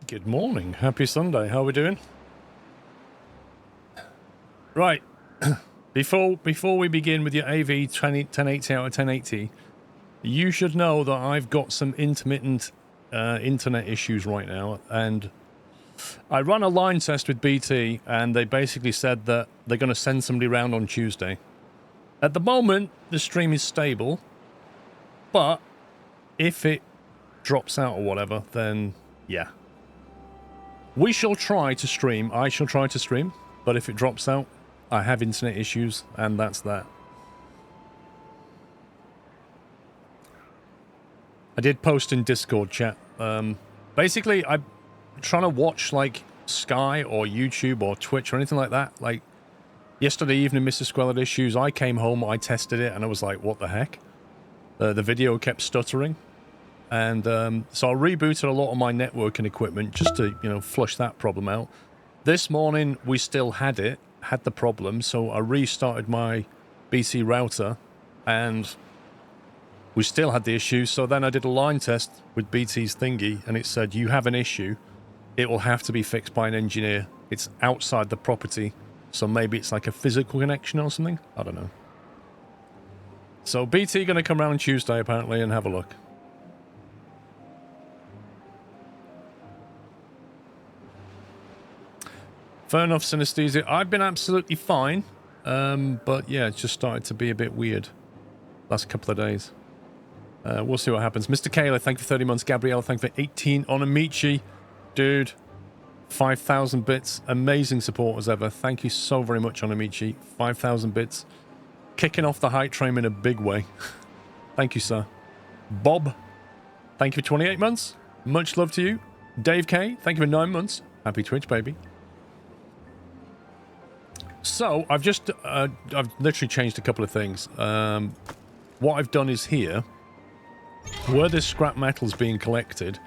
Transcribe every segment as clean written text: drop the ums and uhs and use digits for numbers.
Good morning. Happy Sunday. How are we doing? Right. Before we begin with your AV 1080 out of 1080, you should know that I've got some intermittent internet issues right now, and I run a line test with BT, and they basically said that they're going to send somebody around on Tuesday. At the moment, the stream is stable, but if it drops out or whatever, then yeah. We shall try to stream. I shall try to stream, but if it drops out, I have internet issues, and that's that. I did post in Discord chat. Basically, I'm trying to watch, like, Sky or YouTube or Twitch or anything like that. Like, yesterday evening, Mr. Squirrel had issues. I came home, I tested it, and I was like, what the heck? The video kept stuttering. And so I rebooted a lot of my networking equipment just to, you know, flush that problem out. This morning, we still had the problem, so I restarted my BT router, and we still had the issue. So then I did a line test with BT's thingy, and it said, you have an issue. It will have to be fixed by an engineer. It's outside the property, so maybe it's like a physical connection or something. I don't know. So BT going to come around Tuesday, apparently, and have a look. Fair enough, synesthesia. I've been absolutely fine, but yeah, it's just started to be a bit weird last couple of days. We'll see what happens. Mr. Kayla, thank you for 30 months. Gabrielle, thank you for 18. Onamichi, dude, 5,000 bits. Amazing support as ever. Thank you so very much, Onamichi. 5,000 bits. Kicking off the hype train in a big way. Thank you, sir. Bob, thank you for 28 months. Much love to you. Dave K, thank you for 9 months. Happy Twitch, baby. So, I've literally changed a couple of things. What I've done is here, where this scrap metal is being collected,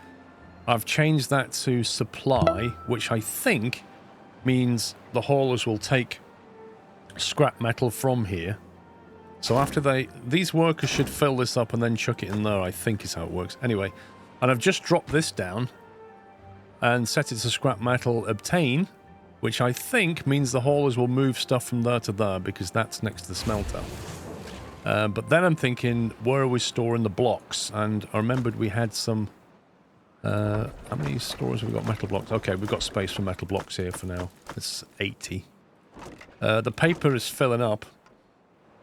I've changed that to supply, which I think means the haulers will take scrap metal from here. So after these workers should fill this up and then chuck it in there, I think is how it works. Anyway, and I've just dropped this down and set it to scrap metal obtain, which I think means the haulers will move stuff from there to there because that's next to the smelter. But then I'm thinking, where are we storing the blocks? And I remembered we had some... how many stores have we got metal blocks? Okay, we've got space for metal blocks here for now. It's 80. The paper is filling up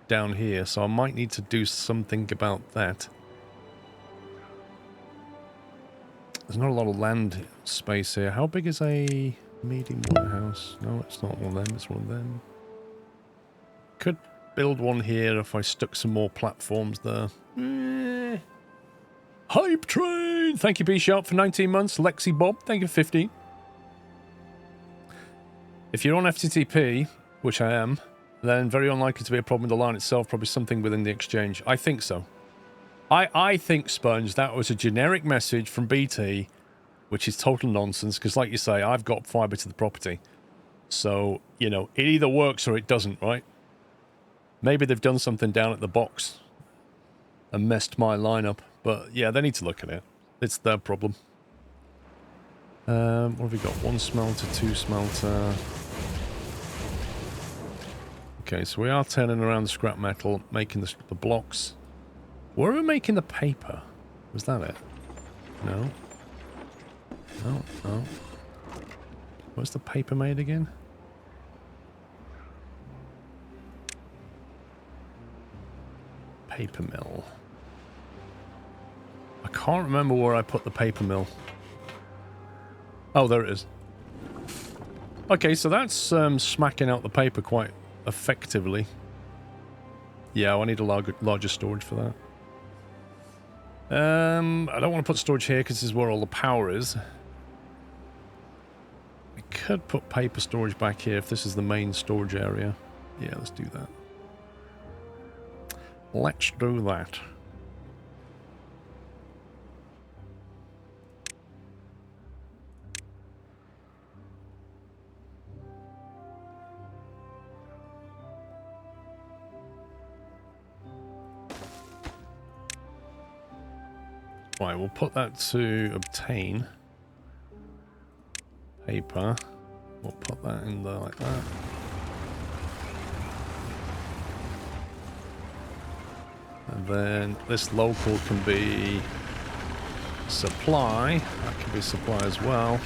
down here, so I might need to do something about that. There's not a lot of land space here. How big is a... medium warehouse? No, it's not one of them, it's one of them. Could build one here if I stuck some more platforms there. Hype train! Thank you, B-Sharp, for 19 months. Lexi Bob, thank you for 15. If you're on FTTP, which I am, then very unlikely to be a problem with the line itself, probably something within the exchange. I think so. I think, Sponge, that was a generic message from BT, which is total nonsense, because like you say, I've got fibre to the property. So, you know, it either works or it doesn't, right? Maybe they've done something down at the box and messed my line up. But, yeah, they need to look at it. It's their problem. What have we got? 1 smelter, 2 smelter. Okay, so we are turning around the scrap metal, making the blocks. Where are we making the paper? Was that it? No. Oh. Where's the paper made again? Paper mill. I can't remember where I put the paper mill. Oh, there it is. Okay, so that's smacking out the paper quite effectively. Yeah, I need a larger storage for that. I don't want to put storage here because this is where all the power is. We could put paper storage back here if this is the main storage area. Yeah, let's do that. Let's do that. Right, we'll put that to obtain. paper. We'll put that in there like that. And then this local can be supply. That can be supply as well.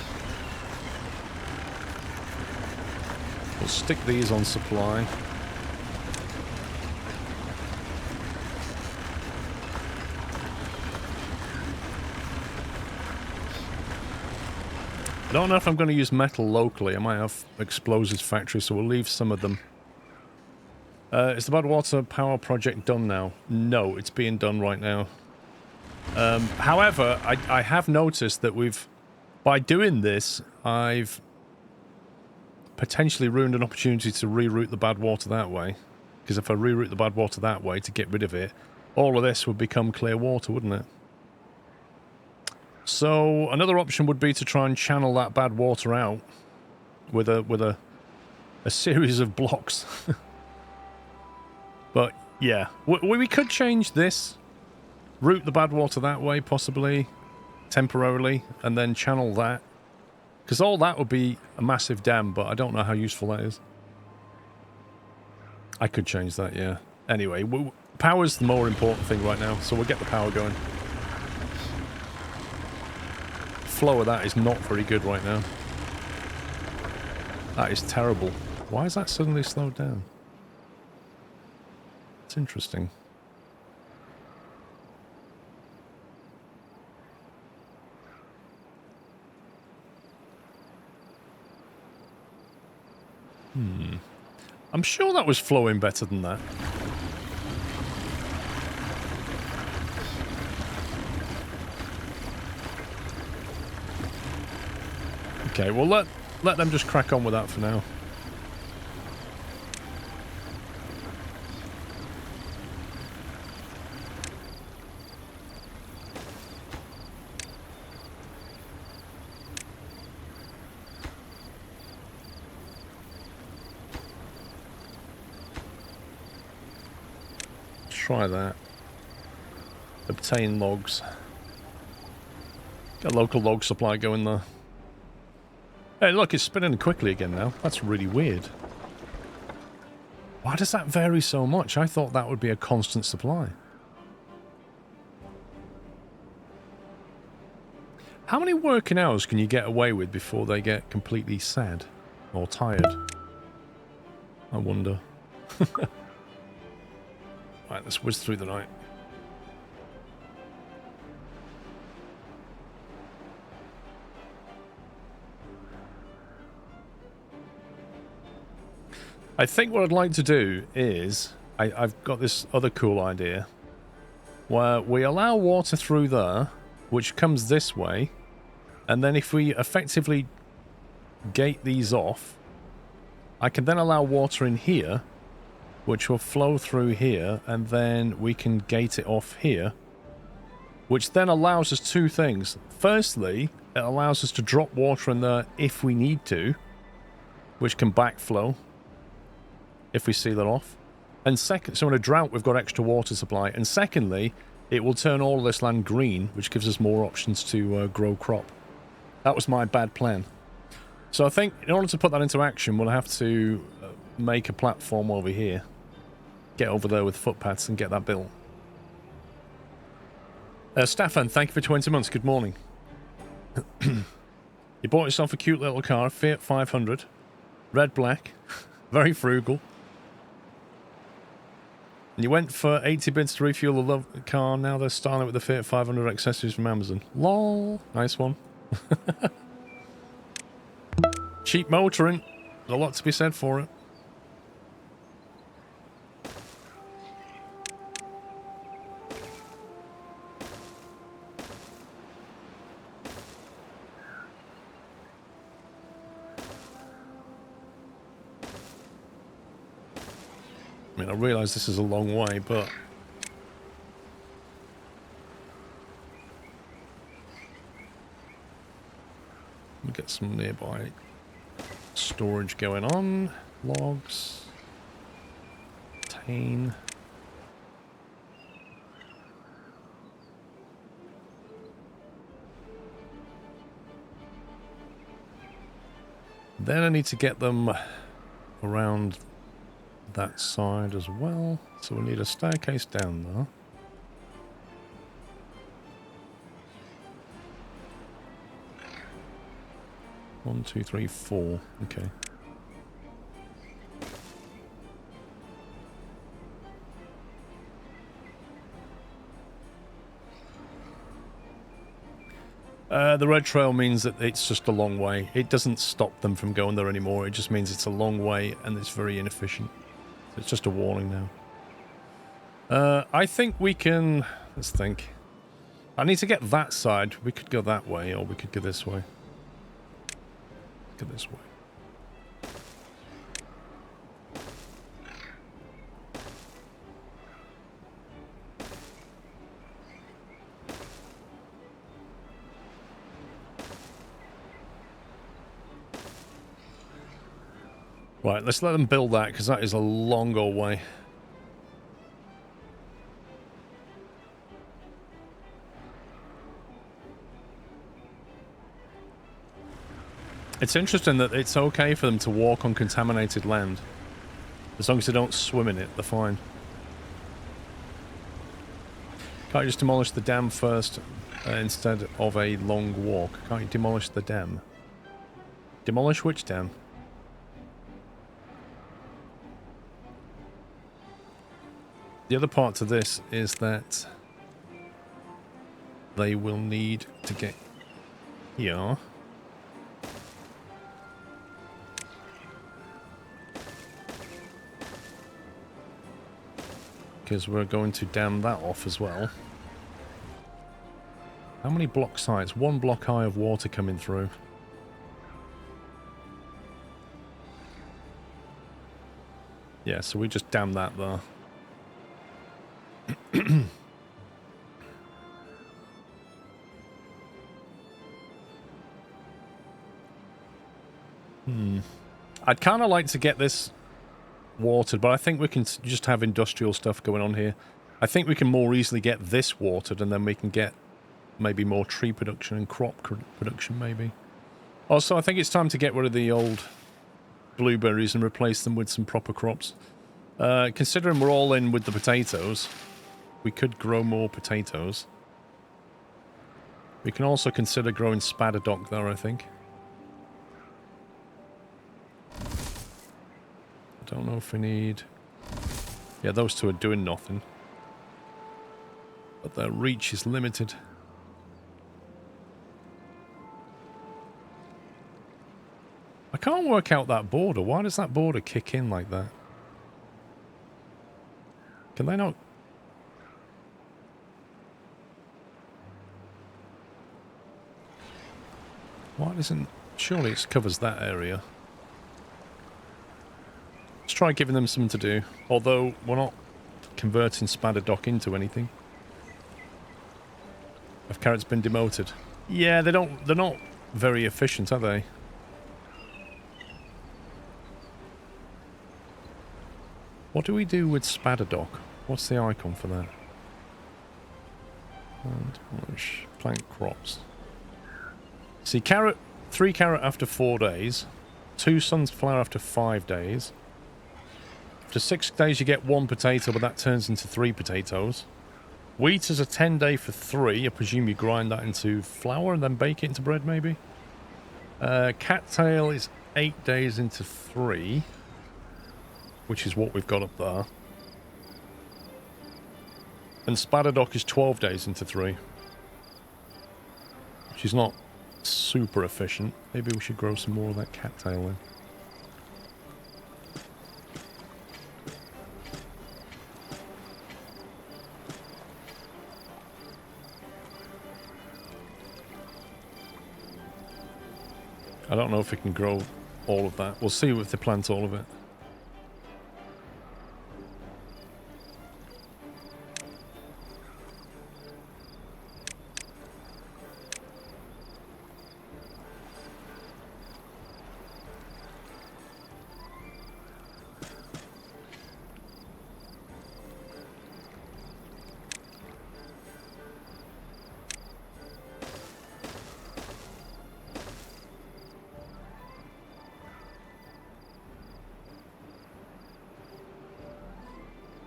We'll stick these on supply. I don't know if I'm going to use metal locally. I might have explosives factory, so we'll leave some of them. Is the Badwater power project done now? No, it's being done right now. However, I have noticed that by doing this, I've potentially ruined an opportunity to reroute the Badwater that way. Because if I reroute the Badwater that way to get rid of it, all of this would become clear water, wouldn't it? So another option would be to try and channel that bad water out with a series of blocks. But yeah, we could change this, route the bad water that way, possibly temporarily, and then channel that, because all that would be a massive dam. But I don't know how useful that is. I could change that, yeah. Anyway, power's the more important thing right now, so we'll get the power going. Flow of that is not very good right now. That is terrible. Why is that suddenly slowed down? It's interesting. I'm sure that was flowing better than that. Okay, well let them just crack on with that for now. Try that. Obtain logs. Get a local log supply going there. Hey, look, it's spinning quickly again now. That's really weird. Why does that vary so much? I thought that would be a constant supply. How many working hours can you get away with before they get completely sad or tired? I wonder. Right, let's whiz through the night. I think what I'd like to do is, I've got this other cool idea, where we allow water through there, which comes this way, and then if we effectively gate these off, I can then allow water in here, which will flow through here, and then we can gate it off here, which then allows us two things. Firstly, it allows us to drop water in there if we need to, which can backflow if we seal it off. And second, so in a drought, we've got extra water supply. And secondly, it will turn all of this land green, which gives us more options to grow crop. That was my bad plan. So I think in order to put that into action, we'll have to make a platform over here. Get over there with footpaths and get that built. Stefan, thank you for 20 months. Good morning. You bought yourself a cute little car, Fiat 500. Red, black. Very frugal. And you went for 80 bids to refuel the car. Now they're starting it with the Fiat 500 accessories from Amazon. Lol. Nice one. Cheap motoring. There's a lot to be said for it. I mean, I realise this is a long way, but... we'll get some nearby storage going on. Logs. Obtain. Then I need to get them around that side as well. So we need a staircase down there. One, two, three, four. Okay. The red trail means that it's just a long way. It doesn't stop them from going there anymore. It just means it's a long way and it's very inefficient. It's just a warning now. I think we can... Let's think. I need to get that side. We could go that way, or we could go this way. Go this way. Right, let's let them build that, because that is a long old way. It's interesting that it's okay for them to walk on contaminated land. As long as they don't swim in it, they're fine. Can't you just demolish the dam first instead of a long walk? Can't you demolish the dam? Demolish which dam? The other part to this is that they will need to get here. Because we're going to dam that off as well. How many block sites? One block high of water coming through. Yeah, so we just dam that there. I'd kind of like to get this watered, but I think we can just have industrial stuff going on here. I think we can more easily get this watered, and then we can get maybe more tree production and crop production, maybe. Also, I think it's time to get rid of the old blueberries and replace them with some proper crops. Considering we're all in with the potatoes, we could grow more potatoes. We can also consider growing spadadoc there, I think. I don't know if we need... Yeah, those two are doing nothing. But their reach is limited. I can't work out that border. Why does that border kick in like that? Can they not... Why doesn't... Surely it covers that area. Let's try giving them something to do. Although, we're not converting spadadoc into anything. Have carrots been demoted? Yeah, they're not very efficient, are they? What do we do with spadadoc? What's the icon for that? And plant crops. See, 3 carrot after 4 days. 2 sunflower after 5 days. After 6 days you get 1 potato, but that turns into 3 potatoes. Wheat is a 10-day for 3. I presume you grind that into flour and then bake it into bread, maybe? Cattail is 8 days into 3. Which is what we've got up there. And spadadoc is 12 days into 3. Which is not super efficient. Maybe we should grow some more of that cattail in. I don't know if we can grow all of that. We'll see if they plant all of it.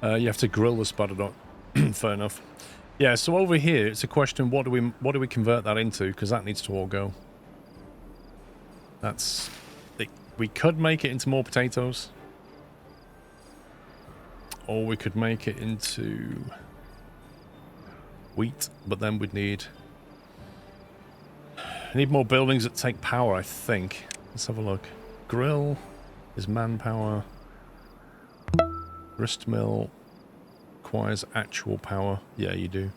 You have to grill the sputterdock. Fair enough. Yeah, so over here, it's a question, what do we convert that into? Because that needs to all go. That's... We could make it into more potatoes. Or we could make it into wheat, but then we'd need more buildings that take power, I think. Let's have a look. Grill is manpower. Grist mill requires actual power. Yeah, you do.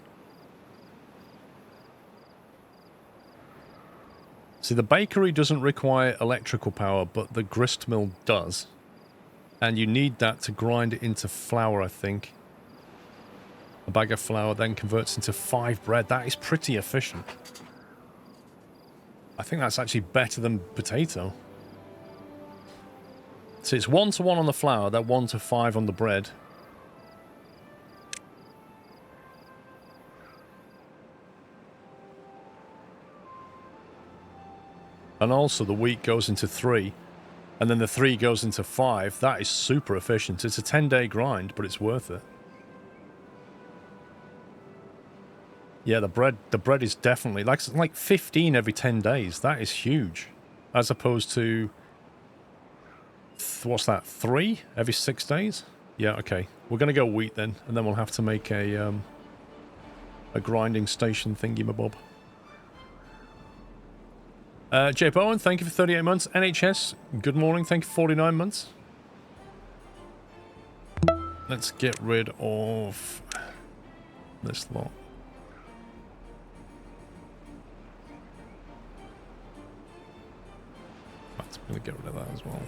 See, the bakery doesn't require electrical power, but the grist mill does. And you need that to grind it into flour, I think. A bag of flour then converts into 5 bread. That is pretty efficient. I think that's actually better than potato. So it's 1-to-1 on the flour, that 1-to-5 on the bread. And also the wheat goes into 3. And then the 3 goes into 5. That is super efficient. It's a 10-day grind, but it's worth it. Yeah, the bread is definitely like 15 every 10 days. That is huge. As opposed to what's that? 3 every 6 days? Yeah, okay. We're going to go wheat then, and then we'll have to make a grinding station thingy-mabob. Jay Bowen, thank you for 38 months. NHS, good morning. Thank you for 49 months. Let's get rid of this lot. I'm going to get rid of that as well.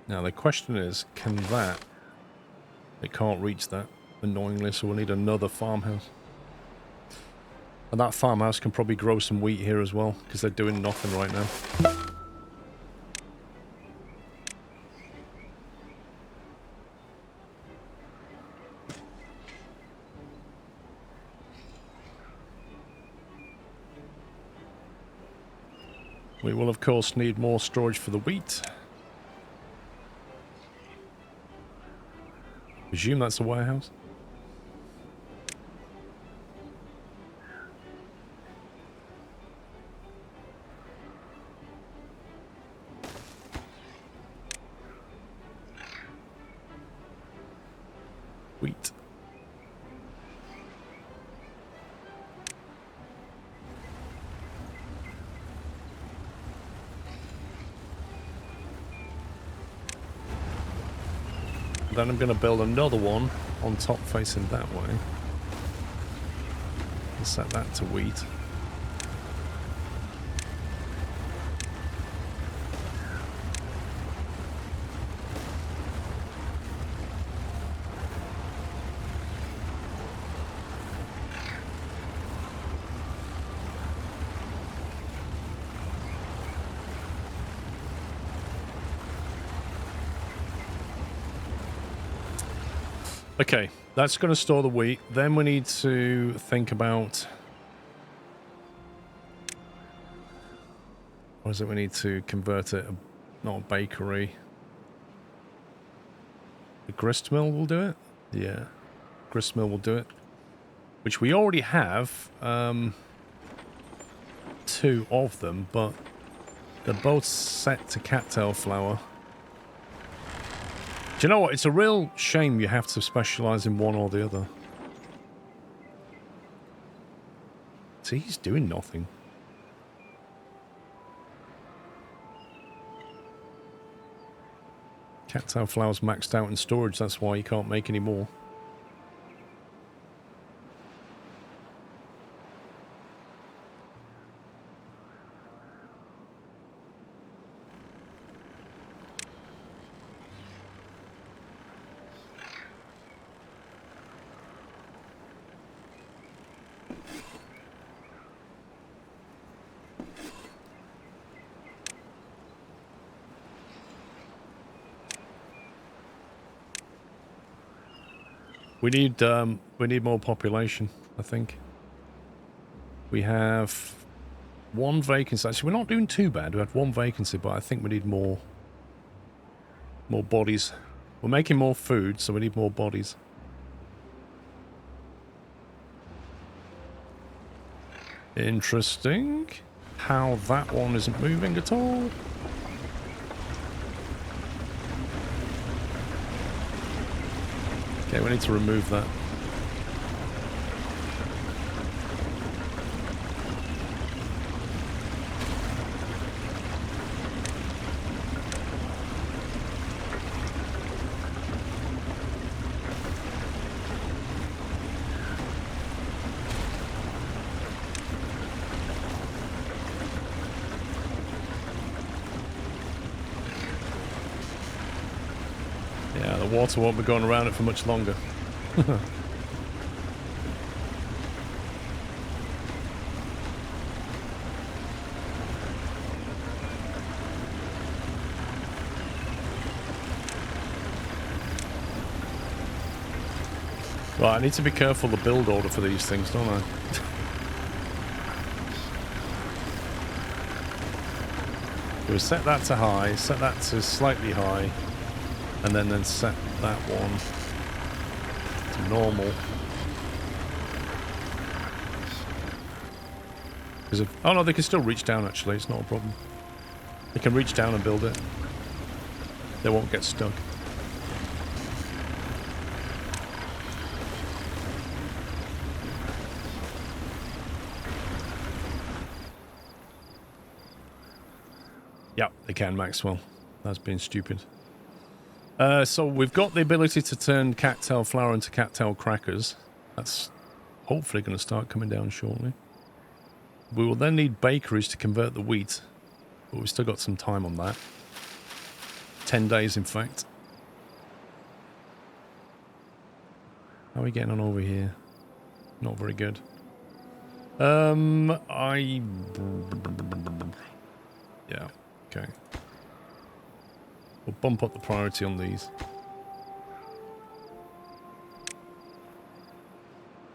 Now the question is, can that... It can't reach that, annoyingly, so we'll need another farmhouse. And that farmhouse can probably grow some wheat here as well, because they're doing nothing right now. We will, of course, need more storage for the wheat. Presume that's a warehouse. Wheat. Then I'm going to build another one on top facing that way. And set that to wheat. Okay, that's going to store the wheat. Then we need to think about... What is it we need to convert it? Not a bakery. The grist mill will do it? Yeah. Grist mill will do it. Which we already have 2 of them, but they're both set to cattail flour. Do you know what? It's a real shame you have to specialize in one or the other. See, he's doing nothing. Cattail flour's maxed out in storage, that's why you can't make any more. We need more population, I think. We have one vacancy. Actually, we're not doing too bad. We had one vacancy, but I think we need more bodies. We're making more food, so we need more bodies. Interesting. How that one isn't moving at all. Okay, we need to remove that. Yeah, the water won't be going around it for much longer. Right, I need to be careful the build order for these things, don't I? We set that to high, set that to slightly high, and then set that one to normal. Oh no, they can still reach down actually, it's not a problem. They can reach down and build it. They won't get stuck. Yep, they can, Maxwell. That's being stupid. So we've got the ability to turn cattail flour into cattail crackers. That's hopefully going to start coming down shortly. We will then need bakeries to convert the wheat, but we've still got some time on that. 10 days, in fact. How are we getting on over here? Not very good. Yeah, okay. We'll bump up the priority on these.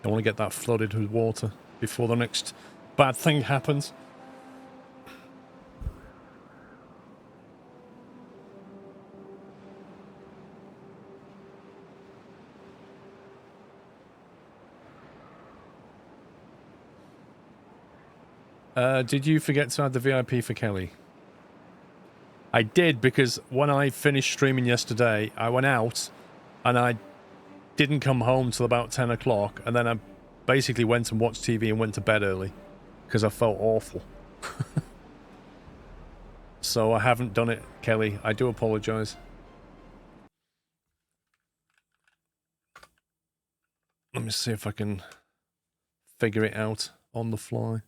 I want to get that flooded with water before the next bad thing happens. Did you forget to add the VIP for Kelly? I did, because when I finished streaming yesterday, I went out and I didn't come home till about 10 o'clock, and then I basically went and watched TV and went to bed early because I felt awful. So I haven't done it, Kelly. I do apologize. Let me see if I can figure it out on the fly.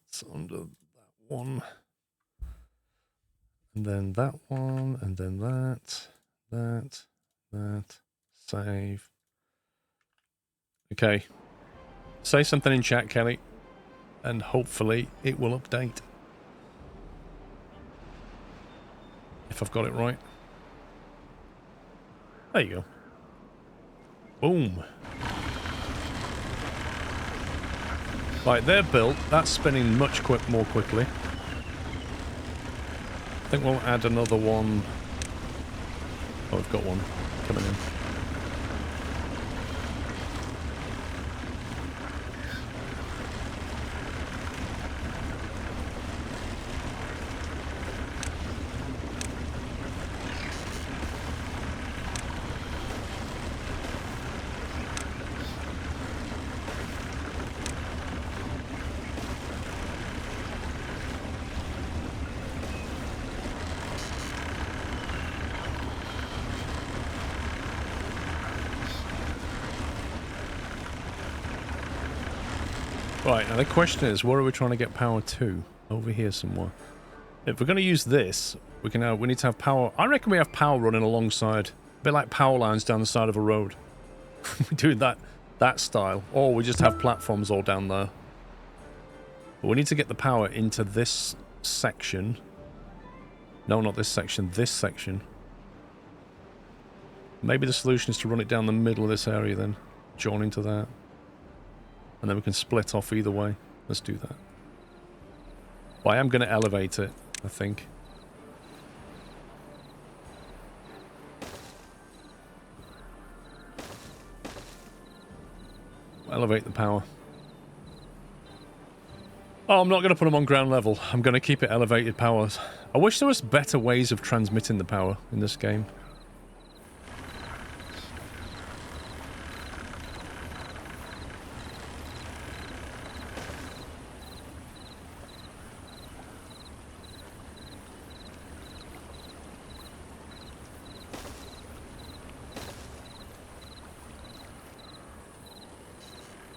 It's under that one. And then that one, and then that, save. Okay. Say something in chat, Kelly, and hopefully it will update. If I've got it right. There you go. Boom. Right, they're built. That's spinning much more quickly. I think we'll add another one. Oh, we've got one coming in. Right, now the question is, where are we trying to get power to? Over here somewhere. If we're going to use this, we need to have power. I reckon we have power running alongside, a bit like power lines down the side of a road. We're doing that style. Or we just have platforms all down there. But we need to get the power into this section. No, not this section, this section. Maybe the solution is to run it down the middle of this area then. Join into that. And then we can split off either way. Let's do that. But I am going to elevate it, I think. Elevate the power. Oh, I'm not going to put them on ground level. I'm going to keep it elevated powers. I wish there was better ways of transmitting the power in this game.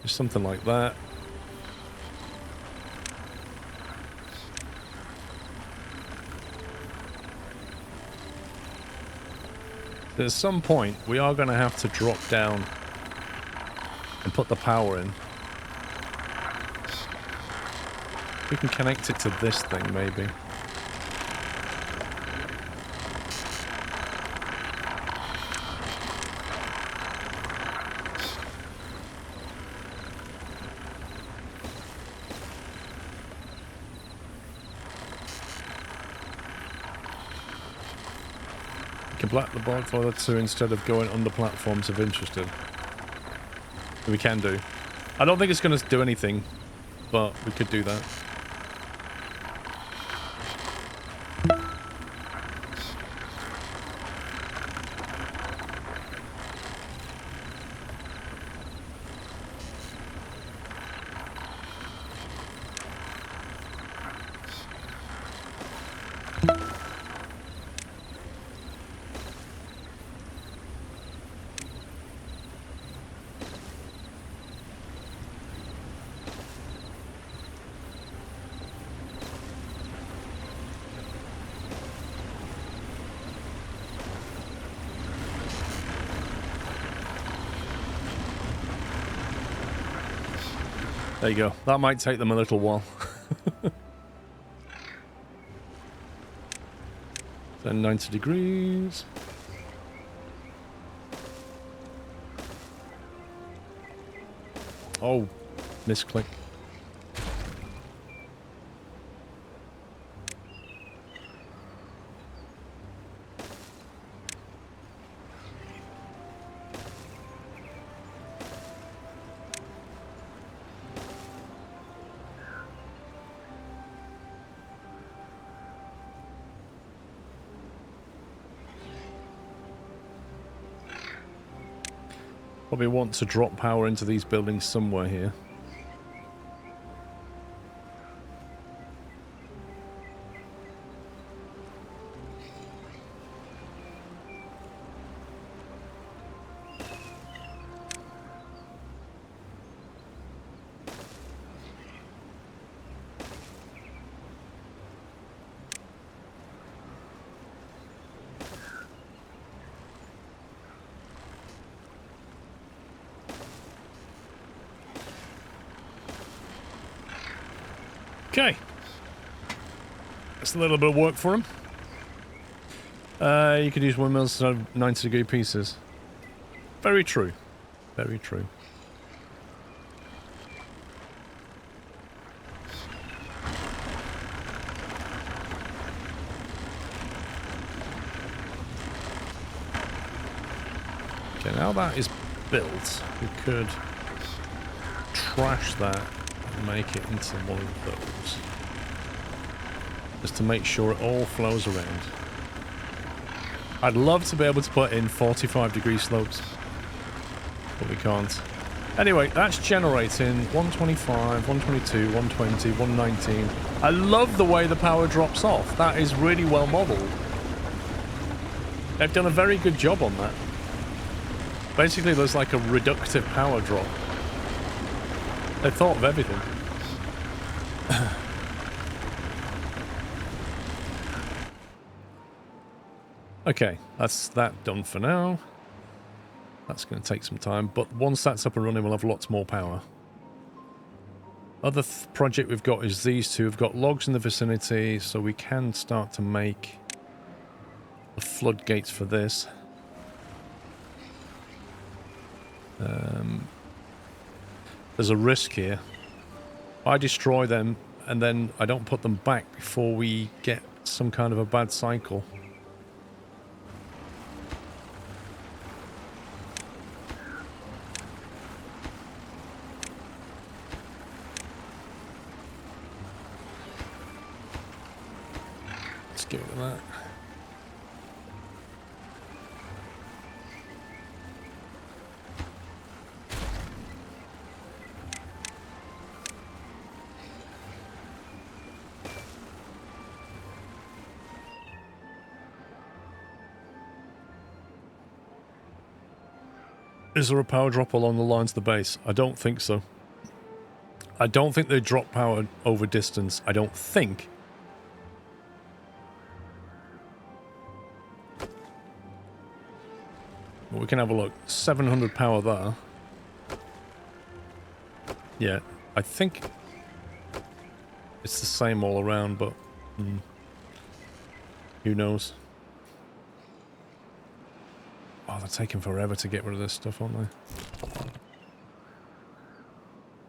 Just something like that. At some point, we are going to have to drop down and put the power in. We can connect it to this thing, maybe. Black the board for the two instead of going under platforms if interested. We can do. I don't think it's going to do anything, but we could do that. There you go. That might take them a little while. Then 90 degrees. Oh, misclick. Probably want to drop power into these buildings somewhere here. Okay. That's a little bit of work for him. You could use windmills instead of 90-degree pieces. Very true. Very true. Okay, now that is built, we could trash that and make it into one of those. Just to make sure it all flows around. I'd love to be able to put in 45-degree slopes, but we can't. Anyway, that's generating 125, 122, 120, 119. I love the way the power drops off. That is really well modeled. They've done a very good job on that. Basically, there's like a reductive power drop. They thought of everything. Okay, that's that done for now. That's going to take some time, but once that's up and running, we'll have lots more power. Other project we've got is these two. We've got logs in the vicinity, so we can start to make the floodgates for this. There's a risk here. I destroy them and then I don't put them back before we get some kind of a bad cycle. Let's give it that. Is there a power drop along the lines of the base? I don't think so. I don't think they drop power over distance. I don't think. But we can have a look. 700 power there. Yeah, I think it's the same all around, but who knows? Oh, they're taking forever to get rid of this stuff, aren't they?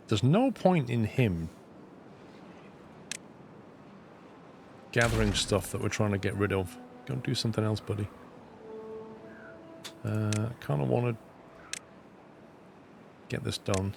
There's no point in him gathering stuff that we're trying to get rid of. Go and do something else, buddy. Kind of want to get this done.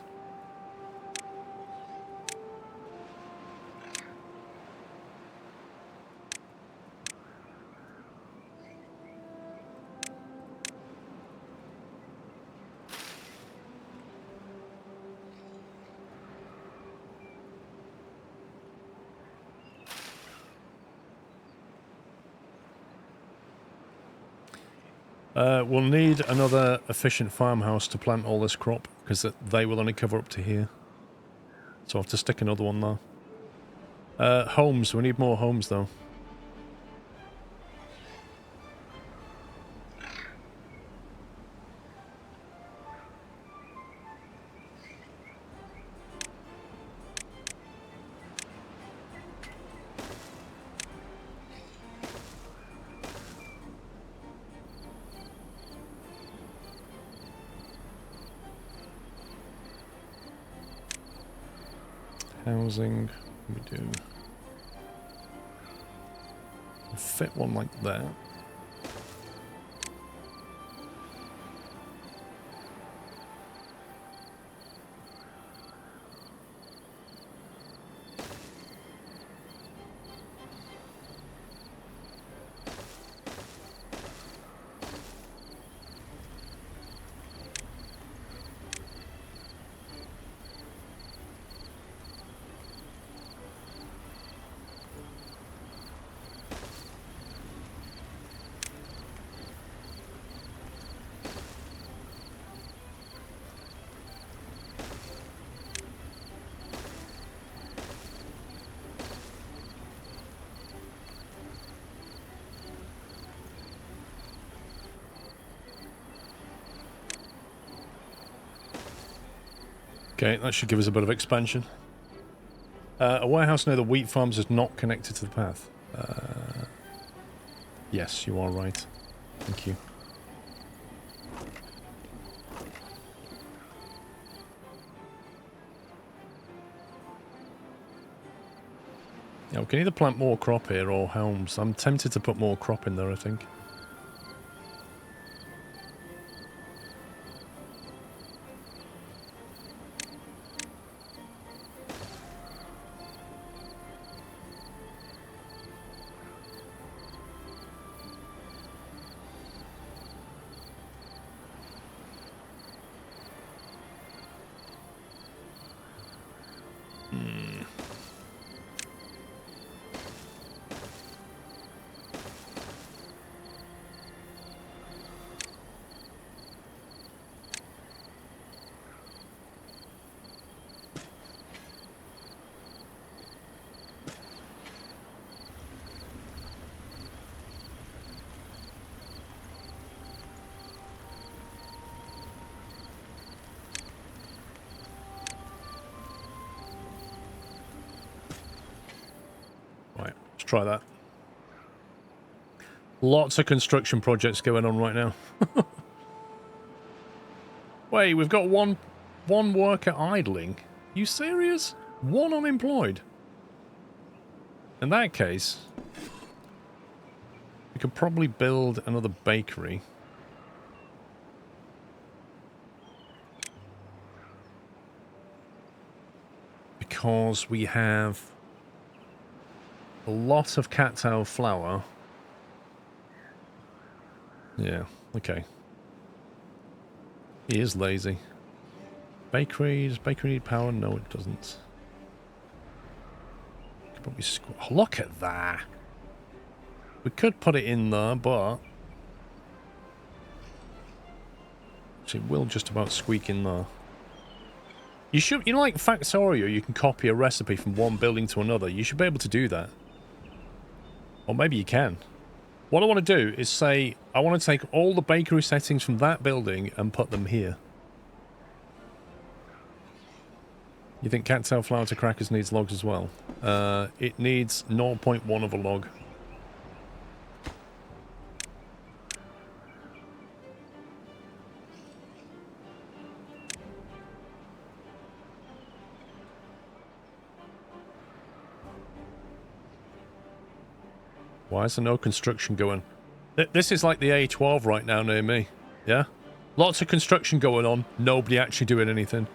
We'll need another efficient farmhouse to plant all this crop, because they will only cover up to here. So I'll have to stick another one there. Homes. We need more homes, though. Housing, we do fit one like that. Okay, that should give us a bit of expansion. A warehouse near the wheat farms is not connected to the path. Yes, you are right. Thank you. Yeah, we can either plant more crop here or homes. I'm tempted to put more crop in there, I think. Try that. Lots of construction projects going on right now. Wait, we've got one worker idling. You serious? One unemployed. In that case, we could probably build another bakery. Because we have a lot of cattail flour. Yeah, okay. He is lazy. Bakery, does bakery need power? No, it doesn't. Could probably oh, look at that. We could put it in there, but it will just about squeak in there. You should, you know, like Factorio, you can copy a recipe from one building to another. You should be able to do that. Or maybe you can. What I want to do is say, I want to take all the bakery settings from that building and put them here. You think cattail flour to crackers needs logs as well? It needs 0.1 of a log. Why is there no construction going? This is like the A12 right now near me. Yeah? Lots of construction going on. Nobody actually doing anything.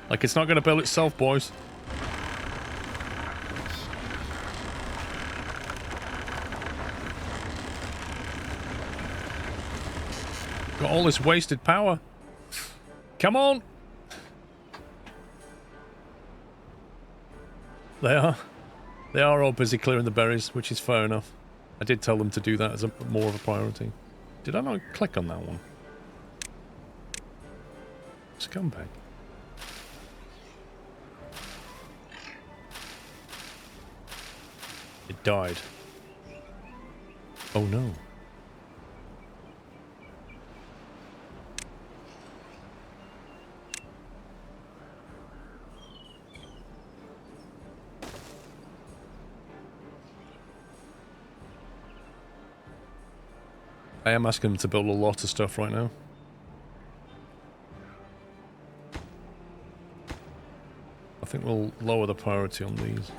Like, it's not going to build itself, boys. Got all this wasted power. Come on! They are all busy clearing the berries, which is fair enough. I did tell them to do that as more of a priority. Did I not click on that one? Scumbag. It died. Oh no. I am asking them to build a lot of stuff right now. I think we'll lower the priority on these.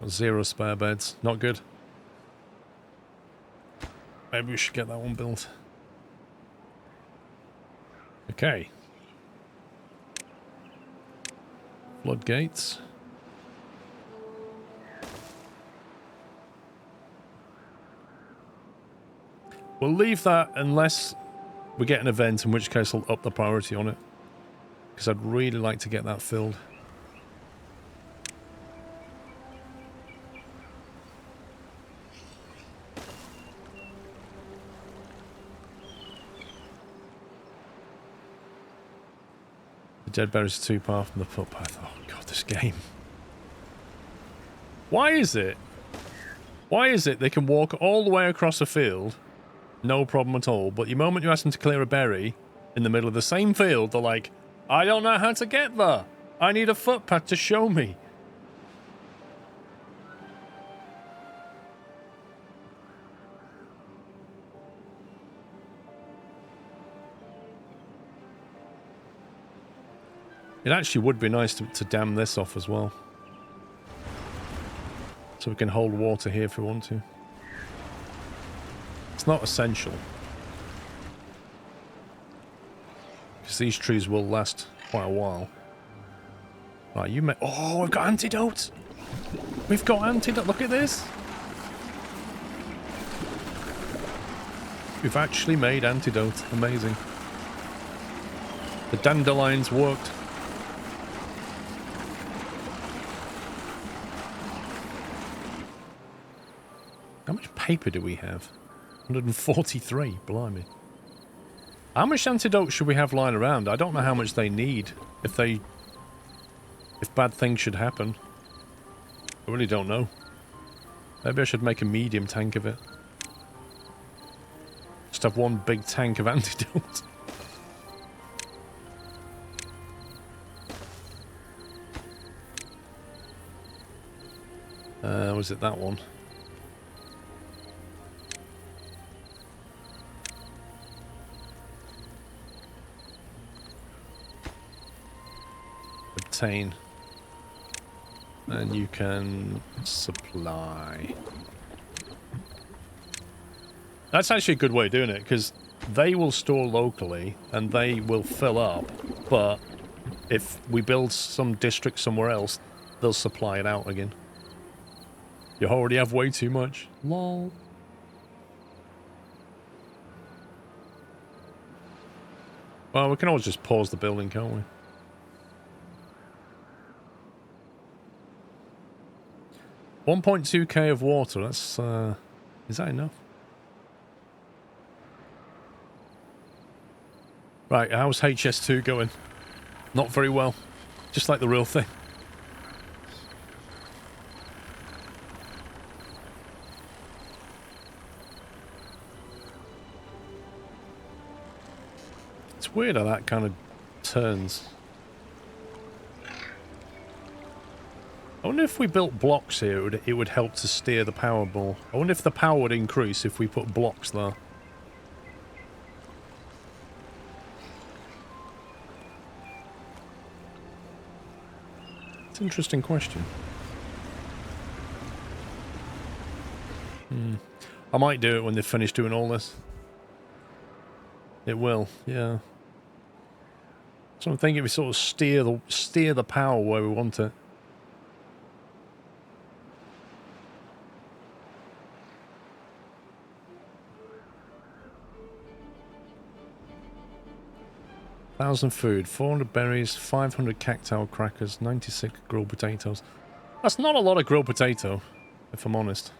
Zero spare beds. Not good. Maybe we should get that one built. Okay. Floodgates. We'll leave that unless we get an event, in which case I'll up the priority on it. Because I'd really like to get that filled. The dead berries are too far from the footpath. Oh god, this game. Why is it? Why is it they can walk all the way across a field, no problem at all, but the moment you ask them to clear a berry in the middle of the same field, they're like, I don't know how to get there. I need a footpath to show me. It actually would be nice to dam this off as well. So we can hold water here if we want to. It's not essential. Because these trees will last quite a while. Right, you may... Oh, we've got antidotes! We've got antidote! Look at this! We've actually made antidote. Amazing. The dandelions worked. How much paper do we have? 143, blimey. How much antidote should we have lying around? I don't know how much they need if bad things should happen. I really don't know. Maybe I should make a medium tank of it. Just have one big tank of antidote. Was it that one? Obtain. And you can supply. That's actually a good way of doing it, because they will store locally and they will fill up, but if we build some district somewhere else, they'll supply it out again. You already have way too much. Lol. Well, we can always just pause the building, can't we? $1.2k of water, that's, is that enough? Right, how's HS2 going? Not very well. Just like the real thing. It's weird how that kind of turns. I wonder if we built blocks here, it would help to steer the power ball. I wonder if the power would increase if we put blocks there. It's an interesting question. I might do it when they've finished doing all this. It will, yeah. So I'm thinking we sort of steer the power where we want it. $1,000 food, 400 berries, 500 cacao crackers, 96 grilled potatoes. That's not a lot of grilled potato, if I'm honest.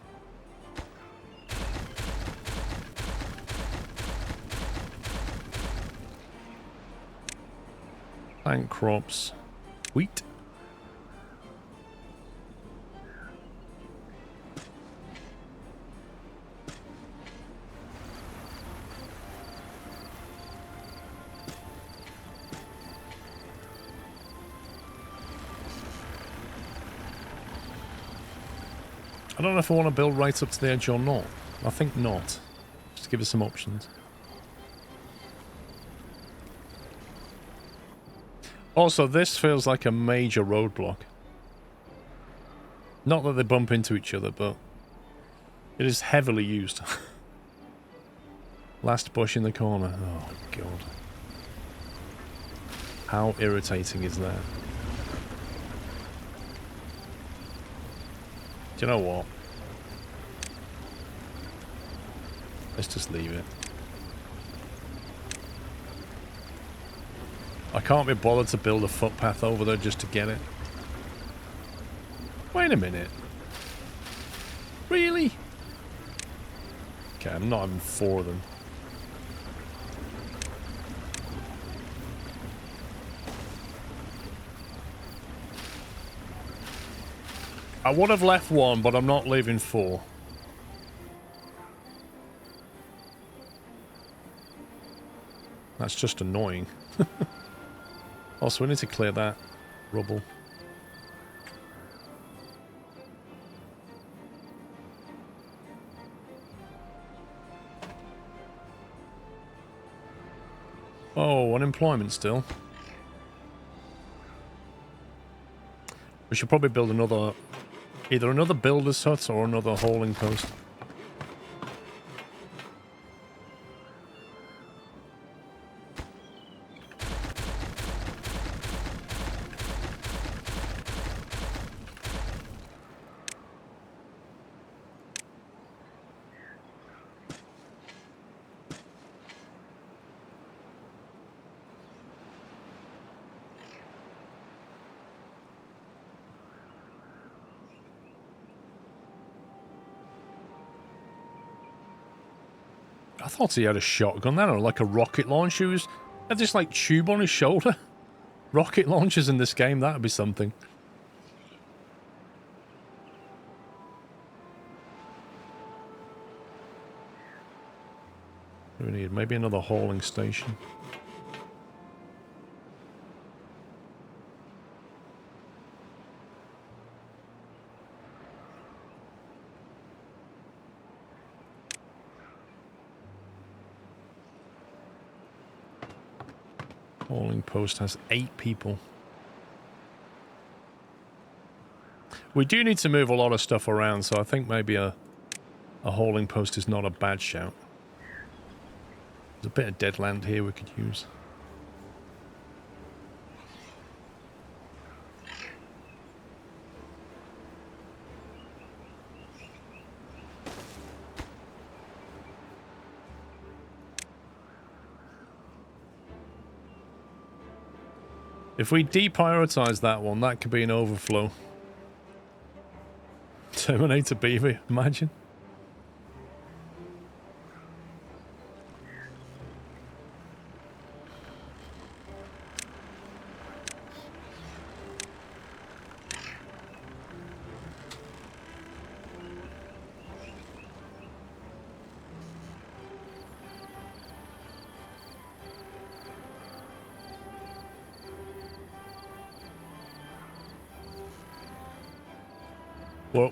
Plant crops. Wheat. I don't know if I want to build right up to the edge or not. I think not. Just give us some options. Also, this feels like a major roadblock. Not that they bump into each other, but it is heavily used. Last bush in the corner. Oh, God. How irritating is that? Do you know what? Let's just leave it. I can't be bothered to build a footpath over there just to get it. Wait a minute. Really? Okay, I'm not having 4 of them. I would have left 1, but I'm not leaving 4. That's just annoying. Also, we need to clear that rubble. Oh, unemployment still. We should probably build another... either another builder's hut or another hauling post. I thought he had a shotgun then, or like a rocket launcher. He had this like tube on his shoulder. Rocket launchers in this game, that would be something. We need maybe another hauling station. Hauling post has 8 people. We do need to move a lot of stuff around, so I think maybe a hauling post is not a bad shout. There's a bit of dead land here we could use. If we deprioritize that one, that could be an overflow. Terminator Beaver, imagine.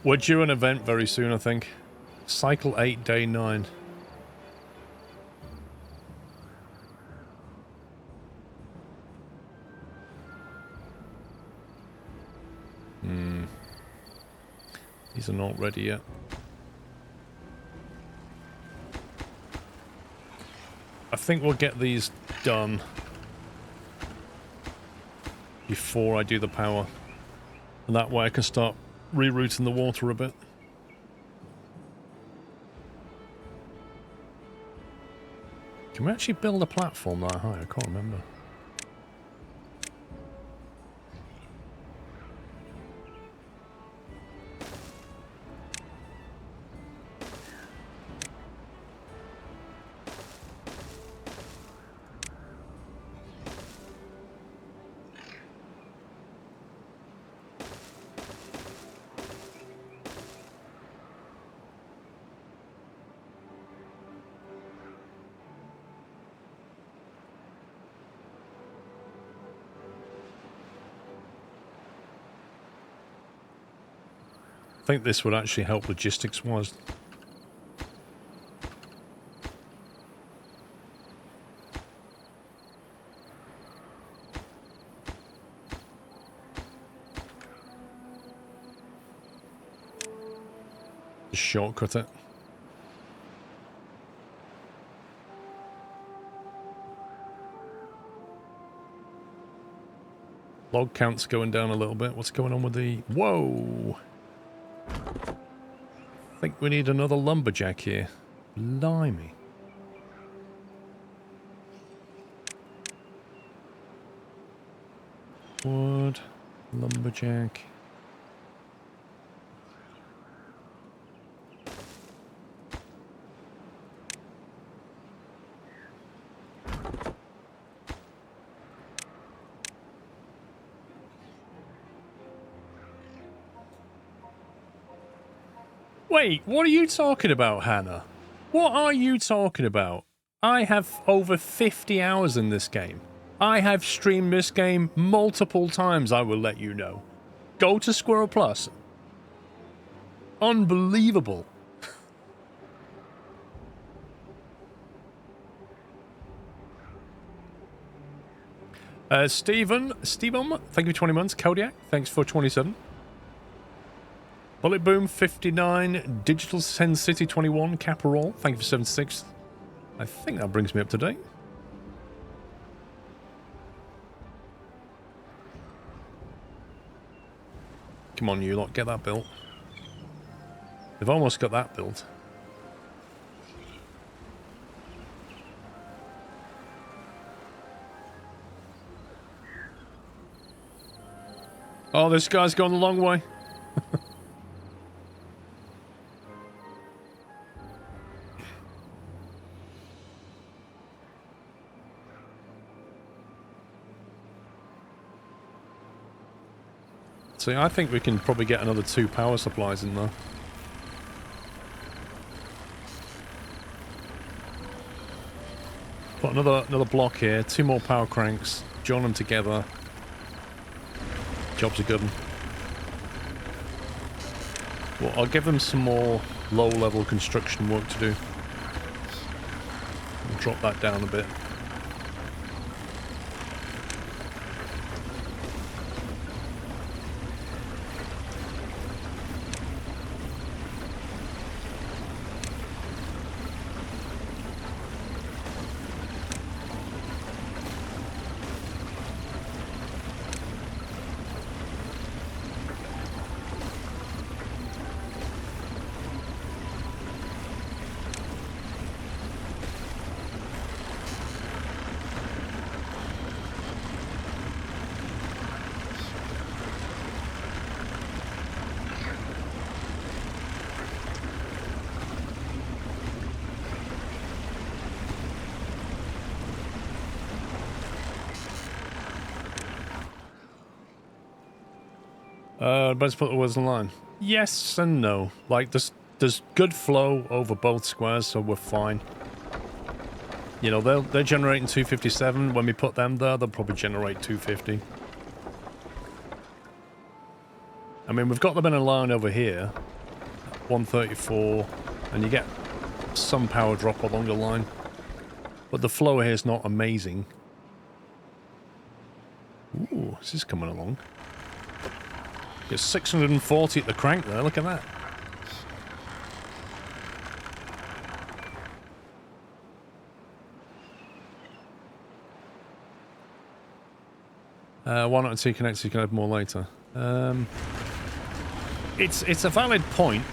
We're due an event very soon, I think. Cycle 8, day 9. These are not ready yet. I think we'll get these done before I do the power. And that way I can start rerouting the water a bit. Can we actually build a platform that high? I can't remember. I think this would actually help logistics-wise. Just shortcut it. Log count's going down a little bit. What's going on with the... Whoa! I think we need another lumberjack here. Blimey. Wood, lumberjack. Wait, what are you talking about, Hannah? What are you talking about? I have over 50 hours in this game. I have streamed this game multiple times, I will let you know. Go to SquirrelPlus. Unbelievable. Stephen, thank you for 20 months. Kodiak, thanks for 27. Bullet Boom 59, Digital Sen City 21, Caparol, thank you for 76. I think that brings me up to date. Come on, you lot, get that built. They've almost got that built. Oh, this guy's gone the long way. See, I think we can probably get another 2 power supplies in there. Put another block here, 2 more power cranks, join them together. Job's a good one. Well, I'll give them some more low-level construction work to do. We'll drop that down a bit. Let's put the words in line. Yes and no. Like, there's good flow over both squares, so we're fine. You know, they're generating 257. When we put them there, they'll probably generate 250. I mean, we've got them in a line over here. 134. And you get some power drop along the line. But the flow here is not amazing. Ooh, this is coming along. It's 640 at the crank there. Look at that. Why not T connect so you can add more later? It's a valid point.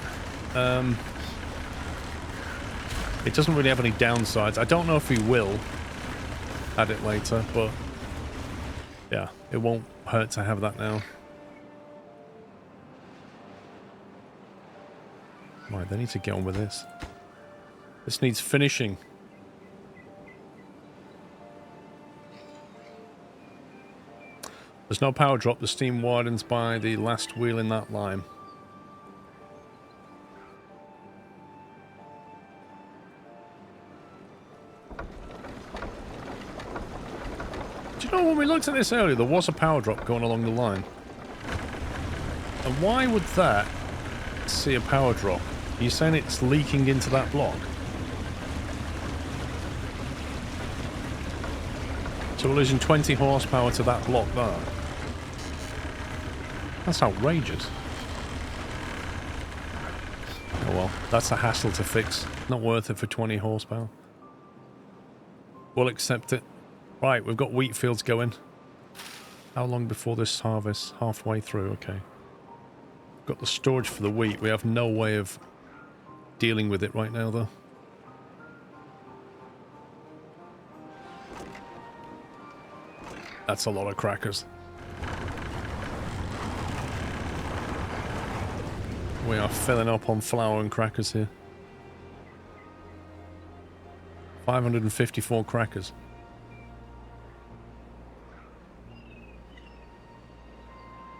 It doesn't really have any downsides. I don't know if we will add it later, but yeah, it won't hurt to have that now. Right, they need to get on with this. This needs finishing. There's no power drop. The steam widens by the last wheel in that line. Do you know, when we looked at this earlier, there was a power drop going along the line. And why would that see a power drop? Are you saying it's leaking into that block? So we're losing 20 horsepower to that block there. That's outrageous. Oh well, that's a hassle to fix. Not worth it for 20 horsepower. We'll accept it. Right, we've got wheat fields going. How long before this harvest? Halfway through, okay. Got the storage for the wheat. We have no way of dealing with it right now, though. That's a lot of crackers. We are filling up on flour and crackers here. 554 crackers.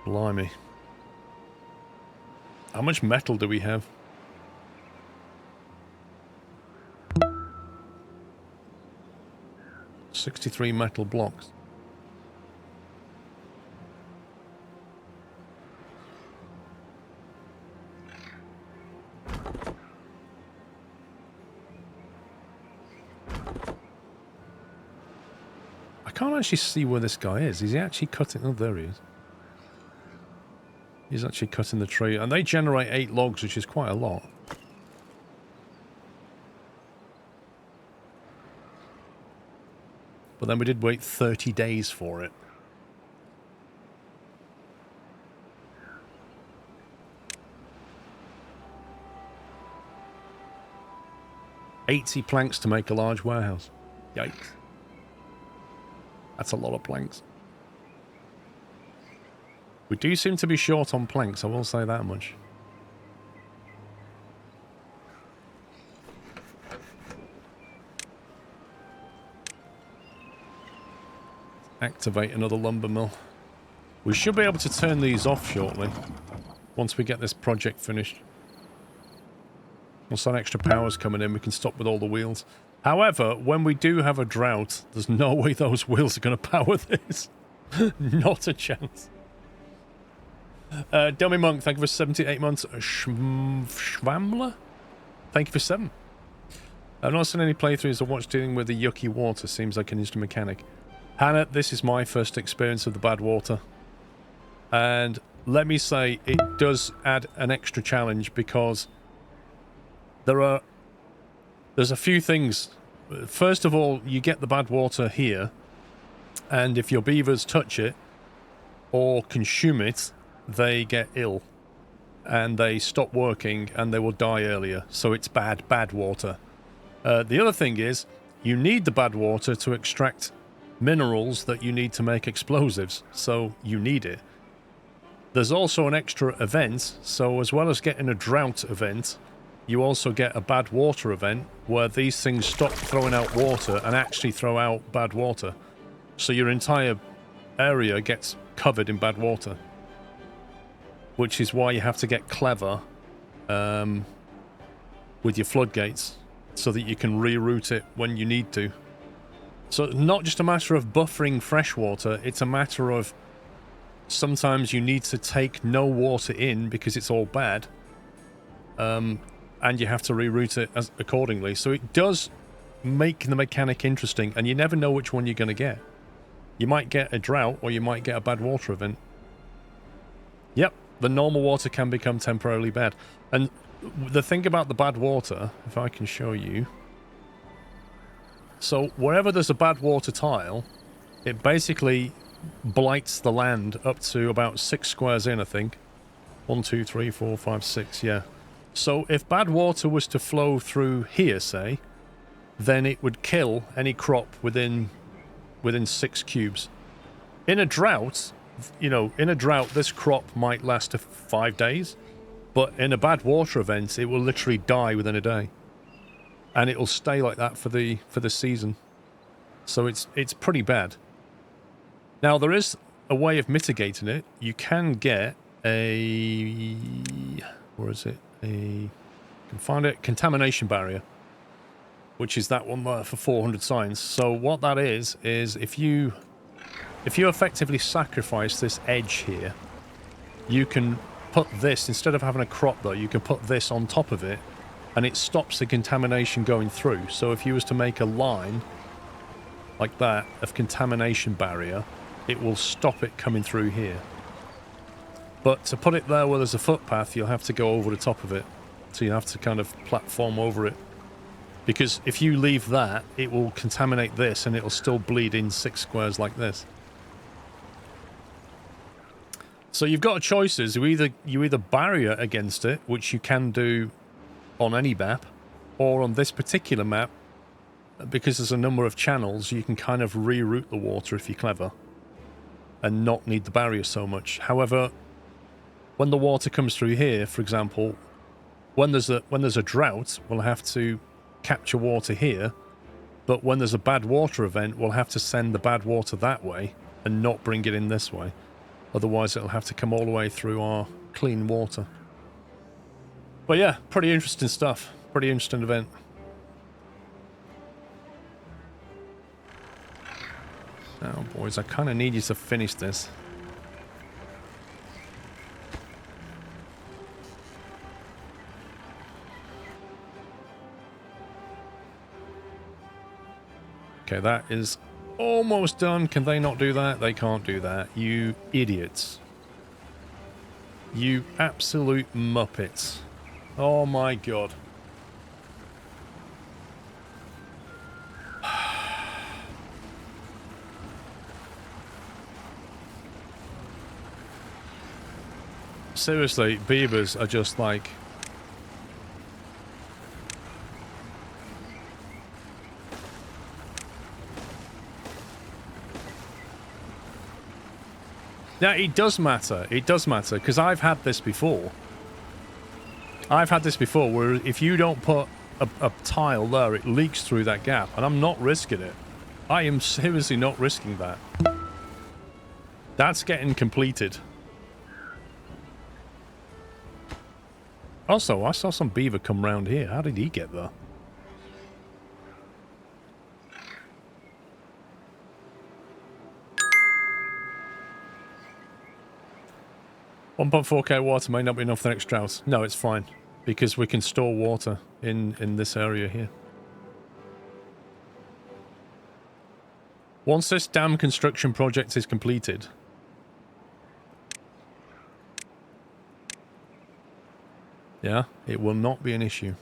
Blimey. How much metal do we have? $63 metal blocks. I can't actually see where this guy is. Is he actually cutting? Oh, there he is. He's actually cutting the tree. And they generate 8 logs, which is quite a lot. But then we did wait 30 days for it. $80 planks to make a large warehouse. Yikes. That's a lot of planks. We do seem to be short on planks, I will say that much. Activate another lumber mill. We should be able to turn these off shortly, once we get this project finished. Once that extra power's coming in, we can stop with all the wheels. However, when we do have a drought, there's no way those wheels are going to power this. Not a chance. Dummy Monk, thank you for 78 months. Schwamler? Thank you for 7. I've not seen any playthroughs of what's dealing with the yucky water. Seems like an instant mechanic. Hannah, this is my first experience of the bad water. And let me say, it does add an extra challenge because there's a few things. First of all, you get the bad water here, and if your beavers touch it or consume it, they get ill and they stop working and they will die earlier. So it's bad water. The other thing is, you need the bad water to extract minerals that you need to make explosives, so you need it. There's also an extra event, so as well as getting a drought event, you also get a bad water event where these things stop throwing out water and actually throw out bad water. So your entire area gets covered in bad water. which is why you have to get clever with your floodgates so that you can reroute it when you need to. So it's not just a matter of buffering freshwater, it's a matter of sometimes you need to take no water in because it's all bad, and you have to reroute it accordingly. So it does make the mechanic interesting, and you never know which one you're going to get. You might get a drought, or you might get a bad water event. Yep, the normal water can become temporarily bad. And the thing about the bad water, if I can show you... So wherever there's a bad water tile, it basically blights the land up to about 6 squares in, I think. 1, 2, 3, 4, 5, 6, yeah. So if bad water was to flow through here, say, then it would kill any crop within 6 cubes. In a drought, you know, this crop might last 5 days, but in a bad water event, it will literally die within a day. And it will stay like that for the season. So it's pretty bad. Now, there is a way of mitigating it. You can get a... Where is it? You can find it. Contamination barrier. Which is that one there for 400 signs. So what that is if you effectively sacrifice this edge here, you can put this, instead of having a crop though, you can put this on top of it, and it stops the contamination going through. So if you was to make a line like that of contamination barrier, it will stop it coming through here. But to put it there where there's a footpath, you'll have to go over the top of it. So you have to kind of platform over it. Because if you leave that, it will contaminate this and it'll still bleed in 6 squares like this. So you've got choices. You either barrier against it, which you can do on any map, or on this particular map, because there's a number of channels, you can kind of reroute the water if you're clever and not need the barrier so much. However, when the water comes through here, for example, when there's a drought, we'll have to capture water here, but when there's a bad water event, we'll have to send the bad water that way and not bring it in this way. Otherwise, it'll have to come all the way through our clean water. But yeah, pretty interesting stuff. Pretty interesting event. Now, boys, I kind of need you to finish this. Okay, that is almost done. Can they not do that? They can't do that. You idiots. You absolute muppets. Oh my god. Seriously, beavers are just like... Yeah, it does matter. It does matter, because I've had this before. I've had this before, where if you don't put a tile there, it leaks through that gap, and I'm not risking it. I am seriously not risking that. That's getting completed. Also, I saw some beaver come round here. How did he get there? $1.4k water may not be enough for the next drought. No, it's fine, because we can store water in this area here. Once this dam construction project is completed, yeah, it will not be an issue.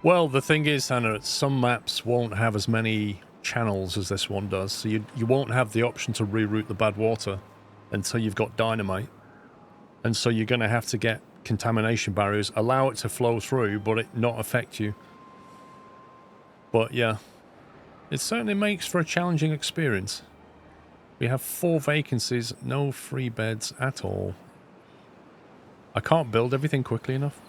Well, the thing is, Hannah, some maps won't have as many channels as this one does, so you won't have the option to reroute the bad water until you've got dynamite. And so you're going to have to get contamination barriers, allow it to flow through, but it not affect you. But yeah, it certainly makes for a challenging experience. We have 4 vacancies, no free beds at all. I can't build everything quickly enough.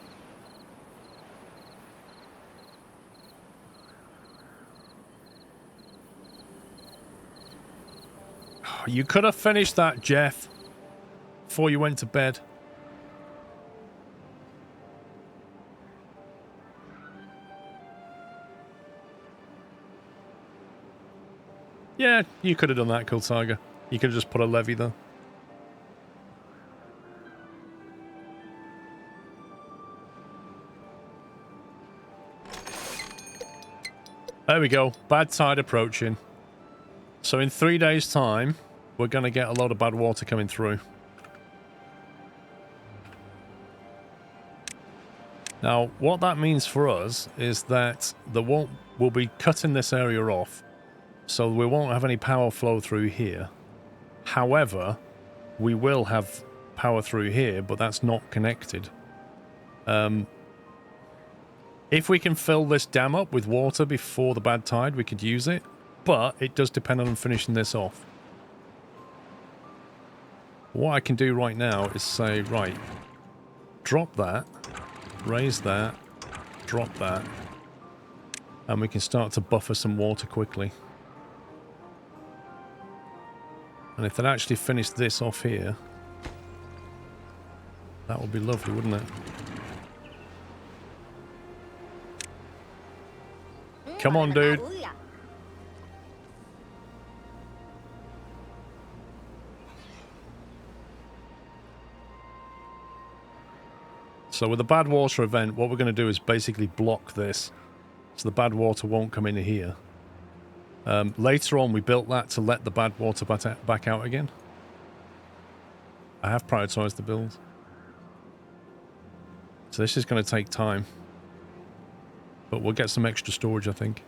You could have finished that, Jeff, before you went to bed. Yeah, you could have done that, Cool Tiger. You could have just put a levee there. There we go. Bad tide approaching. So in 3 days' time, we're going to get a lot of bad water coming through. Now, what that means for us is that we'll be cutting this area off, so we won't have any power flow through here. However, we will have power through here, but that's not connected. If we can fill this dam up with water before the bad tide, we could use it, but it does depend on finishing this off. What I can do right now is say, right, drop that, raise that, drop that, and we can start to buffer some water quickly. And if they'd actually finished this off here, that would be lovely, wouldn't it? Come on, dude. So with the bad water event, what we're going to do is basically block this, so the bad water won't come in here. Later on, we built that to let the bad water back out again. I have prioritized the build. So this is going to take time. But we'll get some extra storage, I think.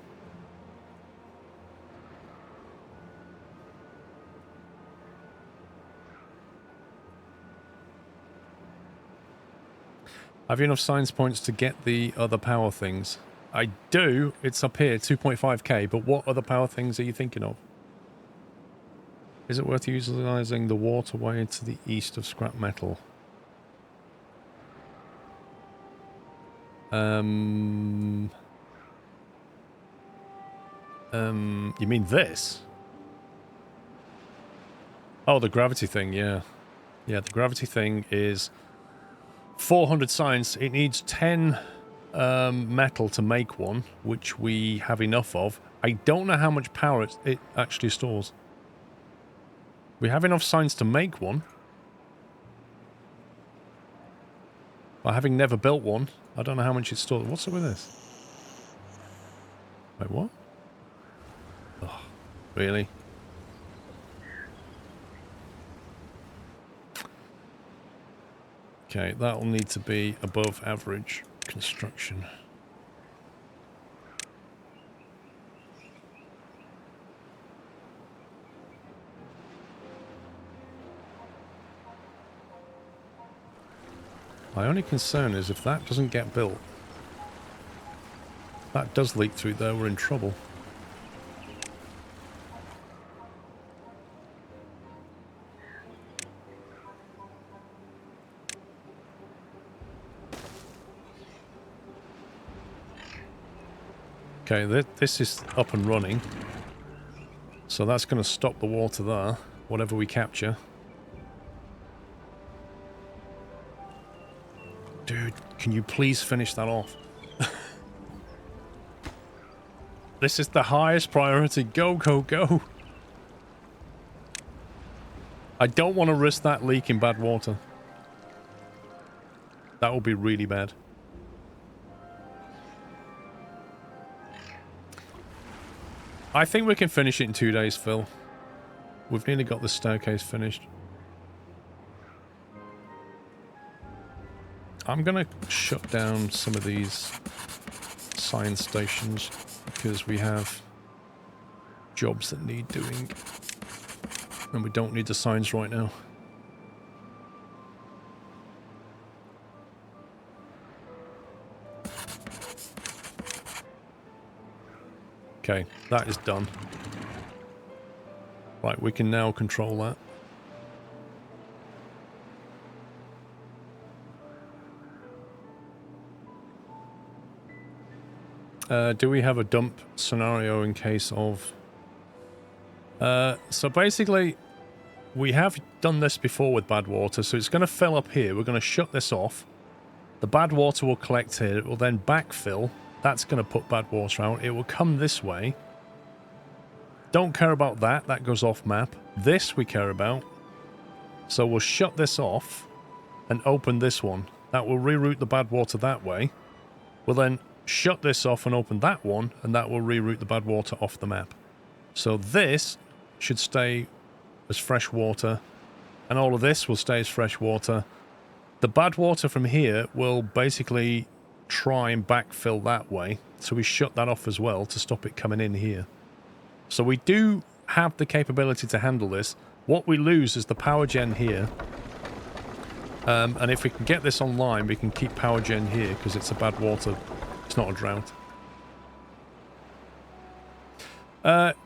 Have you enough science points to get the other power things? I do. It's up here, 2.5k, but what other power things are you thinking of? Is it worth utilizing the waterway to the east of scrap metal? You mean this? Oh, the gravity thing, yeah. Yeah, the gravity thing is 400 science. It needs 10 metal to make one, which we have enough of. I don't know how much power it actually stores. We have enough science to make one. But having never built one, I don't know how much it stores. What's up with this? Wait, what? Oh, really? Okay, that will need to be above average construction. My only concern is if that doesn't get built, that does leak through there, we're in trouble. Okay, this is up and running. So that's going to stop the water there, whatever we capture. Dude, can you please finish that off? This is the highest priority. Go, go, go. I don't want to risk that leak in bad water. That will be really bad. I think we can finish it in 2 days, Phil. We've nearly got the staircase finished. I'm going to shut down some of these science stations because we have jobs that need doing. And we don't need the science right now. Okay, that is done. Right, we can now control that. Do we have a dump scenario in case of... so basically, we have done this before with bad water, so it's going to fill up here. We're going to shut this off. The bad water will collect here. It will then backfill. That's going to put bad water out. It will come this way. Don't care about that. That goes off map. This we care about. So we'll shut this off and open this one. That will reroute the bad water that way. We'll then shut this off and open that one, and that will reroute the bad water off the map. So this should stay as fresh water, and all of this will stay as fresh water. The bad water from here will basically try and backfill that way, so we shut that off as well to stop it coming in here. So we do have the capability to handle this. What we lose is the power gen here, and if we can get this online, we can keep power gen here because it's a bad water. It's not a drought.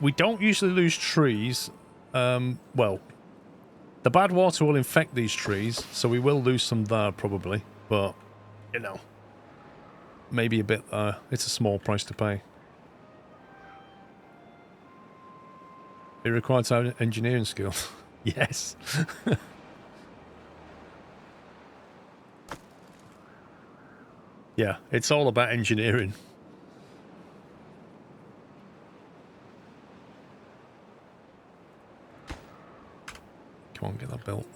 We don't usually lose trees. Well, the bad water will infect these trees, so we will lose some there probably, but, you know, maybe a bit there. It's a small price to pay. It requires engineering skills. Yes. Yeah, it's all about engineering. Come on, get that built.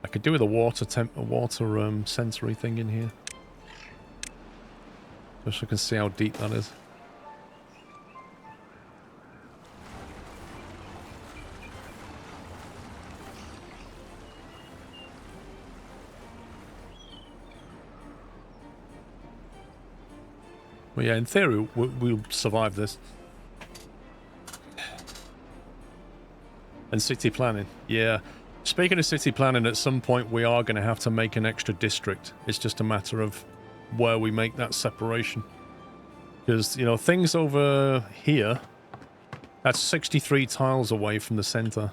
I could do with a water sensory thing in here. Just so I can see how deep that is. Well, yeah, in theory, we'll survive this. And city planning. Yeah. Speaking of city planning, at some point we are going to have to make an extra district. It's just a matter of where we make that separation. Because, you know, things over here, that's 63 tiles away from the center.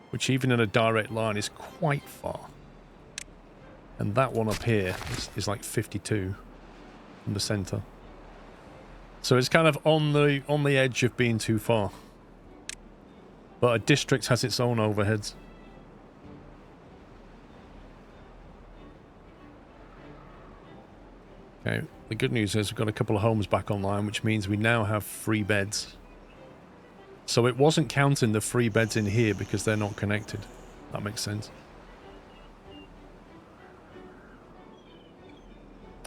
Which even in a direct line is quite far. And that one up here is like 52 from the center. So it's kind of on the edge of being too far. But a district has its own overheads. Okay, the good news is we've got a couple of homes back online, which means we now have 3 beds. So it wasn't counting the 3 beds in here because they're not connected. That makes sense.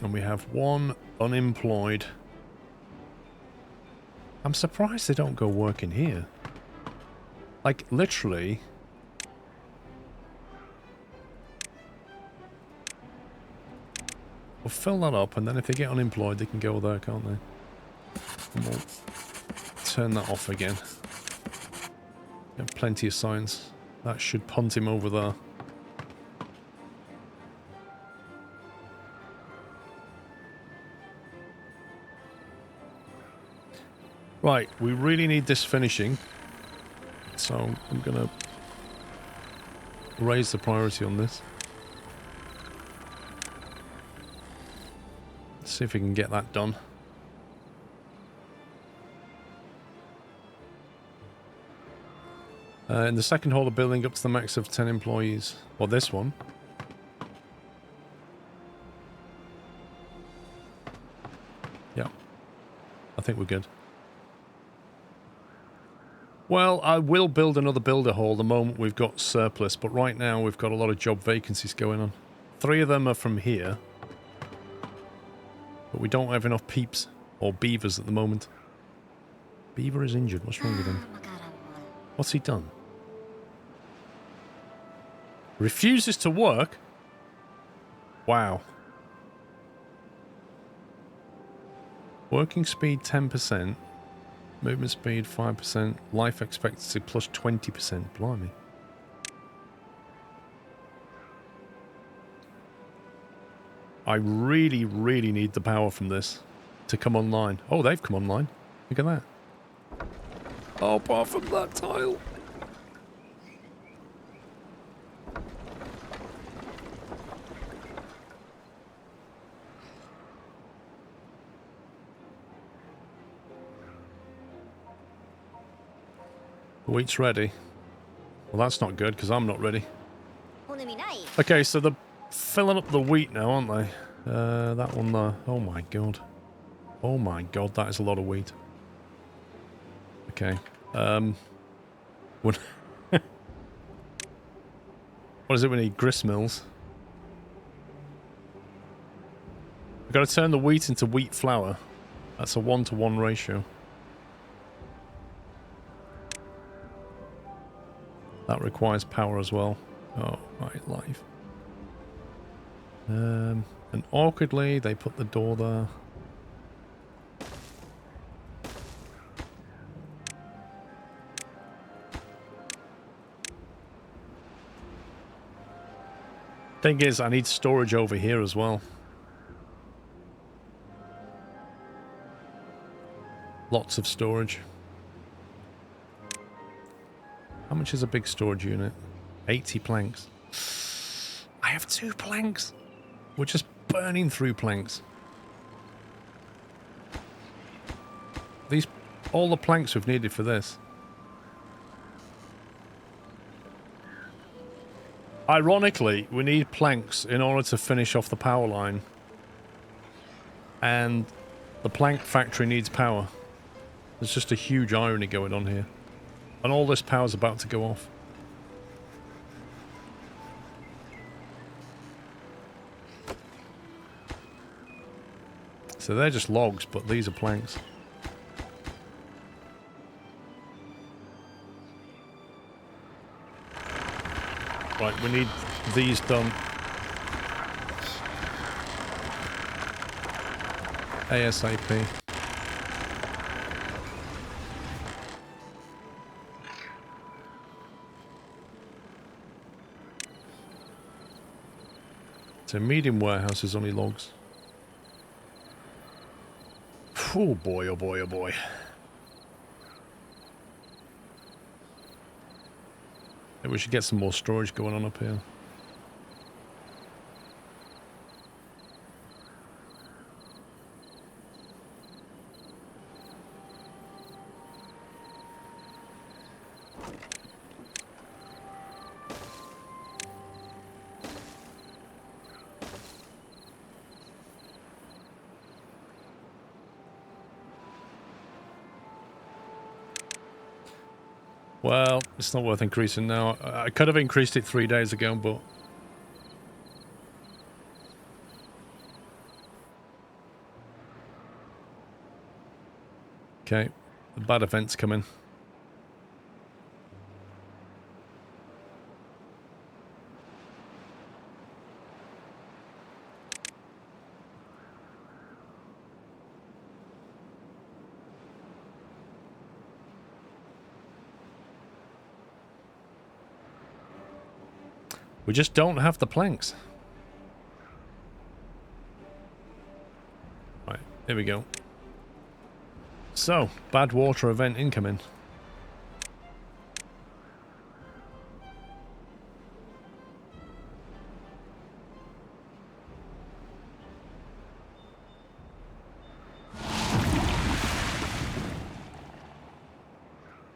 And we have 1 unemployed. I'm surprised they don't go work in here. Like, literally... We'll fill that up, and then if they get unemployed, they can go there, can't they? And we'll turn that off again. Got plenty of signs. That should punt him over there. Right, we really need this finishing. So I'm going to raise the priority on this. Let's see if we can get that done. In the second hall, the building up to the max of 10 employees. Well, this one. Yeah. I think we're good. Well, I will build another builder hall the moment we've got surplus, but right now we've got a lot of job vacancies going on. 3 of them are from here. But we don't have enough peeps or beavers at the moment. Beaver is injured. What's wrong with him? What's he done? Refuses to work? Wow. Working speed 10%. Movement speed 5%. Life expectancy plus 20%. Blimey. I really, really need the power from this to come online. Oh, they've come online. Look at that. Oh, apart from that tile. The wheat's ready. Well, that's not good, because I'm not ready. Okay, so they're filling up the wheat now, aren't they? That one there. Oh my god. Oh my god, that is a lot of wheat. Okay. What is it we need? Grist mills. We've got to turn the wheat into wheat flour. That's a 1-to-1 ratio. That requires power as well. Oh, right, life. And awkwardly, they put the door there. Thing is, I need storage over here as well. Lots of storage. How much is a big storage unit? 80 planks. I have 2 planks. We're just burning through planks. All the planks we've needed for this. Ironically, we need planks in order to finish off the power line. And the plank factory needs power. There's just a huge irony going on here. And all this power's about to go off. So they're just logs, but these are planks. Right, we need these done ASAP. So medium warehouse is only logs. Oh boy, oh boy, oh boy. Maybe we should get some more storage going on up here. Well, it's not worth increasing now. I could have increased it 3 days ago, but... Okay, the bad event's coming. We just don't have the planks. Right, here we go. So, bad water event incoming.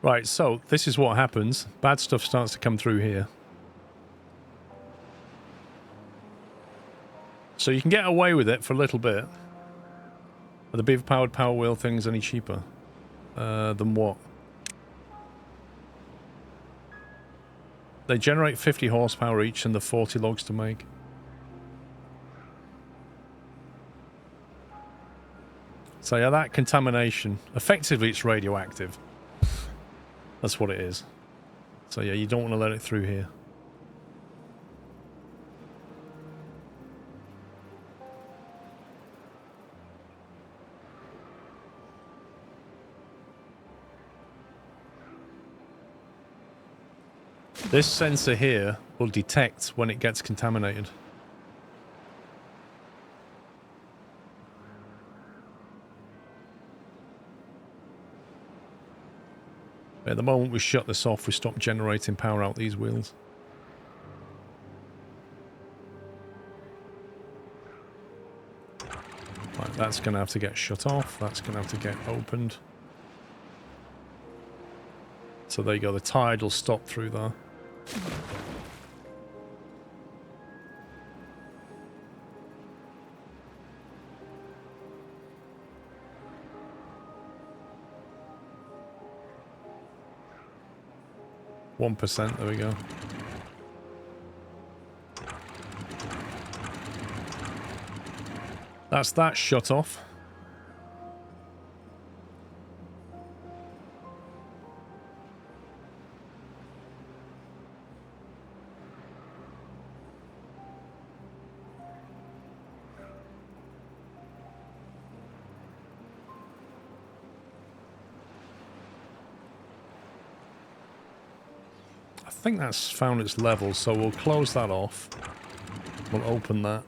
Right, so this is what happens. Bad stuff starts to come through here. So you can get away with it for a little bit. Are the beaver-powered power wheel things any cheaper than what? They generate 50 horsepower each and they're 40 logs to make. So yeah, that contamination, effectively it's radioactive. That's what it is. So yeah, you don't want to let it through here. This sensor here will detect when it gets contaminated. At the moment we shut this off, we stop generating power out these wheels. Right, that's going to have to get shut off. That's going to have to get opened. So there you go. The tide will stop through there. %, there we go. That's that shut off. I think that's found its level, so we'll close that off. We'll open that.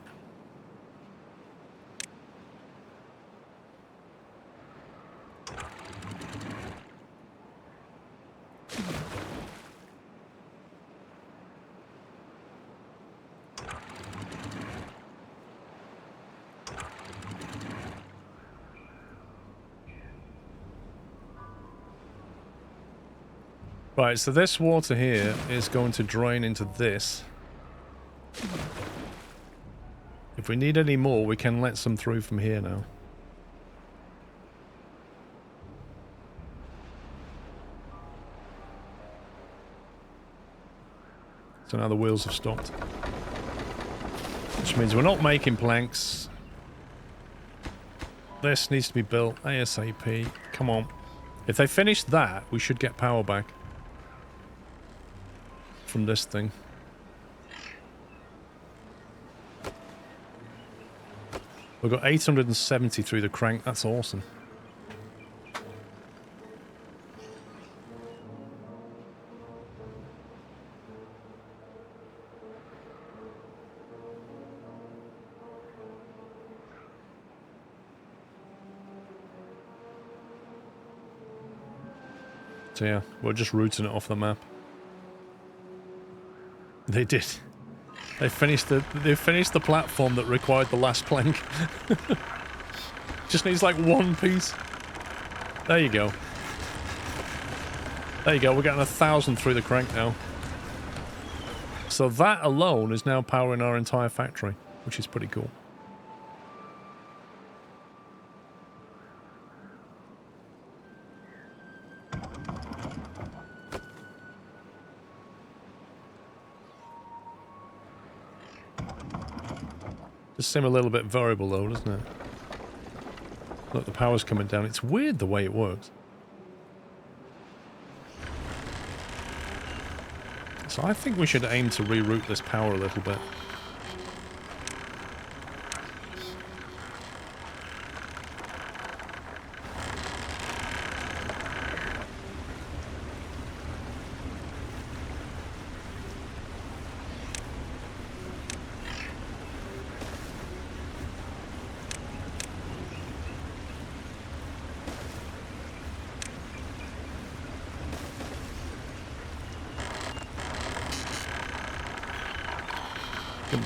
Right, so this water here is going to drain into this. If we need any more, we can let some through from here now. So now the wheels have stopped. Which means we're not making planks. This needs to be built ASAP. Come on. If they finish that, we should get power back from this thing. We've got 870 through the crank. That's awesome. So yeah, we're just routing it off the map. They did. They finished the platform that required the last plank. Just needs like one piece. There you go. There you go. We're getting 1,000 through the crank now. So that alone is now powering our entire factory, which is pretty cool. Does seem a little bit variable though, doesn't it? Look, the power's coming down. It's weird the way it works. So I think we should aim to reroute this power a little bit.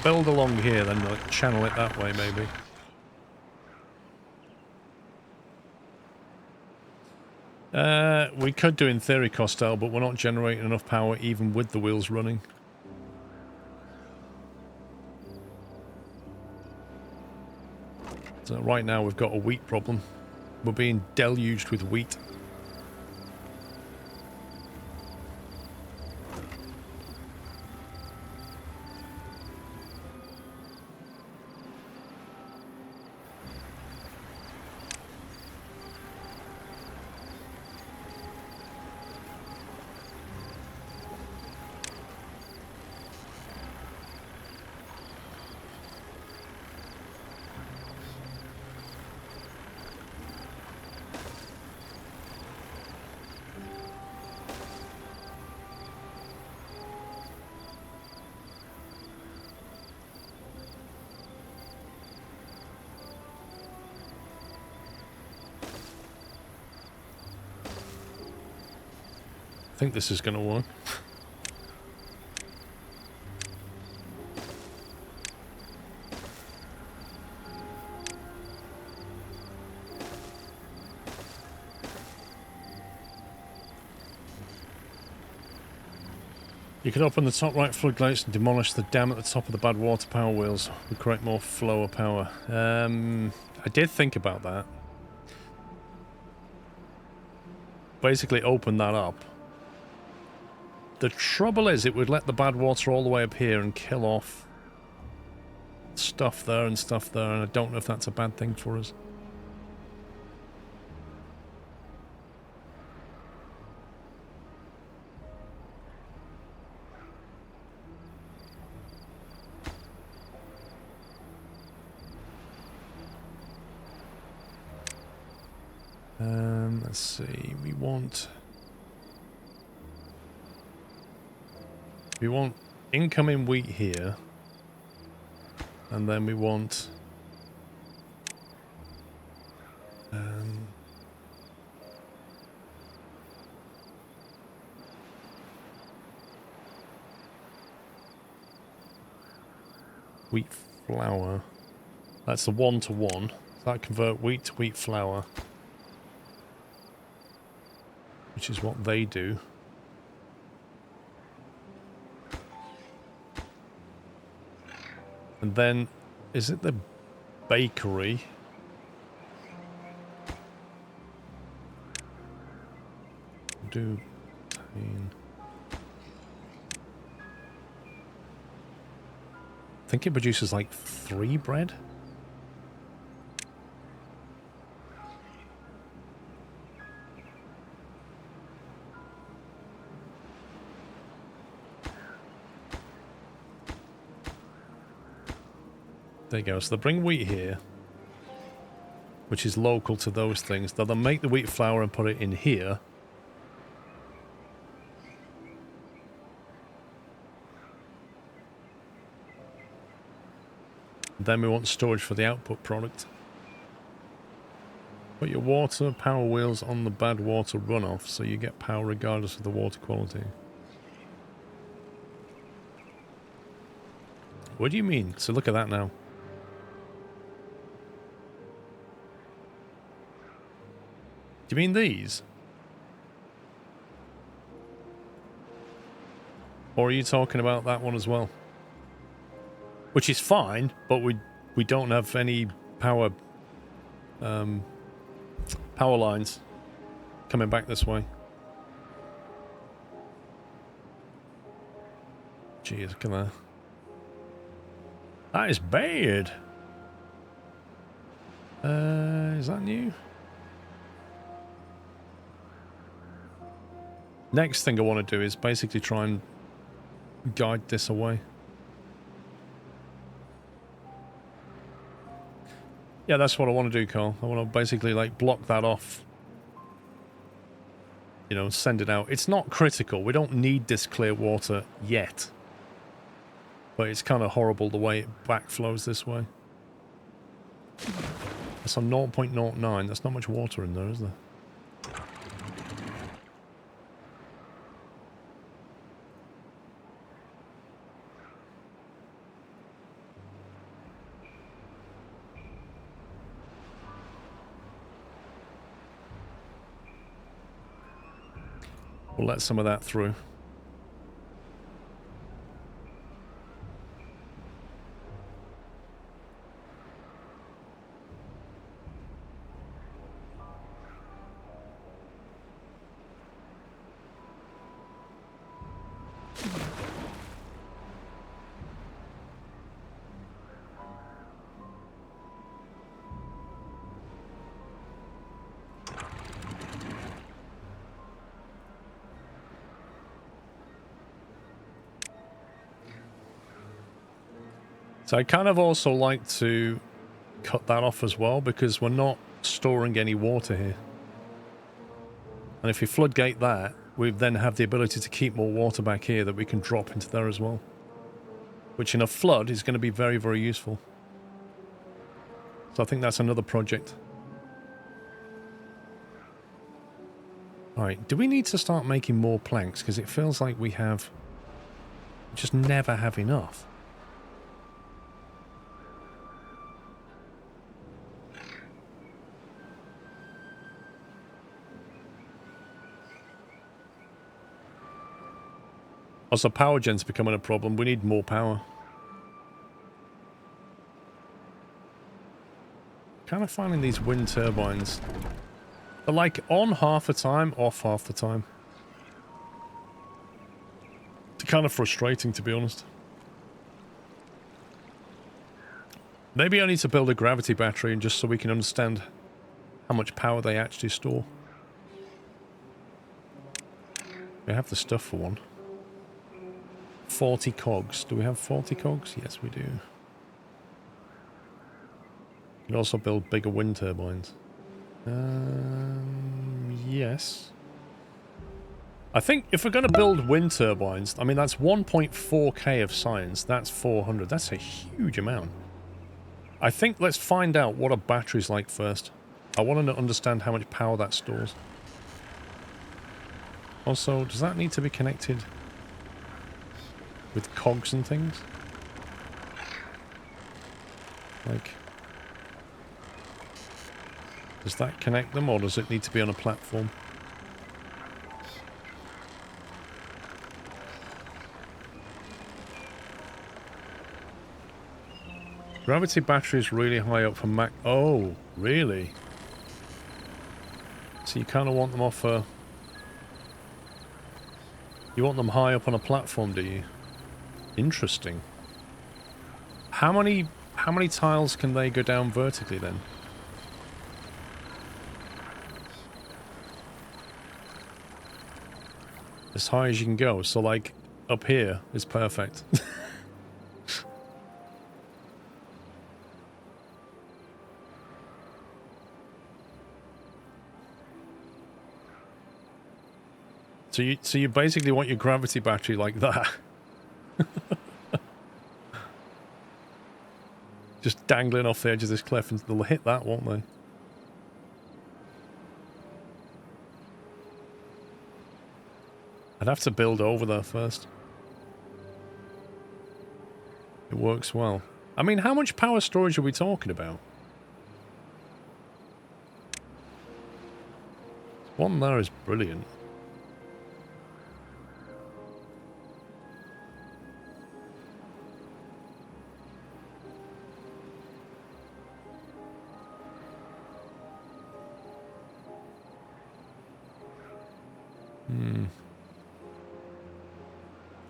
Build along here, then like channel it that way, maybe. We could do in theory, Costel, but we're not generating enough power even with the wheels running. So right now we've got a wheat problem. We're being deluged with wheat. think this is going to work. You could open the top right floodgates and demolish the dam at the top of the bad water power wheels. Would create more flow of power. I did think about that. Basically open that up. The trouble is it would let the bad water all the way up here and kill off stuff there and stuff there, and I don't know if that's a bad thing for us. Let's see, we want incoming wheat here, and then we want wheat flour. That's the 1-to-1. That convert wheat to wheat flour, which is what they do. And then, is it the bakery? Do I think it produces like 3 bread? There you go. So they bring wheat here, which is local to those things. They'll then make the wheat flour and put it in here. Then we want storage for the output product. Put your water power wheels on the bad water runoff so you get power regardless of the water quality. What do you mean? So look at that now. Do you mean these? Or are you talking about that one as well? Which is fine, but we don't have any power power lines coming back this way. Jeez, look at that. That is bad. Is that new? Next thing I want to do is basically try and guide this away. Yeah, that's what I want to do, Carl. I want to basically, like, block that off. You know, send it out. It's not critical. We don't need this clear water yet. But it's kind of horrible the way it backflows this way. That's on 0.09. That's not much water in there, is there? We'll let some of that through. So I kind of also like to cut that off as well, because we're not storing any water here. And if we floodgate that, we then have the ability to keep more water back here that we can drop into there as well. Which in a flood is going to be very, very useful. So I think that's another project. Right, do we need to start making more planks? Because it feels like we have... just never have enough. Also, power gen's becoming a problem. We need more power. Kind of finding these wind turbines. They're like on half the time, off half the time. It's kind of frustrating, to be honest. Maybe I need to build a gravity battery and just so we can understand how much power they actually store. We have the stuff for one. 40 cogs. Do we have 40 cogs? Yes, we do. You can also build bigger wind turbines. Yes. I think if we're going to build wind turbines, I mean, that's 1.4k of science. That's 400. That's a huge amount. I think let's find out what a battery's like first. I want to understand how much power that stores. Also, does that need to be connected with cogs and things? Like, does that connect them, or does it need to be on a platform? Gravity battery is really high up for Mac. Oh, really? So you kind of want them off a... You want them high up on a platform, do you? Interesting. How many tiles can they go down vertically then? As high as you can go. So like up here is perfect. So you basically want your gravity battery like that. Just dangling off the edge of this cliff, and they'll hit that, won't they? I'd have to build over there first. It works well. I mean, how much power storage are we talking about? One there is brilliant.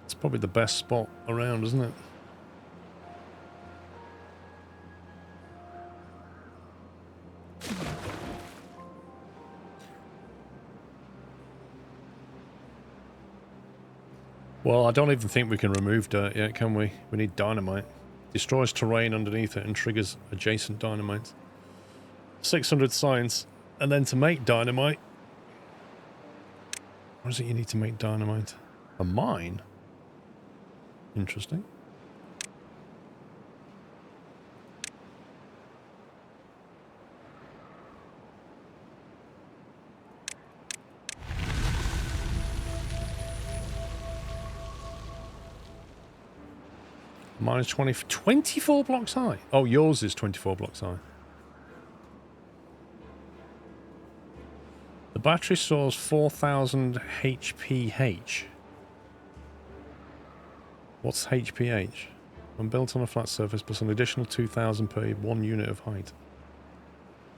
It's probably the best spot around, isn't it? Well, I don't even think we can remove dirt yet, can we? We need dynamite. Destroys terrain underneath it and triggers adjacent dynamite. 600 science. And then to make dynamite... What is it you need to make dynamite? A mine? Interesting. Mine is 24 blocks high. Oh, yours is 24 blocks high. The battery stores 4,000 HPH. What's HPH? When built on a flat surface plus an additional 2,000 per 1 unit of height.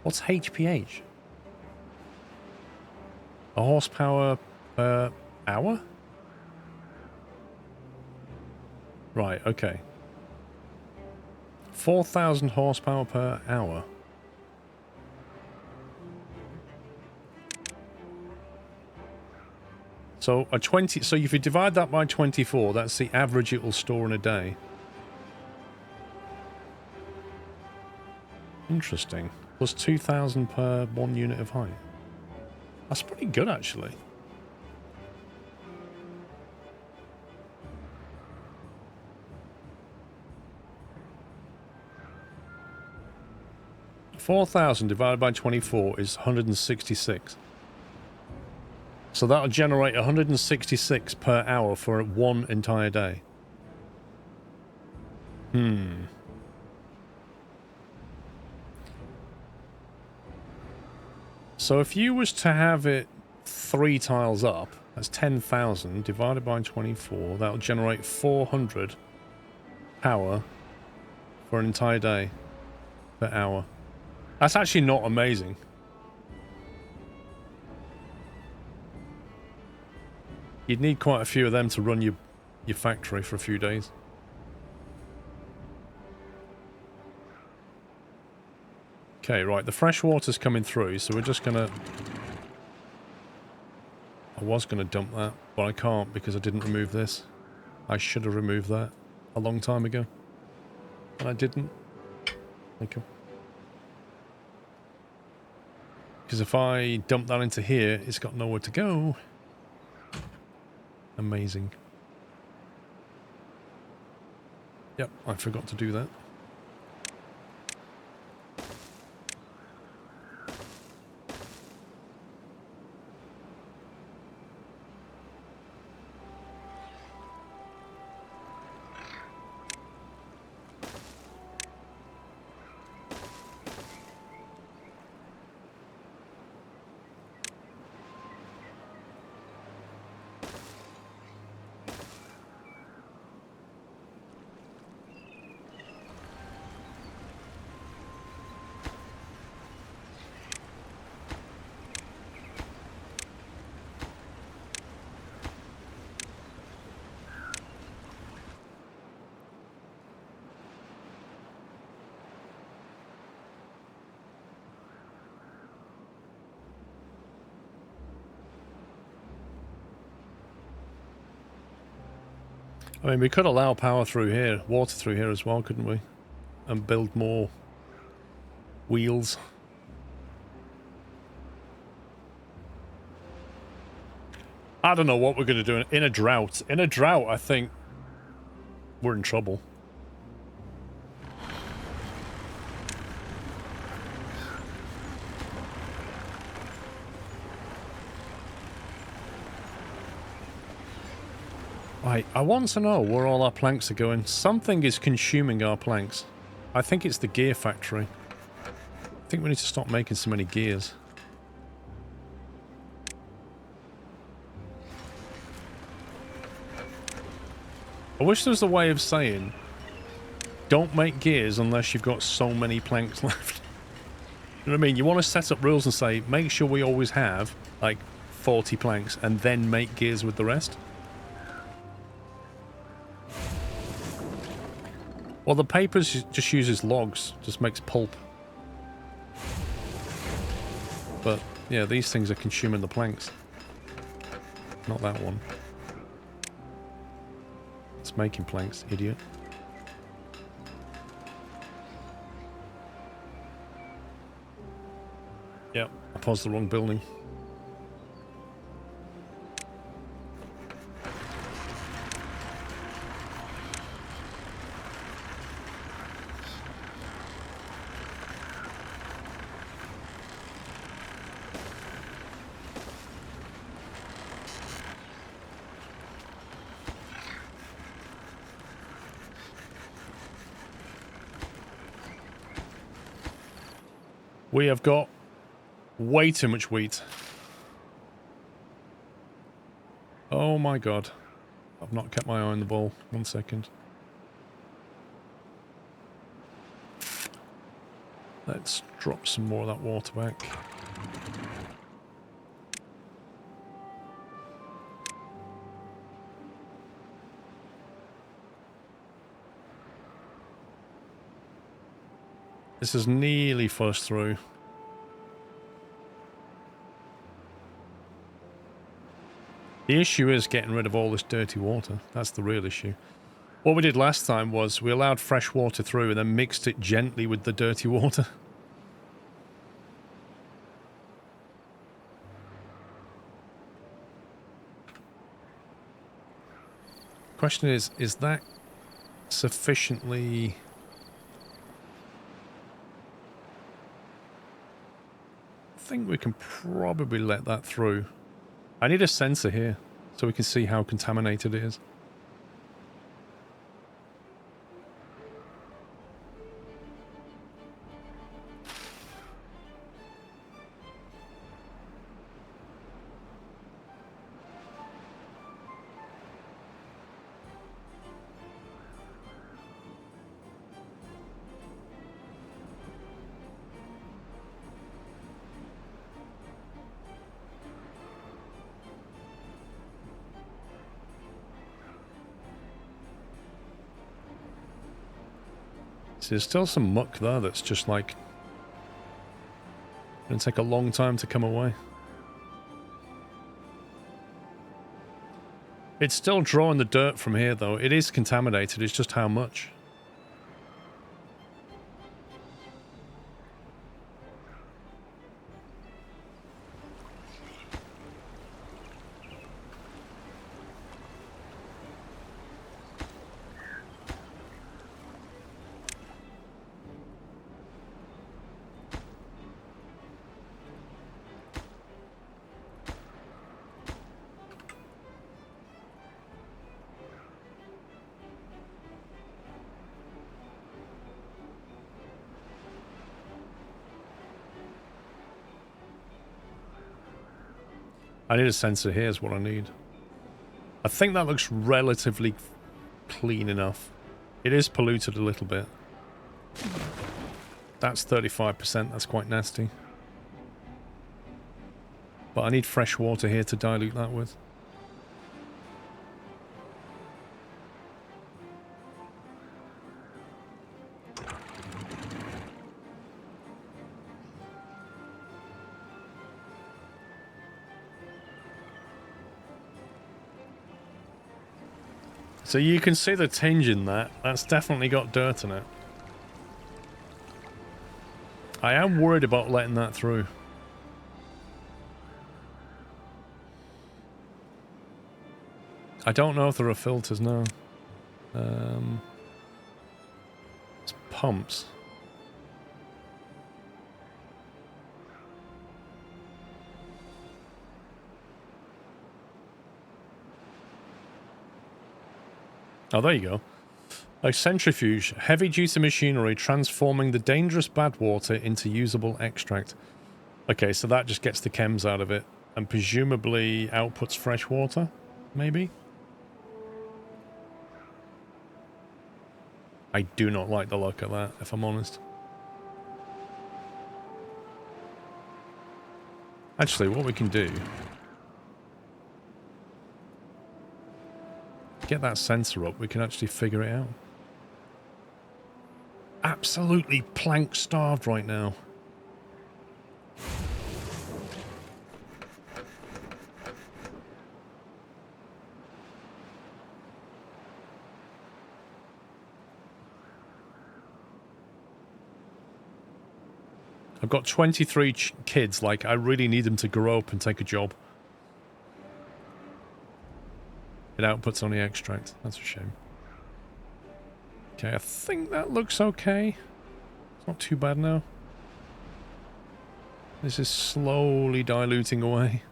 What's HPH? A horsepower per hour? Right, okay. 4,000 horsepower per hour. So so if you divide that by 24, that's the average it will store in a day. Interesting. Plus 2,000 per 1 unit of height. That's pretty good, actually. $4,000 divided by 24 is 166. So that'll generate 166 per hour for one entire day. So if you was to have it 3 tiles up, that's 10,000 divided by 24. That'll generate 400 power for an entire day per hour. That's actually not amazing. You'd need quite a few of them to run your factory for a few days. Okay, right, the fresh water's coming through, so we're just gonna... I was gonna dump that, but I can't because I didn't remove this. I should have removed that a long time ago. And I didn't. Thank you. Because if I dump that into here, it's got nowhere to go. Amazing. Yep, I forgot to do that. I mean, we could allow power through here, water through here as well, couldn't we? And build more wheels. I don't know what we're going to do in a drought. In a drought, I think we're in trouble. Right, I want to know where all our planks are going. Something is consuming our planks. I think it's the gear factory. I think we need to stop making so many gears. I wish there was a way of saying, don't make gears unless you've got so many planks left. You know what I mean? You want to set up rules and say, make sure we always have, like, 40 planks and then make gears with the rest. Well, the paper just uses logs, just makes pulp. But, yeah, these things are consuming the planks. Not that one. It's making planks, idiot. Yep, I paused the wrong building. We have got way too much wheat. Oh my god. I've not kept my eye on the ball. 1 second. Let's drop some more of that water back. This is nearly forced through. The issue is getting rid of all this dirty water. That's the real issue. What we did last time was we allowed fresh water through and then mixed it gently with the dirty water. Question is that sufficiently... I think we can probably let that through. I need a sensor here so we can see how contaminated it is. There's still some muck there that's just like gonna take a long time to come away. It's still drawing the dirt from here though. It is contaminated, it's just how much. I need a sensor here is what I need. I think that looks relatively clean enough. It is polluted a little bit. That's 35%, that's quite nasty. But I need fresh water here to dilute that with. So you can see the tinge in that. That's definitely got dirt in it. I am worried about letting that through. I don't know if there are filters now. It's pumps. Oh, there you go. A centrifuge, heavy-duty machinery transforming the dangerous bad water into usable extract. Okay, so that just gets the chems out of it and presumably outputs fresh water, maybe? I do not like the look of that, if I'm honest. Actually, what we can do... Get that sensor up, we can actually figure it out. Absolutely plank starved right now. I've got 23 kids, like, I really need them to grow up and take a job. It outputs only extract. That's a shame. Okay, I think that looks okay. It's not too bad now. This is slowly diluting away.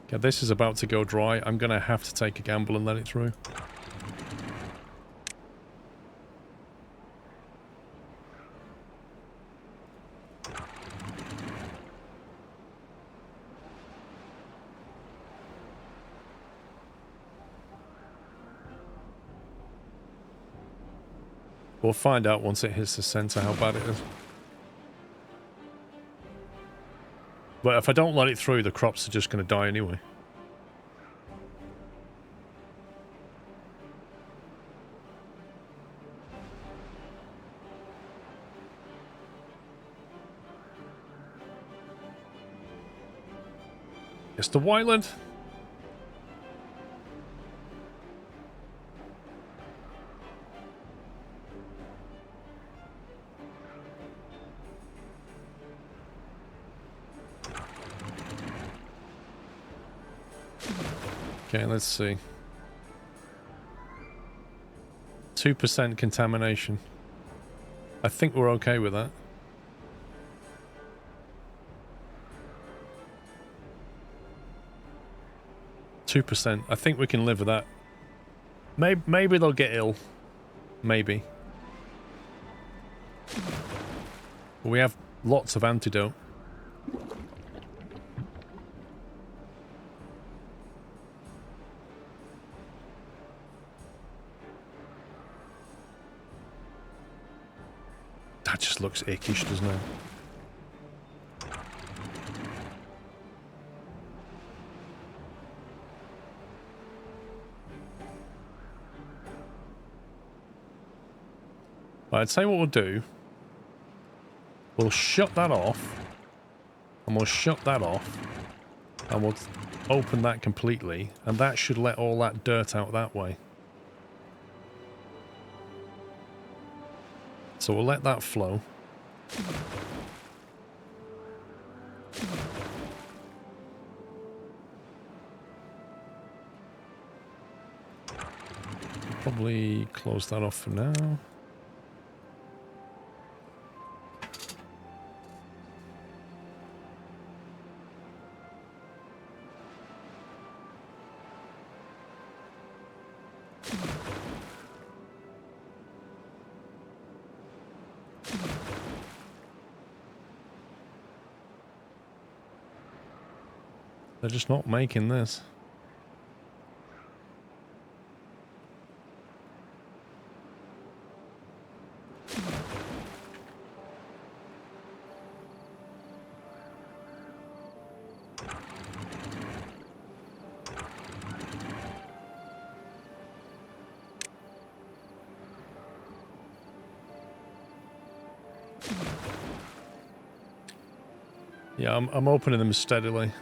Okay, this is about to go dry. I'm going to have to take a gamble and let it through. We'll find out once it hits the center how bad it is. But if I don't let it through, the crops are just going to die anyway. It's the Wyland. Okay, let's see. 2% contamination. I think we're okay with that. 2%. I think we can live with that. Maybe they'll get ill. Maybe. But we have lots of antidote. That just looks ickish, doesn't it? I'd say what we'll do. We'll shut that off. And we'll shut that off. And we'll open that completely. And that should let all that dirt out that way. So we'll let that flow. Probably close that off for now. They're just not making this. Yeah, I'm opening them steadily.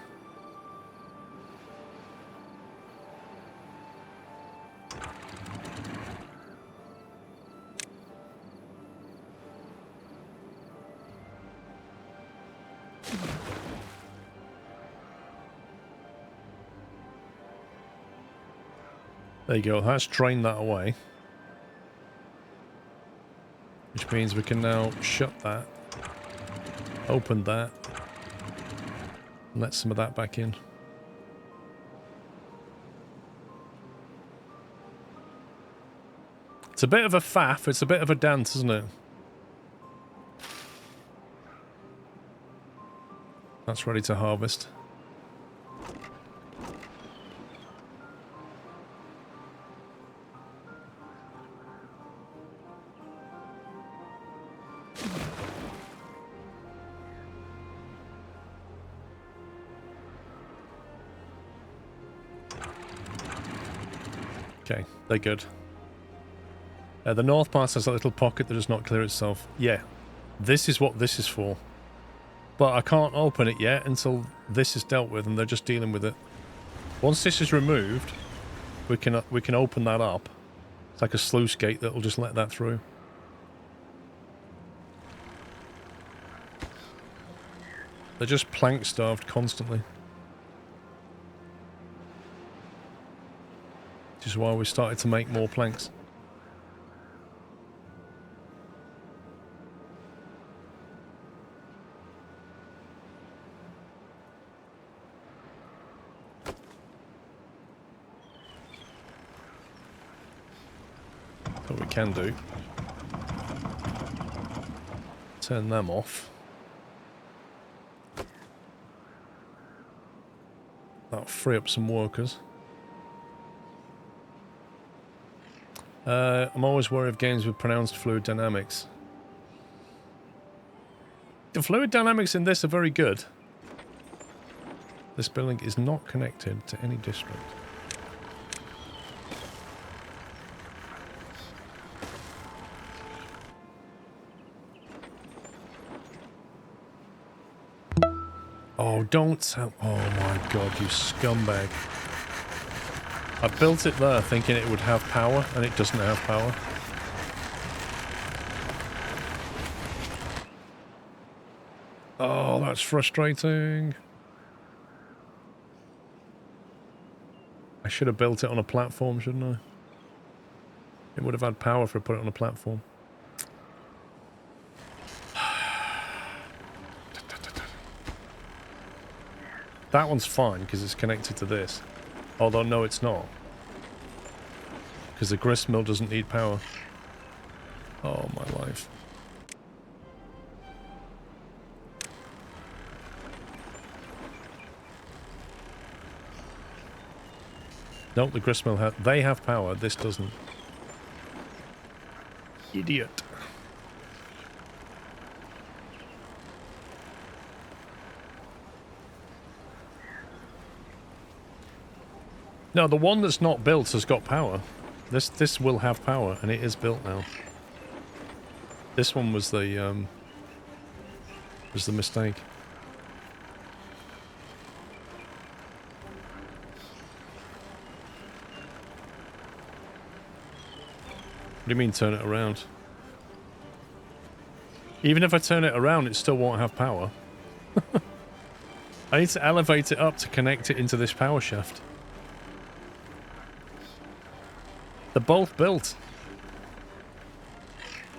There you go, that's drained that away. Which means we can now shut that, open that, and let some of that back in. It's a bit of a faff, it's a bit of a dance, isn't it? That's ready to harvest. Okay, they're good. The north part has a little pocket that does not clear itself. Yeah, this is what this is for. But I can't open it yet until this is dealt with, and they're just dealing with it. Once this is removed, we can open that up. It's like a sluice gate that will just let that through. They're just plank starved constantly. Which is why we started to make more planks. What we can do, turn them off. That'll free up some workers. I'm always worried of games with pronounced fluid dynamics. The fluid dynamics in this are very good. This building is not connected to any district. Oh, don't tell... Oh my god, you scumbag. I built it there thinking it would have power, and it doesn't have power. Oh, that's frustrating. I should have built it on a platform, shouldn't I? It would have had power if I put it on a platform. That one's fine because it's connected to this. Although, no, it's not. Because the grist mill doesn't need power. Oh, my life. Nope, the grist mill they have power. This doesn't. Idiot. No, the one that's not built has got power. This will have power, and it is built now. This one was the mistake. What do you mean turn it around? Even if I turn it around, it still won't have power. I need to elevate it up to connect it into this power shaft. They're both built.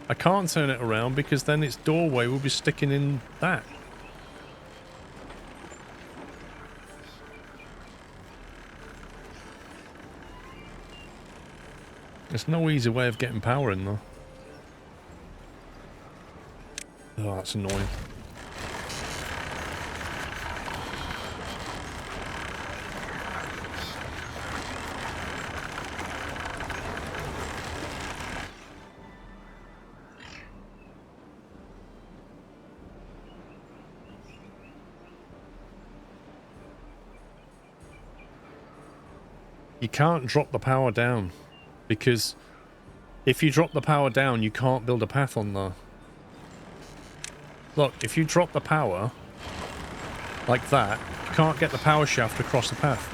I can't turn it around because then its doorway will be sticking in that. There's no easy way of getting power in though. Oh, that's annoying. You can't drop the power down, because if you drop the power down, you can't build a path on there. Look, if you drop the power like that, you can't get the power shaft across the path.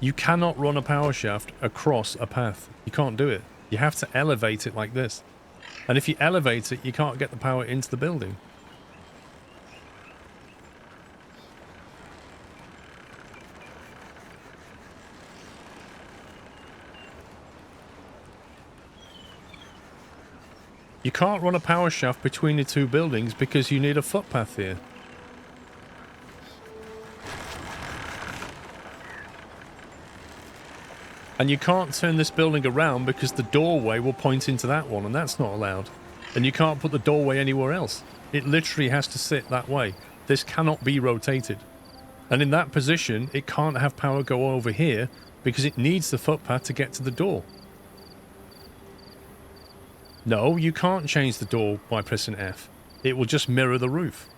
You cannot run a power shaft across a path. You can't do it. You have to elevate it like this. And if you elevate it, you can't get the power into the building. You can't run a power shaft between the two buildings because you need a footpath here. And you can't turn this building around because the doorway will point into that one, and that's not allowed. And you can't put the doorway anywhere else. It literally has to sit that way. This cannot be rotated. And in that position, it can't have power go over here because it needs the footpath to get to the door. No, you can't change the door by pressing F. It will just mirror the roof.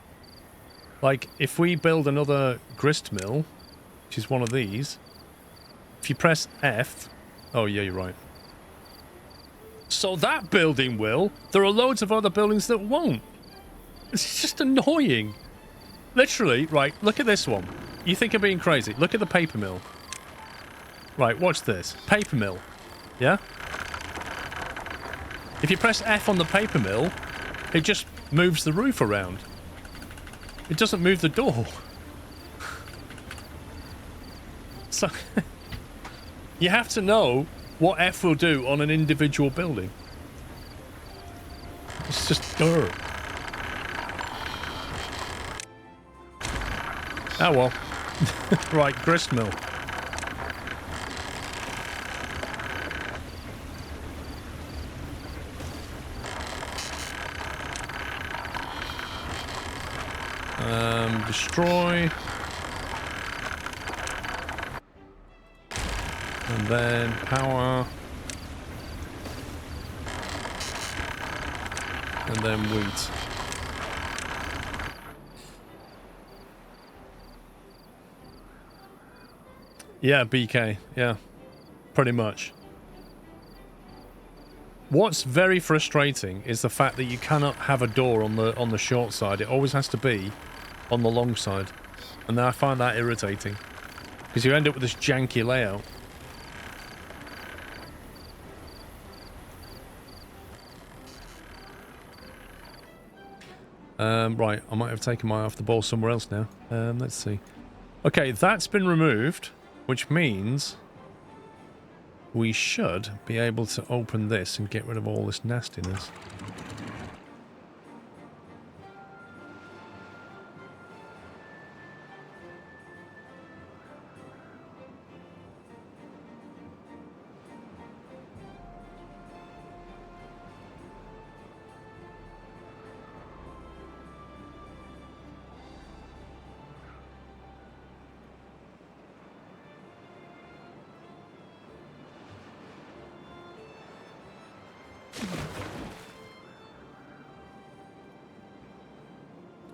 Like, if we build another grist mill, which is one of these, if you press F... Oh, yeah, you're right. So that building will. There are loads of other buildings that won't. It's just annoying. Literally, right, look at this one. You think I'm being crazy. Look at the paper mill. Right, watch this. Paper mill. Yeah? If you press F on the paper mill, it just moves the roof around. It doesn't move the door. So, you have to know what F will do on an individual building. It's just dirt. Oh well. Right, grist mill. Destroy. And then power. And then wheat. Yeah, BK. Yeah, pretty much. What's very frustrating is the fact that you cannot have a door on the short side. It always has to be on the long side. And I find that irritating. Because you end up with this janky layout. Right, I might have taken my eye off the ball somewhere else now. Let's see. Okay, that's been removed, which means we should be able to open this and get rid of all this nastiness.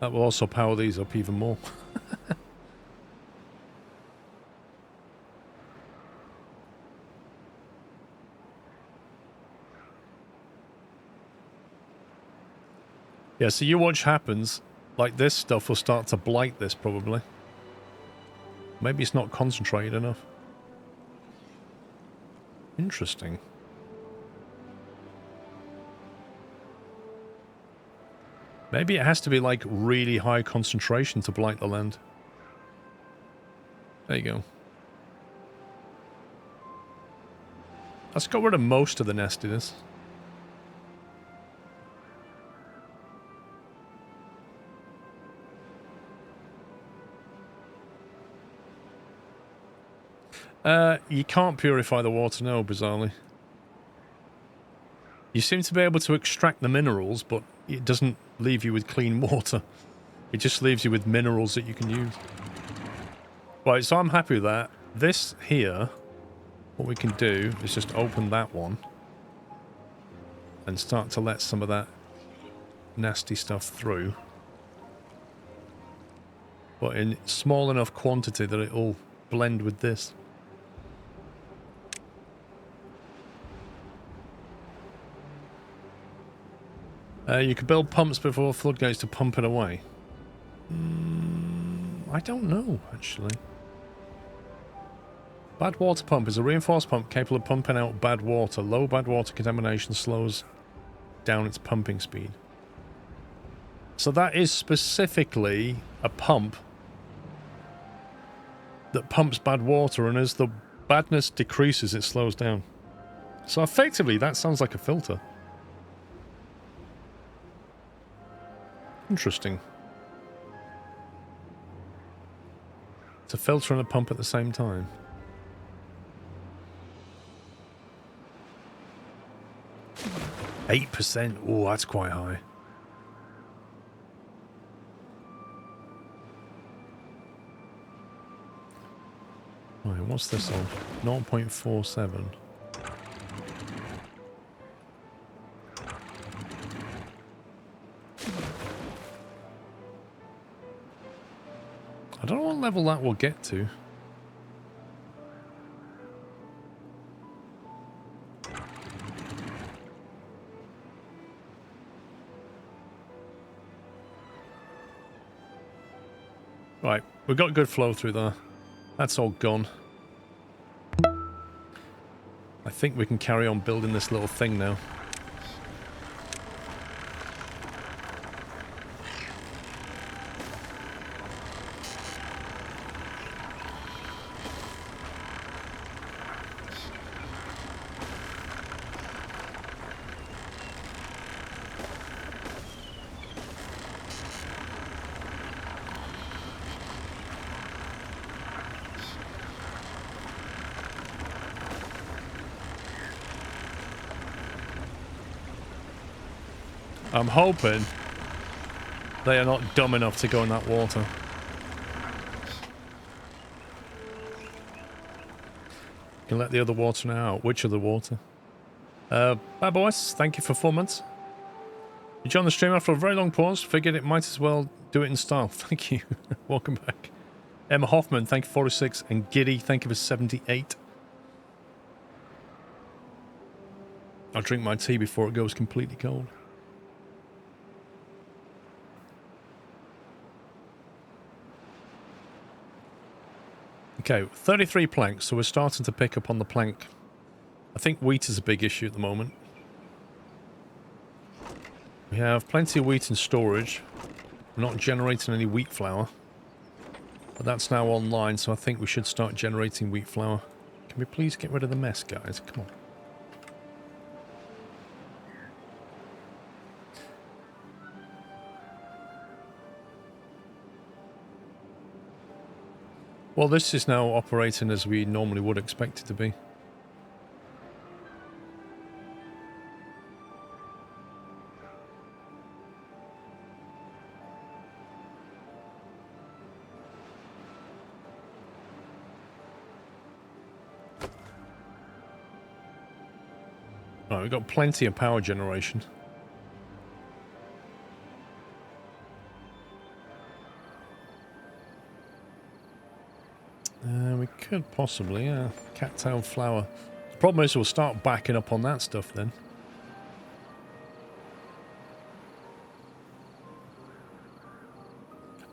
That will also power these up even more. Yeah, so you watch happens. Like this stuff will start to blight this probably. Maybe it's not concentrated enough. Interesting. Maybe it has to be like really high concentration to blight the land. There you go. Let's got rid of most of the nestiness. You can't purify the water now, bizarrely. You seem to be able to extract the minerals, but it doesn't leave you with clean water. It just leaves you with minerals that you can use. Right, so I'm happy with that. This here, what we can do is just open that one and start to let some of that nasty stuff through. But in small enough quantity that it'll blend with this. You could build pumps before floodgates to pump it away. I don't know, actually. Bad water pump is a reinforced pump capable of pumping out bad water. Low bad water contamination slows down its pumping speed. So that is specifically a pump that pumps bad water, and as the badness decreases, it slows down. So effectively, that sounds like a filter. Interesting. It's a filter and a pump at the same time. %. Oh, that's quite high. Right, what's this on? 0.47. I don't know what level that will get to. Right, we've got good flow through there. That's all gone. I think we can carry on building this little thing now. I'm hoping they are not dumb enough to go in that water. You can let the other water now out. Which other water? Bad boys, thank you for 4 months. You joined the stream after a very long pause. Figured it might as well do it in style. Thank you. Welcome back. Emma Hoffman, thank you for 46. And Giddy, thank you for 78. I'll drink my tea before it goes completely cold. Okay, 33 planks, so we're starting to pick up on the plank. I think wheat is a big issue at the moment. We have plenty of wheat in storage. We're not generating any wheat flour. But that's now online, so I think we should start generating wheat flour. Can we please get rid of the mess, guys? Come on. Well, this is now operating as we normally would expect it to be. Right, we've got plenty of power generation. We could possibly, yeah. Cattail flower. The problem is we'll start backing up on that stuff then.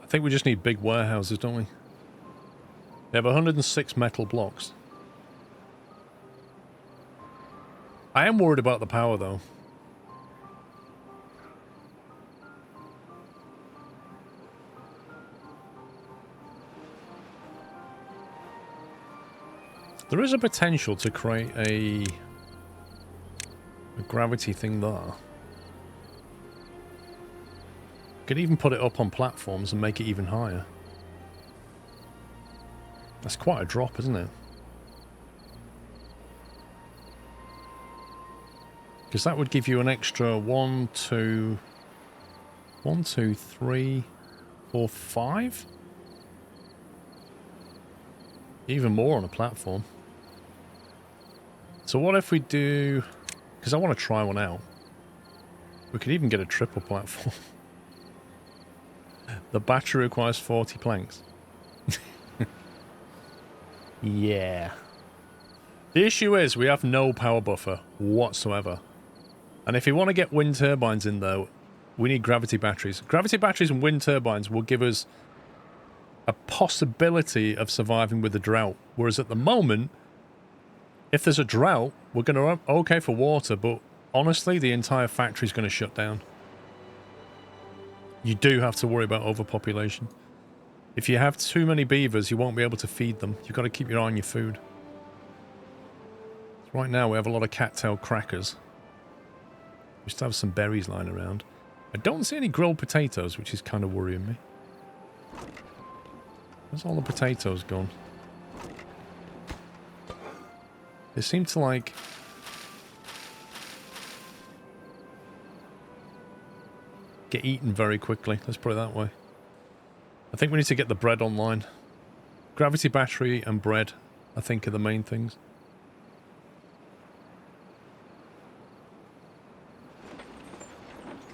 I think we just need big warehouses, don't we? We have 106 metal blocks. I am worried about the power, though. There is a potential to create a gravity thing there. Could even put it up on platforms and make it even higher. That's quite a drop, isn't it? Because that would give you an extra 1, 2, 3, 4, 5? Even more on a platform. So what if we do... Because I want to try one out. We could even get a triple platform. The battery requires 40 planks. Yeah. The issue is we have no power buffer whatsoever. And if you want to get wind turbines in there, we need gravity batteries. Gravity batteries and wind turbines will give us a possibility of surviving with the drought. Whereas at the moment, if there's a drought, we're going to okay for water, but honestly, the entire factory is going to shut down. You do have to worry about overpopulation. If you have too many beavers, you won't be able to feed them. You've got to keep your eye on your food. Right now, we have a lot of cattail crackers. We still have some berries lying around. I don't see any grilled potatoes, which is kind of worrying me. Where's all the potatoes gone? They seem to, like... get eaten very quickly. Let's put it that way. I think we need to get the bread online. Gravity battery and bread, I think, are the main things.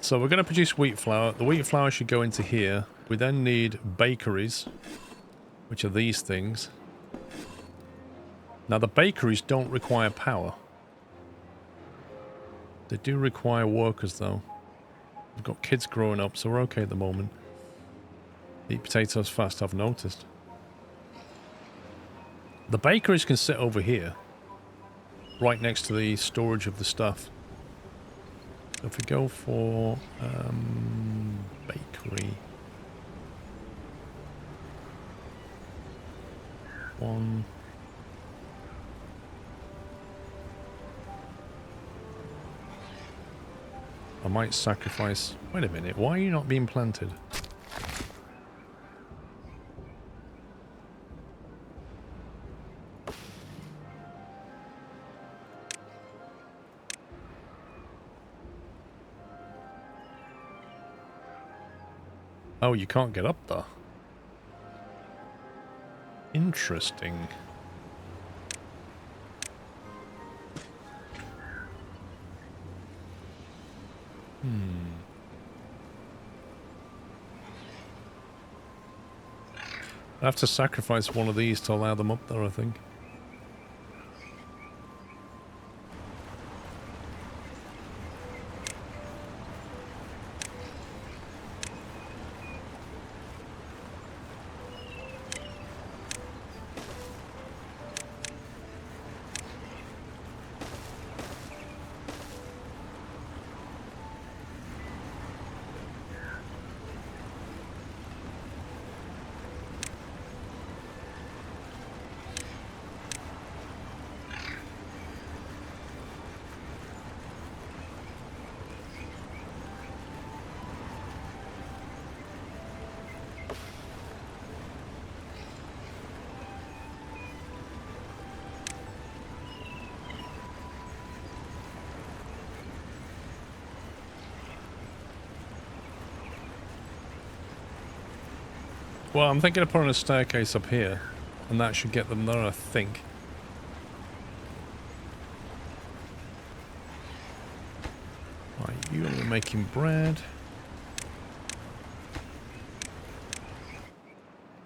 So we're going to produce wheat flour. The wheat flour should go into here. We then need bakeries, which are these things. Now the bakeries don't require power. They do require workers though. We've got kids growing up, so we're okay at the moment. Eat potatoes fast, I've noticed. The bakeries can sit over here, right next to the storage of the stuff. So if we go for bakery, 1. I might sacrifice... Wait a minute, why are you not being planted? Oh, you can't get up there. Interesting. I have to sacrifice one of these to allow them up there, I think. Well, I'm thinking of putting a staircase up here, and that should get them there, I think. we're making bread.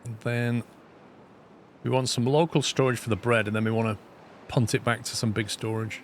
And then we want some local storage for the bread, and then we want to punt it back to some big storage.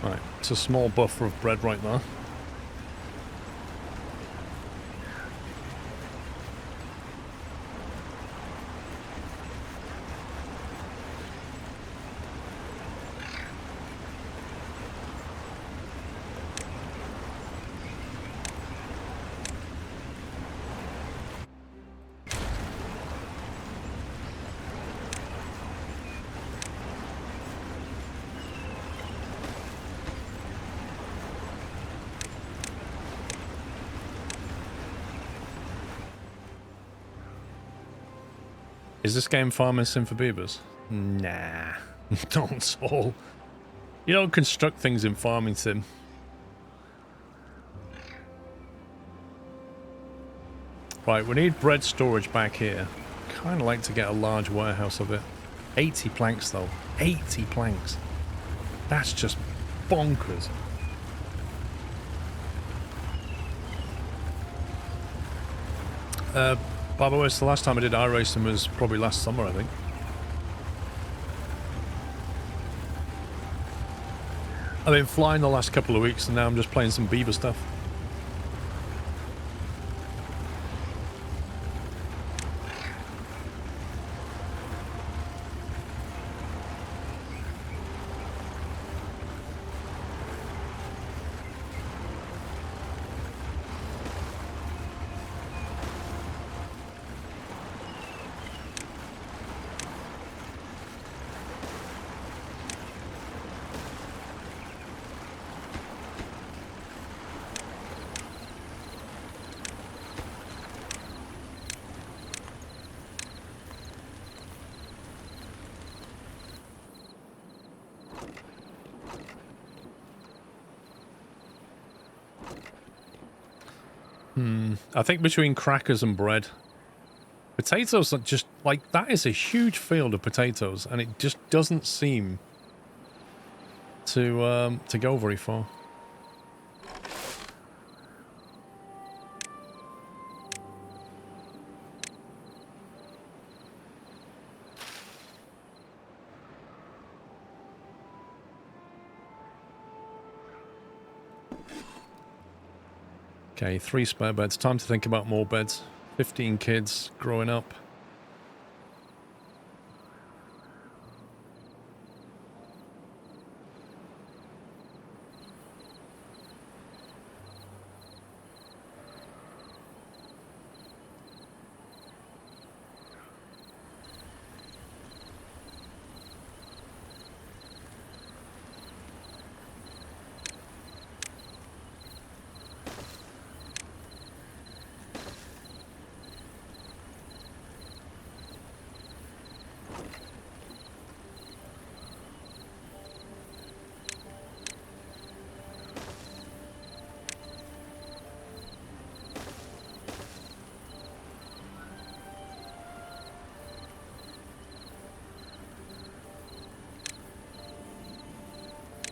Right, it's a small buffer of bread right there. Is this game farming sim for beavers? Nah. Don't Soul. You don't construct things in farming sim. Right, we need bread storage back here. Kind of like to get a large warehouse of it. 80 planks though. 80 planks. That's just bonkers. By the way, the last time I did iRacing was probably last summer, I think. I've been flying the last couple of weeks and now I'm just playing some beaver stuff. I think between crackers and bread. Potatoes are just, like, that is a huge field of potatoes, and it just doesn't seem to go very far. Okay, 3 spare beds. Time to think about more beds. 15 kids growing up.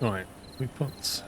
Right, we put...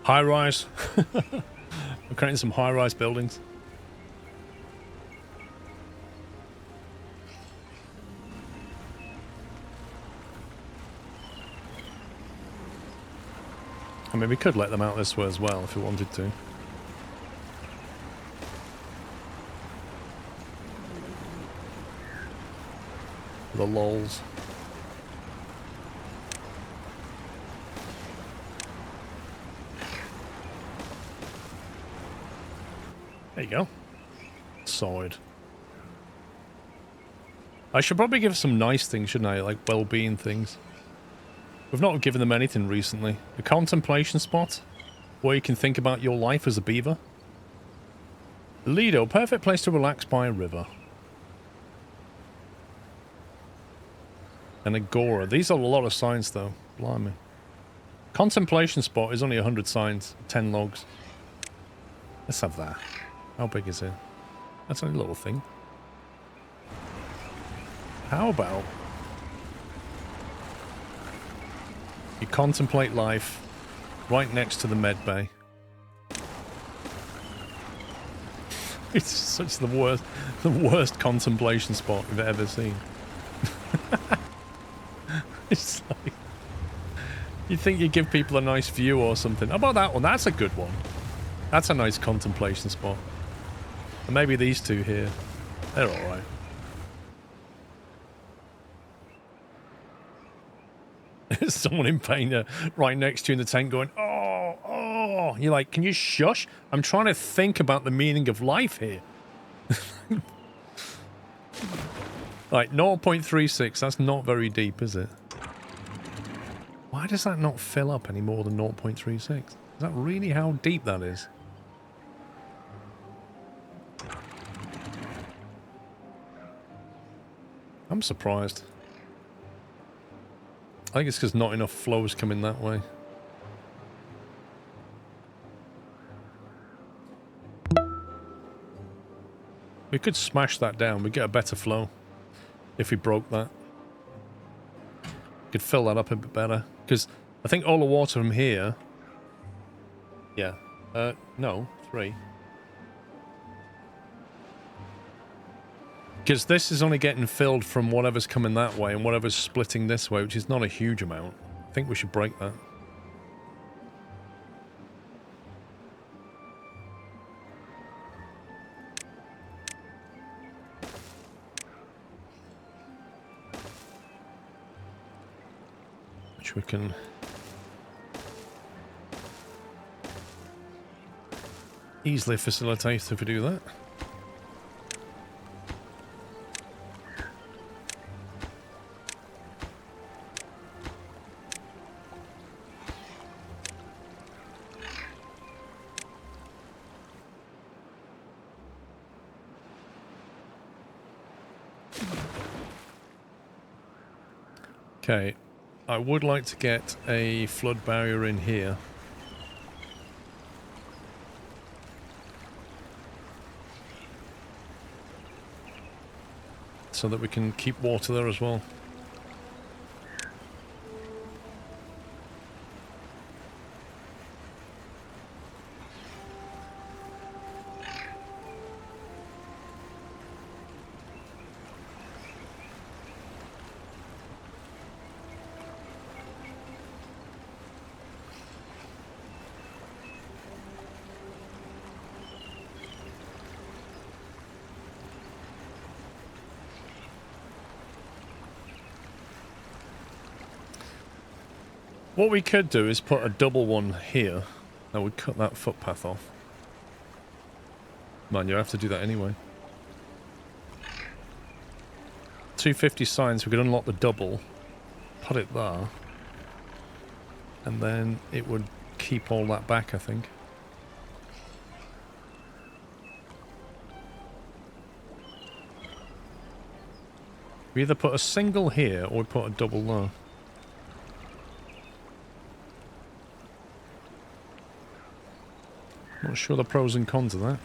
High rise. I'm creating some high rise buildings. I mean, we could let them out this way as well if we wanted to. The lols. There you go. Solid. I should probably give some nice things, shouldn't I? Like well-being things. We've not given them anything recently. A contemplation spot where you can think about your life as a beaver. Lido, perfect place to relax by a river. And Agora. These are a lot of signs though. Blimey. Contemplation spot is only 100 signs, 10 logs. Let's have that. How big is it? That's only a little thing. How about you contemplate life right next to the med bay? It's such the worst contemplation spot you've ever seen. It's like you think you give people a nice view or something. How about that one? That's a good one. That's a nice contemplation spot. And maybe these two here. They're alright. There's someone in pain right next to you in the tent going, oh, oh. You're like, can you shush? I'm trying to think about the meaning of life here. Right, 0.36. That's not very deep, is it? Why does that not fill up any more than 0.36? Is that really how deep that is? I'm surprised. I think it's because not enough flows coming that way. We could smash that down. We'd get a better flow if we broke that. Could fill that up a bit better. Because I think all the water from here... Yeah. No. 3. Because this is only getting filled from whatever's coming that way and whatever's splitting this way, which is not a huge amount. I think we should break that. Which we can... easily facilitate if we do that. Okay, I would like to get a flood barrier in here. So that we can keep water there as well. What we could do is put a double one here. That would cut that footpath off. Man, you have to do that anyway. 250 signs, we could unlock the double, put it there, and then it would keep all that back, I think. We either put a single here or we put a double there. Not sure the pros and cons of that.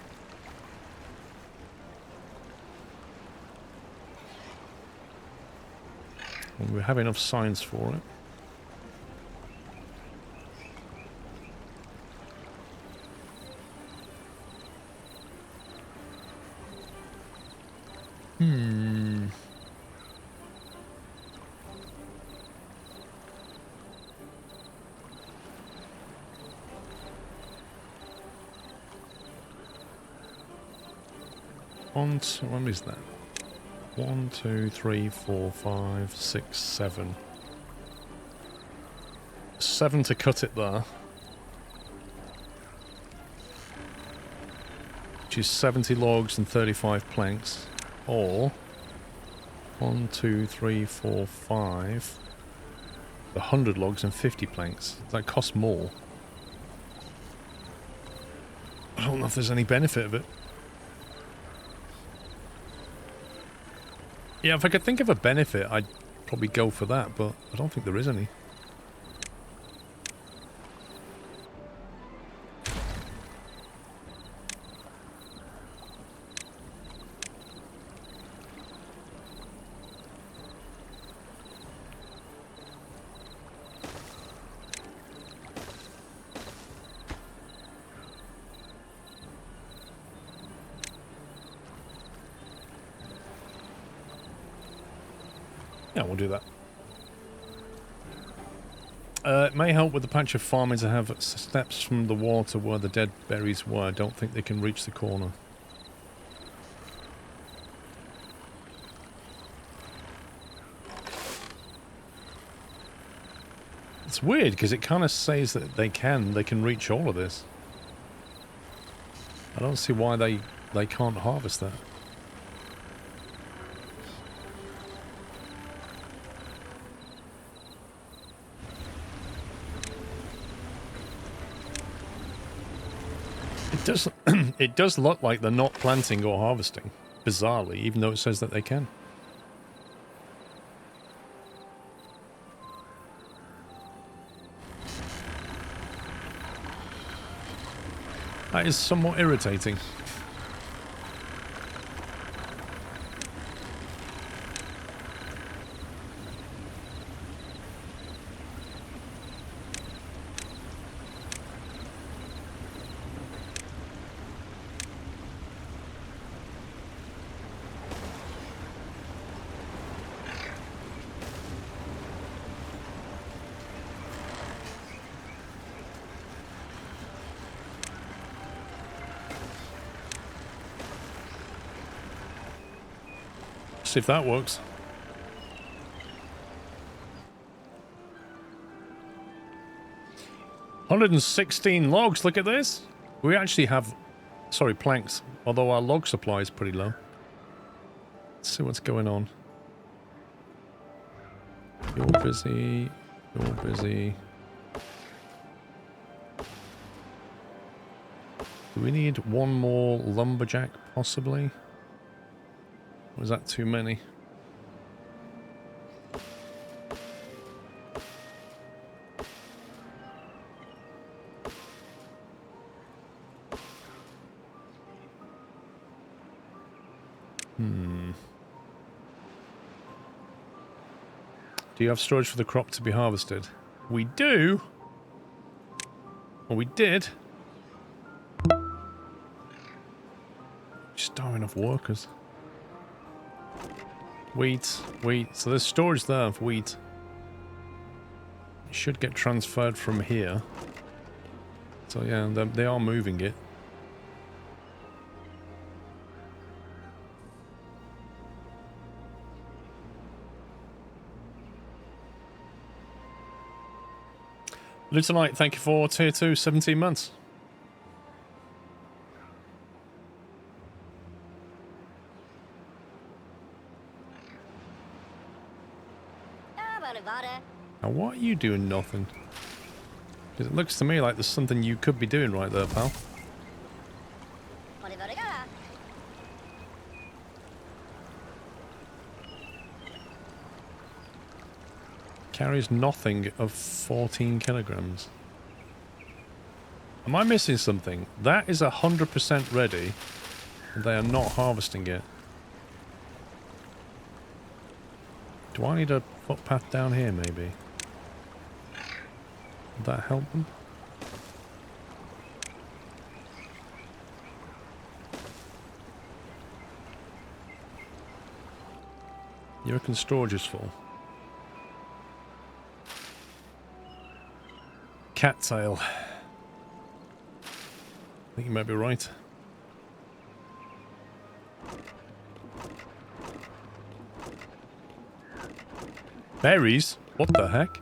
Well, we have enough signs for it. Hmm. When is that? 1, 2, 3, 4, 5, 6, 7. 7 to cut it there. Which is 70 logs and 35 planks. Or 1, 2, 3, 4, 5. 100 logs and 50 planks. That costs more. I don't know if there's any benefit of it. Yeah, if I could think of a benefit, I'd probably go for that, but I don't think there is any. Yeah, we'll do that. It may help with the patch of farming to have steps from the water where the dead berries were. I don't think they can reach the corner. It's weird because it kind of says that they can reach all of this. I don't see why they can't harvest that. It does look like they're not planting or harvesting, bizarrely, even though it says that they can. That is somewhat irritating. See if that works. $116 logs, look at this. We actually have, sorry, planks, although our log supply is pretty low. Let's see what's going on. You're busy. You're busy. Do we need one more lumberjack, possibly? Or is that too many? Do you have storage for the crop to be harvested? We do. Or we did. Just don't have enough workers. Wheat, wheat. So there's storage there of wheat. It should get transferred from here. So yeah, they are moving it. Lutonite, thank you for tier 2, 17 months. Now, why are you doing nothing? Because it looks to me like there's something you could be doing right there, pal. Carries nothing of 14 kilograms. Am I missing something? That is 100% ready, and they are not harvesting it. Do I need a footpath down here, maybe? Would that help them? You reckon storage is full? Cattail. I think you might be right. Berries? What the heck?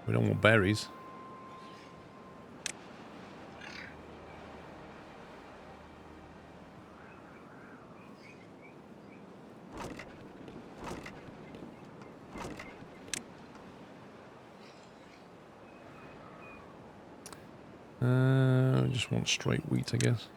We don't want berries. I just want straight wheat, I guess.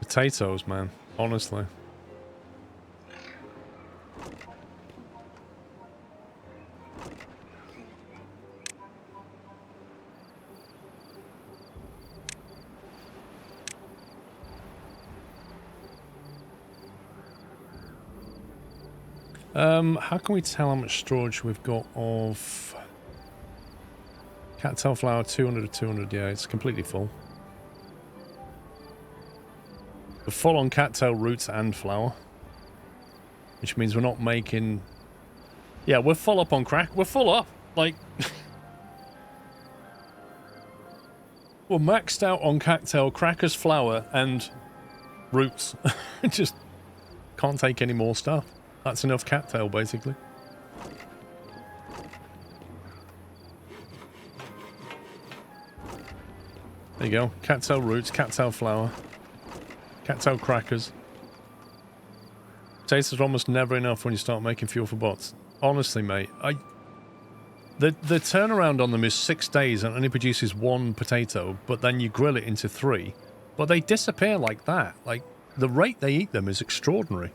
Potatoes, man. Honestly. How can we tell how much storage we've got of cattail flour? 200 to 200, yeah, it's completely full. We're full on cattail roots and flour, which means we're not making... Yeah, we're full up on crack. We're full up. Like... we're maxed out on cattail, crackers, flour, and roots. Just can't take any more stuff. That's enough cattail, basically. There you go. Cattail roots, cattail flour, cattail crackers. Potatoes are almost never enough when you start making fuel for bots. Honestly, mate, the turnaround on them is 6 days and only produces 1 potato, but then you grill it into 3. But they disappear like that. Like, the rate they eat them is extraordinary.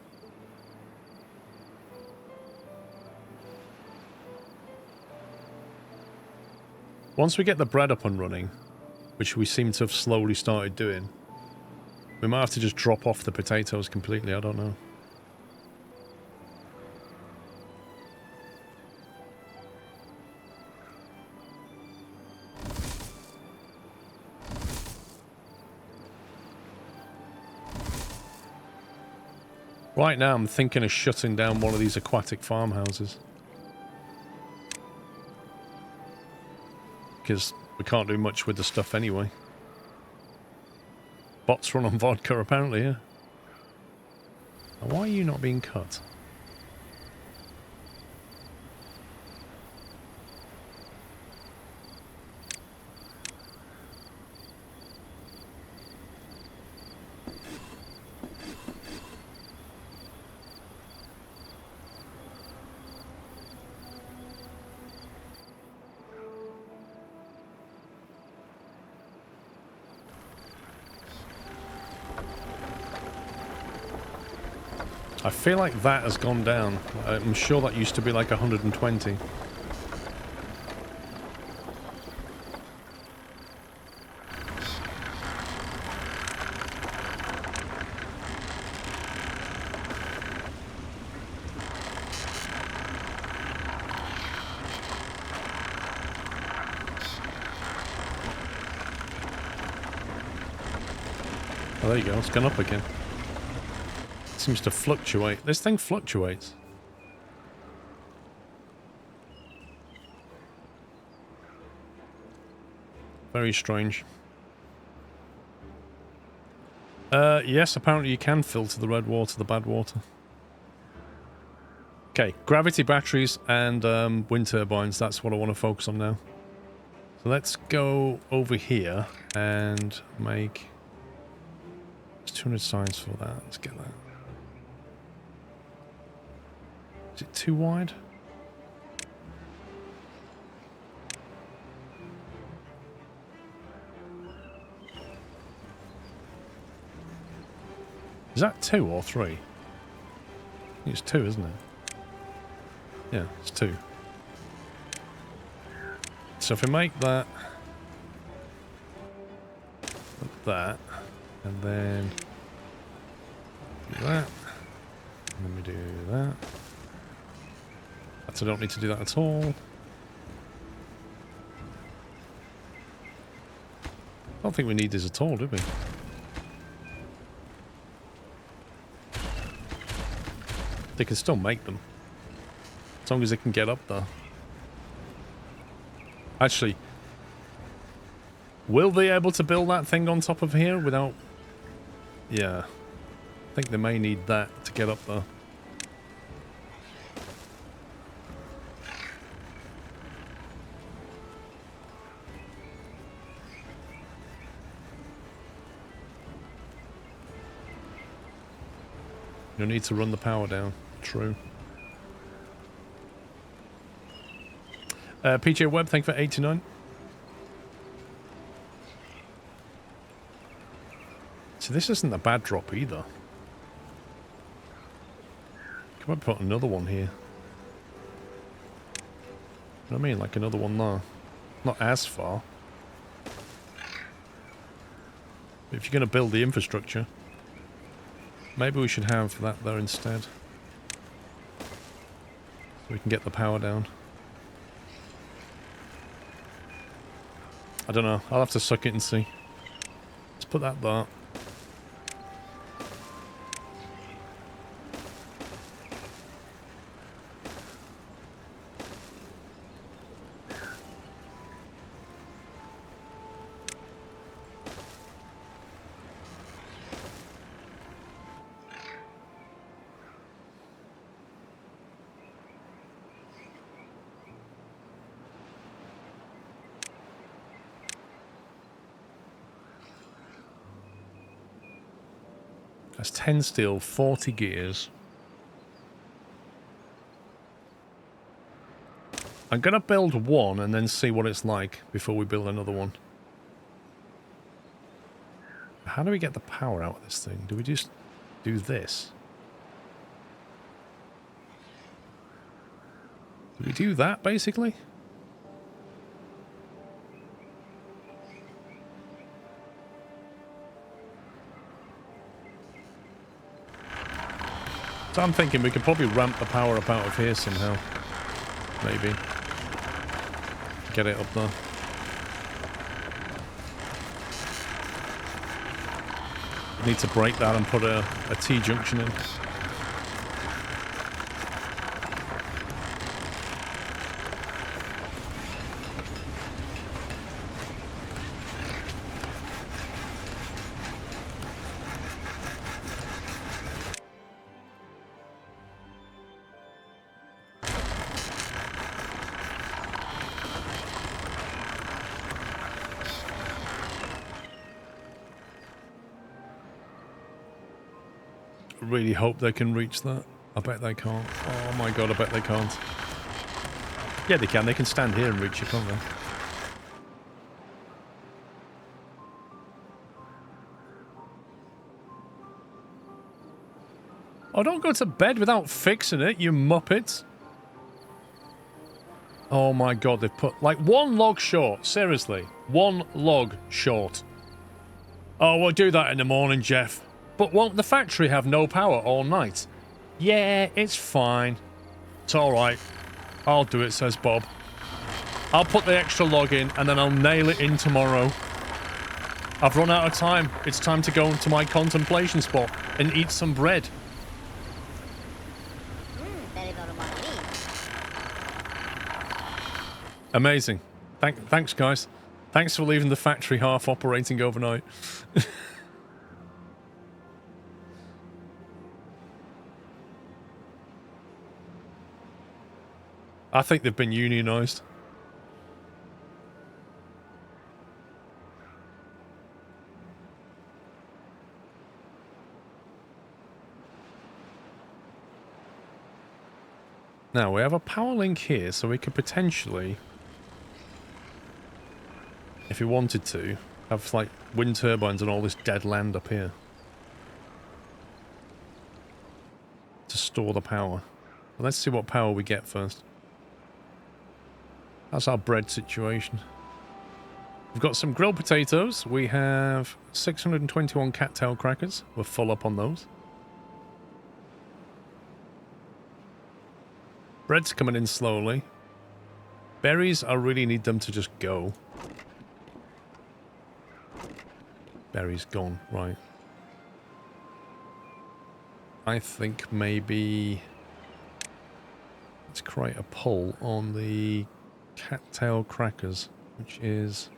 Once we get the bread up and running, which we seem to have slowly started doing, we might have to just drop off the potatoes completely, I don't know. Right now I'm thinking of shutting down one of these aquatic farmhouses. Because we can't do much with the stuff anyway. Bots run on vodka, apparently, yeah. Now, why are you not being cut? I feel like that has gone down. I'm sure that used to be like 120. Oh, there you go. It's gone up again. Seems to fluctuate. This thing fluctuates. Very strange. Yes, apparently you can filter the red water, the bad water. Okay, gravity batteries and wind turbines. That's what I want to focus on now. So let's go over here and make... There's 200 signs for that. Let's get that. Is it too wide? Is that 2 or 3? I think it's 2, isn't it? Yeah, it's 2. So if we make that, like that, and then do that, and then we do that, I don't need to do that at all. I don't think we need this at all, do we? They can still make them. As long as they can get up there. Actually, will they be able to build that thing on top of here without... Yeah. I think they may need that to get up there. You'll need to run the power down. True. PJ Webb, thank you for 89. So this isn't a bad drop either. Can I put another one here? You know what I mean? Like another one there. Not as far. But if you're going to build the infrastructure, maybe we should have that there instead. So we can get the power down. I don't know. I'll have to suck it and see. Let's put that there. That's 10 steel, 40 gears. I'm going to build one and then see what it's like before we build another one. How do we get the power out of this thing? Do we just do this? Do we do that, basically? So I'm thinking we could probably ramp the power up out of here somehow. Maybe. Get it up there. Need to break that and put a T-junction in. Really hope they can reach that. I bet they can't. Oh my god, I bet they can't. Yeah, they can. They can stand here and reach it, can't they? Oh, don't go to bed without fixing it, you muppets. Oh my god, they've put... like, one log short. Seriously. One log short. Oh, we'll do that in the morning, Jeff. But won't the factory have no power all night? Yeah, it's fine. It's alright. I'll do it, says Bob. I'll put the extra log in and then I'll nail it in tomorrow. I've run out of time. It's time to go to my contemplation spot and eat some bread. Amazing. Thanks, guys. Thanks for leaving the factory half operating overnight. I think they've been unionized. Now, we have a power link here, so we could potentially, if we wanted to, have, like, wind turbines and all this dead land up here. To store the power. Well, let's see what power we get first. That's our bread situation. We've got some grilled potatoes. We have 621 cattail crackers. We're full up on those. Bread's coming in slowly. Berries, I really need them to just go. Berries gone, right. I think maybe... let's create a poll on the cattail crackers, which is...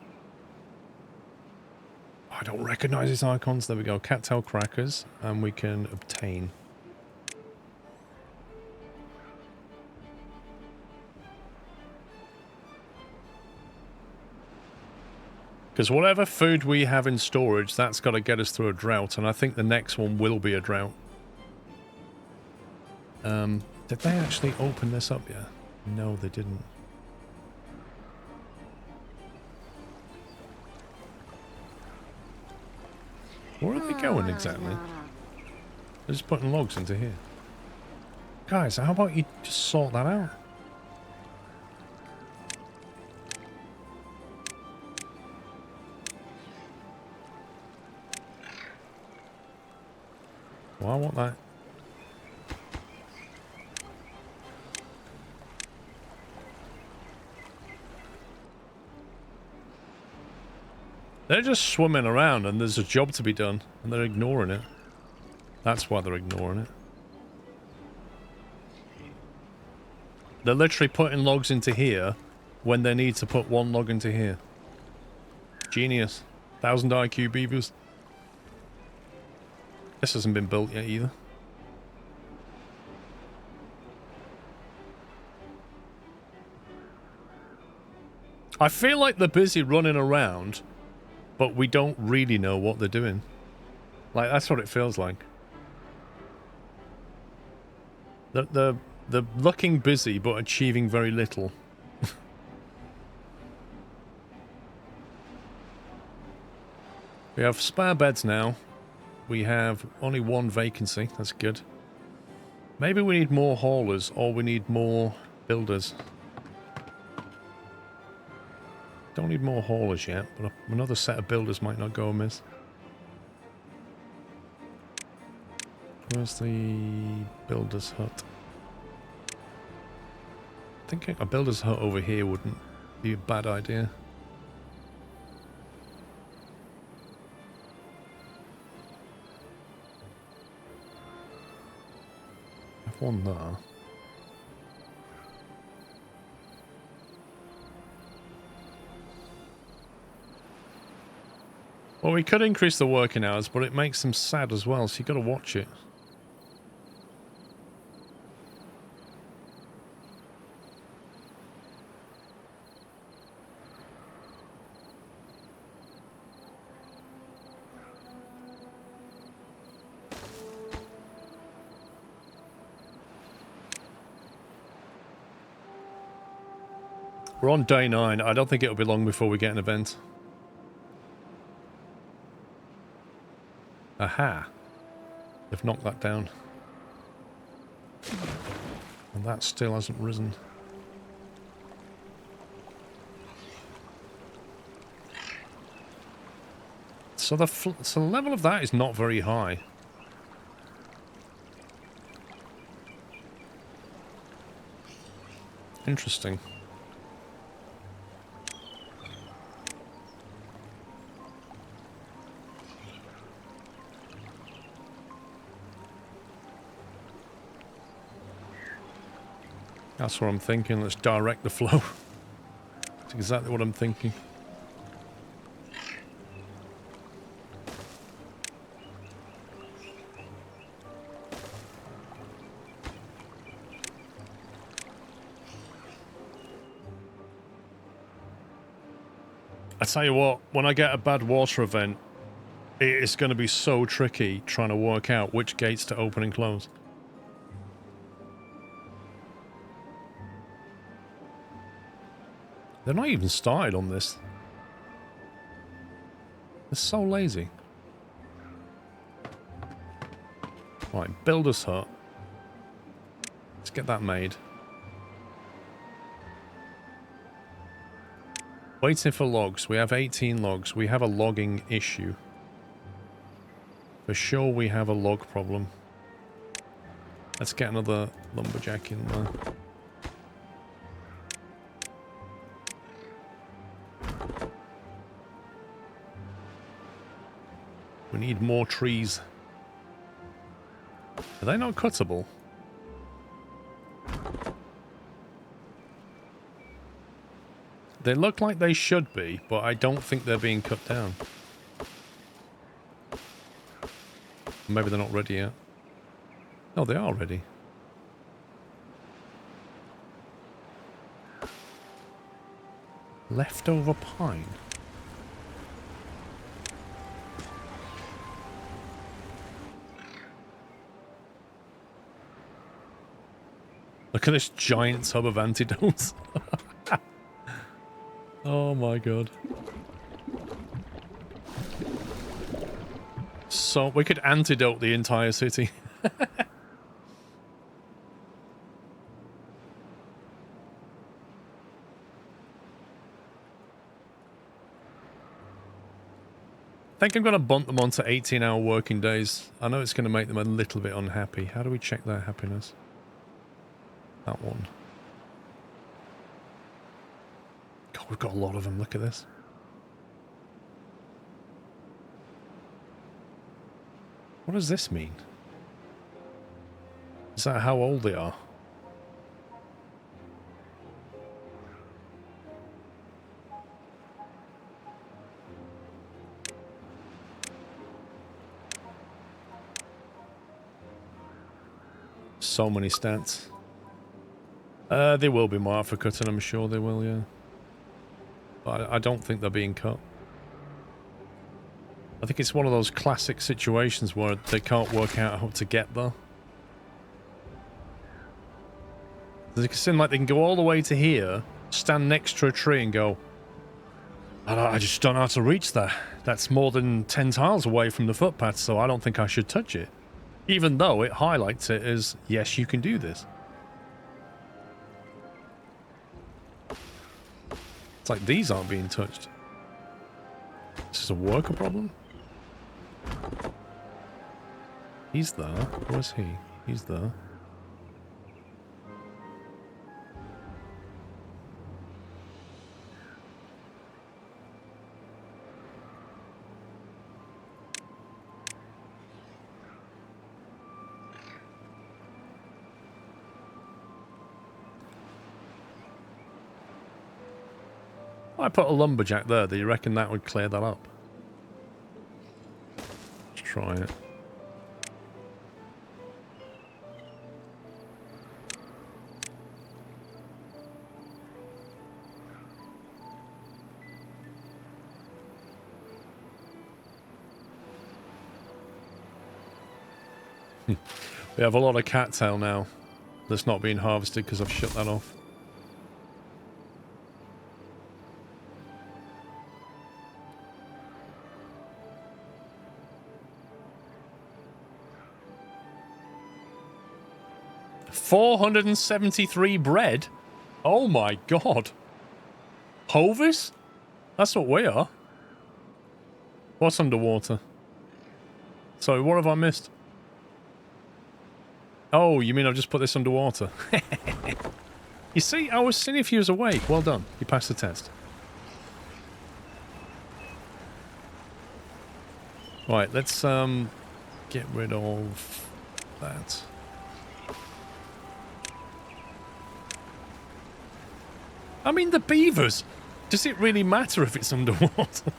I don't recognize these icons. There we go. Cattail crackers, and we can obtain. Because whatever food we have in storage, that's got to get us through a drought, and I think the next one will be a drought. Did they actually open this up yet? No, they didn't. Where are they going exactly? They're just putting logs into here. Guys, how about you just sort that out? Well, I want that. They're just swimming around and there's a job to be done and they're ignoring it. That's why they're ignoring it. They're literally putting logs into here when they need to put one log into here. Genius. 1000 IQ beavers. This hasn't been built yet either. I feel like they're busy running around, but we don't really know what they're doing. Like, that's what it feels like. They're looking busy, but achieving very little. We have spare beds now. We have only one vacancy. That's good. Maybe we need more haulers, or we need more builders. Don't need more haulers yet, but another set of builders might not go amiss. Where's the builder's hut? I think a builder's hut over here wouldn't be a bad idea. I have one there. Well, we could increase the working hours, but it makes them sad as well, so you've got to watch it. We're on day 9. I don't think it'll be long before we get an event. Aha. They've knocked that down. And that still hasn't risen. So the level of that is not very high. Interesting. That's what I'm thinking. Let's direct the flow. That's exactly what I'm thinking. I tell you what, when I get a bad water event, it's going to be so tricky trying to work out which gates to open and close. They're not even started on this. They're so lazy. Right, builder's hut. Let's get that made. Waiting for logs. We have 18 logs. We have a logging issue. For sure we have a log problem. Let's get another lumberjack in there. We need more trees. Are they not cuttable? They look like they should be, but I don't think they're being cut down. Maybe they're not ready yet. No, they are ready. Leftover pine. Look at this giant tub of antidotes. Oh my god. So we could antidote the entire city. I think I'm going to bump them onto 18-hour working days. I know it's going to make them a little bit unhappy. How do we check their happiness? That one. God, we've got a lot of them. Look at this. What does this mean? Is that how old they are? So many stats. They will be marked for cutting, I'm sure they will, yeah. But I don't think they're being cut. I think it's one of those classic situations where they can't work out how to get there. It seems like they can go all the way to here, stand next to a tree and go, I just don't know how to reach there. That's more than 10 tiles away from the footpath, so I don't think I should touch it. Even though it highlights it as, yes, you can do this. It's like these aren't being touched. Is this a worker problem? He's there. Where's he? He's there. I put a lumberjack there. Do you reckon that would clear that up? Let's try it. We have a lot of cattail now that's not being harvested because I've shut that off. $473 bread? Oh my god. Hovis? That's what we are. What's underwater? Sorry, what have I missed? Oh, you mean I've just put this underwater? You see, I was seeing if you was awake. Well done. You passed the test. Right, let's get rid of that. I mean, the beavers. Does it really matter if it's underwater?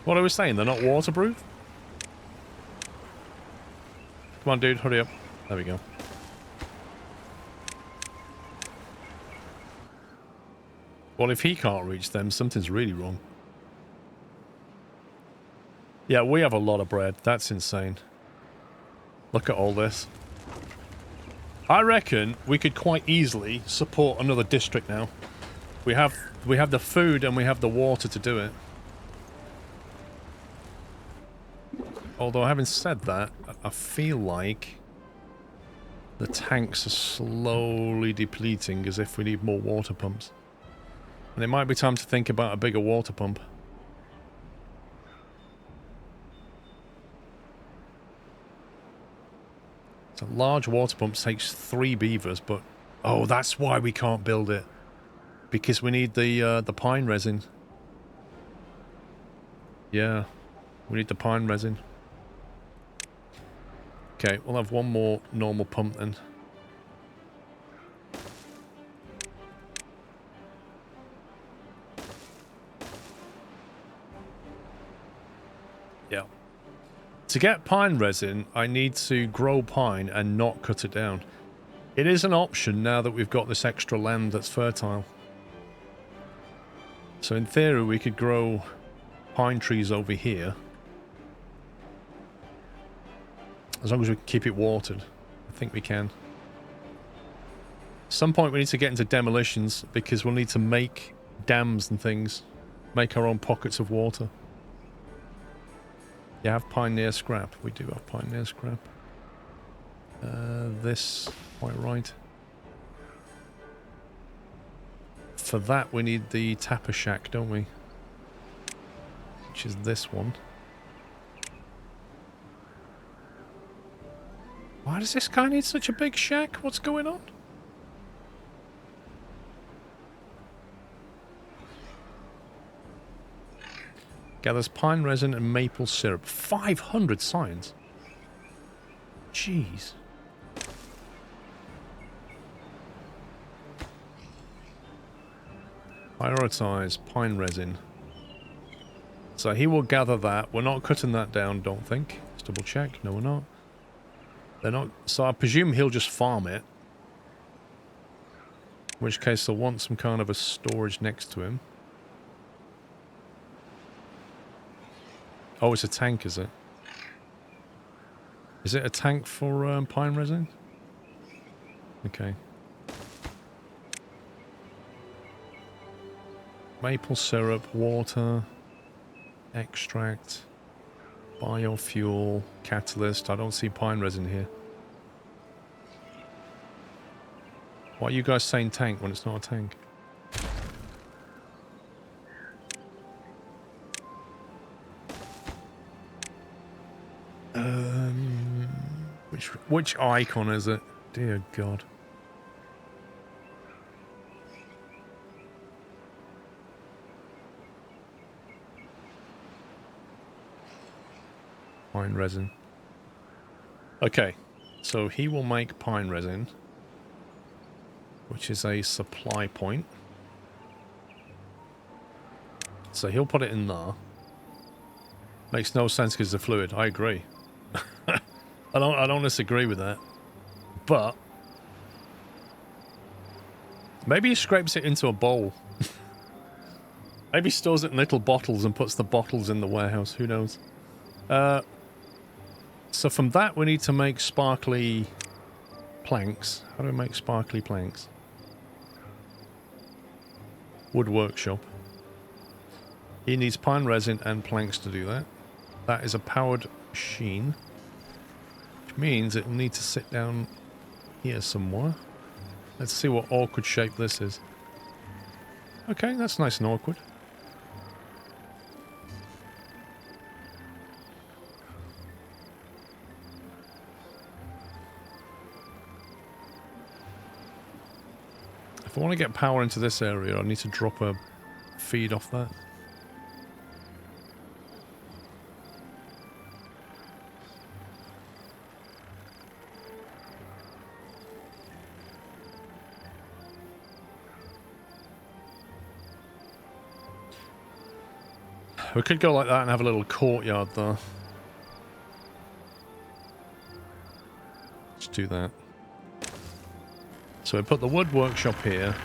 What I was saying, they're not waterproof? Come on, dude, hurry up. There we go. Well, if he can't reach them, something's really wrong. Yeah, we have a lot of bread. That's insane. Look at all this. I reckon we could quite easily support another district now. We have the food and we have the water to do it. Although, having said that, I feel like the tanks are slowly depleting as if we need more water pumps. And it might be time to think about a bigger water pump. So large water pump takes 3 beavers, but... Oh, that's why we can't build it. Because we need the pine resin. Yeah, we need the pine resin. Okay, we'll have one more normal pump then. Yeah. To get pine resin, I need to grow pine and not cut it down. It is an option now that we've got this extra land that's fertile. So in theory, we could grow pine trees over here. As long as we keep it watered. I think we can. At some point we need to get into demolitions because we'll need to make dams and things. Make our own pockets of water. You have pioneer scrap. We do have pioneer scrap. This, quite right. For that we need the tapper shack, don't we? Which is this one. Why does this guy need such a big shack? What's going on? Gathers pine resin and maple syrup. 500 science. Jeez. Prioritize pine resin. So he will gather that. We're not cutting that down, don't think. Let's double check. No, we're not. They're not. So I presume he'll just farm it. In which case they'll want some kind of a storage next to him. Oh, it's a tank, is it? Is it a tank for pine resin? Okay. Maple syrup, water, extract, biofuel, catalyst. I don't see pine resin here. Why are you guys saying tank when it's not a tank? Which icon is it? Dear God. Pine resin. Okay, so he will make pine resin, which is a supply point. So he'll put it in there. Makes no sense because it's a fluid. I agree. I don't disagree with that. But maybe he scrapes it into a bowl. Maybe he stores it in little bottles and puts the bottles in the warehouse. Who knows? So from that we need to make sparkly planks. How do we make sparkly planks? Wood workshop. He needs pine resin and planks to do that. That is a powered machine. Which means it will need to sit down here somewhere. Let's see what awkward shape this is. Okay, that's nice and awkward. If I want to get power into this area, I need to drop a feed off that. We could go like that and have a little courtyard there. Let's do that. So we put the wood workshop here.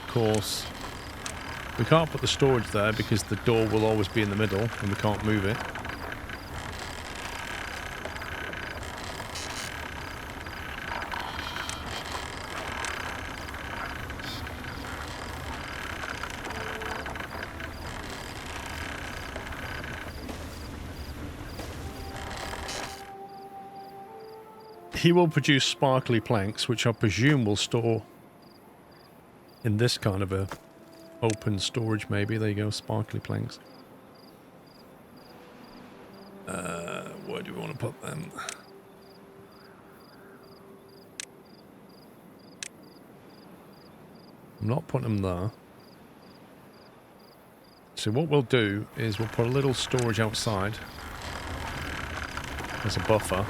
Of course, we can't put the storage there because the door will always be in the middle and we can't move it. He will produce sparkly planks, which I presume will store in this kind of a open storage, maybe. There you go, sparkly planks. Where do we want to put them? I'm not putting them there. So what we'll do is we'll put a little storage outside as a buffer.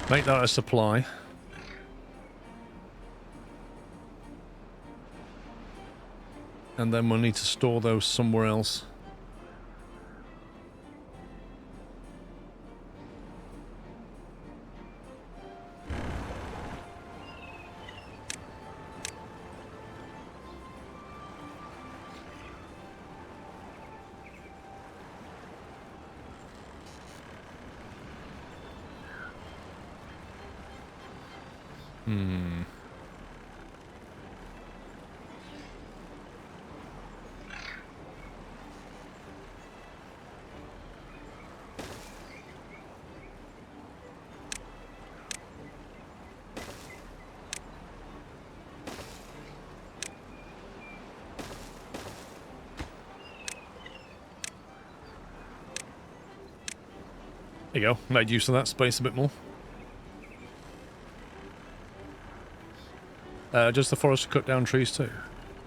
Make that a supply. And then we'll need to store those somewhere else. There you go. Made use of that space a bit more. Does the forester cut down trees too?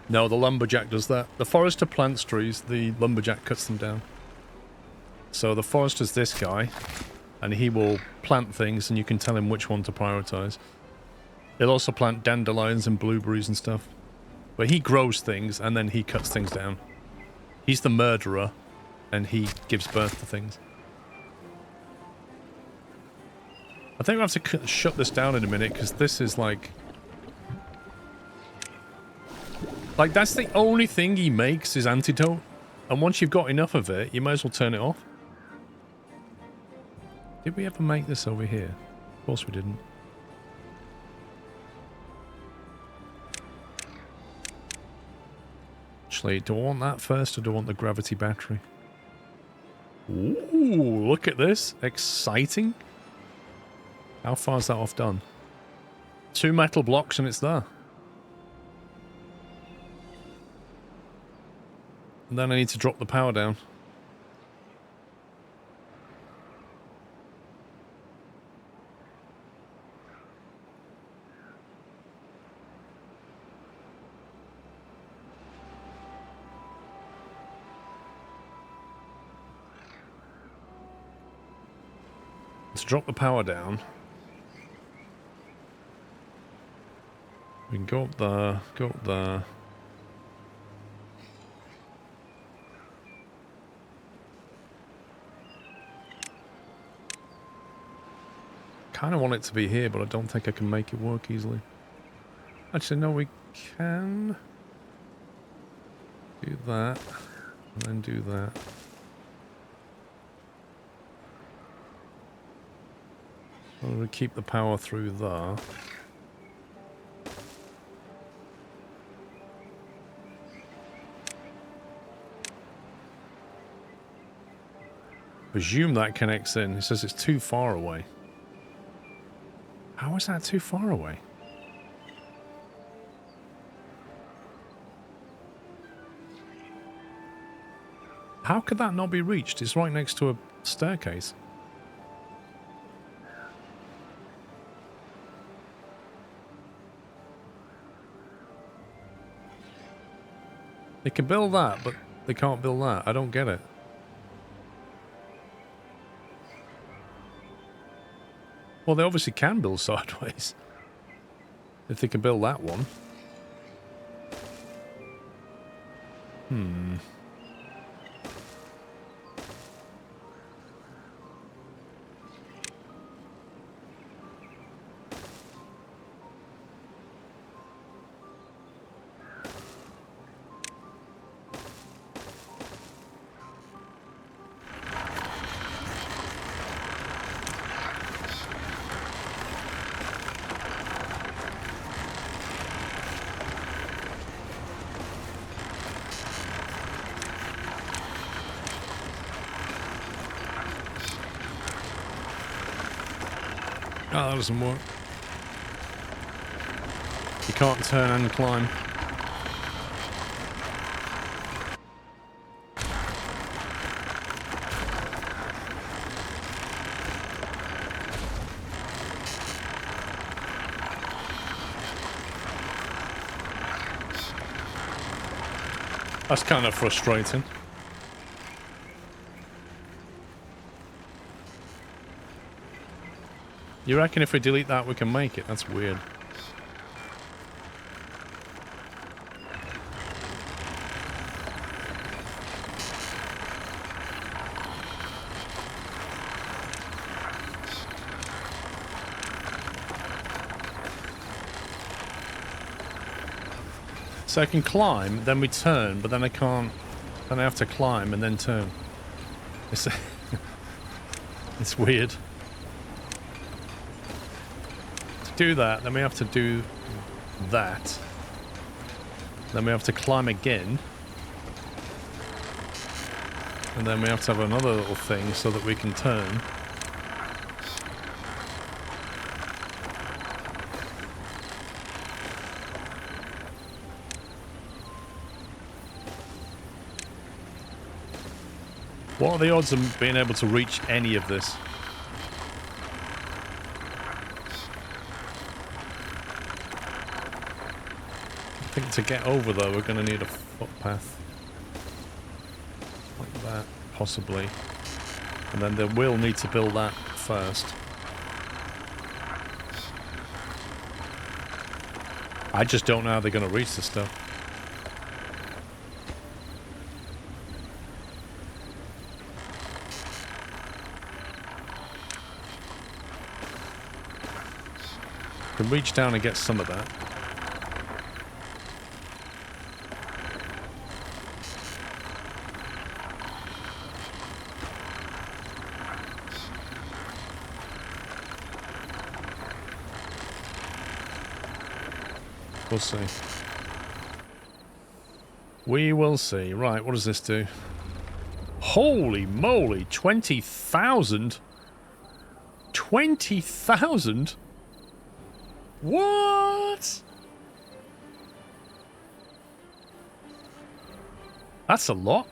No, the lumberjack does that. The forester plants trees, the lumberjack cuts them down. So the forester's this guy, and he will plant things, and you can tell him which one to prioritize. He'll also plant dandelions and blueberries and stuff. But he grows things, and then he cuts things down. He's the murderer, and he gives birth to things. I think we have to shut this down in a minute, because this is like... Like, that's the only thing he makes is antidote. And once you've got enough of it, you might as well turn it off. Did we ever make this over here? Of course we didn't. Actually, do I want that first, or do I want the gravity battery? Ooh, look at this. Exciting. How far is that off done? 2 metal blocks and it's there. And then I need to drop the power down. Let's drop the power down. We can go up there, go up there. Kind of want it to be here, but I don't think I can make it work easily. Actually, no, we can do that, and then do that. We'll keep the power through there. Presume that connects in. It says it's too far away. How is that too far away? How could that not be reached? It's right next to a staircase. They can build that, but they can't build that. I don't get it. Well, they obviously can build sideways. If they can build that one. Oh, that doesn't work. You can't turn and climb. That's kind of frustrating. You reckon if we delete that we can make it? That's weird. So I can climb, then we turn, but then I can't. Then I have to climb and then turn. It's, it's weird. To do that, then we have to do that. Then we have to climb again. And then we have to have another little thing so that we can turn. What are the odds of being able to reach any of this? I think to get over though, we're going to need a footpath. Like that, possibly. And then they will need to build that first. I just don't know how they're going to reach this stuff. Can reach down and get some of that. We'll see. We will see. Right, what does this do? Holy moly, 20,000? 20,000? What? That's a lot.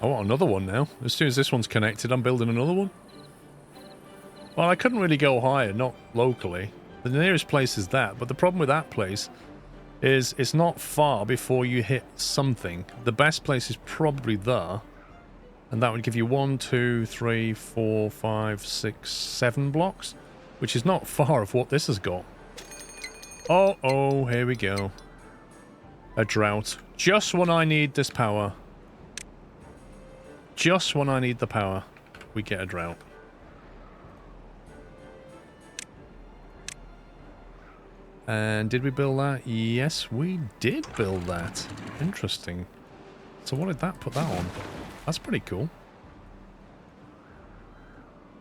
I want another one now. As soon as this one's connected, I'm building another one. Well, I couldn't really go higher, not locally. The nearest place is that, but the problem with that place is it's not far before you hit something. The best place is probably there. And that would give you 1, 2, 3, 4, 5, 6, 7 blocks. Which is not far of what this has got. Oh, here we go. A drought. Just when I need this power. Just when I need the power, we get a drought. And did we build that? Yes, we did build that. Interesting. So what did that put that on? That's pretty cool.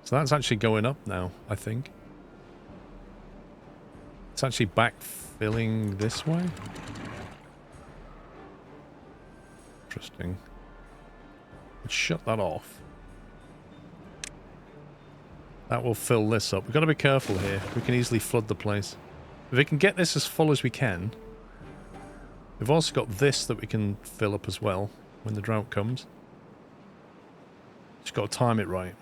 So that's actually going up now, I think. It's actually backfilling this way. Interesting. Let's shut that off. That will fill this up. We've got to be careful here. We can easily flood the place. If we can get this as full as we can. We've also got this that we can fill up as well when the drought comes. Just got to time it right.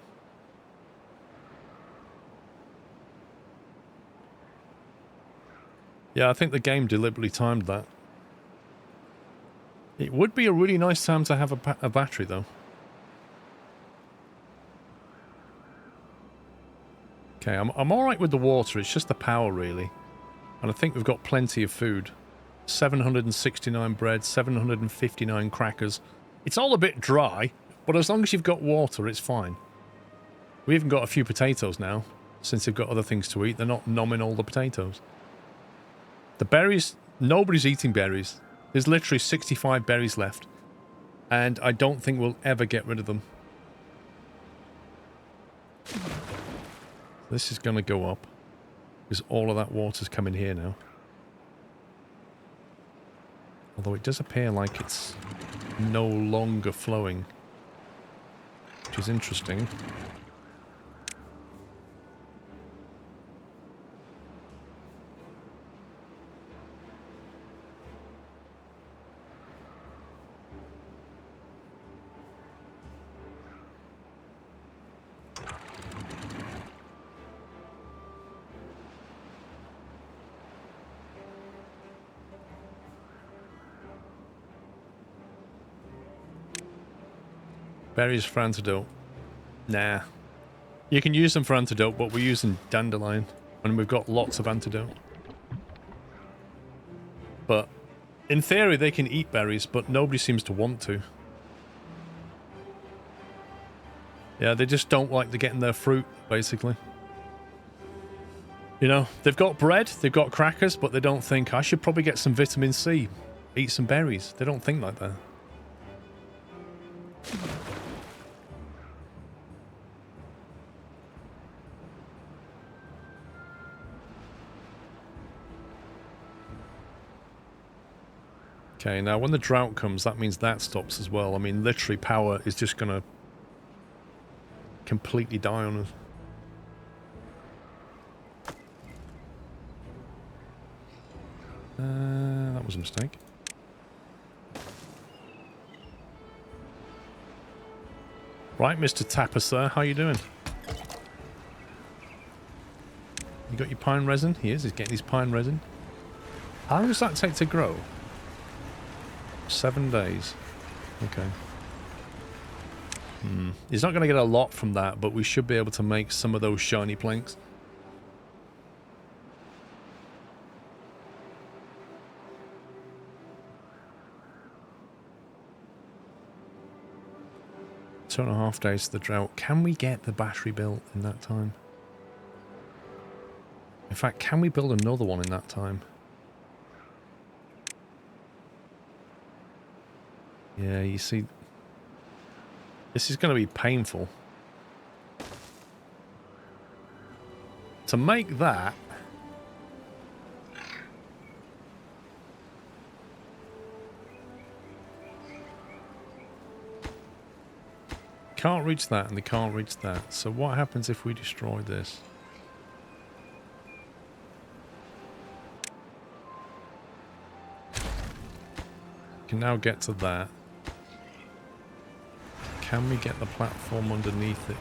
Yeah, I think the game deliberately timed that. It would be a really nice time to have a battery though. Okay, I'm alright with the water, it's just the power really. And I think we've got plenty of food. 769 bread, 759 crackers. It's all a bit dry, but as long as you've got water, it's fine. We even got a few potatoes now, since they've got other things to eat. They're not nomming all the potatoes. The berries, nobody's eating berries. There's literally 65 berries left. And I don't think we'll ever get rid of them. This is going to go up. Because all of that water's coming here now. Although it does appear like it's no longer flowing. which is interesting. Berries for antidote. Nah. You can use them for antidote, but we're using dandelion. And we've got lots of antidote. But in theory, they can eat berries, but nobody seems to want to. Yeah, they just don't like to get in their fruit, basically. You know, they've got bread, they've got crackers, but they don't think, I should probably get some vitamin C. Eat some berries. They don't think like that. Okay, now when the drought comes, that means that stops as well. I mean, literally power is just going to completely die on us. That was a mistake. Right, Mr. Tapper, sir, how you doing? You got your pine resin? He's getting his pine resin. How long does that take to grow? 7 days. Okay. He's not going to get a lot from that, but we should be able to make some of those shiny planks. Two and a half days to the drought. Can we get the battery built in that time? In fact, can we build another one in that time? Yeah, you see, this is going to be painful. To make that, can't reach that and they can't reach that. So what happens if we destroy this? Can now get to that. Can we get the platform underneath it?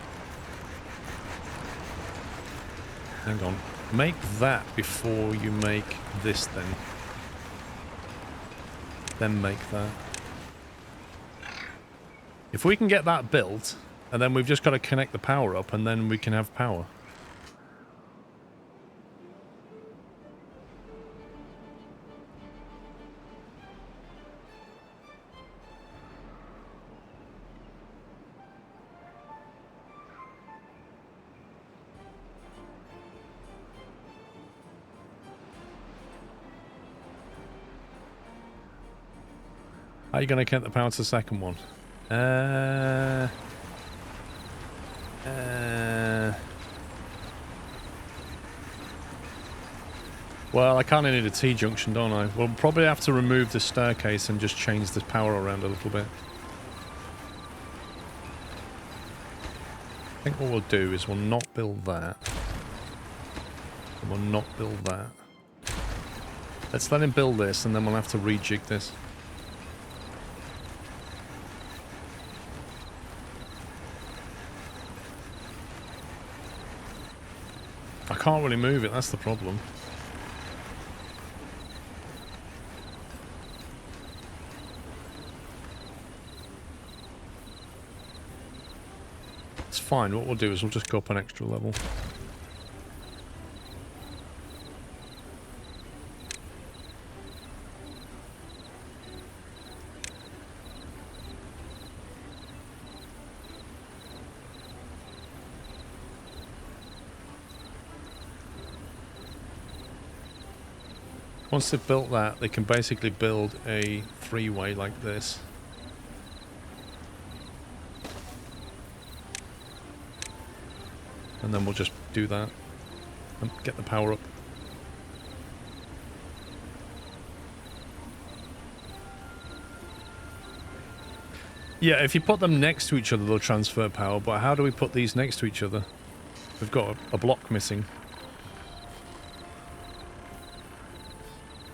Hang on. Make that before you make this then. Then make that. If we can get that built, and then we've just got to connect the power up, and then we can have power. How are you going to connect the power to the second one? Well, I kind of need a T-junction, don't I? We'll probably have to remove the staircase and just change the power around a little bit. I think what we'll do is we'll not build that. And we'll not build that. Let's let him build this, and then we'll have to rejig this. I can't really move it, that's the problem. It's fine, what we'll do is we'll just go up an extra level. Once they've built that, they can basically build a three-way like this. And then we'll just do that and get the power up. Yeah, if you put them next to each other, they'll transfer power, but how do we put these next to each other? We've got a block missing.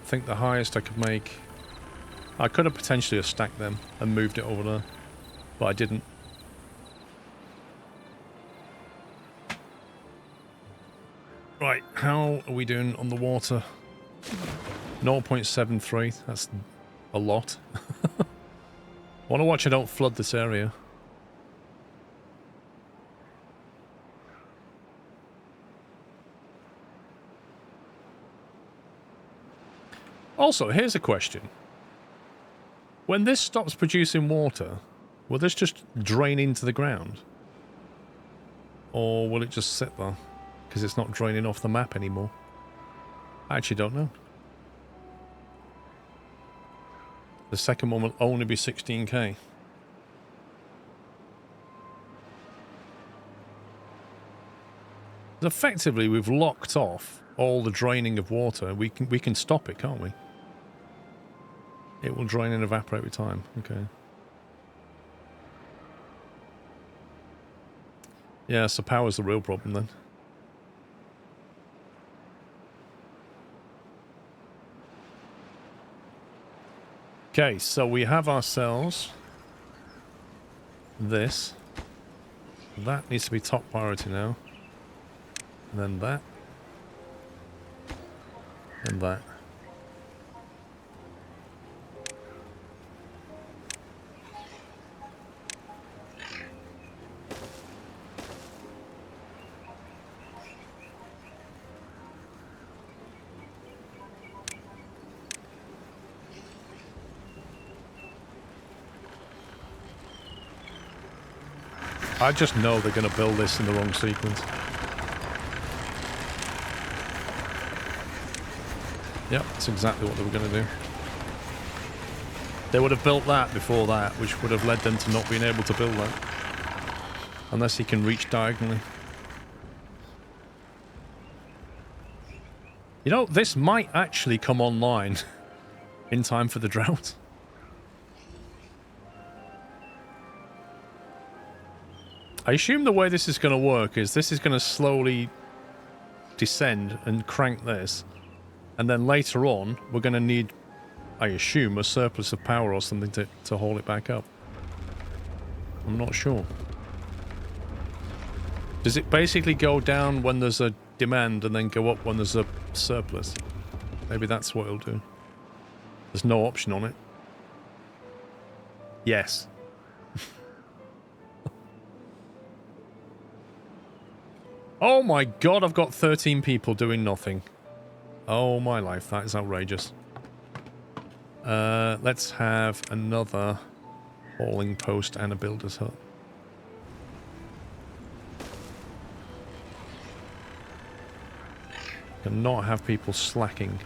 I think the highest I could make... I could have potentially have stacked them and moved it over there, but I didn't. Right, how are we doing on the water? 0.73, that's a lot. I want to watch I don't flood this area. Also, here's a question. When this stops producing water, will this just drain into the ground? Or will it just sit there? Because it's not draining off the map anymore. I actually don't know. The second one will only be 16k. Effectively, we've locked off all the draining of water. We can stop it, can't we? It will drain and evaporate with time. Okay. Yeah, so power's the real problem then. Okay, so we have ourselves this. That needs to be top priority now. And then that. And that. I just know they're going to build this in the wrong sequence. Yep, that's exactly what they were going to do. They would have built that before that, which would have led them to not being able to build that. Unless he can reach diagonally. You know, this might actually come online in time for the drought. I assume the way this is going to work is this is going to slowly descend and crank this. And then later on, we're going to need, I assume, a surplus of power or something to haul it back up. I'm not sure. Does it basically go down when there's a demand and then go up when there's a surplus? Maybe that's what it'll do. There's no option on it. Yes. Oh my god, I've got 13 people doing nothing. Oh my life, that is outrageous. Let's have another hauling post and a builder's hut. Cannot have people slacking.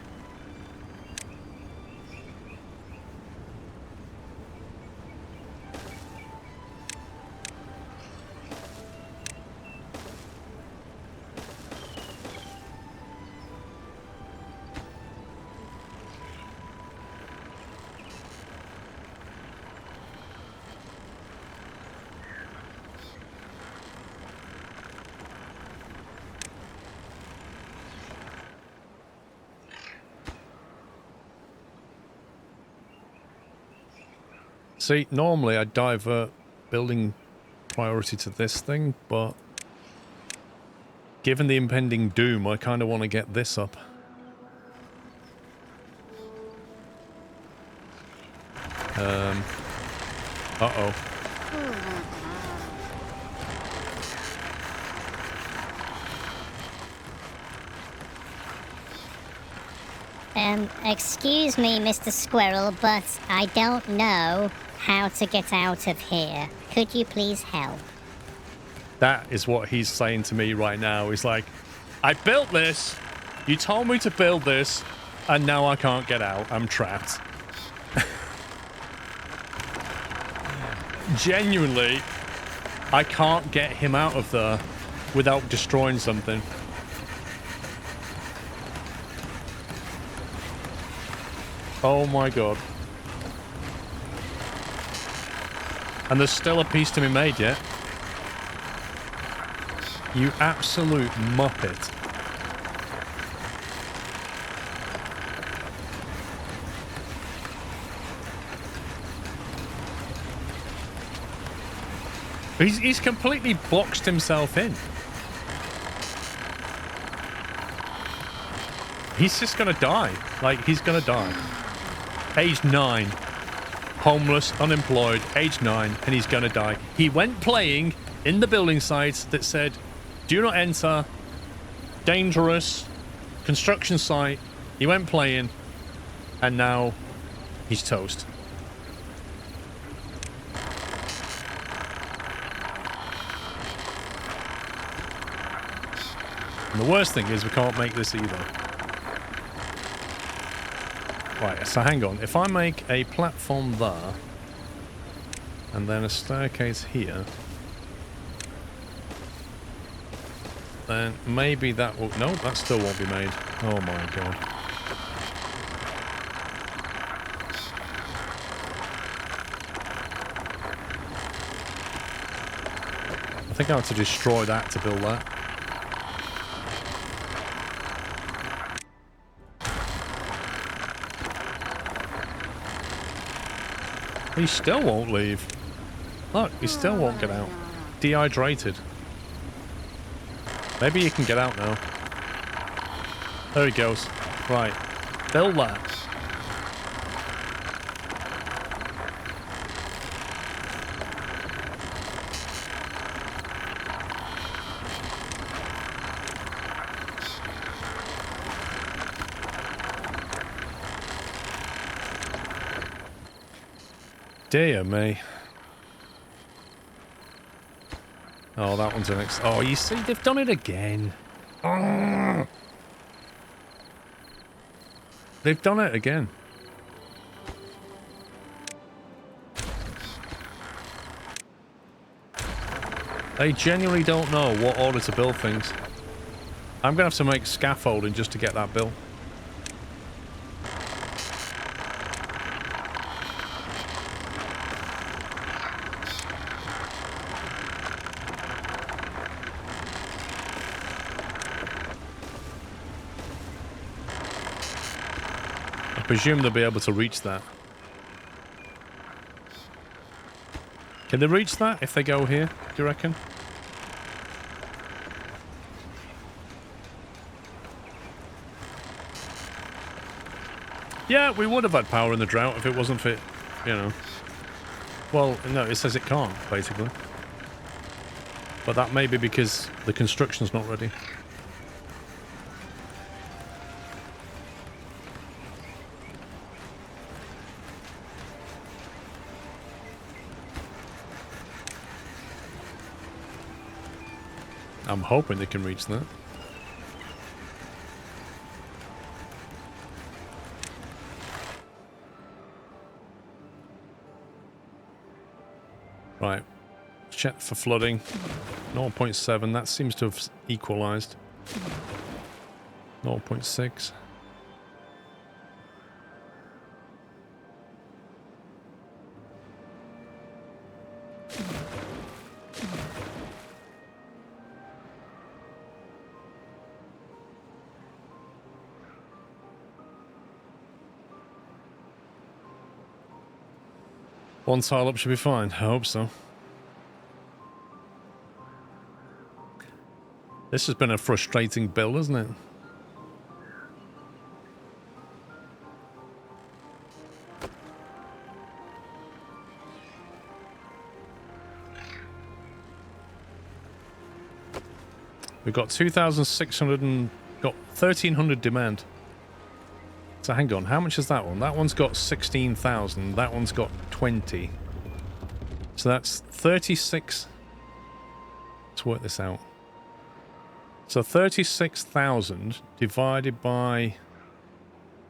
See, normally I'd divert building priority to this thing, but given the impending doom, I kind of want to get this up. Uh-oh. Excuse me, Mr. Squirrel, but I don't know how to get out of here. Could you please help? That is what he's saying to me right now. He's like, I built this, you told me to build this, and now I can't get out. I'm trapped. Genuinely, I can't get him out of there without destroying something. Oh my god. And there's still a piece to be made yet. You absolute muppet. He's completely boxed himself in. He's just gonna die. Like, he's gonna die. Age 9. Homeless, unemployed, age 9, and he's gonna die. He went playing in the building sites that said, do not enter, dangerous, construction site. He went playing, and now he's toast. And the worst thing is we can't make this either. Right, so hang on. If I make a platform there, and then a staircase here, then maybe that will... No, that still won't be made. Oh my god. I think I have to destroy that to build that. He still won't leave. Look, he still won't get out. Dehydrated. Maybe he can get out now. There he goes. Right. Build that. Dear me. Oh, that one's an oh, you see, they've done it again. Oh. They've done it again. They genuinely don't know what order to build things. I'm going to have to make scaffolding just to get that built. I presume they'll be able to reach that. Can they reach that if they go here, do you reckon? Yeah, we would have had power in the drought if it wasn't for, you know. Well, no, it says it can't, basically. But that may be because the construction's not ready. I'm hoping they can reach that. Right. Check for flooding. 0.7. That seems to have equalized. 0.6. One tile up should be fine. I hope so. This has been a frustrating build, hasn't it? We've got 2,600 and got 1,300 demand. So hang on, how much is that one? That one's got 16,000. That one's got 20. So that's 36. Let's work this out. So 36,000 divided by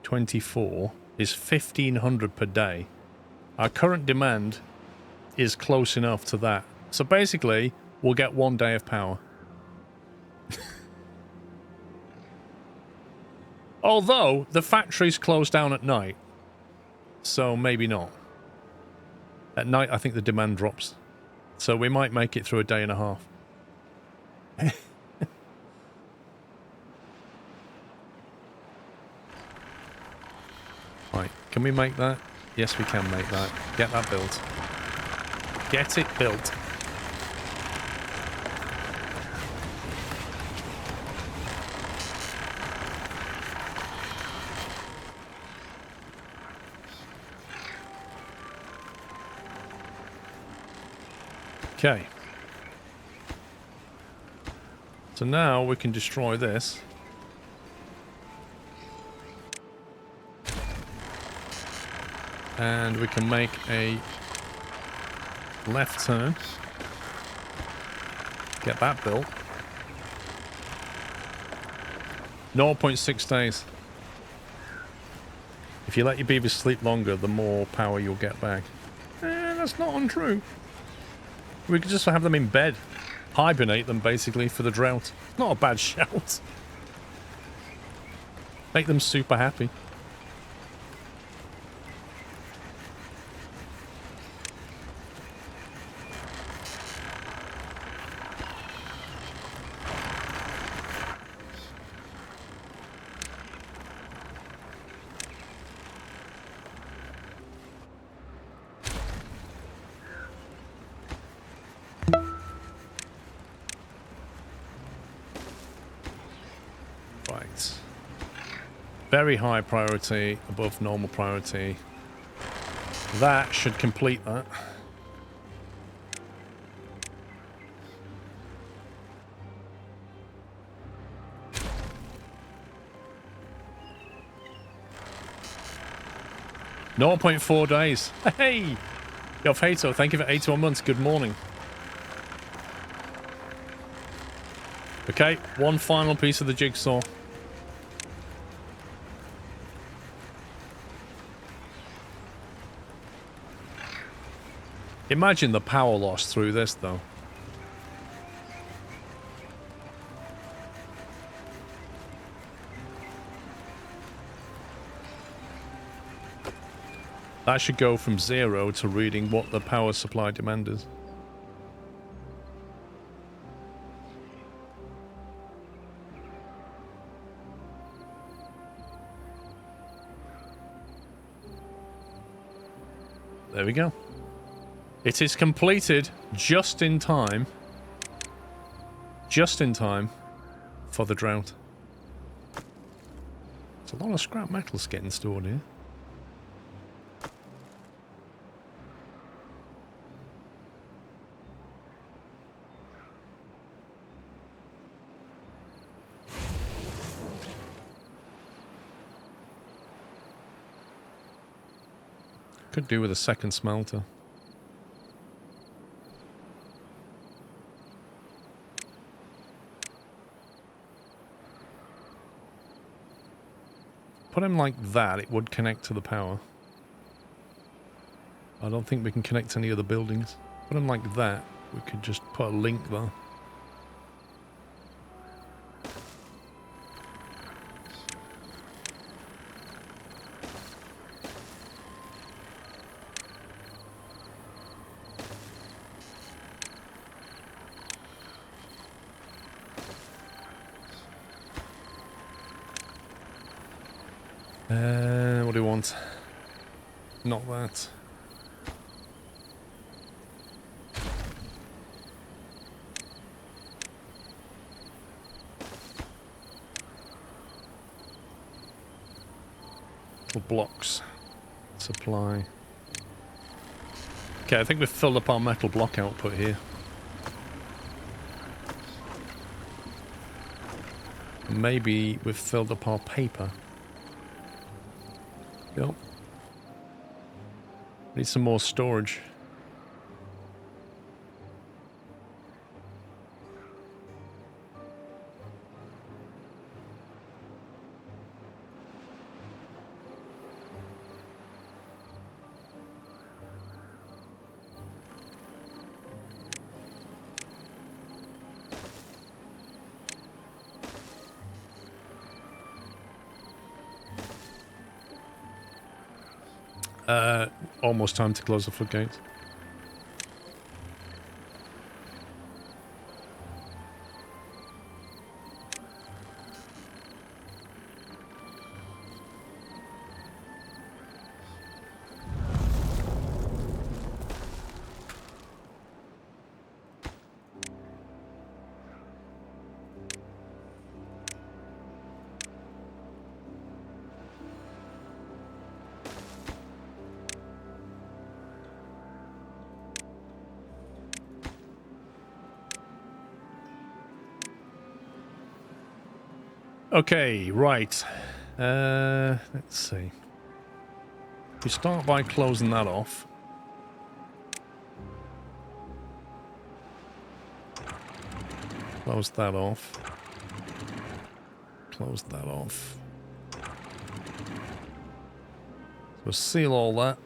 24 is 1,500 per day. Our current demand is close enough to that. So basically, we'll get 1 day of power. Although, the factory's closed down at night. So maybe not. At night, I think the demand drops. So we might make it through a day and a half. Right, can we make that? Yes, we can make that. Get that built. Get it built. Okay. So now we can destroy this. And we can make a left turn. Get that built. 0.6 days. If you let your beavers sleep longer, the more power you'll get back. That's not untrue. We could just have them in bed. Hibernate them, basically, for the drought. Not a bad shout. Make them super happy. Very high priority, above normal priority. That should complete that. No 0.4 days. Hey! Yo, Fato, thank you for 81 months. Good morning. Okay, one final piece of the jigsaw. Imagine the power loss through this, though. That should go from 0 to reading what the power supply demand is. There we go. It is completed just in time. Just in time for the drought. There's a lot of scrap metals getting stored here. Could do with a second smelter. Put him like that, it would connect to the power. I don't think we can connect to any other buildings. Put him like that, we could just put a link there. What do you want? Not that. Blocks. Supply. Okay, I think we've filled up our metal block output here. Maybe we've filled up our paper. Yep. Need some more storage. Almost time to close the floodgates. Okay, right. Let's see. We start by closing that off. Close that off. Close that off. So seal all that.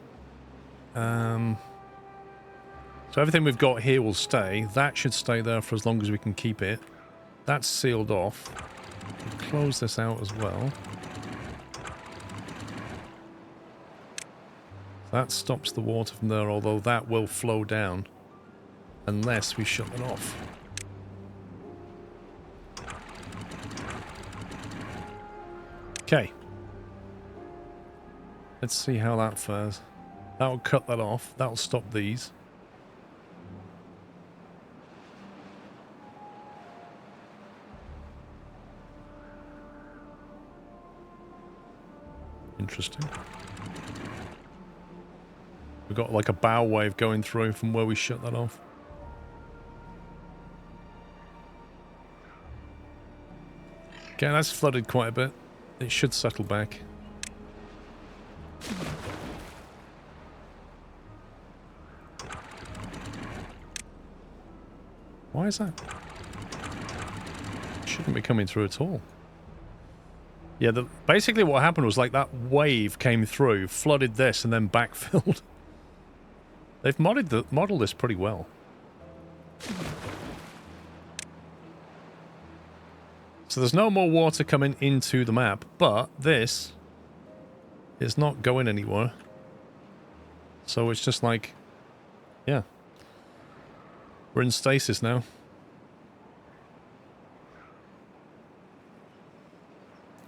So everything we've got here will stay. That should stay there for as long as we can keep it. That's sealed off. We'll close this out as well. That stops the water from there, although that will flow down unless we shut it off. Okay. Let's see how that fares. That'll cut that off. That'll stop these. Interesting. We've got like a bow wave going through from where we shut that off. Okay, that's flooded quite a bit. It should settle back. Why is that? It shouldn't be coming through at all. Yeah, basically what happened was like that wave came through, flooded this, and then backfilled. They've modeled this pretty well. So there's no more water coming into the map, but this is not going anywhere. So it's just like, yeah. We're in stasis now.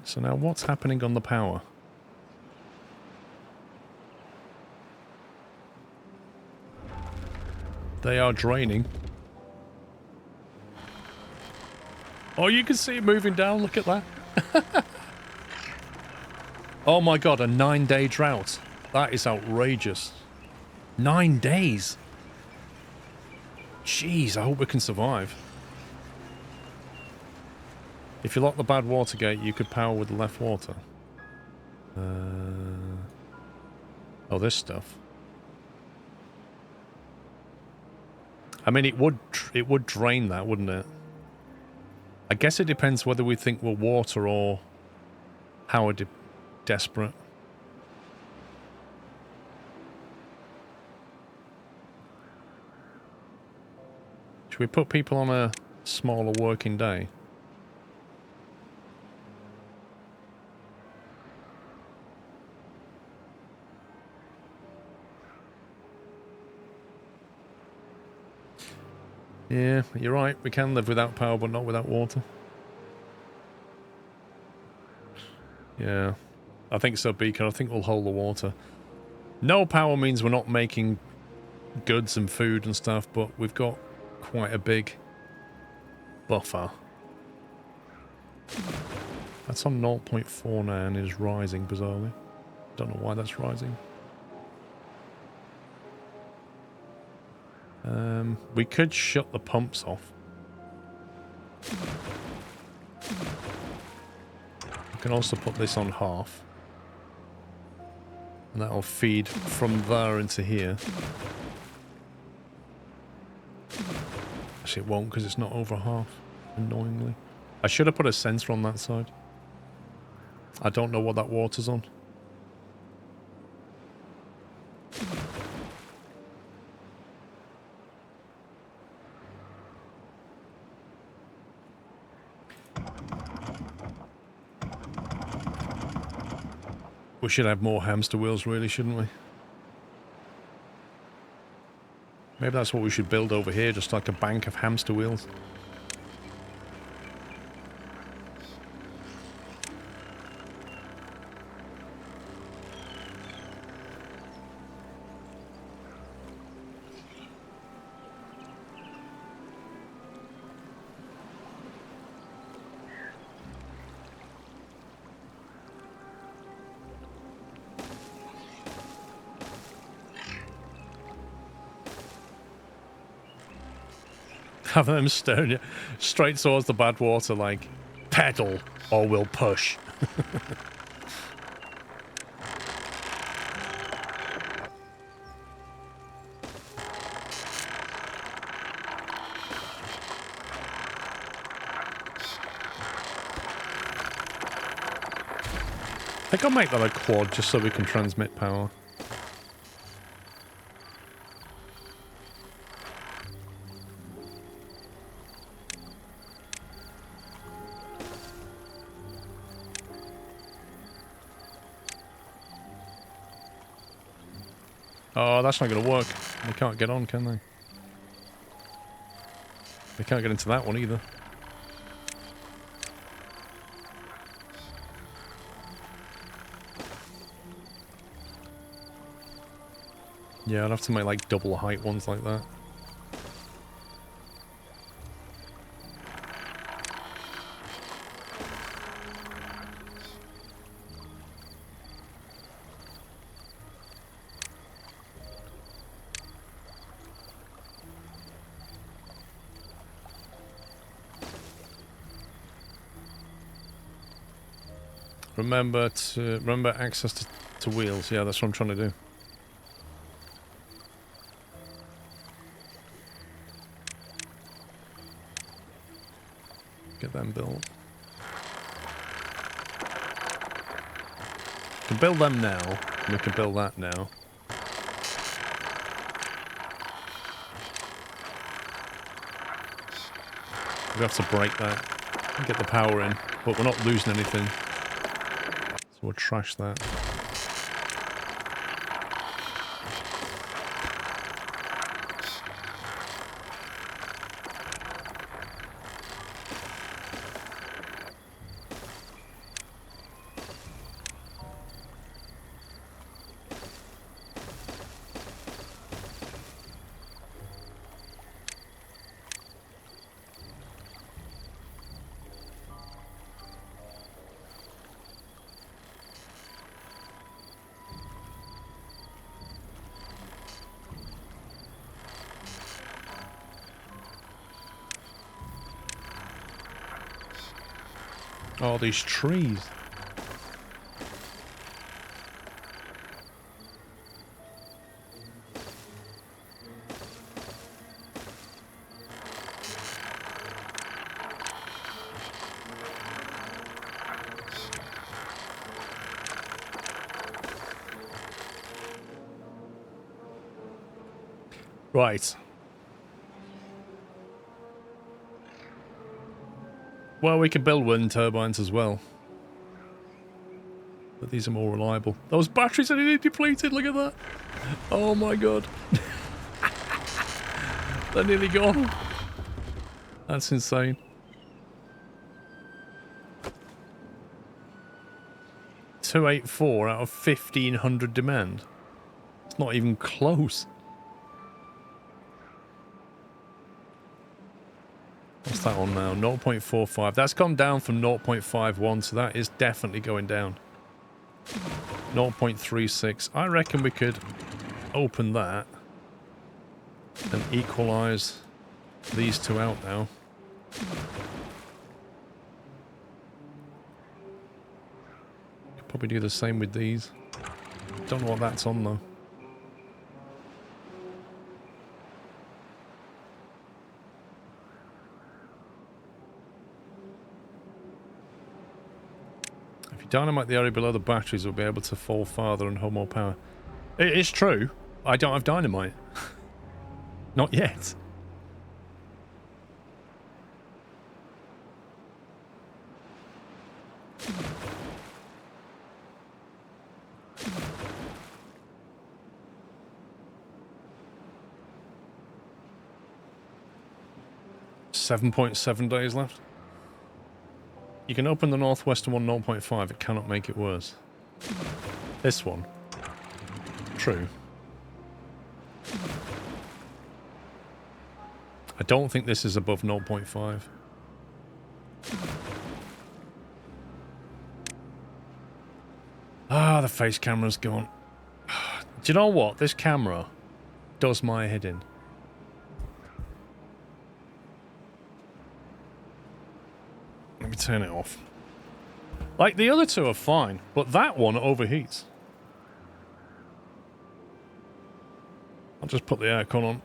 So now what's happening on the power? They are draining. Oh, you can see it moving down. Look at that. Oh my god, a 9-day drought. That is outrageous. 9 days. Jeez, I hope we can survive. If you lock the bad water gate, you could power with the left water. Oh, this stuff. I mean, it would drain that, wouldn't it? I guess it depends whether we think we're water or how we're desperate. Should we put people on a smaller working day? Yeah, you're right. We can live without power, but not without water. Yeah, I think so, Beacon. I think we'll hold the water. No power means we're not making goods and food and stuff, but we've got quite a big buffer. That's on 0.4 now and is rising, bizarrely. Don't know why that's rising. We could shut the pumps off. We can also put this on half. And that'll feed from there into here. Actually, it won't because it's not over half, annoyingly. I should have put a sensor on that side. I don't know what that water's on. We should have more hamster wheels, really, shouldn't we? Maybe that's what we should build over here, just like a bank of hamster wheels. Have them staring you straight towards the bad water like, pedal Or we'll push. I think I'll make that a quad just so we can transmit power. Oh, that's not going to work. They can't get on, can they? They can't get into that one either. Yeah, I'd have to make like double height ones like that. Remember access to wheels. Yeah, that's what I'm trying to do. Get them built. We can build them now. And we can build that now. We have to break that and get the power in, but we're not losing anything. So we'll trash that. Oh, these trees. Right. Well, we could build wind turbines as well. But these are more reliable. Those batteries are nearly depleted, look at that. Oh my god. They're nearly gone. That's insane. $284 out of 1,500 demand. It's not even close. What's that on now? 0.45. That's gone down from 0.51, so that is definitely going down. 0.36. I reckon we could open that and equalize these two out now. Could probably do the same with these. Don't know what that's on though. Dynamite the area below the batteries will be able to fall farther and hold more power. It is true. I don't have dynamite. Not yet. $7.7 days left. You can open the northwestern one 0.5. It cannot make it worse. This one. True. I don't think this is above 0.5. Ah, the face camera's gone. Do you know what? This camera does my head in. Let me turn it off. Like, the other two are fine, but that one overheats. I'll just put the aircon on.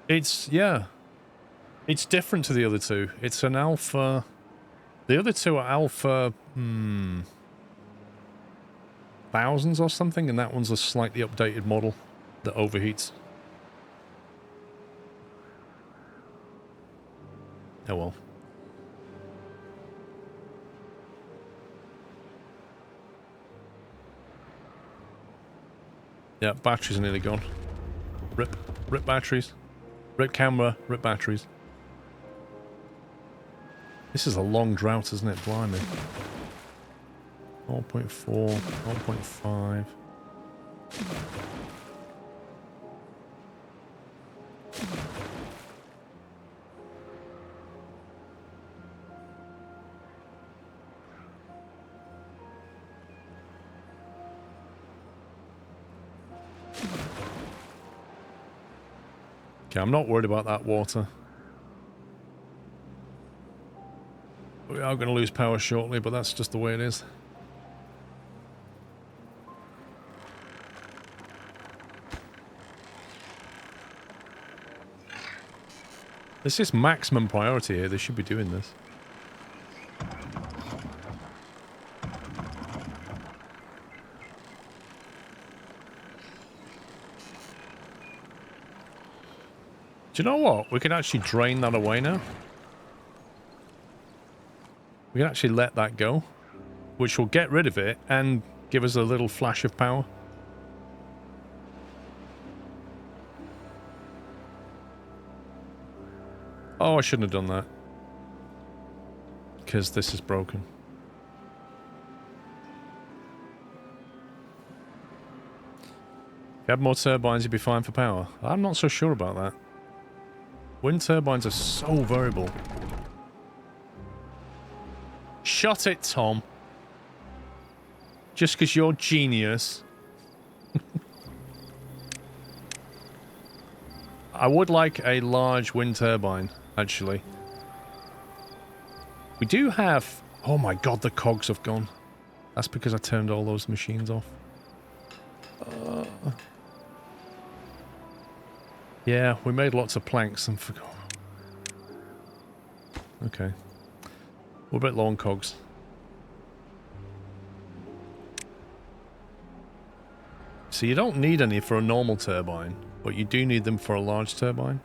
It's, yeah. It's different to the other two. It's an alpha... The other two are alpha... thousands or something, and that one's a slightly updated model that overheats. Oh well. Yeah, batteries are nearly gone. Rip. Rip batteries. Rip camera. Rip batteries. This is a long drought, isn't it? Blimey. 0.4, 0.5. Okay, I'm not worried about that water. We are going to lose power shortly, but that's just the way it is. This is maximum priority here. They should be doing this. Do you know what? We can actually drain that away now. We can actually let that go, which will get rid of it and give us a little flash of power. Oh, I shouldn't have done that. Because this is broken. If you had more turbines, you'd be fine for power. I'm not so sure about that. Wind turbines are so variable. Shut it, Tom. Just because you're genius. I would like a large wind turbine, actually. We do have... Oh my god, the cogs have gone. That's because I turned all those machines off. Yeah, we made lots of planks and forgot. Okay. We're a bit low on cogs. So you don't need any for a normal turbine, but you do need them for a large turbine.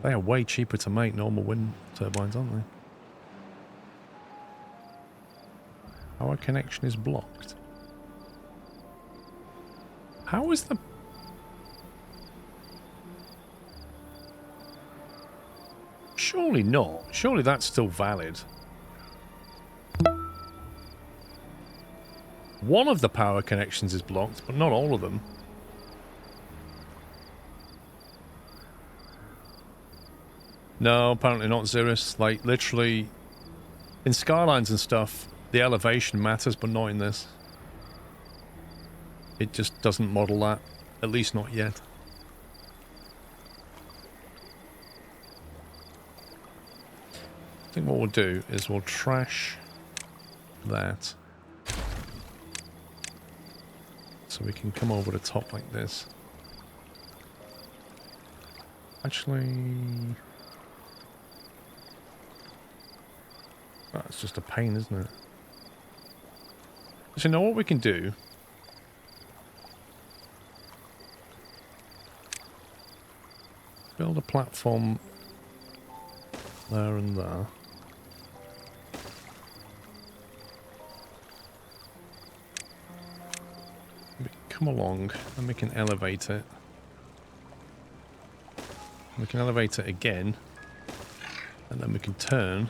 They are way cheaper to make, normal wind turbines, aren't they? Our connection is blocked. How is the... Surely not. Surely that's still valid. One of the power connections is blocked, but not all of them. No, apparently not, Xeris. Like, literally, in Skylines and stuff, the elevation matters, but not in this. It just doesn't model that. At least not yet. I think what we'll do is we'll trash that. So we can come over the top like this. Actually... That's just a pain, isn't it? So you know what we can do? Build a platform there and there. We come along and we can elevate it. We can elevate it again, and then we can turn.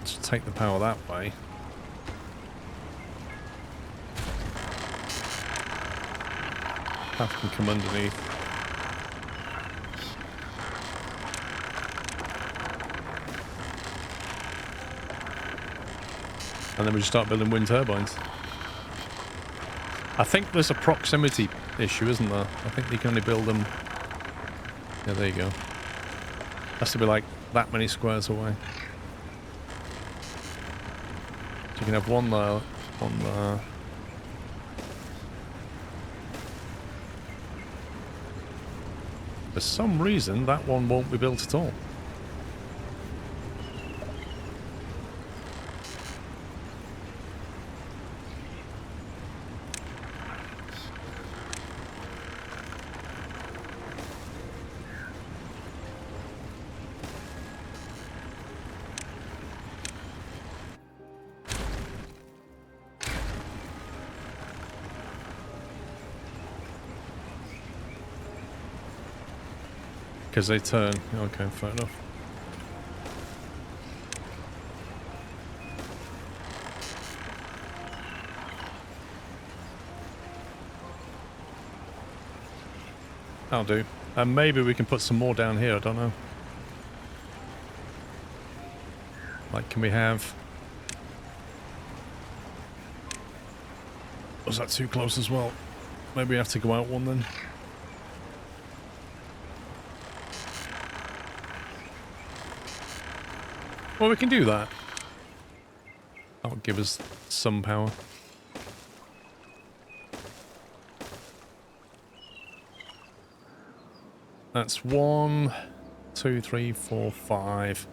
Just take the power that way. Path can come underneath. And then we just start building wind turbines. I think there's a proximity issue, isn't there? I think you can only build them Yeah, there you go. Has to be like that many squares away. So you can have one there, one there. For some reason, that one won't be built at all. Because they turn. Okay, fair enough. That'll do. And maybe we can put some more down here, I don't know. Like, can we have... Was that too close as well? Maybe we have to go out one then. Well, we can do that. That'll give us some power. That's 1, 2, 3, 4, 5.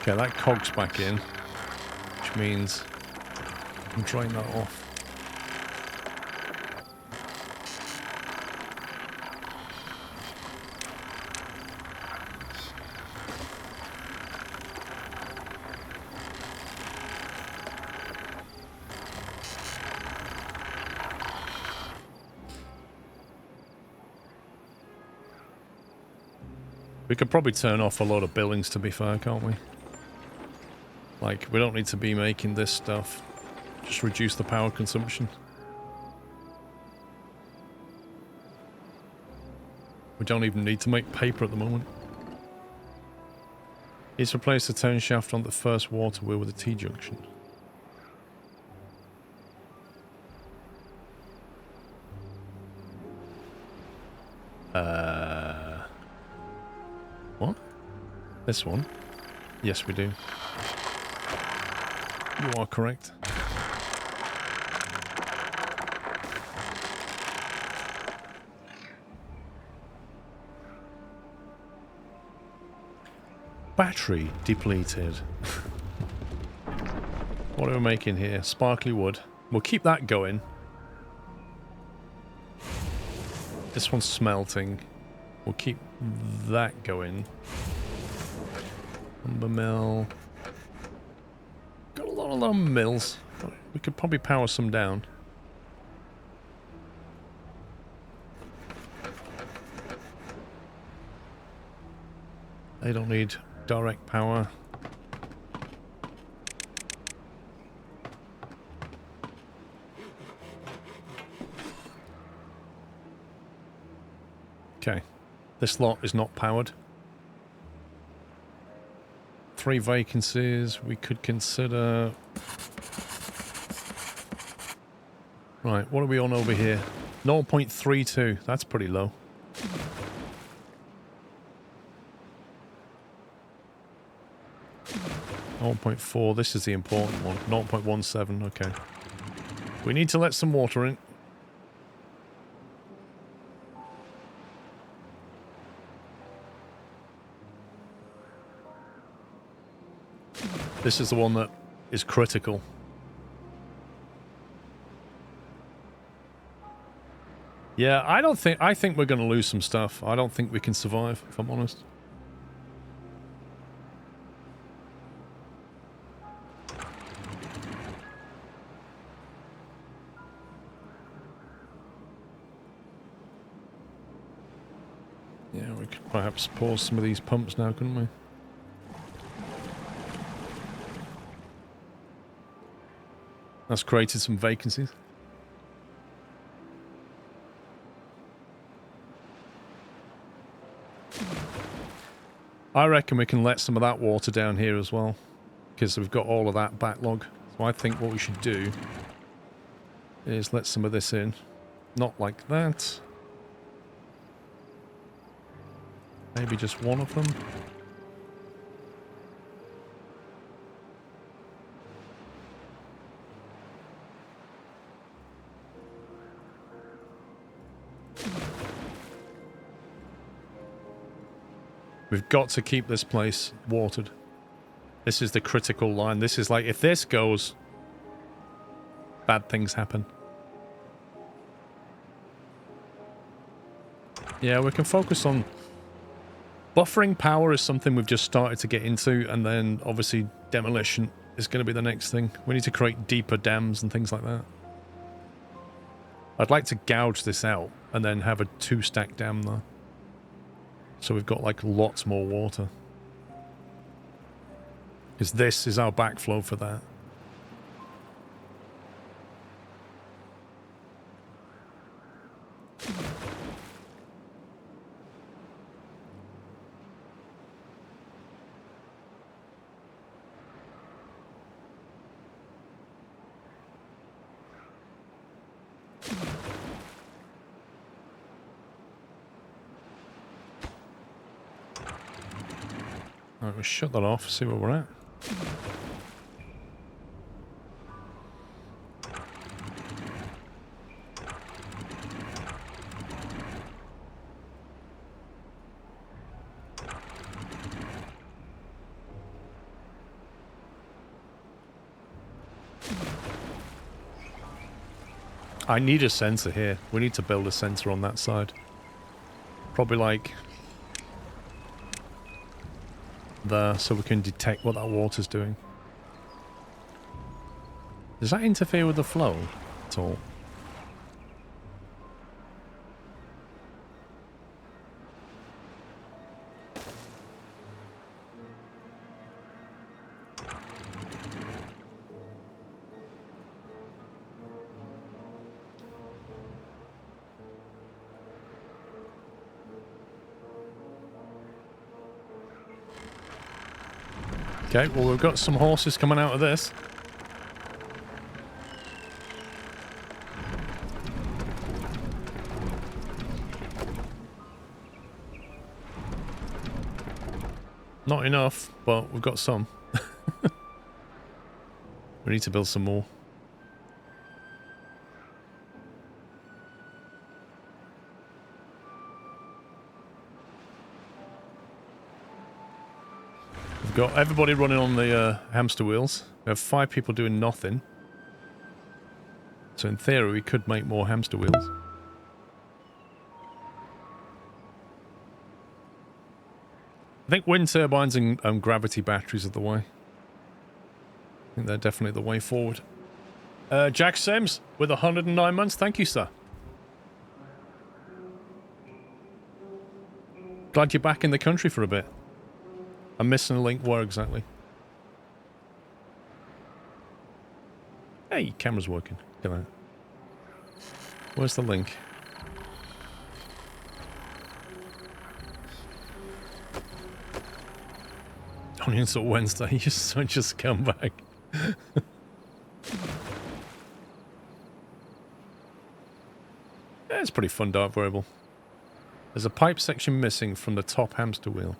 Okay, that cog's back in, which means I can drain that off. We could probably turn off a lot of buildings, to be fair, can't we? Like, we don't need to be making this stuff. Just reduce the power consumption. We don't even need to make paper at the moment. Let's replace the turn shaft on the first water wheel with a T-junction. What? This one? Yes, we do. You are correct. Battery depleted. What are we making here? Sparkly wood. We'll keep that going. This one's smelting. We'll keep that going. Lumber mill. Got a lot of lumber mills. We could probably power some down. They don't need direct power. Okay. This lot is not powered. 3 vacancies. We could consider... Right, what are we on over here? 0.32. That's pretty low. .4. This is the important one. 0.17. Okay. We need to let some water in. This is the one that is critical. Yeah, I think we're going to lose some stuff. I don't think we can survive, if I'm honest. Yeah, we could perhaps pause some of these pumps now, couldn't we? That's created some vacancies. I reckon we can let some of that water down here as well, because we've got all of that backlog. So I think what we should do is let some of this in. Not like that. Maybe just one of them. We've got to keep this place watered. This is the critical line. This is like, if this goes, bad things happen. Yeah, we can focus on... Buffering power is something we've just started to get into, and then obviously demolition is going to be the next thing. We need to create deeper dams and things like that. I'd like to gouge this out and then have a 2-stack dam there. So we've got like lots more water. Because this is our backflow for that. Alright, we'll shut that off, see where we're at. I need a sensor here. We need to build a sensor on that side. Probably like there, so we can detect what that water's doing. Does that interfere with the flow at all? Okay, well, we've got some horses coming out of this. Not enough, but we've got some. We need to build some more. We've got everybody running on the hamster wheels. We have 5 people doing nothing. So in theory, we could make more hamster wheels. I think wind turbines and gravity batteries are the way. I think they're definitely the way forward. Jack Sims with 109 months. Thank you, sir. Glad you're back in the country for a bit. I'm missing a link. Where exactly? Hey, camera's working. Look at that. Where's the link? Only until Wednesday. You just come back. Yeah, it's a pretty fun dart variable. There's a pipe section missing from the top hamster wheel.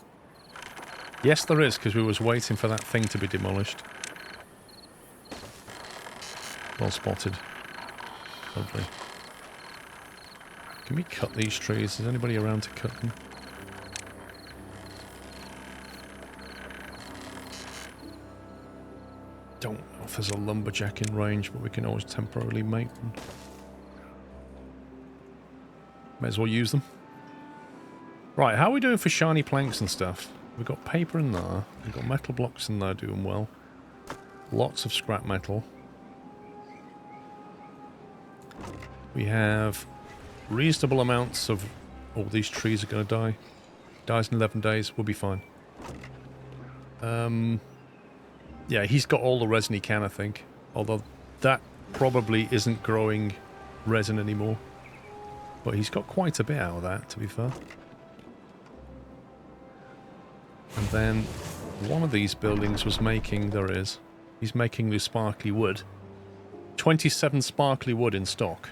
Yes, there is, because we was waiting for that thing to be demolished. Well spotted. Lovely. Can we cut these trees? Is anybody around to cut them? Don't know if there's a lumberjack in range, but we can always temporarily make them. May as well use them. Right, how are we doing for shiny planks and stuff? We've got paper in there. We've got metal blocks in there doing well. Lots of scrap metal. We have reasonable amounts of... All these trees are going to die. Dies in 11 days. We'll be fine. Yeah, he's got all the resin he can, I think. Although that probably isn't growing resin anymore. But he's got quite a bit out of that, to be fair. And then one of these buildings was making... There it is. He's making the sparkly wood. 27 sparkly wood in stock.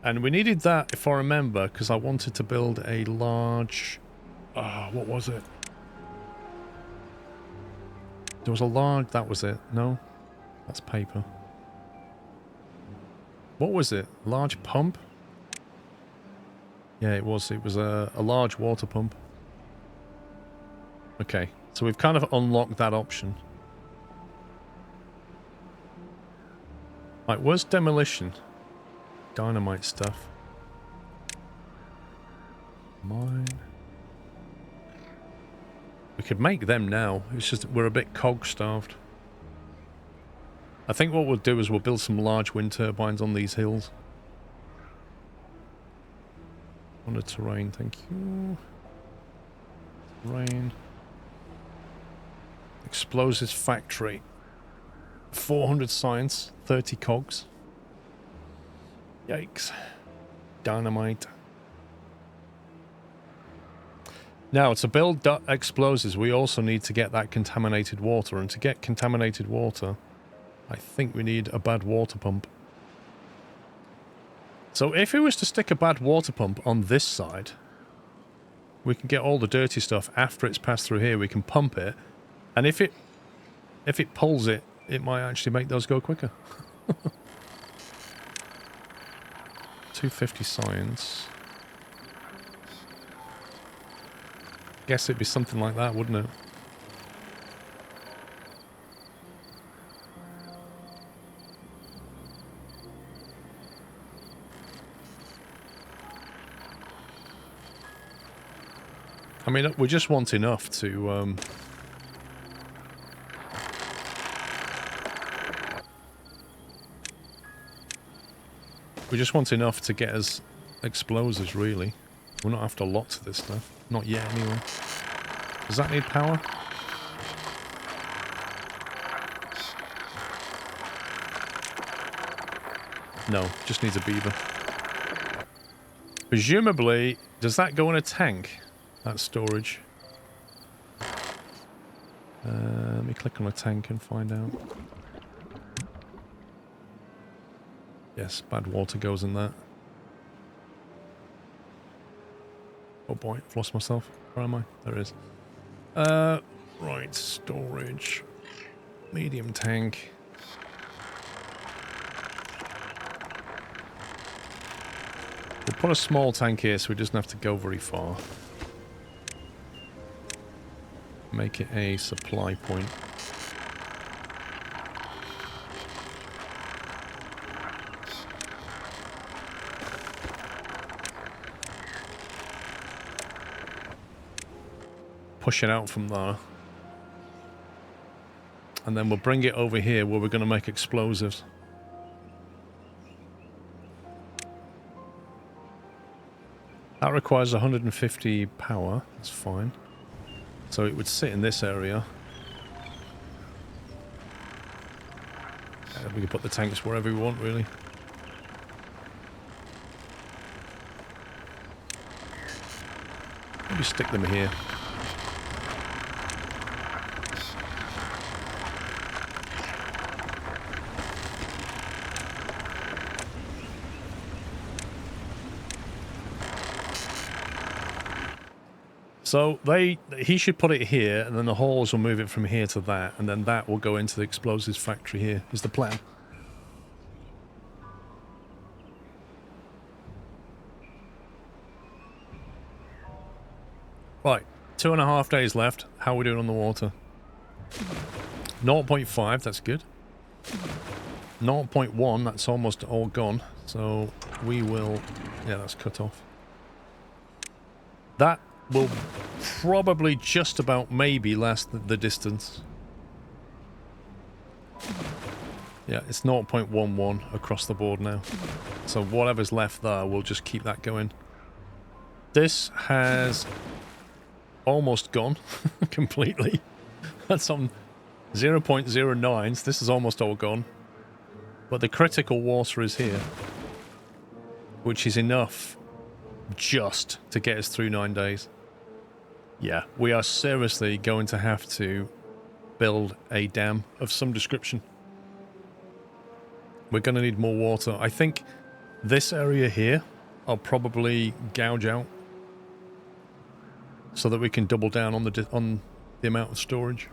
And we needed that, if I remember, because I wanted to build a large... what was it? There was a large... That was it. No? That's paper. What was it? Large pump? Yeah, it was. It was a large water pump. Okay, so we've kind of unlocked that option. Right, where's demolition? Dynamite stuff. Mine. We could make them now. It's just we're a bit cog-starved. I think what we'll do is we'll build some large wind turbines on these hills. On the terrain, thank you. Terrain. Explosives factory. 400 science, 30 cogs. Yikes. Dynamite. Now, to build explosives, we also need to get that contaminated water. And to get contaminated water, I think we need a bad water pump. So if we was to stick a bad water pump on this side, we can get all the dirty stuff after it's passed through here. We can pump it. And if it pulls it, it might actually make those go quicker. 250 science. Guess it'd be something like that, wouldn't it? I mean, we just want enough to... We just want enough to get us explosives, really. We're not after lots of this stuff. Not yet, anyway. Does that need power? No, just needs a beaver. Presumably, does that go in a tank? That storage. Let me click on a tank and find out. Yes, bad water goes in that. Oh boy, I've lost myself. Where am I? There it is. Right, storage. Medium tank. We'll put a small tank here so it doesn't have to go very far. Make it a supply point. Push it out from there. And then we'll bring it over here where we're going to make explosives. That requires 150 power. That's fine. So it would sit in this area. We can put the tanks wherever we want, really. Maybe stick them here. So he should put it here, and then the haulers will move it from here to that, and then that will go into the explosives factory here, is the plan. Right, 2.5 days left. How are we doing on the water? 0.5, that's good. 0.1, that's almost all gone. So we will... Yeah, that's cut off. That will probably just about maybe last the distance. Yeah, it's 0.11 across the board now. So whatever's left there, we'll just keep that going. This has almost gone completely. That's on 0.09, so this is almost all gone. But the critical water is here, which is enough just to get us through 9 days. Yeah, we are seriously going to have to build a dam of some description. We're going to need more water. I think This area here, I'll probably gouge out so that we can double down on the amount of storage.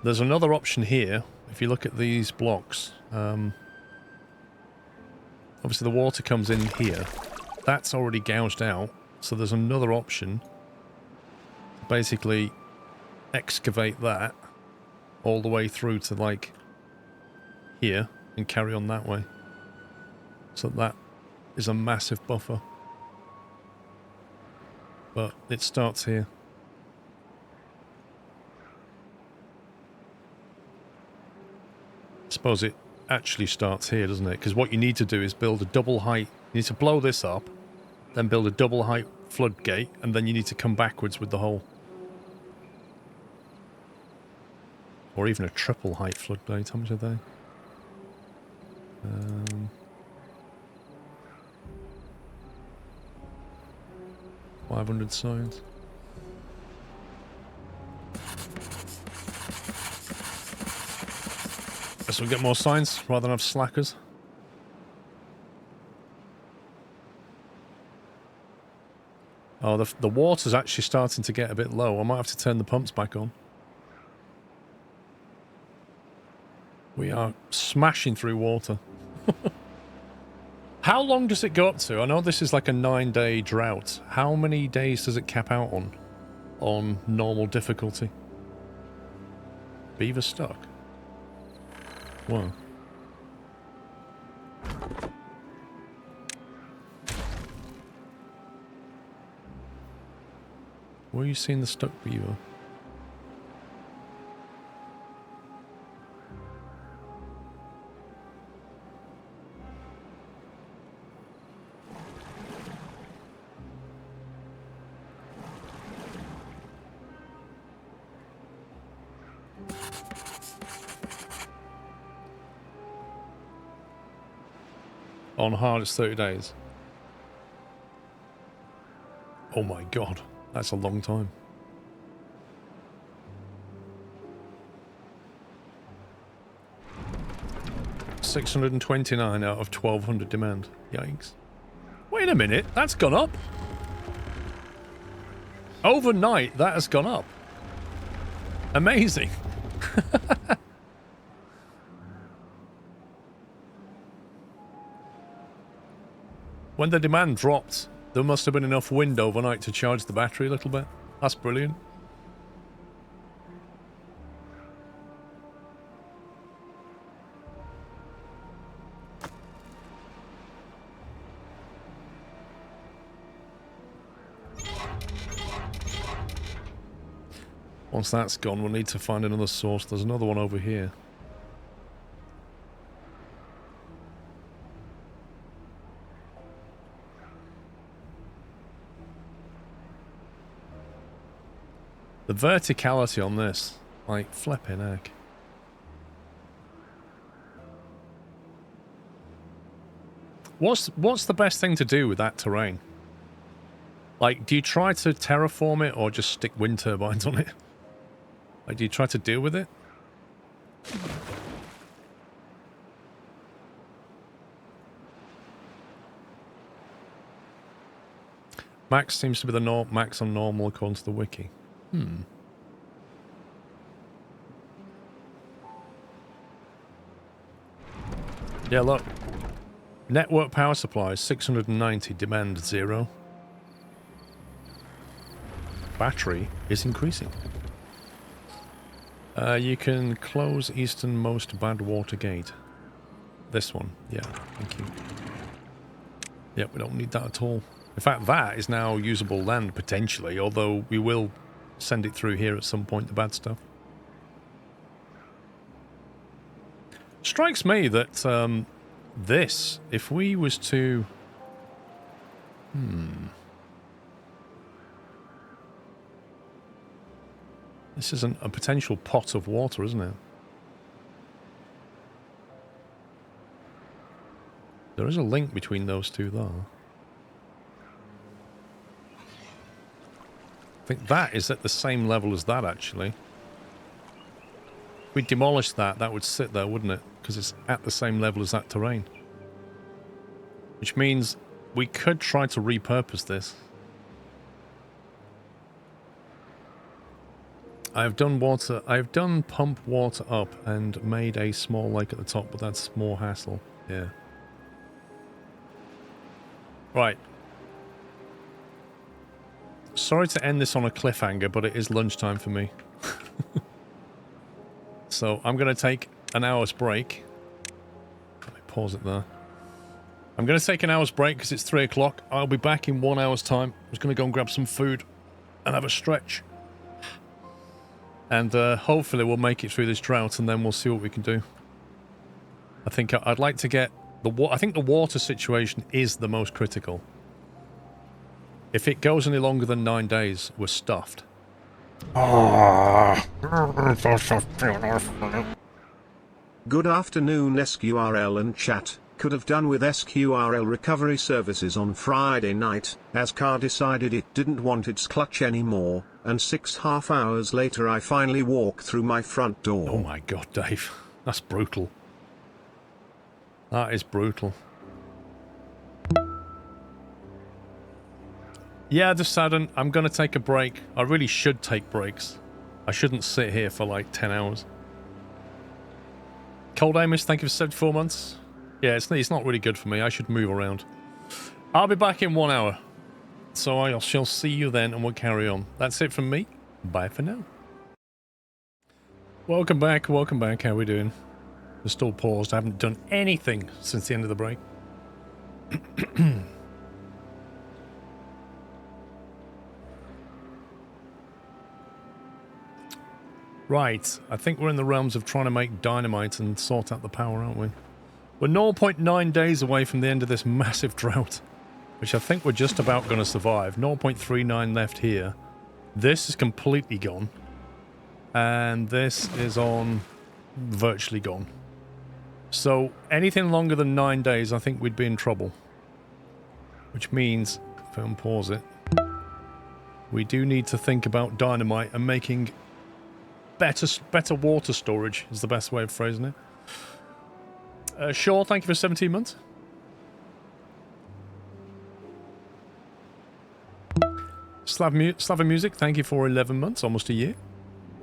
There's another option here. If you look at these blocks, obviously the water comes in here. That's already gouged out, so there's another option. Basically, excavate that all the way through to like here and carry on that way. So that is a massive buffer. But it starts here. I suppose it actually starts here, doesn't it? Because what you need to do is build a double height. You need to blow this up, then build a double height floodgate, and then you need to come backwards with the hole. Or even a triple height floodgate. How much are they? 500 signs. Guess we'll get more signs rather than have slackers. Oh, the water's actually starting to get a bit low. I might have to turn the pumps back on. We are smashing through water. How long does it go up to? I know this is like a 9-day drought. How many days does it cap out on normal difficulty? Beaver stuck. Wow. Where are you seeing the stuck beaver? On hard, it's 30 days. Oh my god, that's a long time. $629 out of 1,200 demand. Yikes. Wait a minute, that's gone up. Overnight, that has gone up. Amazing. When the demand dropped, there must have been enough wind overnight to charge the battery a little bit. That's brilliant. Once that's gone, we'll need to find another source. There's another one over here. The verticality on this, like flipping heck. What's the best thing to do with that terrain? Like, do you try to terraform it or just stick wind turbines on it? Like, do you try to deal with it? Max seems to be the max on normal according to the wiki. Yeah, look. Network power supply is 690, demand 0. Battery is increasing. You can close easternmost bad water gate. This one. Yeah, thank you. Yep, we don't need that at all. In fact, that is now usable land, potentially, although we will send it through here at some point, the bad stuff. Strikes me that this, if we was to... This is a potential pot of water, isn't it? There is a link between those two, though. I think that is at the same level as that, actually. we demolished that, that would sit there, wouldn't it? Because it's at the same level as that terrain. Which means we could try to repurpose this. I've done pump water up and made a small lake at the top, but that's more hassle. Yeah. Right. Sorry to end this on a cliffhanger, but it is lunchtime for me. So I'm going to take an hour's break. Let me pause it there. I'm going to take an hour's break because it's 3 o'clock. I'll be back in 1 hour's time. I'm just going to go and grab some food and have a stretch. And hopefully we'll make it through this drought and then we'll see what we can do. I think I'd like to get I think the water situation is the most critical. If it goes any longer than 9 days, we're stuffed. Good afternoon SQRL and chat. Could have done with SQRL recovery services on Friday night, as car decided it didn't want its clutch anymore, and 6.5 hours later I finally walk through my front door. Oh my god, Dave. That's brutal. That is brutal. Yeah, just saddened. I'm going to take a break. I really should take breaks. I shouldn't sit here for like 10 hours. Cold Amos, thank you for 74 months. Yeah, it's not really good for me. I should move around. I'll be back in 1 hour. So I shall see you then and we'll carry on. That's it from me. Bye for now. Welcome back. Welcome back. How are we doing? We're still paused. I haven't done anything since the end of the break. Right. I think we're in the realms of trying to make dynamite and sort out the power, aren't we? We're 0.9 days away from the end of this massive drought, which I think we're just about going to survive. 0.39 left here. This is completely gone. And this is on virtually gone. So anything longer than 9 days, I think we'd be in trouble. Which means, if I unpause it, we do need to think about dynamite and making better water storage is the best way of phrasing it. Sure, thank you for 17 months. Slava Music, thank you for 11 months, almost a year.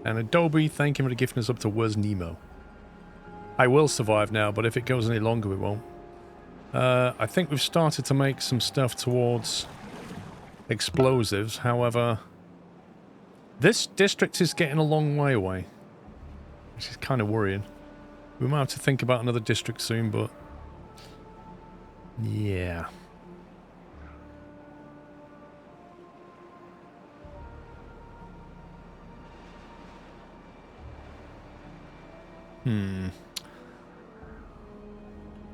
And Adobe, thank you for gifting us up to Where's Nemo. I will survive now, but if it goes any longer, we won't. I think we've started to make some stuff towards explosives. However, this district is getting a long way away, which is kind of worrying. We might have to think about another district soon, but yeah.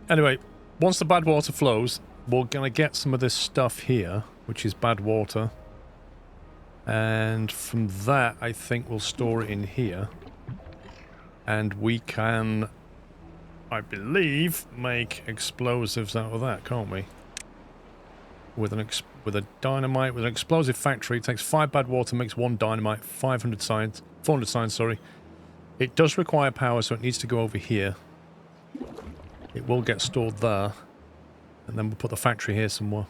Anyway, once the bad water flows, we're going to get some of this stuff here, which is bad water. And from that, I think we'll store it in here. And we can, I believe, make explosives out of that, can't we? With a dynamite, with an explosive factory, it takes 5 bad water, makes 1 dynamite, 400 science, sorry. It does require power, so it needs to go over here. It will get stored there. And then we'll put the factory here somewhere.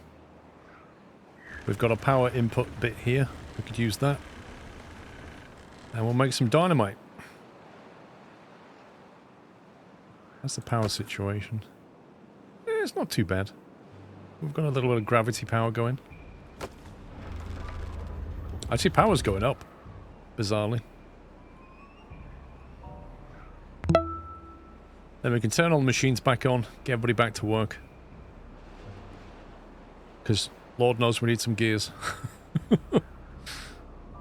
We've got a power input bit here. We could use that. And we'll make some dynamite. That's the power situation. It's not too bad. We've got a little bit of gravity power going. Actually, power's going up. Bizarrely. Then we can turn all the machines back on. Get everybody back to work. Because Lord knows we need some gears.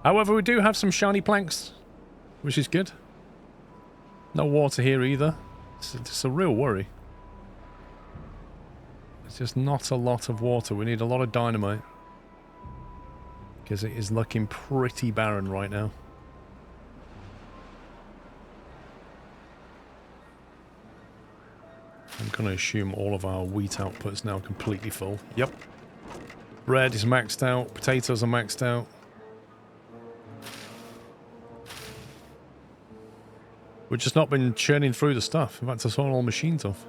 However, we do have some shiny planks. Which is good. No water here either. It's a real worry. There's just not a lot of water. We need a lot of dynamite. Because it is looking pretty barren right now. I'm going to assume all of our wheat output is now completely full. Yep. Bread is maxed out. Potatoes are maxed out. We've just not been churning through the stuff. In fact, I saw all machines off.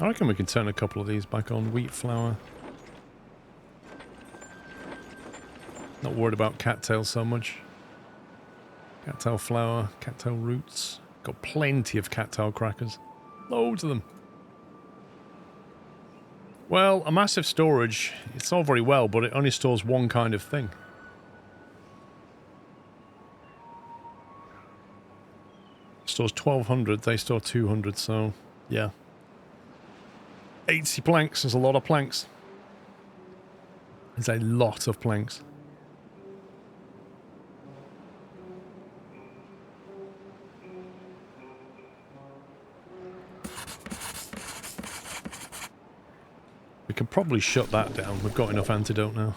I reckon we can turn a couple of these back on. Wheat flour. Not worried about cattail so much. Cattail flour, cattail roots. Got plenty of cattail crackers. Loads of them. Well, a massive storage, it's all very well, but it only stores one kind of thing. It stores 1,200, they store 200, so yeah. 80 planks is a lot of planks. It's a lot of planks. We can probably shut that down. We've got enough antidote now.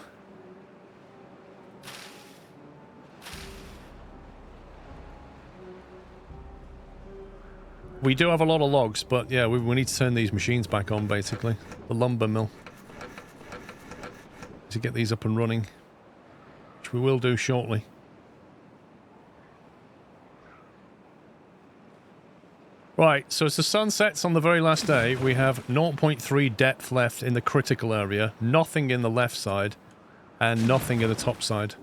We do have a lot of logs, but yeah, we need to turn these machines back on, basically. The lumber mill. To get these up and running. Which we will do shortly. Right, so as the sun sets on the very last day, we have 0.3 depth left in the critical area, nothing in the left side, and nothing in the top side.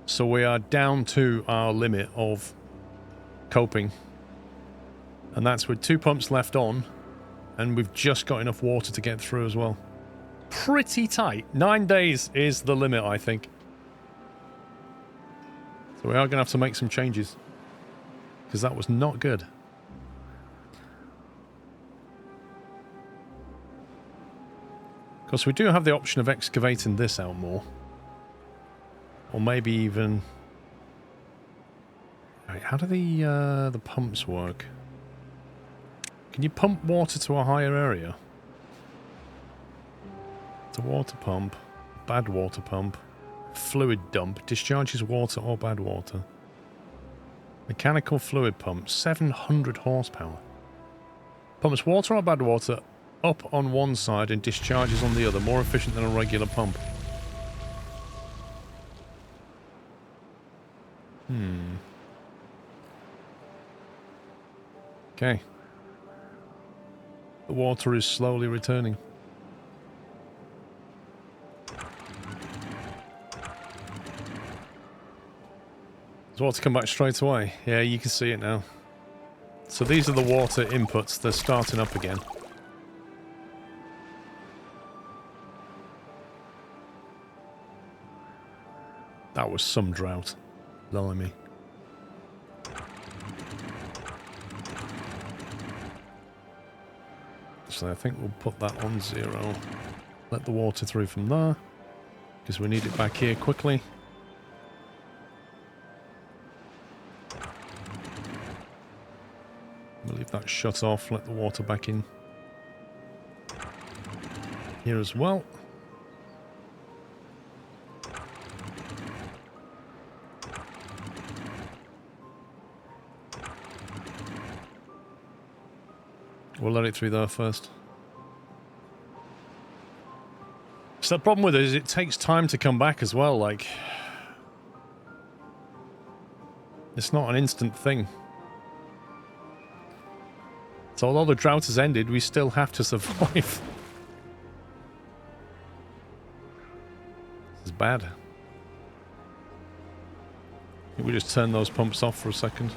So we are down to our limit of coping. And that's with 2 pumps left on, and we've just got enough water to get through as well. Pretty tight. 9 days is the limit, I think. So we are going to have to make some changes. Because that was not good. Of course, we do have the option of excavating this out more. Or maybe even... Right, how do the pumps work? Can you pump water to a higher area? It's a water pump. Bad water pump. Fluid dump. Discharges water or bad water. Mechanical fluid pump. 700 horsepower. Pumps water or bad water up on one side and discharges on the other. More efficient than a regular pump. Okay. The water is slowly returning. Does water come back straight away? Yeah, you can see it now. So these are the water inputs. They're starting up again. That was some drought. Blimey. So I think we'll put that on 0. Let the water through from there. Because we need it back here quickly. We'll leave that shut off. Let the water back in. Here as well. We'll let it through there first. So the problem with it is it takes time to come back as well, like... It's not an instant thing. So although the drought has ended, we still have to survive. This is bad. Maybe we just turn those pumps off for a second.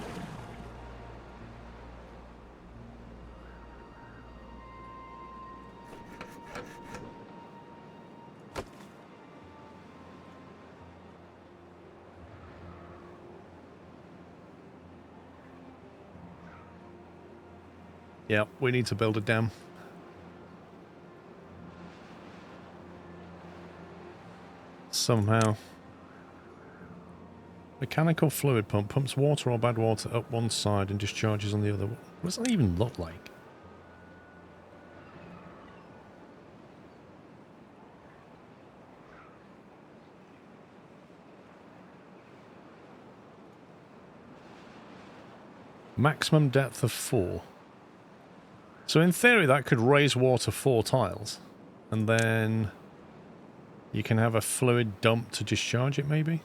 Yeah, we need to build a dam. Somehow. Mechanical fluid pump pumps water or bad water up one side and discharges on the other. What does that even look like? Maximum depth of 4. So in theory, that could raise water 4 tiles. And then you can have a fluid dump to discharge it, maybe?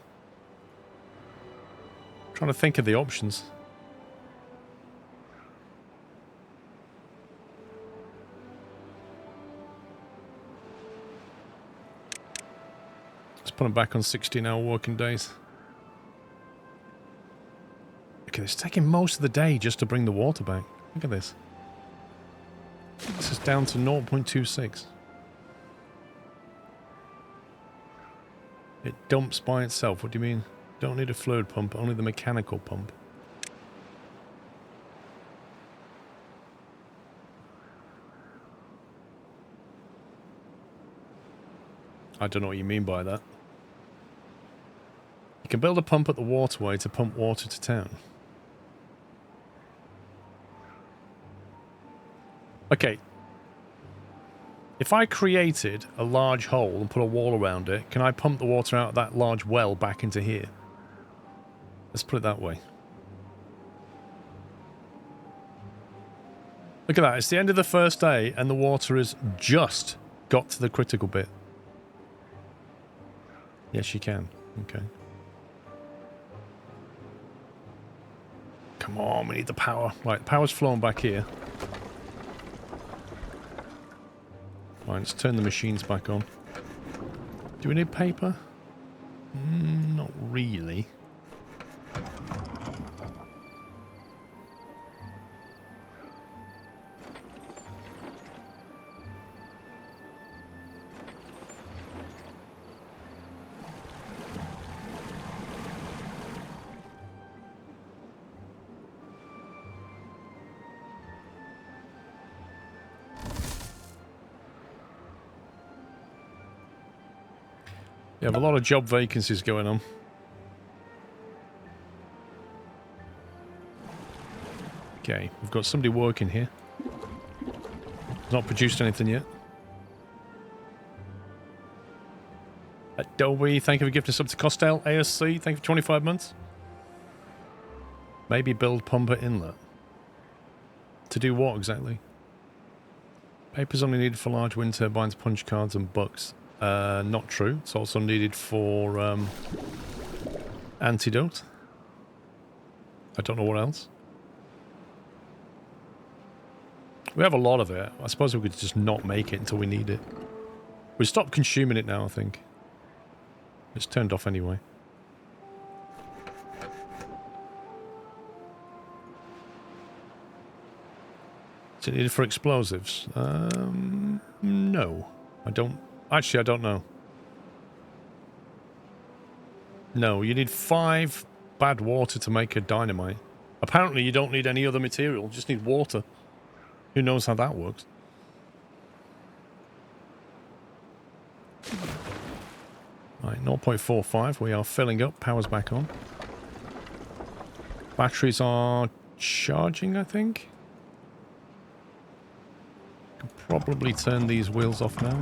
I'm trying to think of the options. Let's put them back on 16-hour working days. Okay, it's taking most of the day just to bring the water back. Look at this. This is down to 0.26. It dumps by itself. What do you mean? Don't need a fluid pump, only the mechanical pump. I don't know what you mean by that. You can build a pump at the waterway to pump water to town. Okay. If I created a large hole and put a wall around it, can I pump the water out of that large well back into here? Let's put it that way. Look at that. It's the end of the first day and the water has just got to the critical bit. Yes, you can. Okay. Come on, we need the power. Right, the power's flowing back here. Right, let's turn the machines back on. Do we need paper? Not really. You have a lot of job vacancies going on. Okay, we've got somebody working here. Not produced anything yet. Adobe, thank you for gifting sub to Costel. ASC, thank you for 25 months. Maybe build pumper inlet. To do what exactly? Paper's only needed for large wind turbines, punch cards and bucks. Not true. It's also needed for antidote. I don't know what else. We have a lot of it. I suppose we could just not make it until we need it. We stopped consuming it now, I think. It's turned off anyway. Is it needed for explosives? No. I don't... Actually, I don't know. No, you need 5 bad water to make a dynamite. Apparently, you don't need any other material. You just need water. Who knows how that works? Right, 0.45. We are filling up. Power's back on. Batteries are charging, I think. Can probably turn these wheels off now.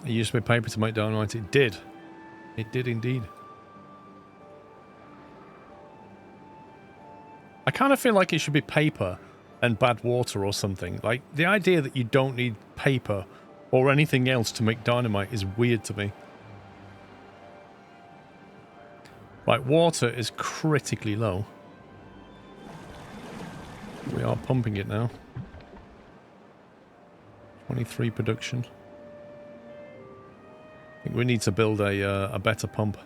It used to be paper to make dynamite. It did. It did indeed. I kind of feel like it should be paper and bad water or something. Like, the idea that you don't need paper or anything else to make dynamite is weird to me. Right, water is critically low. We are pumping it now. 23 production. I think we need to build a better pump.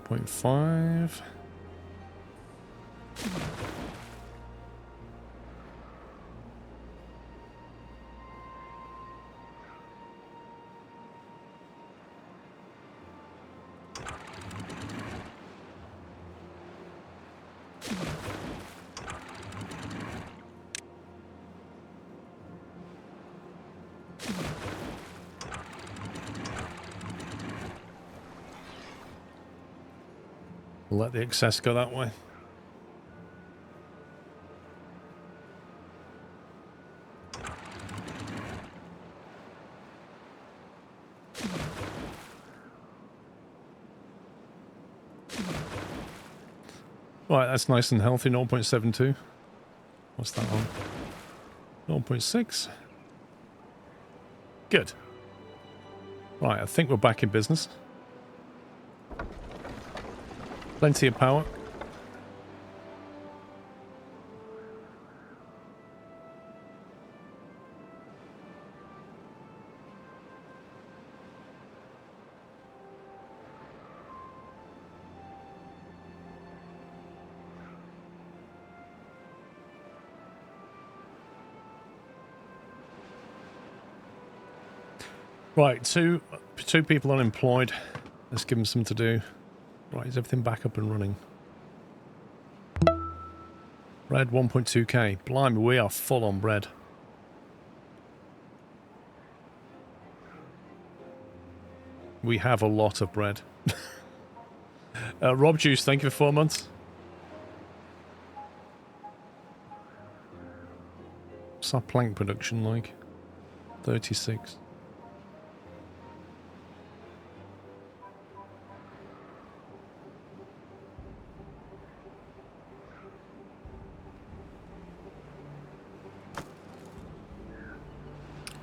0.5. Let the excess go that way. Right, that's nice and healthy, 0.72. What's that on? 0.6. Good. Right, I think we're back in business. Plenty of power. Right, two people unemployed. Let's give them something to do. Right, is everything back up and running? Bread 1.2k. Blimey, we are full on bread. We have a lot of bread. Rob Juice, thank you for 4 months. What's our plank production like? 36.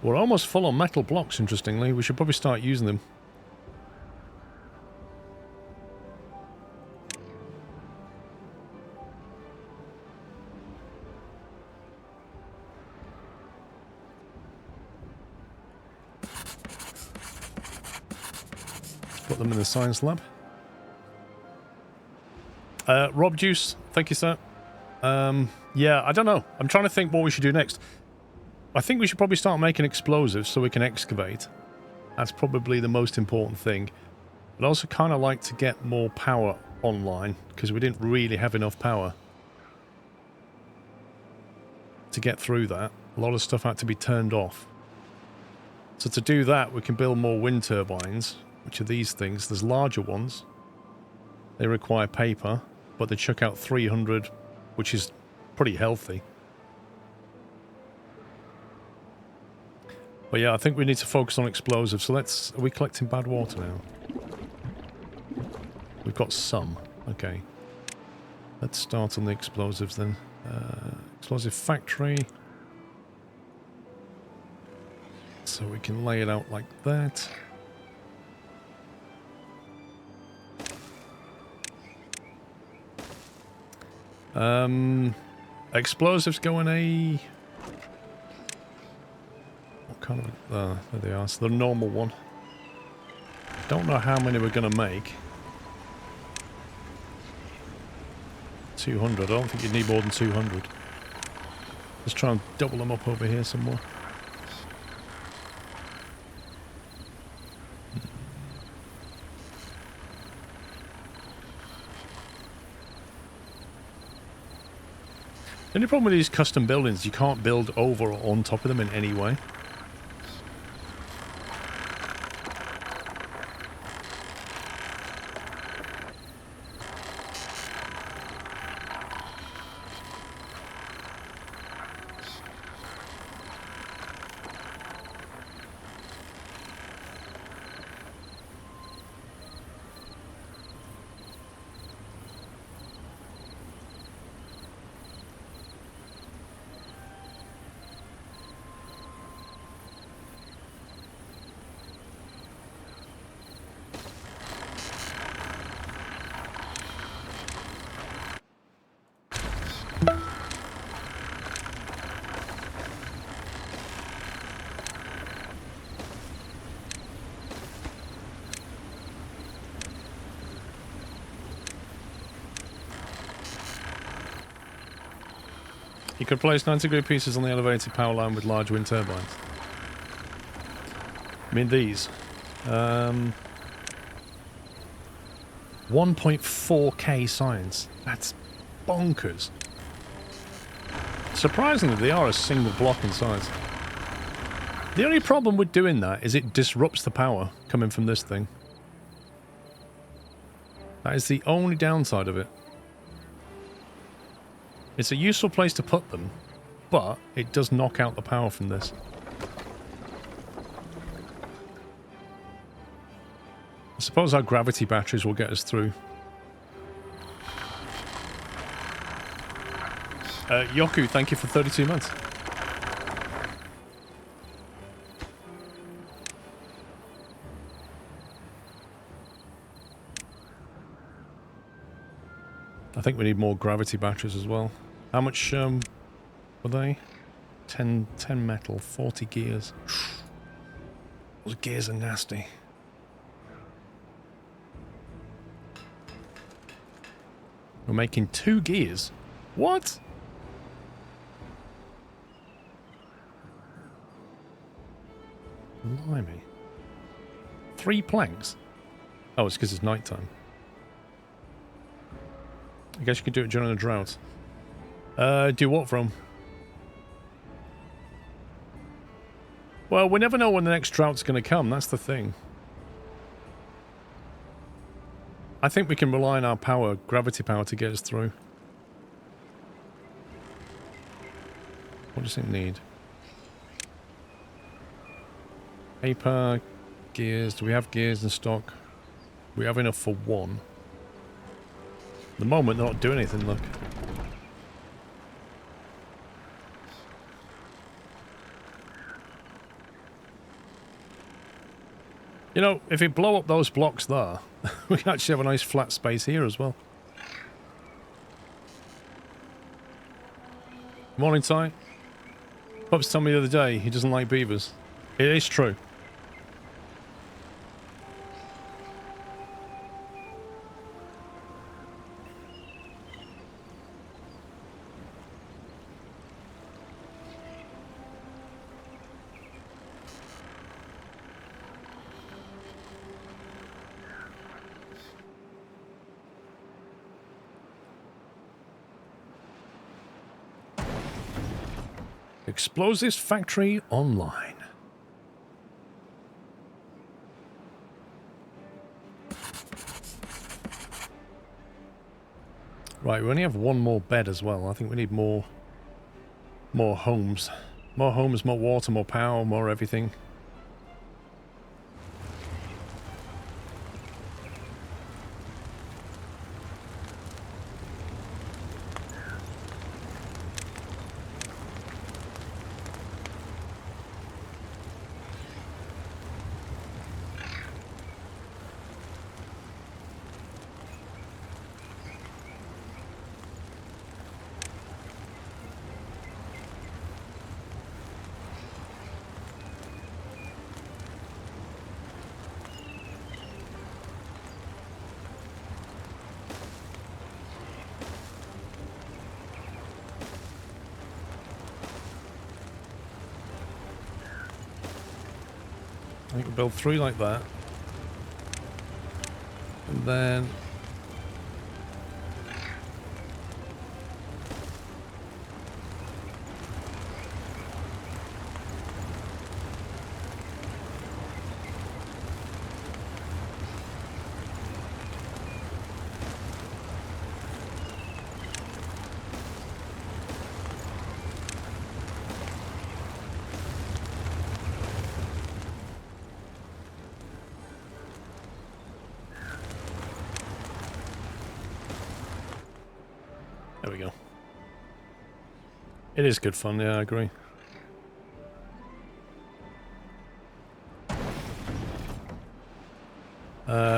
We're almost full on metal blocks, interestingly. We should probably start using them. Put them in the science lab. Rob Juice, thank you, sir. Yeah, I don't know. I'm trying to think what we should do next. I think we should probably start making explosives so we can excavate. That's probably the most important thing. I'd also kind of like to get more power online, because we didn't really have enough power to get through that. A lot of stuff had to be turned off. So to do that, we can build more wind turbines, which are these things. There's larger ones. They require paper, but they chuck out 300, which is pretty healthy. But yeah, I think we need to focus on explosives. So let's... Are we collecting bad water now? We've got some. Okay. Let's start on the explosives then. Explosive factory. So we can lay it out like that. Explosives go in a... What kind of... there they are. So the normal one. Don't know how many we're going to make. 200. I don't think you'd need more than 200. Let's try and double them up over here somewhere. The only problem with these custom buildings, you can't build over or on top of them in any way. You could place 90-degree pieces on the elevated power line with large wind turbines. I mean these. 1.4k science. That's bonkers. Surprisingly, they are a single block in size. The only problem with doing that is it disrupts the power coming from this thing. That is the only downside of it. It's a useful place to put them, but it does knock out the power from this. I suppose our gravity batteries will get us through. Yoku, thank you for 32 months. I think we need more gravity batteries as well. How much were they? 10 metal, 40 gears. Those gears are nasty. We're making 2 gears. What? Blimey. 3 planks? Oh, it's because it's nighttime. I guess you could do it during a drought. Do what from? Well, we never know when the next drought's going to come. That's the thing. I think we can rely on our power, gravity power, to get us through. What does it need? Paper, gears. Do we have gears in stock? We have enough for 1. At the moment, they're not doing anything, look. You know, if we blow up those blocks there, we can actually have a nice flat space here as well. Morning, Ty. Pops told me the other day he doesn't like beavers. It is true. Explosives Factory Online. Right, we only have 1 more bed as well. I think we need more homes. More homes, more water, more power, more everything. I think we'll build 3 like that. And then... there we go. It is good fun, yeah, I agree.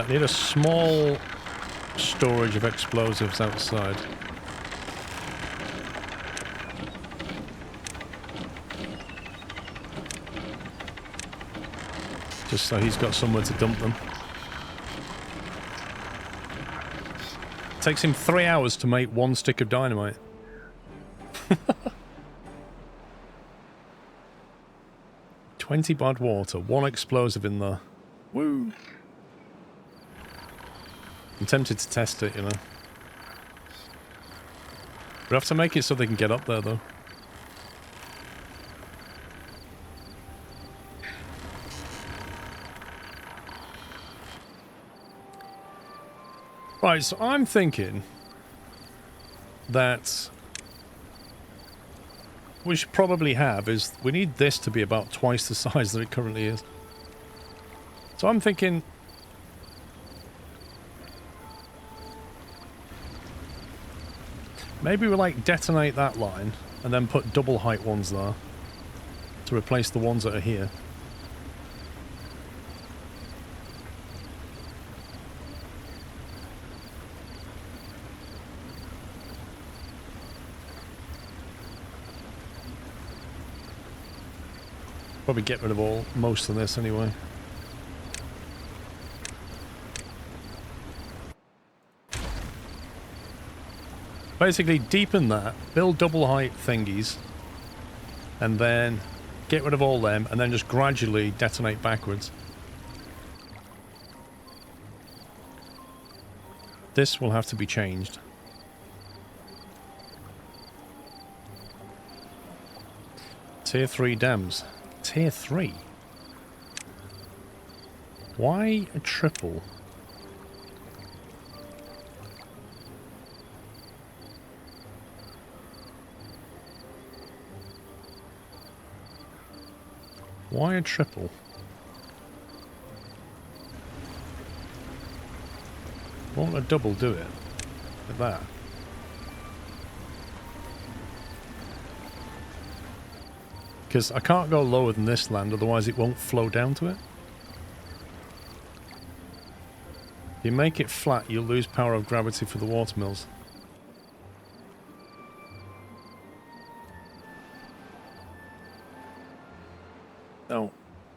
Need a small storage of explosives outside. Just so he's got somewhere to dump them. Takes him 3 hours to make 1 stick of dynamite. 20 bad water. 1 explosive in there. Woo! I'm tempted to test it, you know. We have to make it so they can get up there, though. Right, so I'm thinking that we should probably have is we need this to be about twice the size that it currently is. So I'm thinking maybe we like detonate that line and then put double height ones there to replace the ones that are here. Probably get rid of most of this anyway. Basically deepen that, build double height thingies, and then get rid of all them, and then just gradually detonate backwards. This will have to be changed. Tier 3 dams. Tier 3? Why a triple? Why a triple? Won't a double do it? Like that. Because I can't go lower than this land, otherwise it won't flow down to it. If you make it flat, you'll lose power of gravity for the watermills. Don't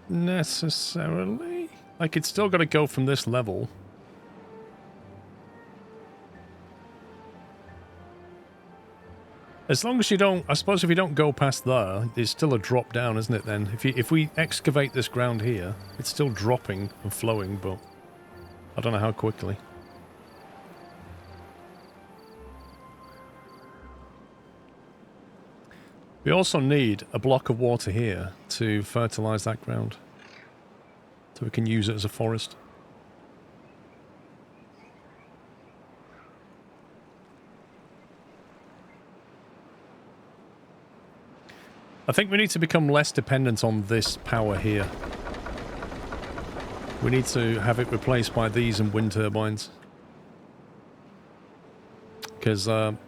necessarily. Like, it's still got to go from this level. As long as you don't, I suppose if you don't go past there, there's still a drop down, isn't it then? If we excavate this ground here, it's still dropping and flowing, but I don't know how quickly. We also need a block of water here to fertilize that ground, so we can use it as a forest. I think we need to become less dependent on this power here. We need to have it replaced by these and wind turbines. Because,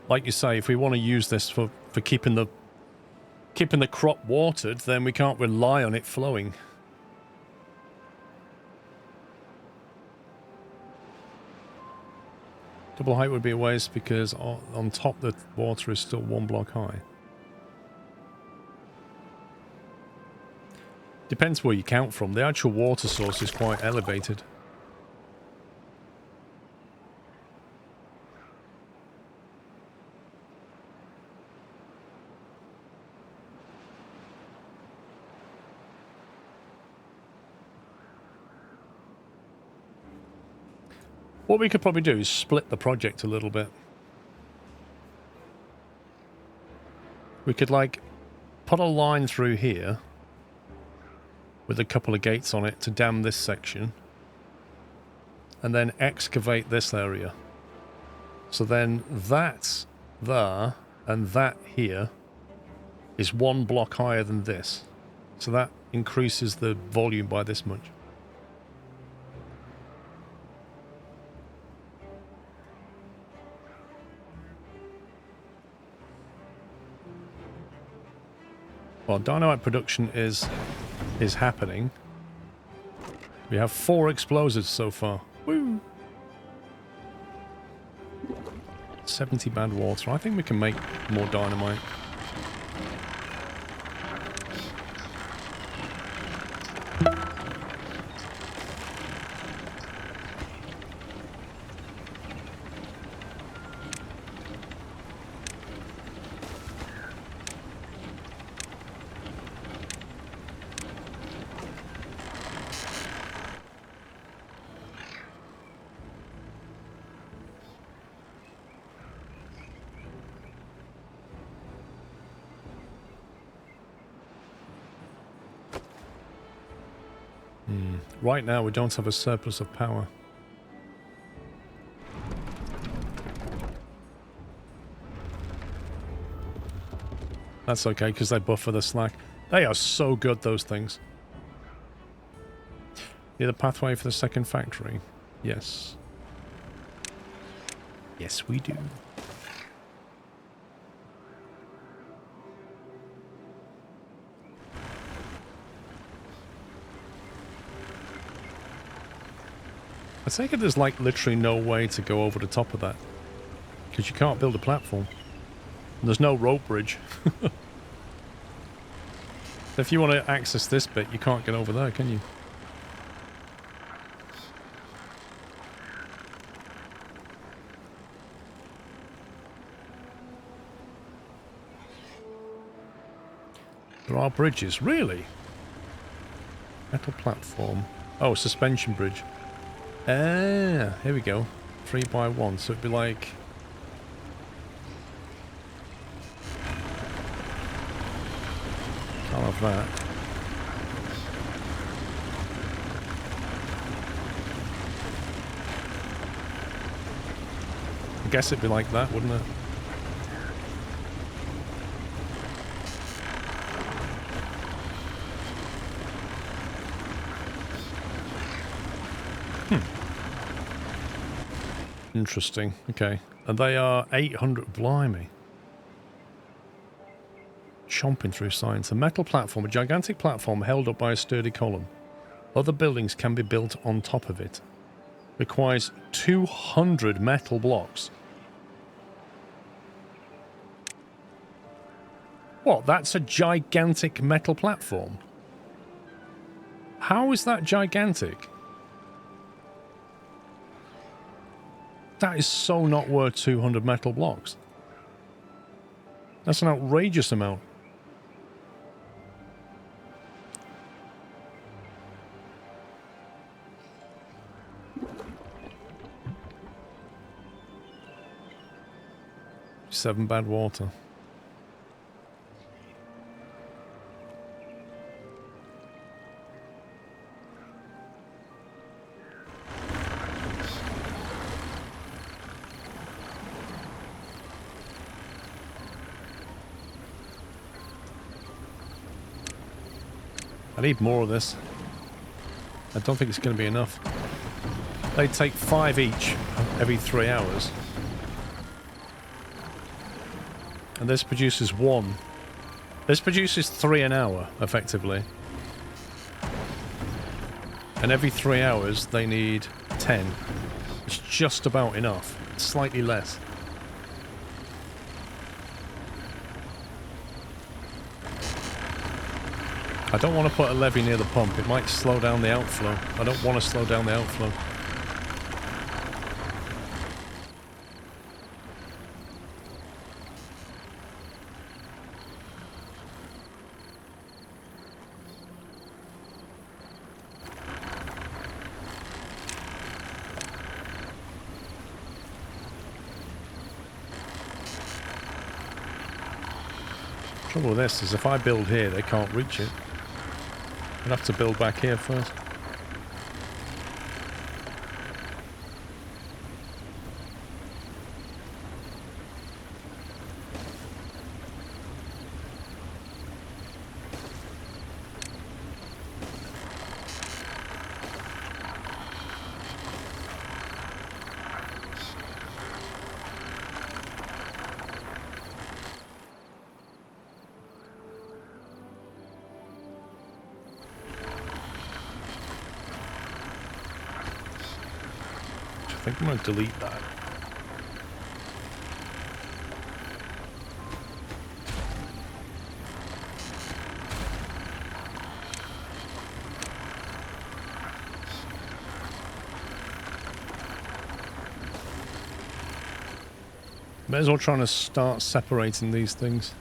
like you say, if we want to use this for keeping the crop watered, then we can't rely on it flowing. Double height would be a waste because on top the water is still 1 block high. Depends where you count from. The actual water source is quite elevated. What we could probably do is split the project a little bit. We could, like, put a line through here with a couple of gates on it to dam this section, and then excavate this area. So then that there and that here is 1 block higher than this. So that increases the volume by this much. Well, dynamite production is happening. We have 4 explosives so far. Woo! 70 bad water. I think we can make more dynamite. Right now, we don't have a surplus of power. That's okay, because they buffer the slack. They are so good, those things. Need a pathway for the second factory? Yes. Yes, we do. I take it there's like literally no way to go over the top of that. Because you can't build a platform. And there's no rope bridge. If you want to access this bit, you can't get over there, can you? There are bridges, really? Metal platform. Oh, suspension bridge. Ah, here we go. 3x1, so it'd be like... Can't have that. I guess it'd be like that, wouldn't it? Interesting. Okay. And they are 800... Blimey. Chomping through science. A metal platform. A gigantic platform held up by a sturdy column. Other buildings can be built on top of it. Requires 200 metal blocks. What? That's a gigantic metal platform? How is that gigantic? That is so not worth 200 metal blocks. That's an outrageous amount. Seven bad water. I need more of this. I don't think it's going to be enough. They take 5 each every 3 hours. And this produces 1. This produces 3 an hour, effectively. And every 3 hours, they need 10. It's just about enough. Slightly less. I don't want to put a levee near the pump. It might slow down the outflow. I don't want to slow down the outflow. Trouble with this is if I build here, they can't reach it. I'd have to build back here first. I think I'm going to delete that. May as well try to start separating these things.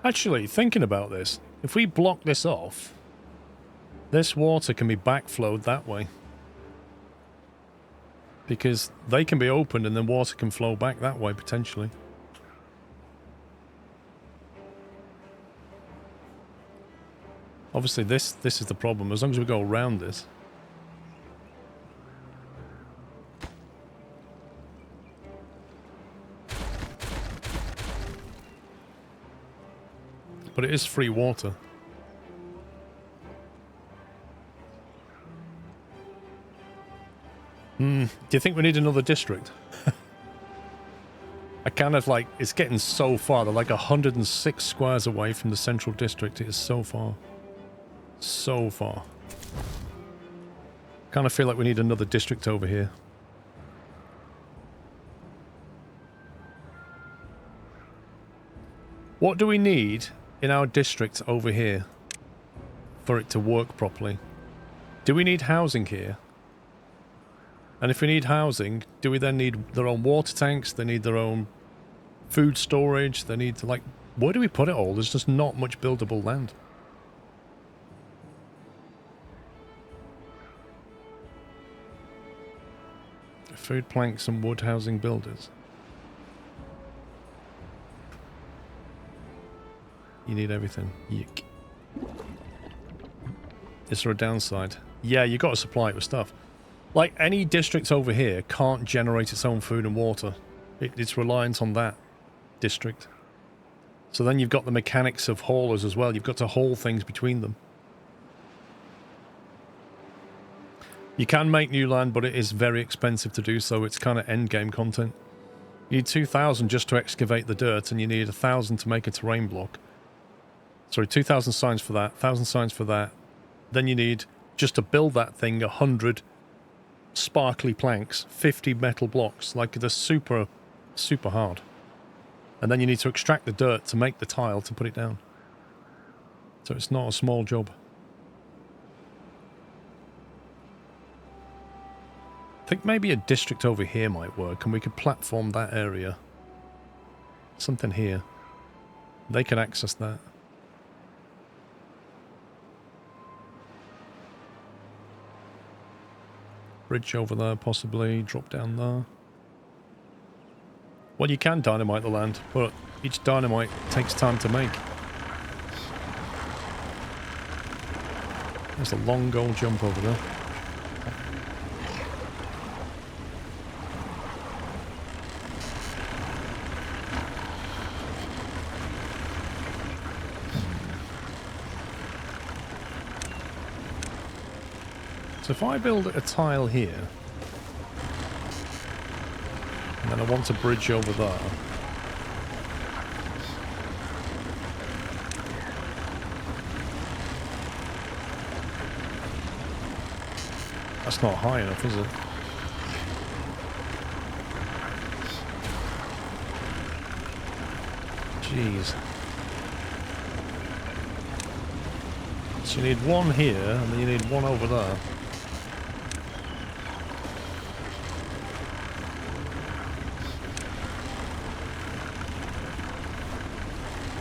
Actually, thinking about this, if we block this off, This water can be backflowed that way. Because they can be opened and then water can flow back that way, potentially. Obviously, this is the problem. As long as we go around this. But it is free water. Do you think we need another district? I kind of like, it's getting so far. They're like 106 squares away from the central district. It is so far. So far. Kind of feel like we need another district over here. What do we need in our district over here for it to work properly? Do we need housing here? And if we need housing, do we then need their own water tanks? They need their own food storage? They need to, like, where do we put it all? There's just not much buildable land. Food planks and wood housing builders. You need everything. Yuck. Is there a downside? Yeah, you got to supply it with stuff. Like, any district over here can't generate its own food and water. It's reliant on that district. So then you've got the mechanics of haulers as well. You've got to haul things between them. You can make new land, but it is very expensive to do so. It's kind of endgame content. You need 2,000 just to excavate the dirt, and you need 1,000 to make a terrain block. Sorry, 2,000 signs for that, 1,000 signs for that. Then you need, just to build that thing, 100 sparkly planks, 50 metal blocks. Like, they're super, super hard. And then you need to extract the dirt to make the tile to put it down. So it's not a small job. I think maybe a district over here might work, and we could platform that area. Something here. They can access that. Bridge over there, possibly. Drop down there. Well, you can dynamite the land, but each dynamite takes time to make. There's a long goal jump over there. So if I build a tile here, and then I want a bridge over there, that's not high enough, is it? Jeez. So you need one here, and then you need one over there.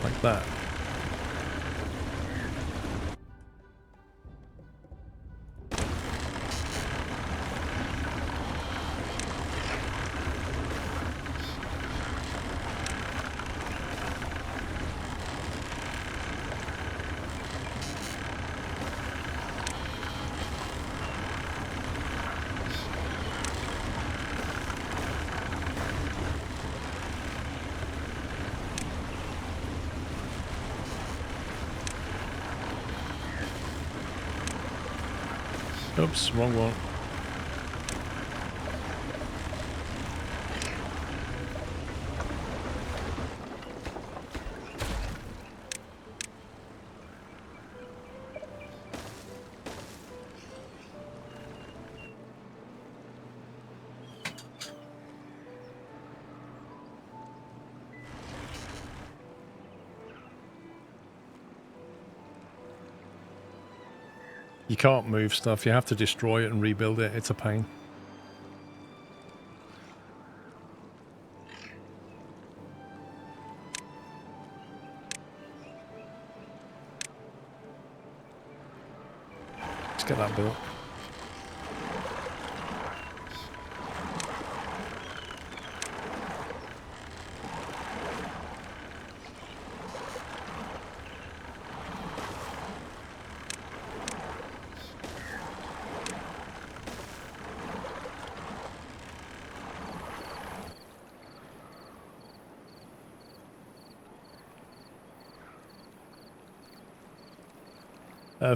Like that. Oops, wrong one. You can't move stuff, you have to destroy it and rebuild it. It's a pain. Let's get that built.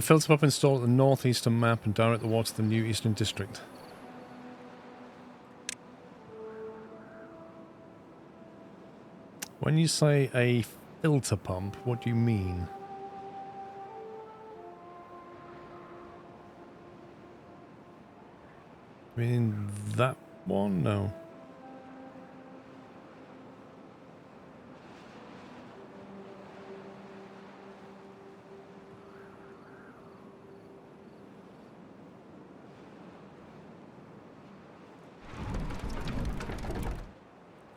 Filter pump installed at the northeastern map and direct the water to the new eastern district. When you say a filter pump, what do you mean? You mean that one? No.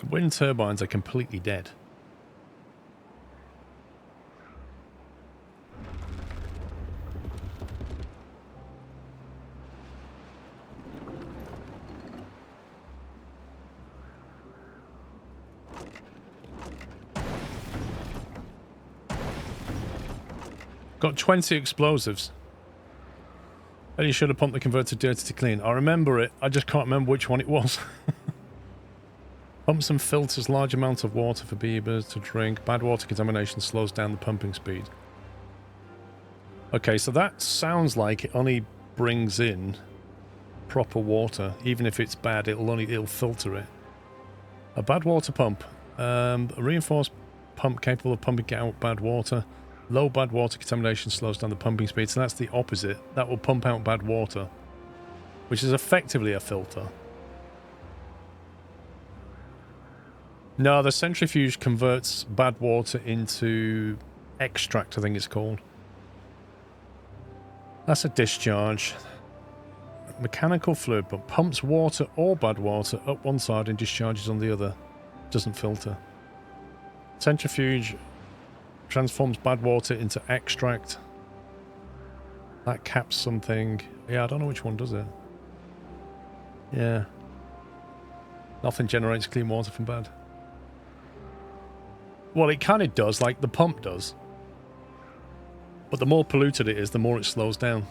Wind turbines are completely dead. Got 20 explosives. And you should have pumped the converter dirty to clean. I remember it. I just can't remember which one it was. Pumps and filters large amounts of water for beavers to drink. Bad water contamination slows down the pumping speed. Okay, so that sounds like it only brings in proper water. Even if it's bad, it'll filter it. A bad water pump. A reinforced pump capable of pumping out bad water. Low bad water contamination slows down the pumping speed. So that's the opposite. That will pump out bad water, which is effectively a filter. No, the centrifuge converts bad water into extract, I think it's called. That's a discharge. Mechanical fluid, but pumps water or bad water up one side and discharges on the other. Doesn't filter. Centrifuge transforms bad water into extract. That caps something. Yeah, I don't know which one does it. Yeah. Nothing generates clean water from bad. Well, it kind of does, like the pump does. But the more polluted it is, the more it slows down.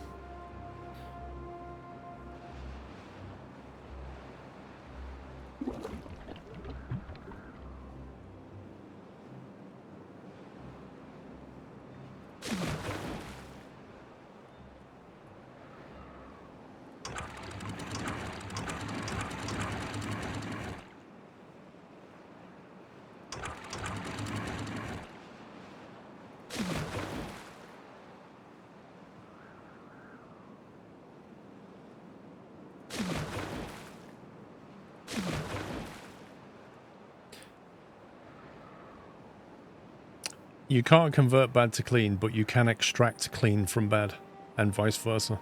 You can't convert bad to clean, but you can extract clean from bad, and vice versa.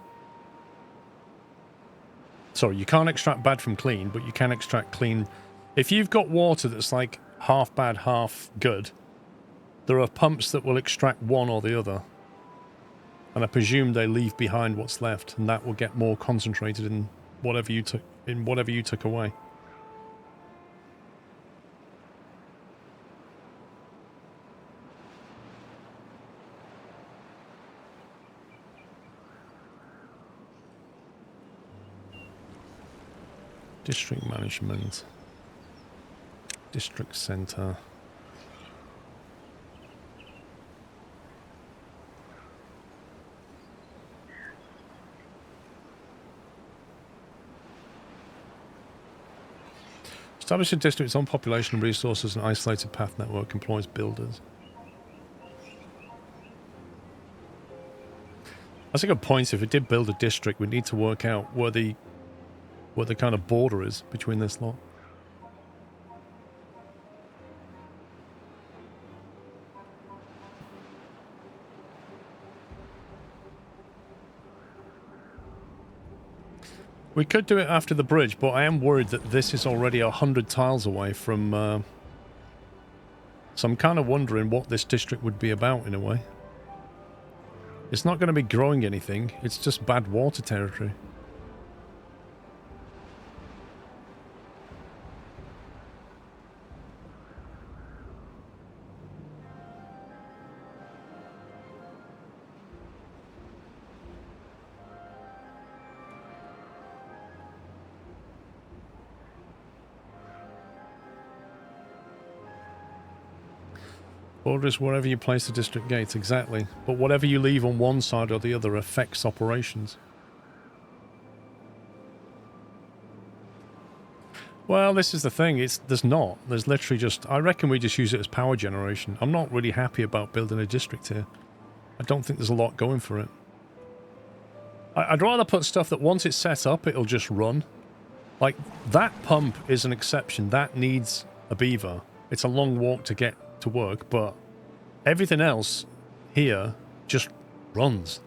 Sorry, you can't extract bad from clean, but you can extract clean. If you've got water that's like half bad, half good, there are pumps that will extract one or the other. And I presume they leave behind what's left, and that will get more concentrated in whatever you took away. District management, district center. Establish a district with its own population and resources and isolated path network, employs builders. That's a good point. If we did build a district, we need to work out where the kind of border is between this lot. We could do it after the bridge, but I am worried that this is already 100 tiles away from... so I'm kind of wondering what this district would be about in a way. It's not going to be growing anything. It's just bad water territory. Borders wherever you place the district gates, exactly. But whatever you leave on one side or the other affects operations. Well, this is the thing. There's not. There's literally just... I reckon we just use it as power generation. I'm not really happy about building a district here. I don't think there's a lot going for it. I'd rather put stuff that once it's set up, it'll just run. Like, that pump is an exception. That needs a beaver. It's a long walk to get to work, but everything else here just runs.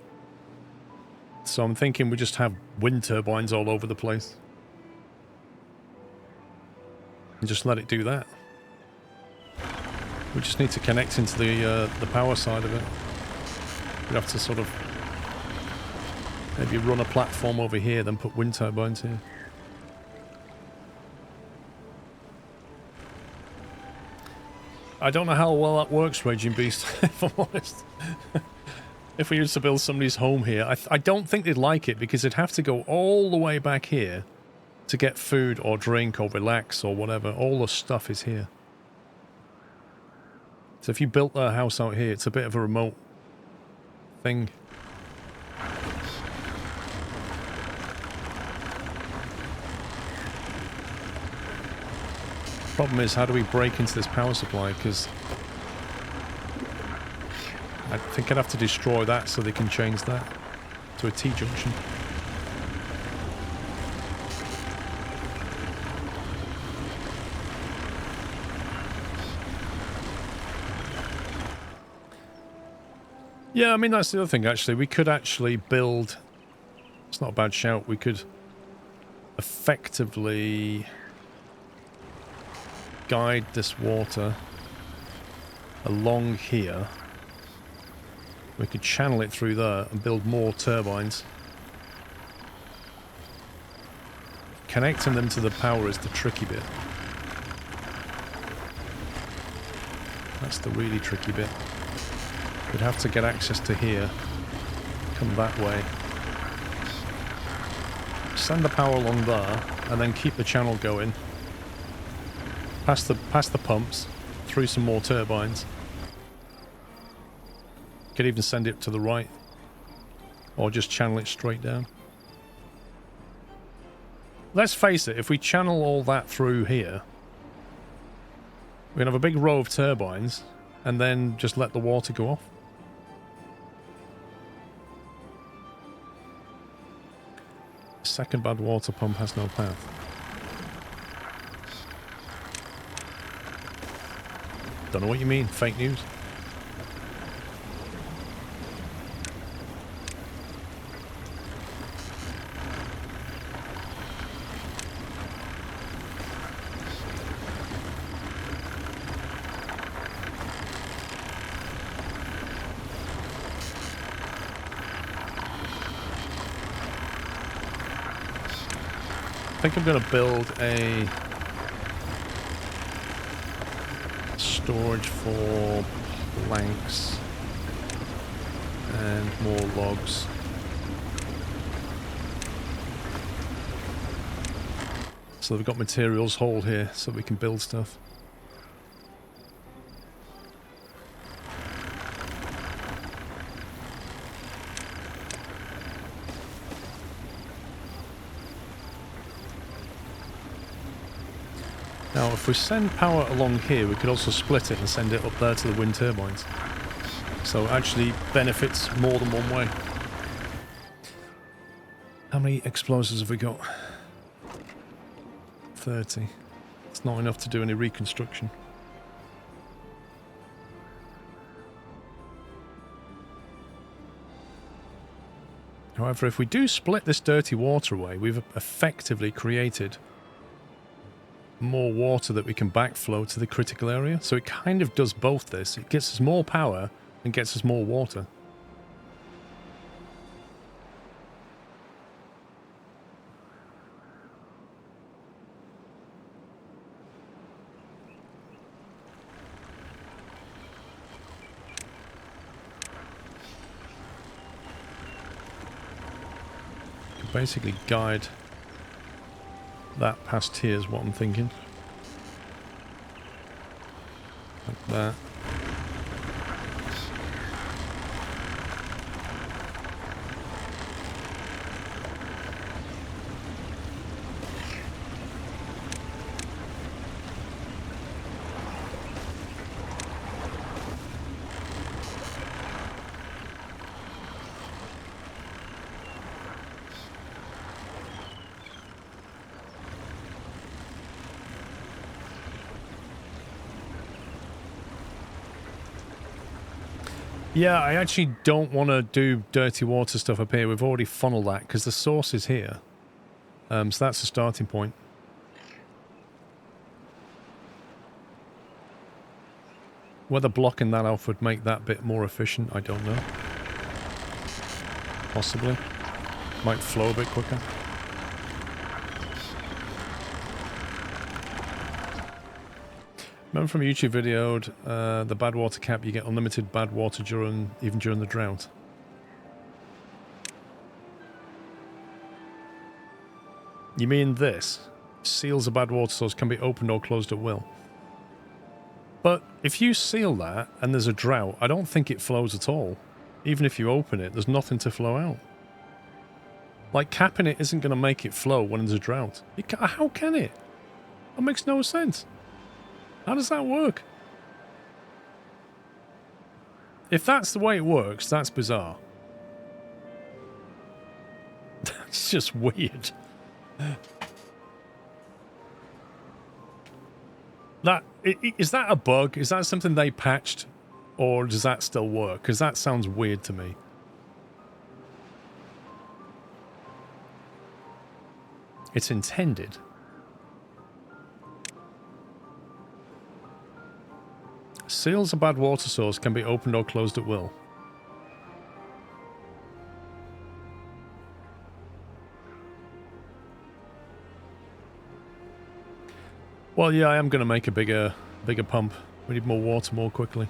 So I'm thinking we just have wind turbines all over the place and just let it do that. We just need to connect into the power side of it. We'd have to sort of maybe run a platform over here, then put wind turbines here. I don't know how well that works, Raging Beast, if I'm honest. If we used to build somebody's home here, I don't think they'd like it because they'd have to go all the way back here to get food or drink or relax or whatever. All the stuff is here. So if you built a house out here, it's a bit of a remote thing. Problem is, how do we break into this power supply? Because I think I'd have to destroy that so they can change that to a T-junction. Yeah, I mean, that's the other thing, actually. We could actually build... It's not a bad shout. We could effectively guide this water along here. We could channel it through there and build more turbines. Connecting them to the power is the tricky bit. That's the really tricky bit. We'd have to get access to here, come that way, send the power along there, and then keep the channel going. Past the pumps, through some more turbines. Could even send it to the right, or just channel it straight down. Let's face it, if we channel all that through here, we can have a big row of turbines, and then just let the water go off. Second bad water pump has no path. Don't know what you mean, fake news. I think I'm going to build a storage for planks and more logs. So we've got materials hold here so we can build stuff. Now, if we send power along here, we could also split it and send it up there to the wind turbines. So it actually benefits more than one way. How many explosives have we got? 30. It's not enough to do any reconstruction. However, if we do split this dirty water away, we've effectively created more water that we can backflow to the critical area. So it kind of does both this. It gets us more power and gets us more water. basically guide that past here is what I'm thinking. Like that. Yeah, I actually don't want to do dirty water stuff up here. We've already funneled that because the source is here. So that's a starting point. Whether blocking that off would make that bit more efficient, I don't know. Possibly. Might flow a bit quicker. Remember from a YouTube video, the bad water cap, you get unlimited bad water even during the drought. You mean this? Seals of bad water source can be opened or closed at will. But if you seal that and there's a drought, I don't think it flows at all. Even if you open it, there's nothing to flow out. Like, capping it isn't going to make it flow when there's a drought. How can it? That makes no sense. How does that work? If that's the way it works, that's bizarre. That's just weird. Is that a bug? Is that something they patched? Or does that still work? Because that sounds weird to me. It's intended. Seals of bad water source can be opened or closed at will. Well, yeah, I am going to make a bigger pump. We need more water more quickly.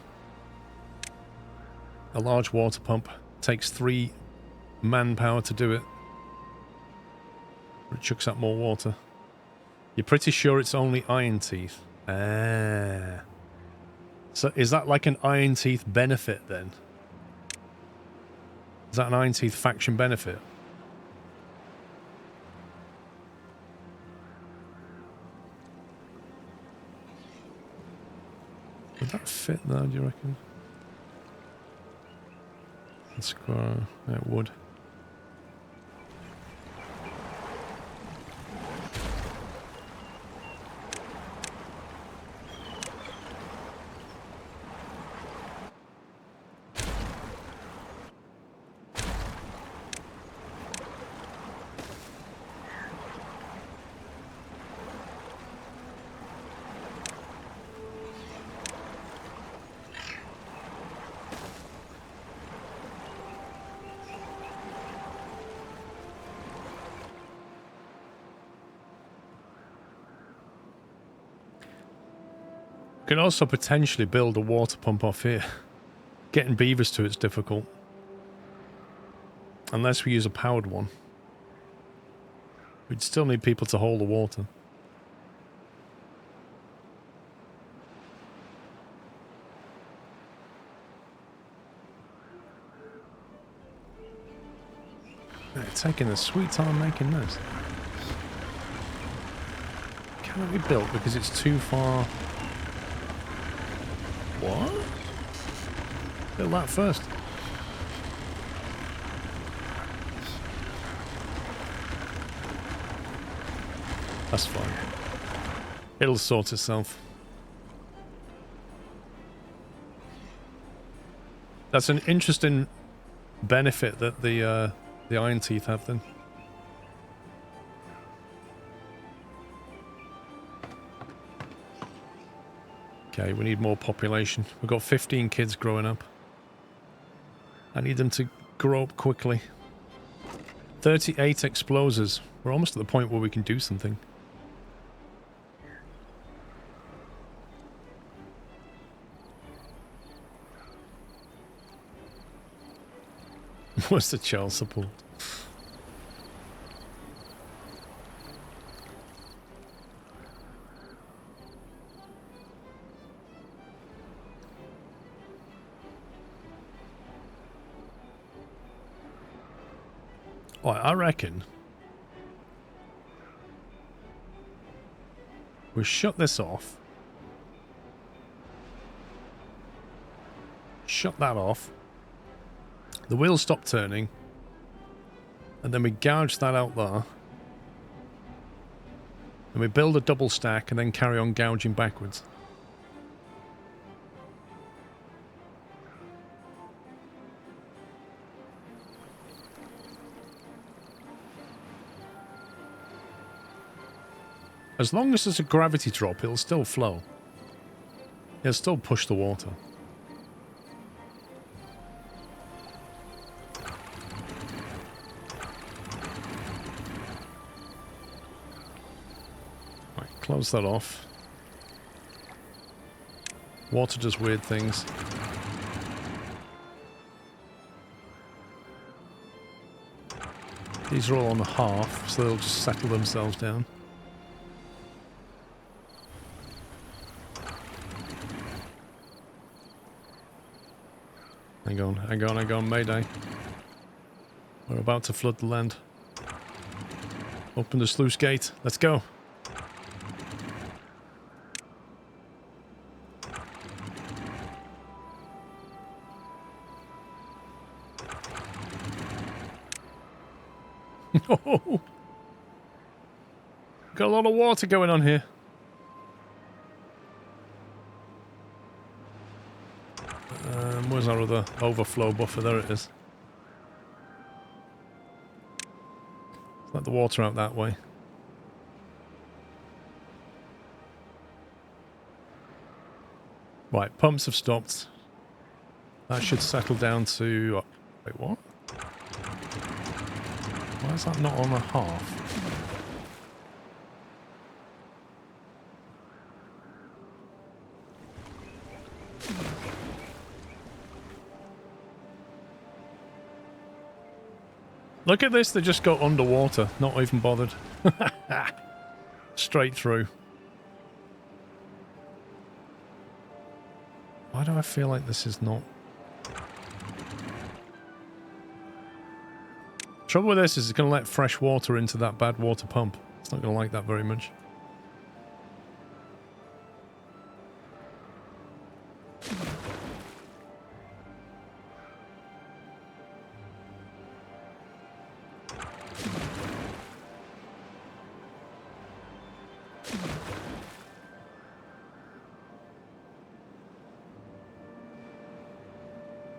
A large water pump takes 3 manpower to do it. It chucks out more water. You're pretty sure it's only iron teeth? Ah. So is that like an Iron Teeth benefit then? Is that an Iron Teeth faction benefit? Would that fit there, do you reckon? Squirrel, yeah, it would. Can also potentially build a water pump off here. Getting beavers to it's difficult. Unless we use a powered one. We'd still need people to hold the water. They're taking a sweet time making this. Can't be built because it's too far. What? Build that first. That's fine. It'll sort itself. That's an interesting benefit that the Iron Teeth have then. Okay, we need more population. We've got 15 kids growing up. I need them to grow up quickly. 38 explosives. We're almost at the point where we can do something. What's the child support? Right, I reckon we shut this off. Shut that off. The wheels stop turning. And then we gouge that out there. And we build a double stack and then carry on gouging backwards. As long as there's a gravity drop, it'll still flow. It'll still push the water. Right, close that off. Water does weird things. These are all on a half, so they'll just settle themselves down. Hang on, Mayday. We're about to flood the land. Open the sluice gate. Let's go. Oh! Got a lot of water going on here. Where's our other overflow buffer? There it is. Let the water out that way. Right, pumps have stopped. That should settle down to... wait, what? Why is that not on a half? Look at this, they just go underwater, not even bothered. Straight through. Why do I feel like this is not... Trouble with this is it's going to let fresh water into that bad water pump. It's not going to like that very much.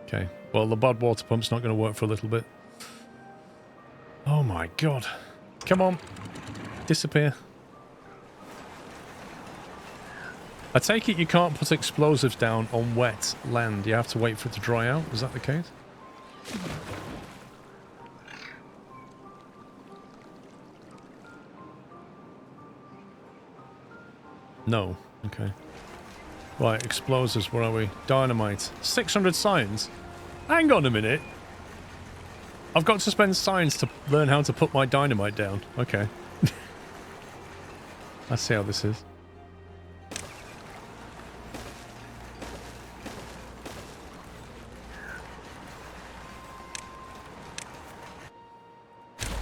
Okay, well the bad water pump's not going to work for a little bit. Oh my god. Come on. Disappear. I take it you can't put explosives down on wet land. You have to wait for it to dry out. Is that the case? No. Okay. Right, explosives. Where are we? Dynamite. 600 science? Hang on a minute. I've got to spend science to learn how to put my dynamite down. Okay. Let's see how this is.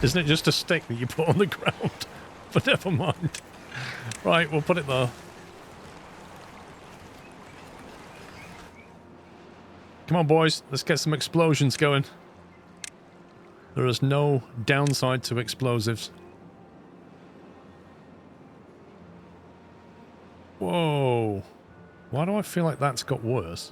Isn't it just a stick that you put on the ground? But never mind. Right, we'll put it there. Come on, boys. Let's get some explosions going. There is no downside to explosives. Whoa. Why do I feel like that's got worse?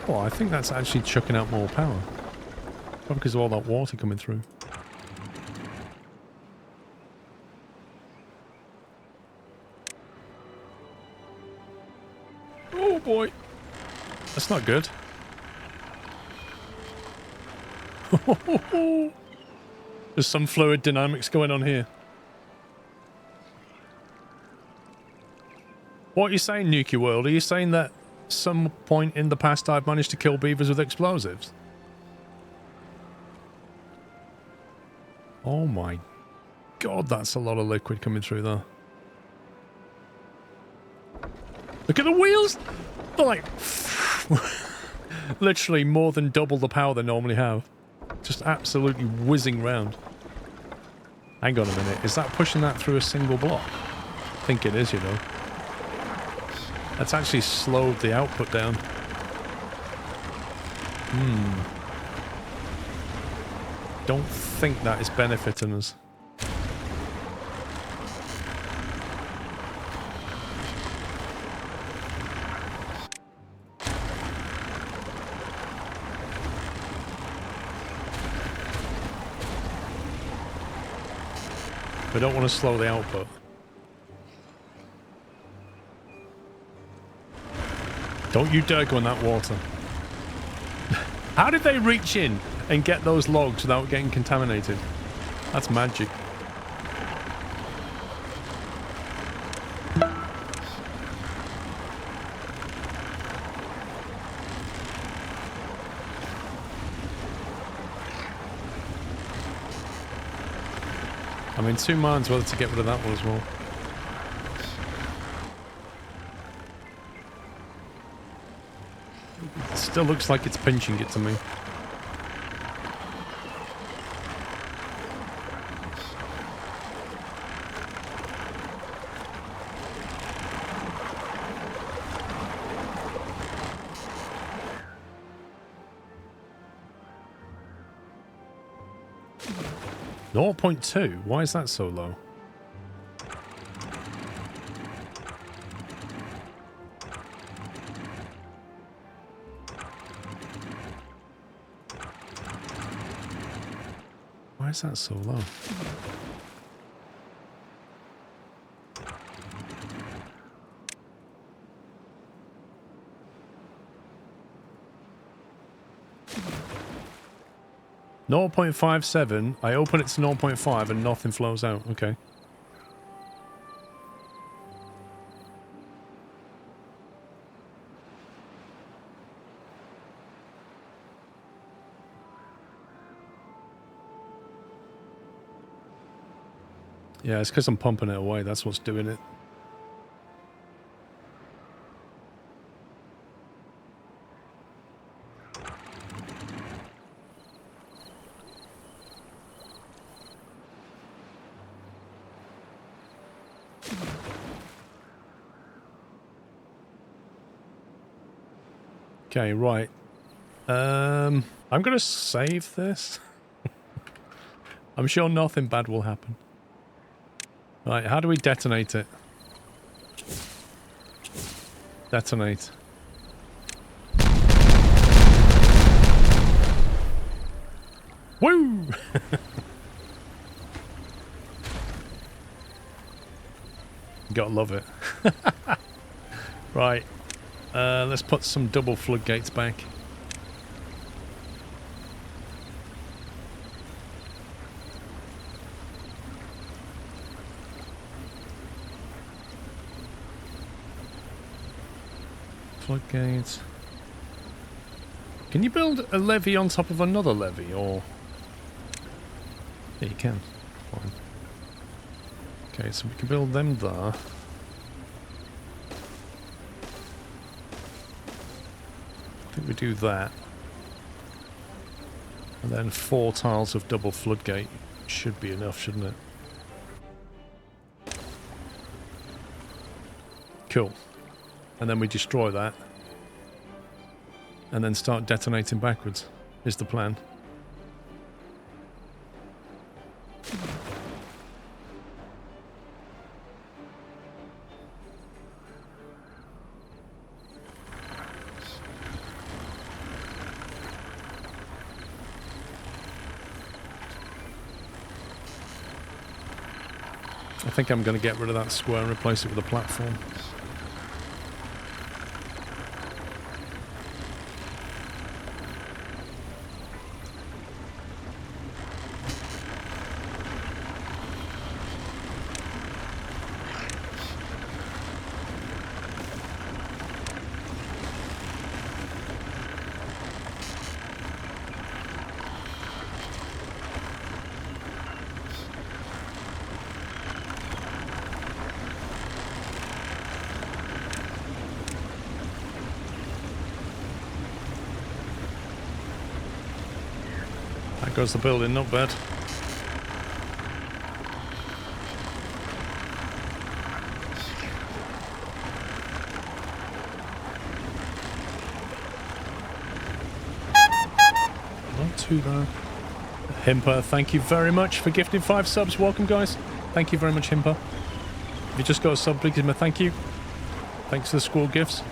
Oh, I think that's actually chucking out more power. Probably because of all that water coming through. Oh boy. That's not good. There's some fluid dynamics going on here. What are you saying, Nuki World? Are you saying that some point in the past I've managed to kill beavers with explosives? Oh my god, that's a lot of liquid coming through there. Look at the wheels! They're like... literally more than double the power they normally have. Just absolutely whizzing round. Hang on a minute. Is that pushing that through a single block? I think it is, you know. That's actually slowed the output down. Don't think that is benefiting us. We don't want to slow the output. Don't you dare go in that water. How did they reach in and get those logs without getting contaminated? That's magic. I'm in two minds whether to get rid of that one as well. It still looks like it's pinching it to me. Zero 0.2? Why is that so low? Why is that so low? Zero 0.57. I open it to 0.5 and nothing flows out. Okay. Yeah, it's because I'm pumping it away. That's what's doing it. Okay, right. I'm going to save this. I'm sure nothing bad will happen. Right, how do we detonate it? Detonate. Woo! Gotta love it. Right. Let's put some double floodgates back. Floodgates. Can you build a levee on top of another levee, or... Yeah, you can. Fine. Okay, so we can build them there. I think we do that. And then 4 tiles of double floodgate should be enough, shouldn't it? Cool. And then we destroy that. And then start detonating backwards, is the plan. I think I'm going to get rid of that square and replace it with a platform. There goes the building, not bad. Not too bad. Himper, thank you very much for gifting 5 subs. Welcome, guys. Thank you very much, Himper. If you just got a sub, please give him a thank you. Thanks for the squirrel gifts.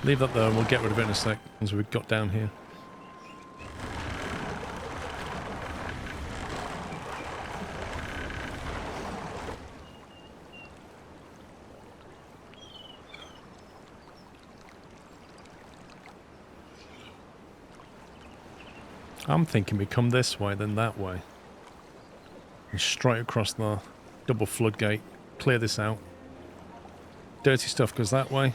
Leave that there and we'll get rid of it in a sec once we've got down here. I'm thinking we come this way, then that way. And straight across the double floodgate. Clear this out. Dirty stuff goes that way.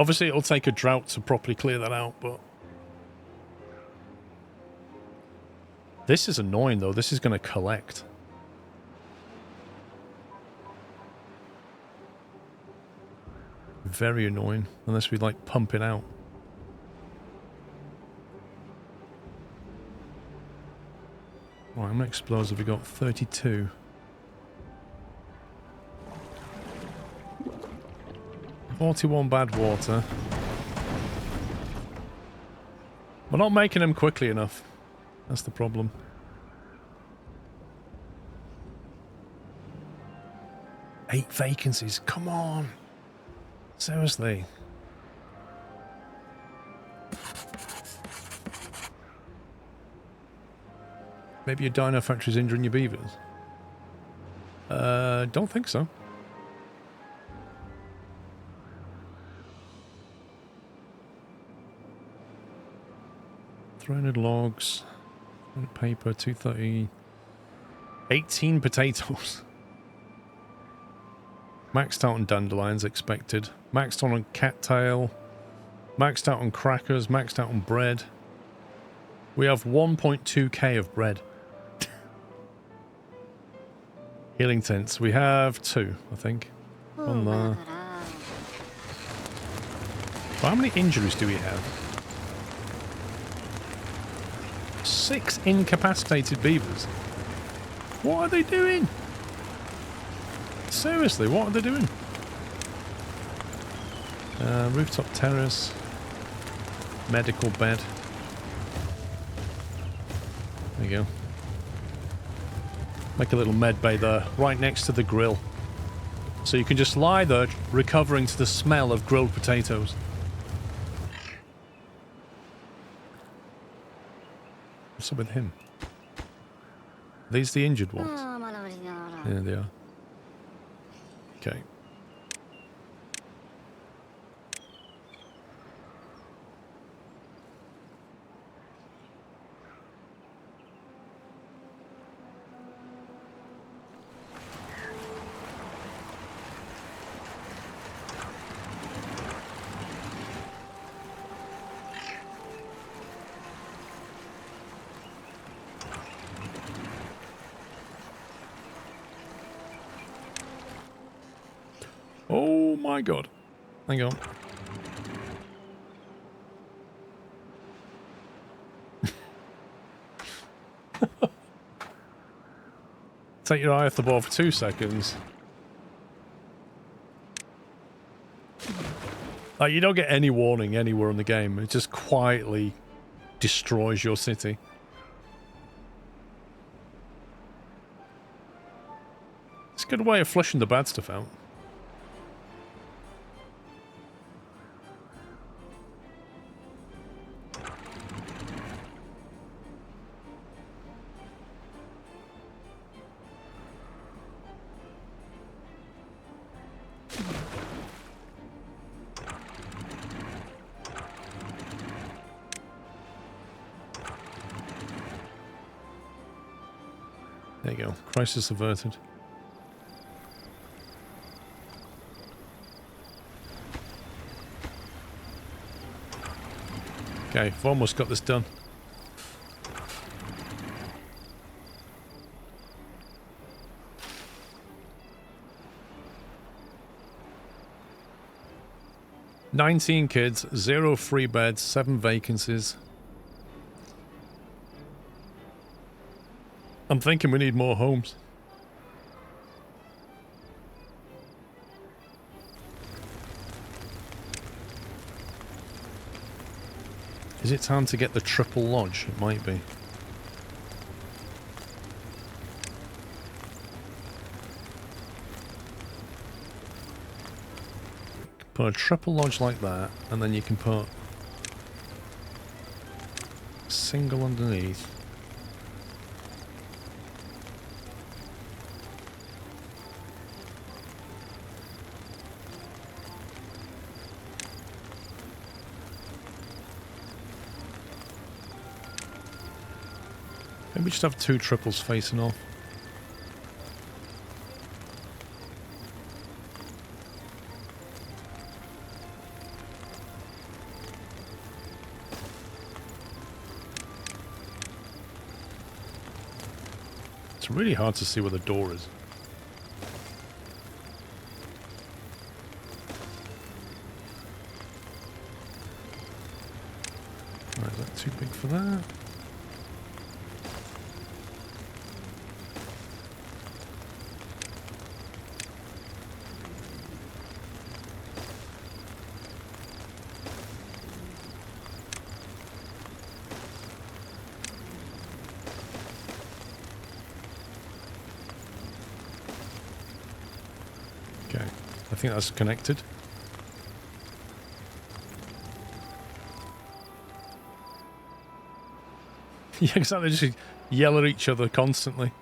Obviously, it'll take a drought to properly clear that out, but... This is annoying, though. This is going to collect. Very annoying. Unless we, like, pump it out. Right, how many explosives have we got? 32. $41 bad water. We're not making them quickly enough. That's the problem. Eight vacancies. Come on. Seriously. Maybe your dino factory's injuring your beavers. Don't think so. 300 logs, 100 paper, 230, 18 potatoes. Maxed out on dandelions, expected. Maxed out on cattail. Maxed out on crackers, maxed out on bread. We have 1.2k of bread. Healing tents. We have 2, I think. On there. Well, how many injuries do we have? 6 incapacitated beavers. What are they doing? Seriously, what are they doing? Rooftop terrace. Medical bed. There you go. Make a little med bay there, right next to the grill. So you can just lie there, recovering to the smell of grilled potatoes. What's up with him? Are these the injured ones? Yeah, they are. Okay. Oh my god. Hang on. Take your eye off the ball for 2 seconds. Like, you don't get any warning anywhere in the game. It just quietly destroys your city. It's a good way of flushing the bad stuff out. There you go. Crisis averted. Okay, I've almost got this done. 19 kids, 0 free beds, 7 vacancies. I'm thinking we need more homes. Is it time to get the triple lodge? It might be. Put a triple lodge like that, and then you can put a single underneath. Maybe just have 2 triples facing off. It's really hard to see where the door is. Right, is that too big for that? I think that's connected. Yeah, exactly. Just yell at each other constantly.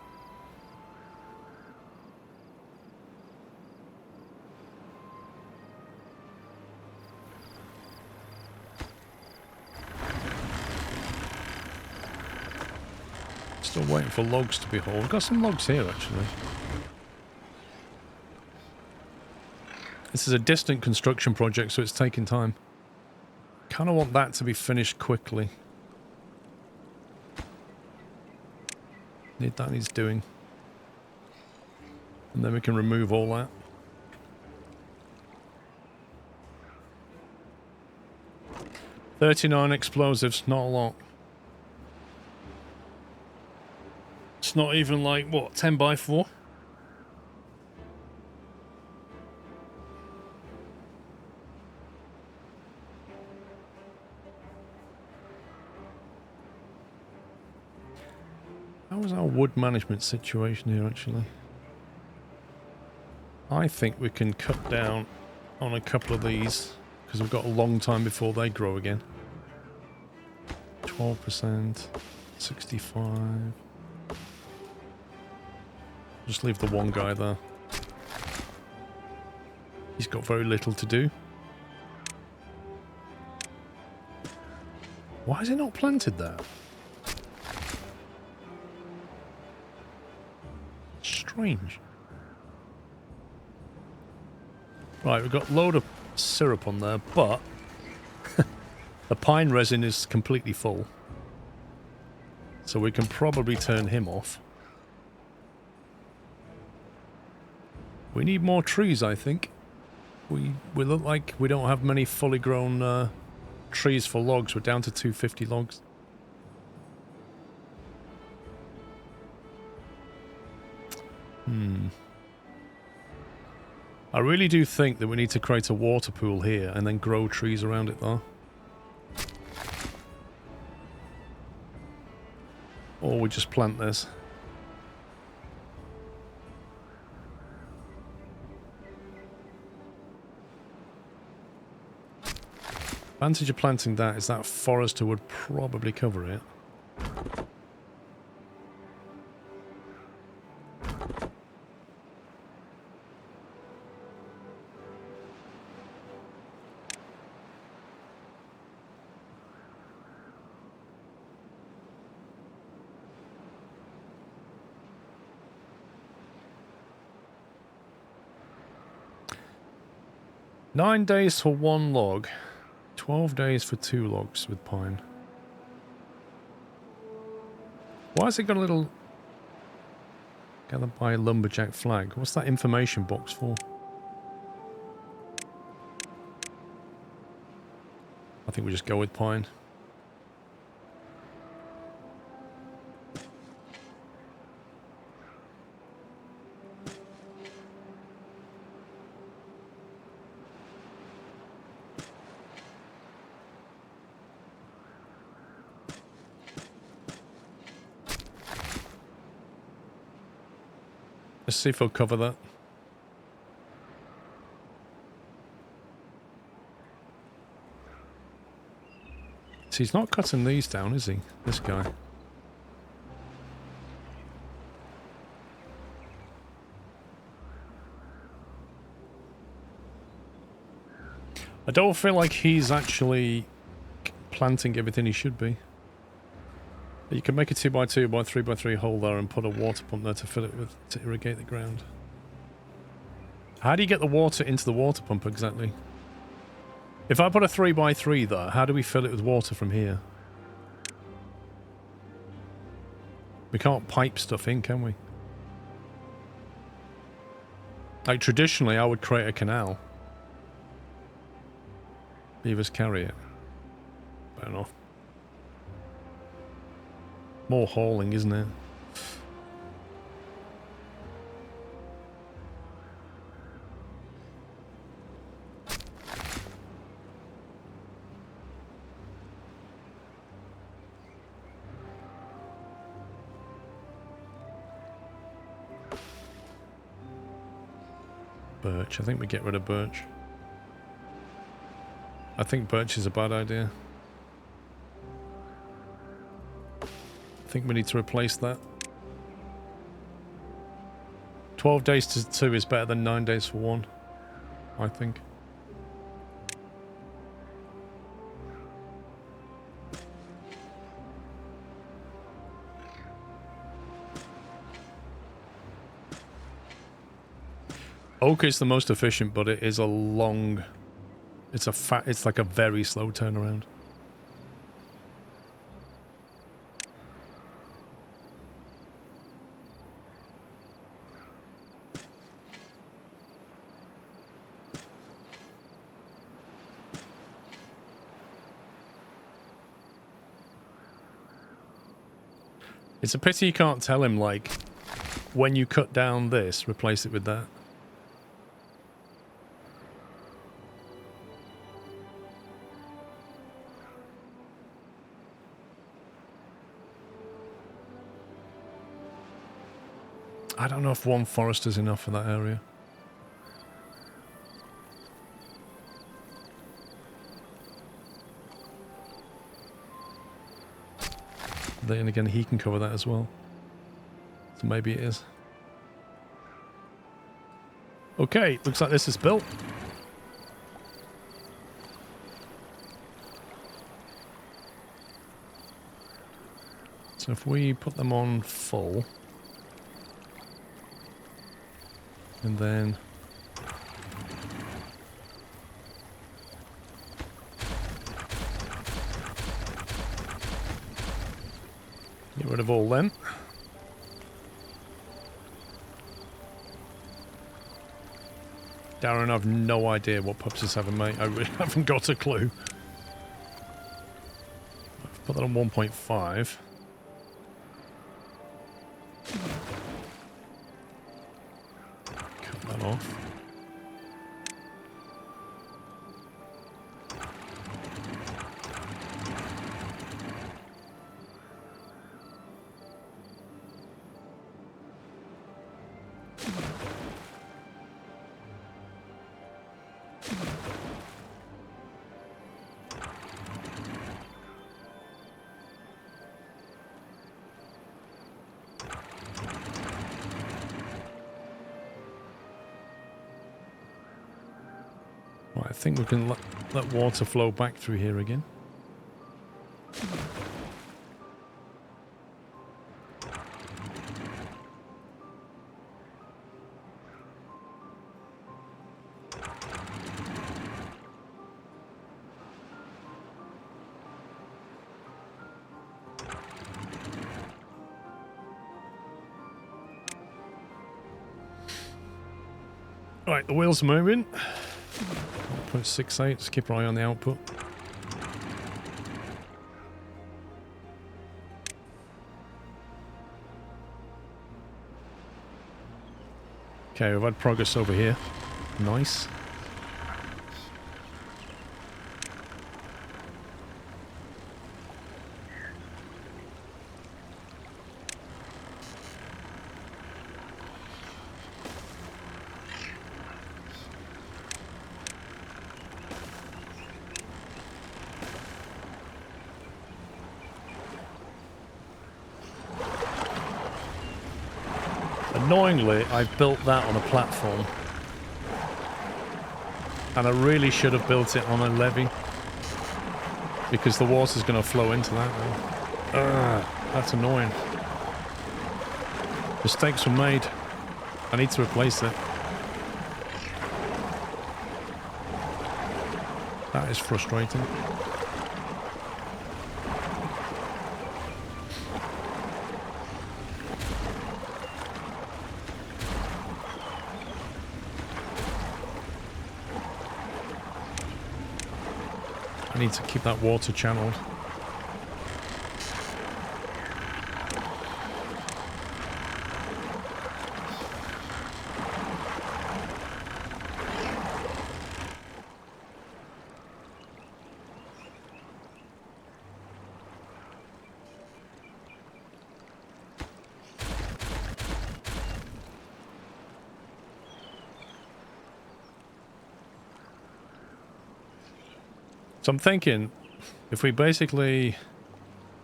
Still waiting for logs to be hauled. We've got some logs here, actually. This is a distant construction project, so it's taking time. Kind of want that to be finished quickly. That needs doing. And then we can remove all that. $39 explosives, not a lot. It's not even like, what, 10 by 4? How is our wood management situation here, actually? I think we can cut down on a couple of these, because we've got a long time before they grow again. 12%, 65. Just leave the one guy there. He's got very little to do. Why is it not planted there? Strange. Right, we've got a load of syrup on there, but the pine resin is completely full. So we can probably turn him off. We need more trees, I think. We look like we don't have many fully grown trees for logs. We're down to 250 logs. I really do think that we need to create a water pool here and then grow trees around it though. Or we just plant this. Advantage of planting that is that forester would probably cover it. Nine days for 1 log. 12 days for 2 logs with pine. Why has it got a little... Gathered by a lumberjack flag. What's that information box for? I think we just go with pine. Let's see if he'll cover that. So he's not cutting these down, is he? This guy. I don't feel like he's actually planting everything he should be. You can make a 2x2 by 3x3 hole there and put a water pump there to fill it with, to irrigate the ground. How do you get the water into the water pump exactly? If I put a 3x3 there, how do we fill it with water from here? We can't pipe stuff in, can we? Like traditionally, I would create a canal. Beavers carry it. Fair enough. More hauling, isn't it? Birch. I think we get rid of birch. I think birch is a bad idea. I think we need to replace that. 12 days to 2 is better than 9 days for 1, I think. Oak is the most efficient, but it is a long... It's like a very slow turnaround. It's a pity you can't tell him, like, when you cut down this, replace it with that. I don't know if 1 forest is enough for that area. Then again, he can cover that as well. So maybe it is. Okay, looks like this is built. So if we put them on full... And then... Get rid of all them. Darren, I've no idea what pups is having, mate. I really haven't got a clue. I've put that on 1.5. Cut that off. I think we can let water flow back through here again. Right, the wheels are moving. 0.68, just keep an eye on the output. Okay, we've had progress over here. Nice. Annoyingly, I've built that on a platform. And I really should have built it on a levee. Because the water's going to flow into that now. That's annoying. Mistakes were made. I need to replace it. That is frustrating. I need to keep that water channeled. So I'm thinking, if we basically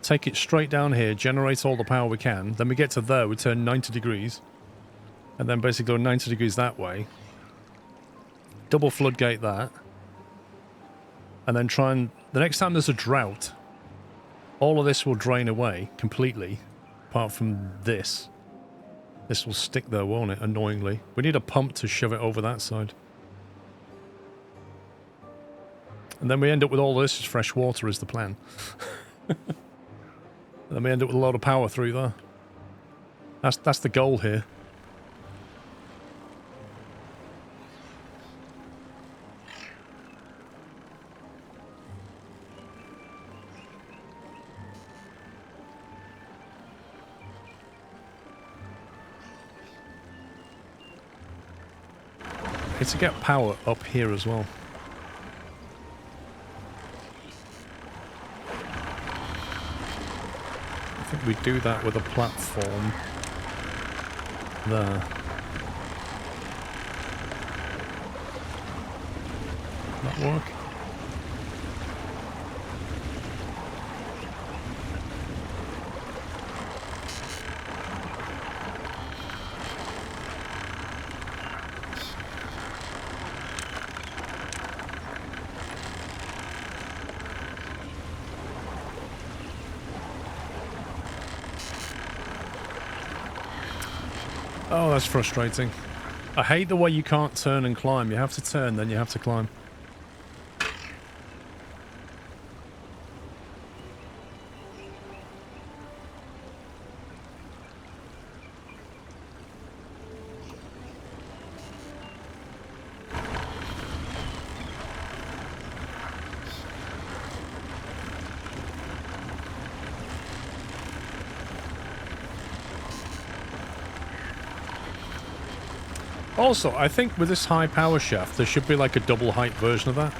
take it straight down here, generate all the power we can, then we get to there, we turn 90 degrees, and then basically go 90 degrees that way, double floodgate that, and then try and... The next time there's a drought, all of this will drain away completely, apart from this. This will stick there, won't it? Annoyingly. We need a pump to shove it over that side. And then we end up with all this as fresh water is the plan. And then we end up with a lot of power through there. That's the goal here. It's to get power up here as well. I think we do that with a platform there. That work? Oh, that's frustrating. I hate the way you can't turn and climb. You have to turn, then you have to climb. Also, I think with this high power shaft, there should be like a double height version of that.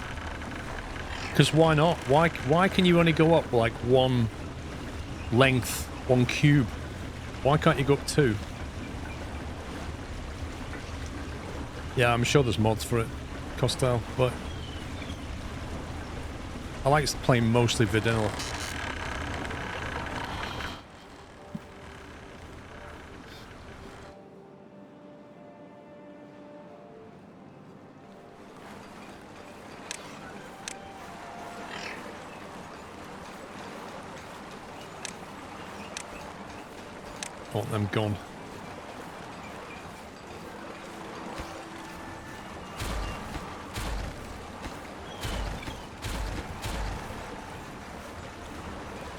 Because why not? Why can you only go up like one length, one cube? Why can't you go up two? Yeah, I'm sure there's mods for it, Costel, but I like playing mostly vanilla. I want them gone.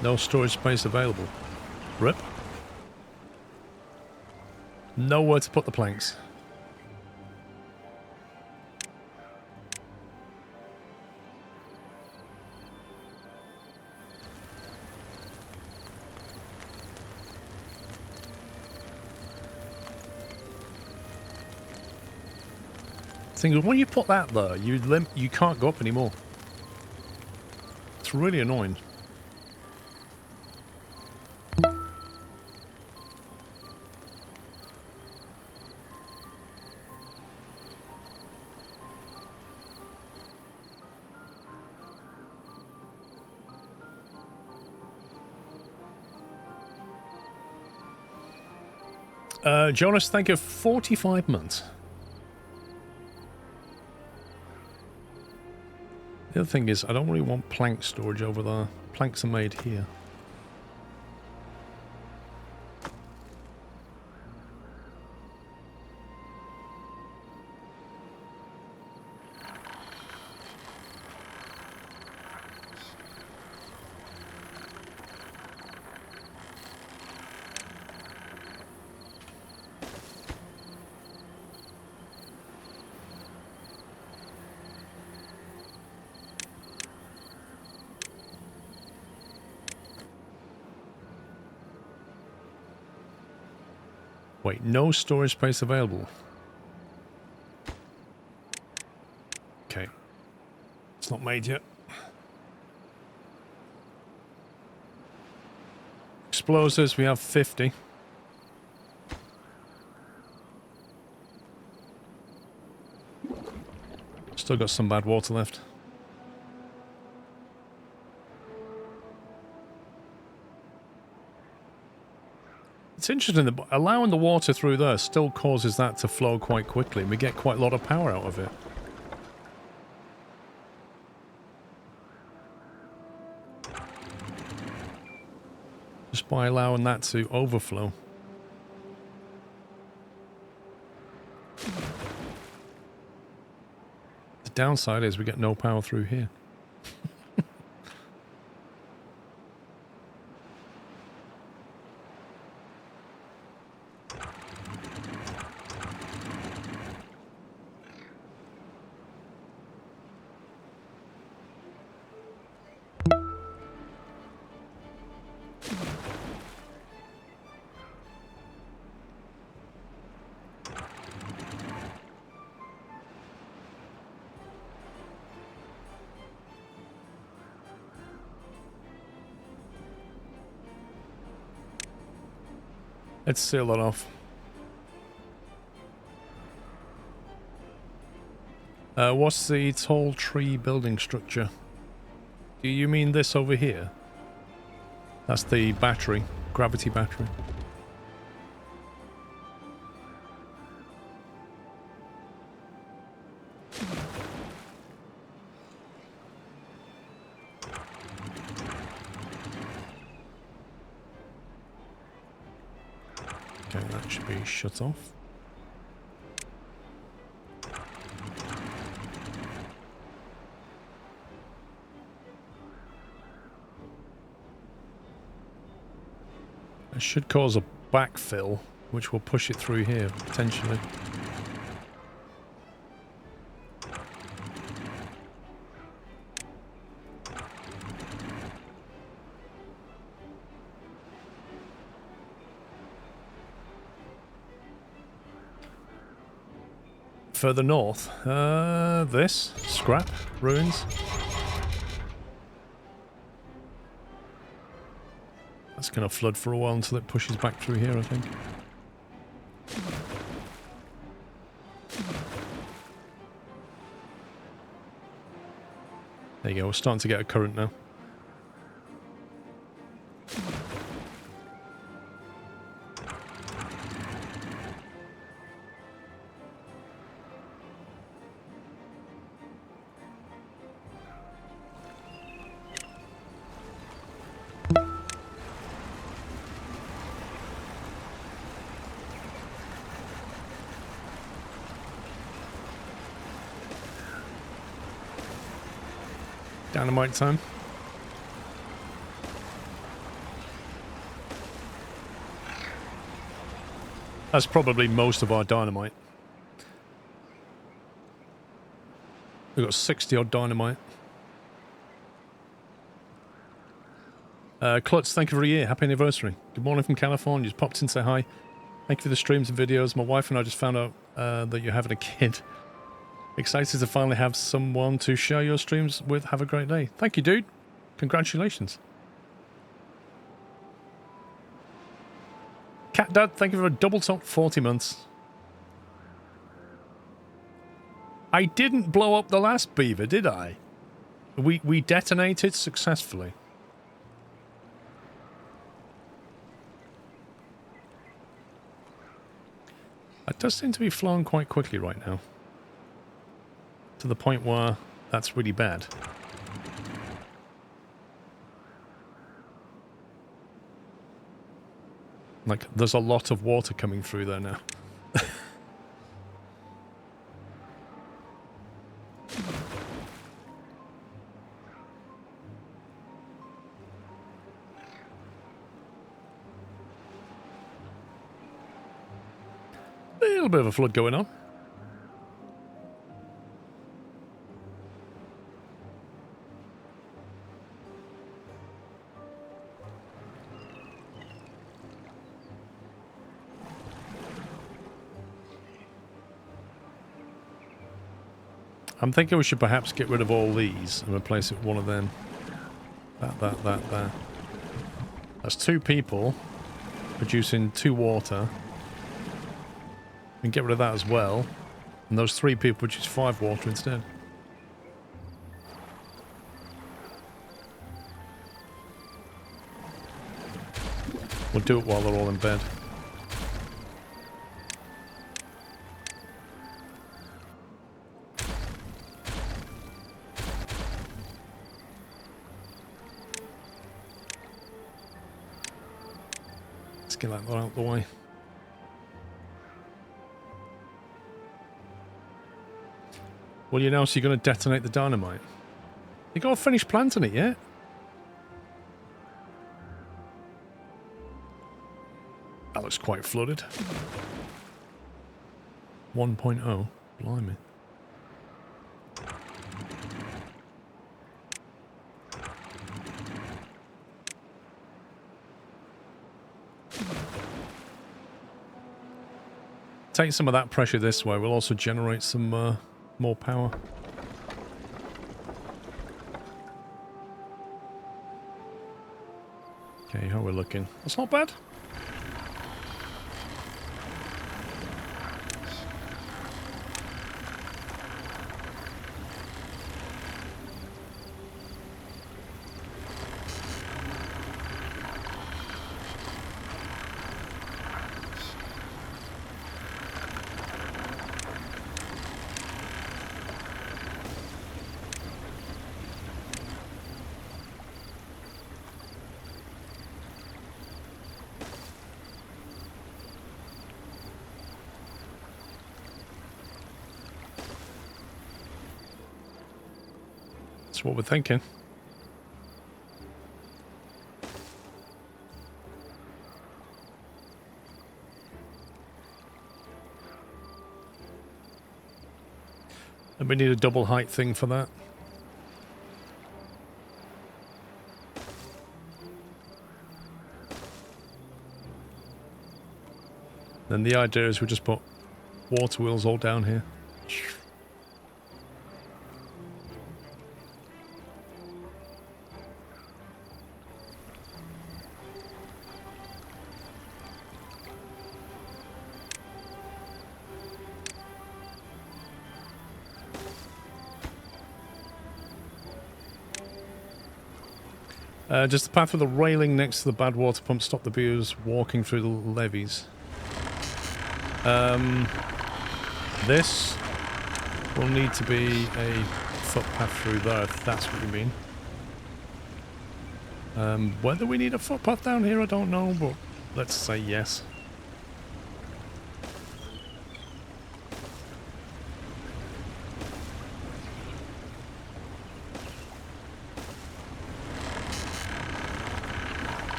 No storage space available. Rip. Nowhere to put the planks. Thing is, when you put that there, you can't go up anymore. It's really annoying. Jonas, thank you. 45 months. The other thing is, I don't really want plank storage over there. Planks are made here. Wait, no storage space available. Okay. It's not made yet. Explosives, we have 50. Still got some bad water left. It's interesting that allowing the water through there still causes that to flow quite quickly, and we get quite a lot of power out of it. Just by allowing that to overflow. The downside is we get no power through here. Let's seal that off. What's the tall tree building structure? Do you mean this over here? That's the battery, gravity battery. Okay, that should be shut off. It should cause a backfill, which will push it through here, potentially. Further north, this scrap ruins. That's going to flood for a while until it pushes back through here, I think. There you go, we're starting to get a current now. Dynamite time. That's probably most of our dynamite. We've got 60 odd dynamite. Klutz, thank you for a year. Happy anniversary. Good morning from California. Just popped in to say hi. Thank you for the streams and videos. My wife and I just found out that you're having a kid. Excited to finally have someone to share your streams with. Have a great day. Thank you, dude. Congratulations. Cat Dad, thank you for a double top 40 months. I didn't blow up the last beaver, did I? We detonated successfully. It does seem to be flowing quite quickly right now. To the point where that's really bad. Like, there's a lot of water coming through there now. A little bit of a flood going on. I'm thinking we should perhaps get rid of all these and replace it with one of them. That. That's 2 people producing 2 water. We can get rid of that as well. And those 3 people produce 5 water instead. We'll do it while they're all in bed. Let's get that out of the way. Well, you know, so you're going to detonate the dynamite. You got to finish planting it yet? That looks quite flooded. 1.0. Blimey. Take some of that pressure this way. We'll also generate some more power. Okay, how we're looking. That's not bad. That's what we're thinking. And we need a double height thing for that. Then the idea is we just put water wheels all down here. Just the path with the railing next to the bad water pump stop the beavers walking through the levees. This will need to be a footpath through there, if that's what you mean. Whether we need a footpath down here, I don't know, but let's say yes.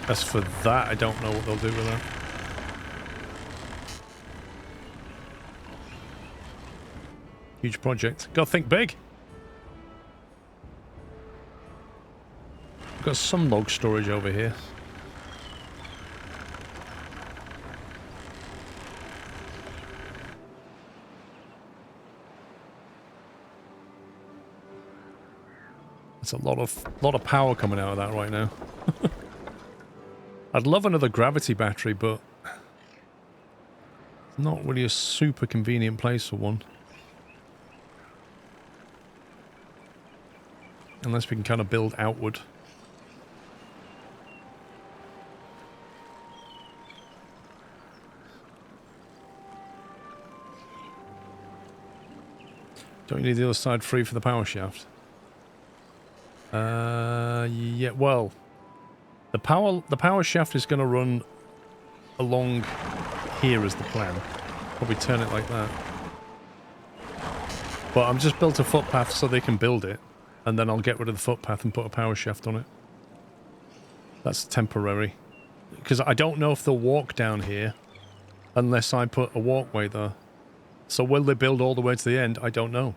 As for that, I don't know what they'll do with that. Huge project. Gotta think big. Got some log storage over here. It's a lot of power coming out of that right now. I'd love another gravity battery, but it's not really a super convenient place for one. Unless we can kind of build outward. Don't you need the other side free for the power shaft? Yeah, well, the power shaft is going to run along here as the plan. Probably turn it like that. But I'm just built a footpath so they can build it, and then I'll get rid of the footpath and put a power shaft on it. That's temporary. Because I don't know if they'll walk down here unless I put a walkway there. So will they build all the way to the end? I don't know.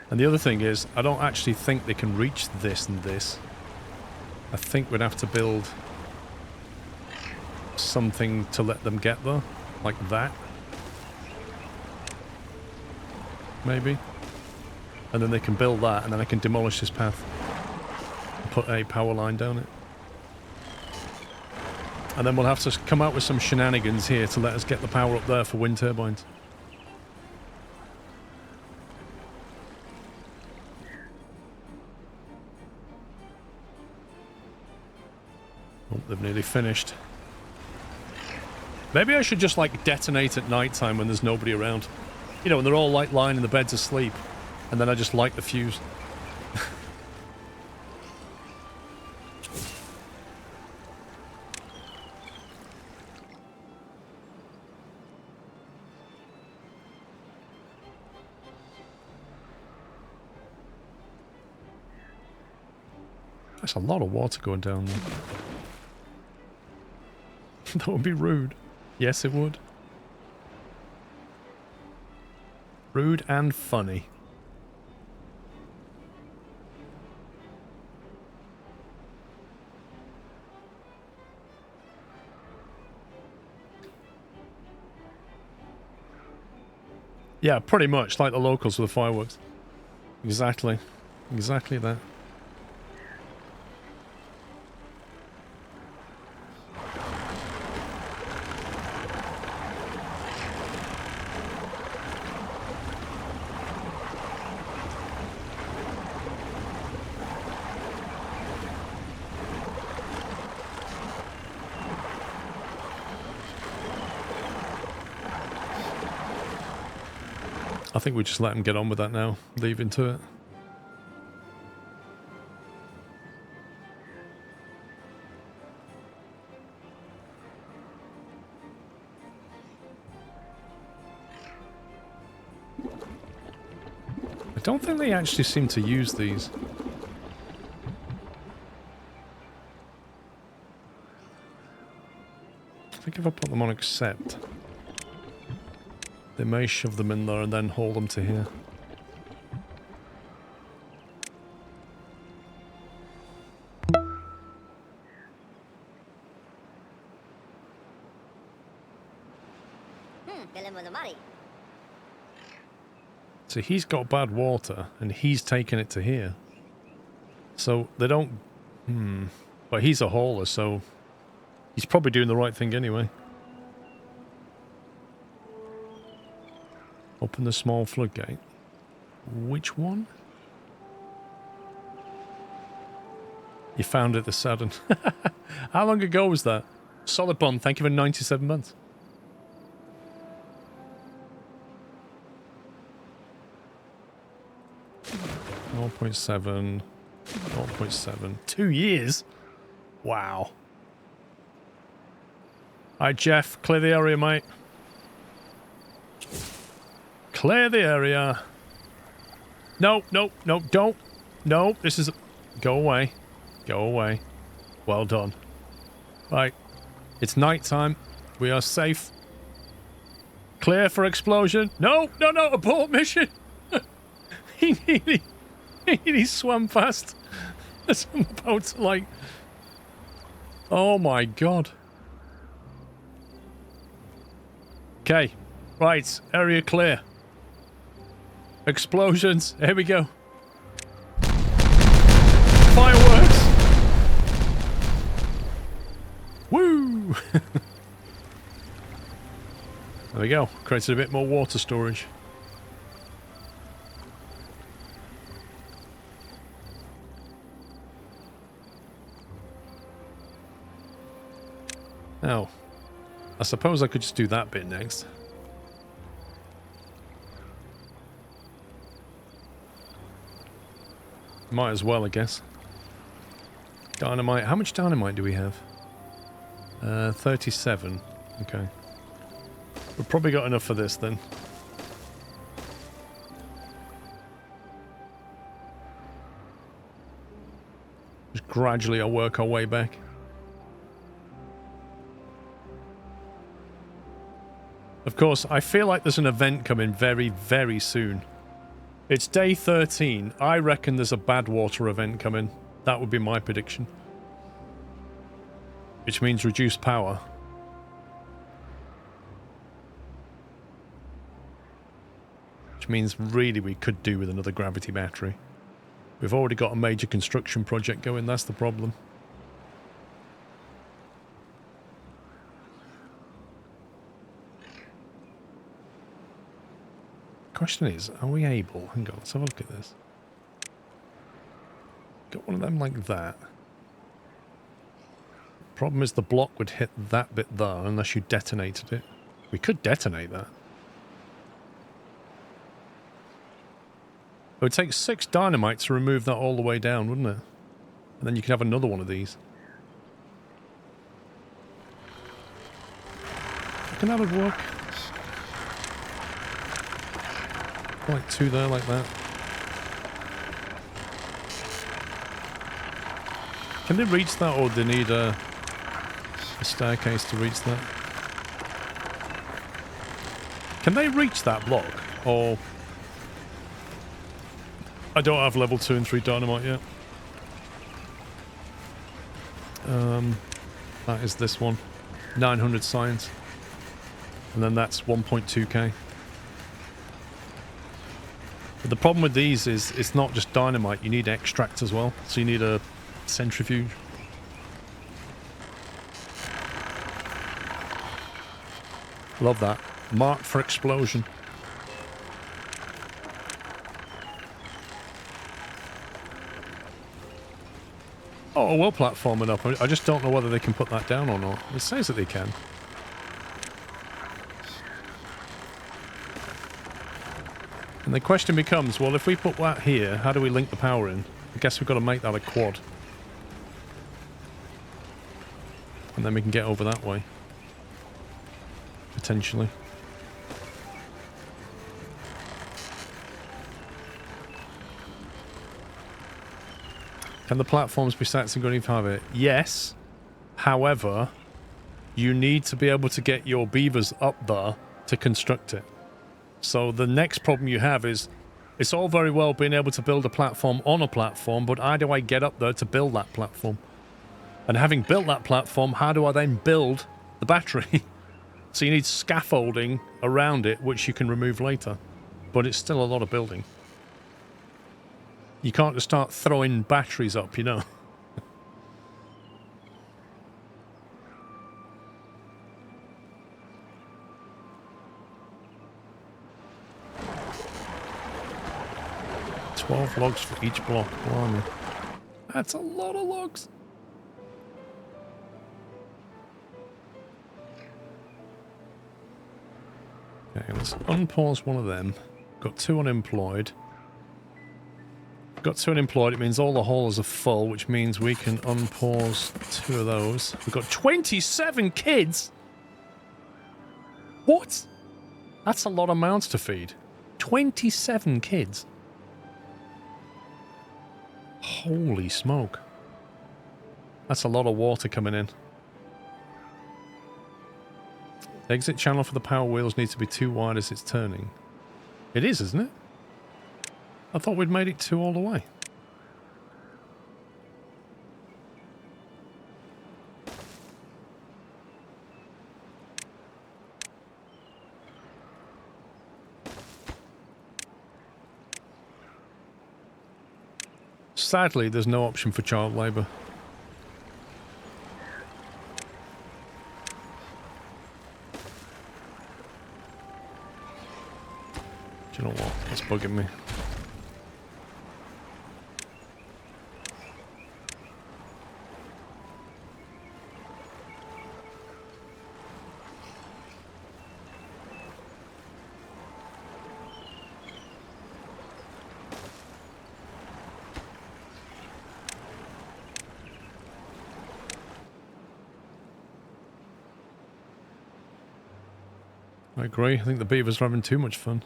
And the other thing is, I don't actually think they can reach this and this. I think we'd have to build something to let them get there. Like that. Maybe. And then they can build that, and then I can demolish this path. And put a power line down it. And then we'll have to come out with some shenanigans here to let us get the power up there for wind turbines. Oh, they've nearly finished. Maybe I should just, like, detonate at night time when there's nobody around. You know, when they're all, like, lying in the beds asleep. And then I just light the fuse. That's a lot of water going down there. That would be rude. Yes, it would. Rude and funny. Yeah, pretty much like the locals with the fireworks. Exactly. Exactly that. I think we just let him get on with that now. Leave him to it. I don't think they actually seem to use these. I think if I put them on accept, they may shove them in there and then hold them to here. So he's got bad water and he's taking it to here. So they don't... But he's a hauler, so he's probably doing the right thing anyway. Open the small floodgate. Which one? You found it, the Saturn. How long ago was that? Solid Bond, thank you for 97 months. .7. 0.7. 2 years? Wow. Alright, Jeff, clear the area, mate. Clear the area. No, no, no, don't. No, this is... Go away. Go away. Well done. Right. It's night time. We are safe. Clear for explosion. No, no, no, abort mission. he swam past. As I'm about to, like... Oh my god. Okay. Right. Area clear. Explosions. Here we go. Fireworks. Woo! There we go. Created a bit more water storage. Now, I suppose I could just do that bit next. Might as well, I guess. Dynamite. How much dynamite do we have? 37. Okay. We've probably got enough for this then. Just gradually I'll work our way back. Of course, I feel like there's an event coming very, very soon. It's day 13. I reckon there's a bad water event coming. That would be my prediction. Which means reduced power. Which means really we could do with another gravity battery. We've already got a major construction project going, that's the problem. Question is, are we able... Hang on, let's have a look at this. Got one of them like that. Problem is the block would hit that bit there unless you detonated it. We could detonate that. It would take 6 dynamite to remove that all the way down, wouldn't it? And then you could have another one of these. Can that would work? Like 2 there, like that. Can they reach that, or do they need a staircase to reach that? Can they reach that block, or... I don't have level 2 and 3 dynamite yet. That is this one. 900 science. And then that's 1.2k. But the problem with these is it's not just dynamite, you need extract as well. So you need a centrifuge. Love that. Mark for explosion. Oh, well platforming up. I just don't know whether they can put that down or not. It says that they can. And the question becomes, well, if we put that here, how do we link the power in? I guess we've got to make that a quad. And then we can get over that way. Potentially. Can the platforms be stacked in Gunny have it? Yes. However, you need to be able to get your beavers up there to construct it. So the next problem you have is, it's all very well being able to build a platform on a platform, but how do I get up there to build that platform? And having built that platform, how do I then build the battery? So you need scaffolding around it, which you can remove later. But it's still a lot of building. You can't just start throwing batteries up, you know. $12 logs for each block. Blimey. That's a lot of logs. Okay, let's unpause one of them. Got 2 unemployed. Got 2 unemployed, it means all the haulers are full, which means we can unpause 2 of those. We've got 27 kids! What? That's a lot of mouths to feed. 27 kids. Holy smoke. That's a lot of water coming in. The exit channel for the power wheels needs to be 2 wide as it's turning. It is, isn't it? I thought we'd made it 2 all the way. Sadly, there's no option for child labour. Do you know what? That's bugging me. I agree. I think the beavers are having too much fun.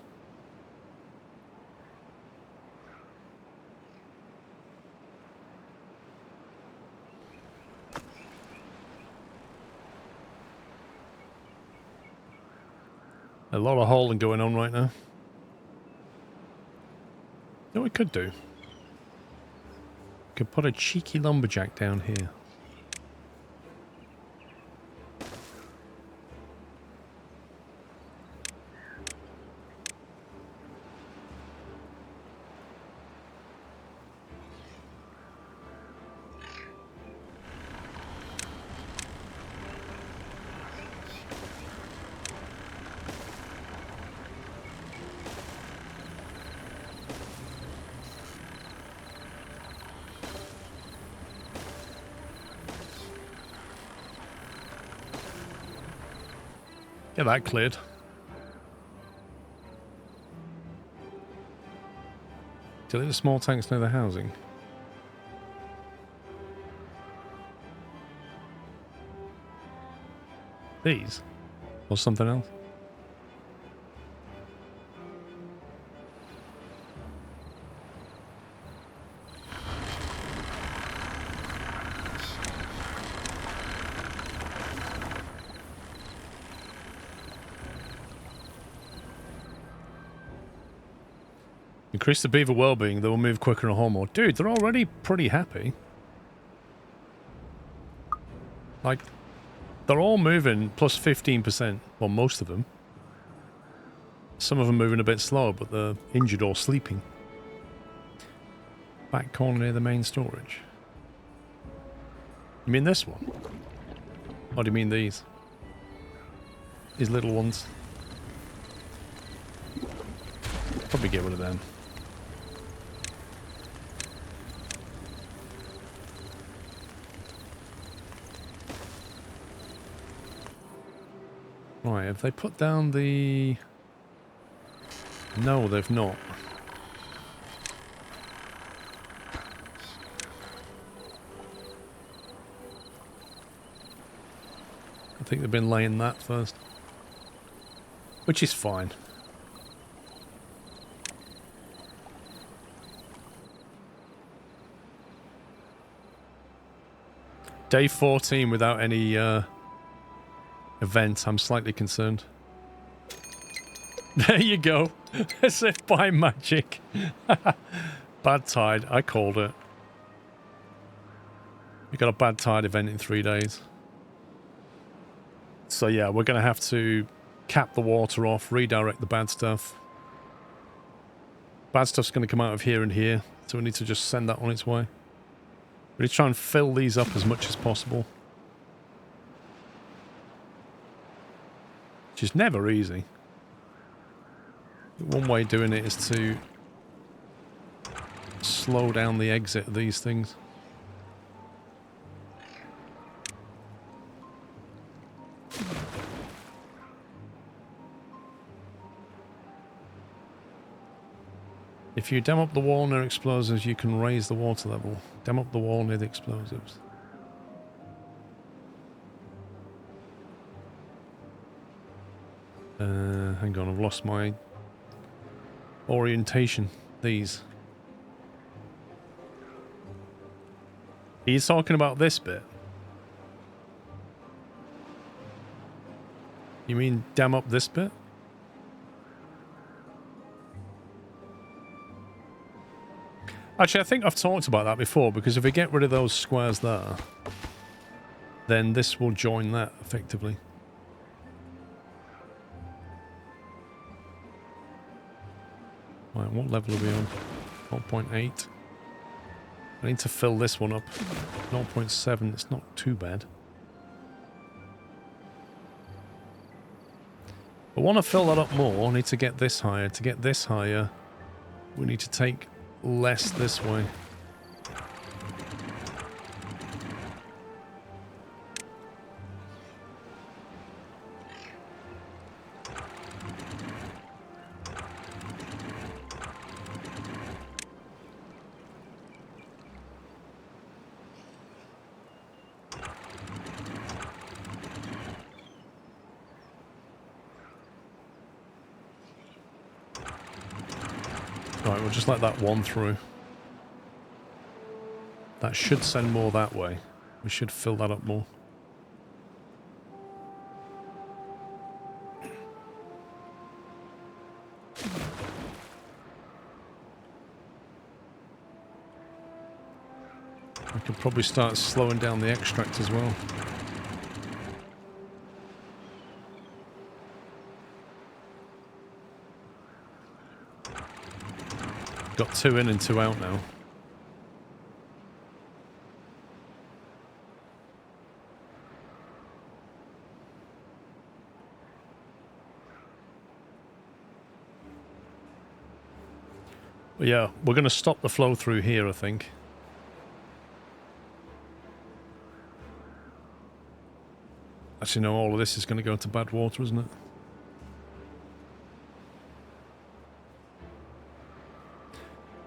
A lot of hauling going on right now. You know what we could do? We could put a cheeky lumberjack down here. Get that cleared. Delete the small tanks near the housing. These? Or something else? Increase the beaver well-being, they will move quicker and haul more. Dude, they're already pretty happy. Like, they're all moving plus 15%. Well, most of them. Some of them moving a bit slower, but they're injured or sleeping. Back corner near the main storage. You mean this one? Or do you mean these? These little ones? Probably get rid of them. Right, have they put down the... No, they've not. I think they've been laying that first. Which is fine. Day 14 without any event. I'm slightly concerned. There you go. As if by magic. Bad tide. I called it. We got a bad tide event in 3 days. So yeah, we're going to have to cap the water off, redirect the bad stuff. Bad stuff's going to come out of here and here, so we need to just send that on its way. Really try and fill these up as much as possible. Which is never easy. One way of doing it is to slow down the exit of these things. If you dam up the wall near explosives, you can raise the water level. Dam up the wall near the explosives. Hang on, I've lost my orientation. These. He's talking about this bit. You mean dam up this bit? Actually, I think I've talked about that before, because if we get rid of those squares there, then this will join that effectively. Right, what level are we on? 0.8. I need to fill this one up. 0.7, it's not too bad. I want to fill that up more. I need to get this higher. To get this higher, we need to take less this way. Right, we'll just let that one through. That should send more that way. We should fill that up more. I could probably start slowing down the extract as well. Got 2 in and 2 out now. But yeah, we're going to stop the flow through here, I think. Actually, no, all of this is going to go into bad water, isn't it?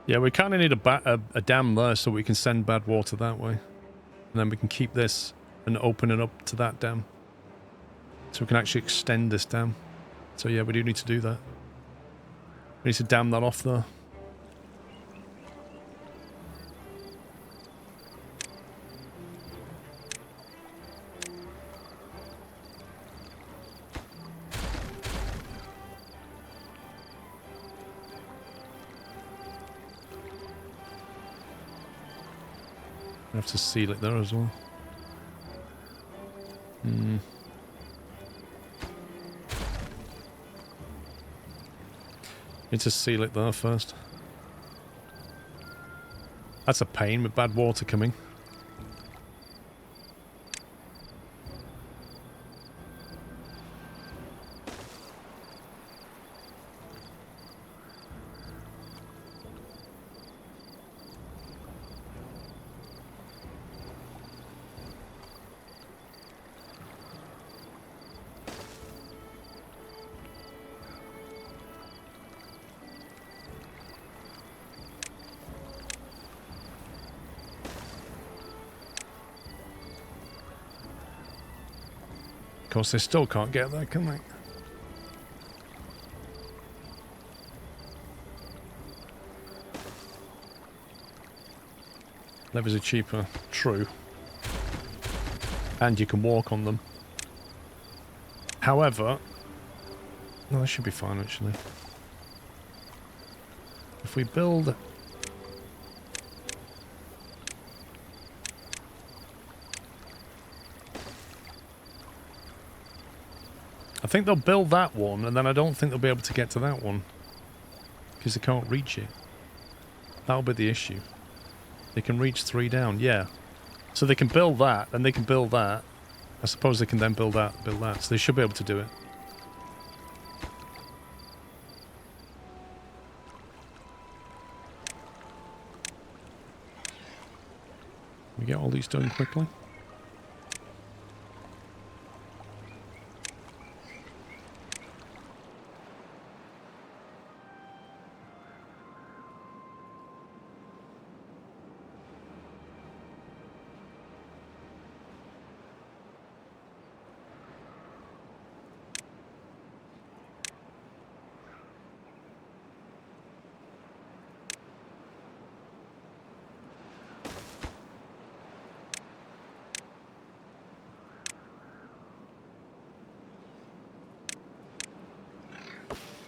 Yeah, we kind of need a dam there so we can send bad water that way. And then we can keep this and open it up to that dam. So we can actually extend this dam. So yeah, we do need to do that. We need to dam that off there. I have to seal it there as well. Need to seal it there first. That's a pain with bad water coming. Of course, they still can't get there, can they? Levers are cheaper, true. And you can walk on them. However, no, that should be fine actually. If we build... I think they'll build that one, and then I don't think they'll be able to get to that one. Because they can't reach it. That'll be the issue. They can reach 3 down, yeah. So they can build that, and they can build that. I suppose they can then build that, So they should be able to do it. We get all these done quickly.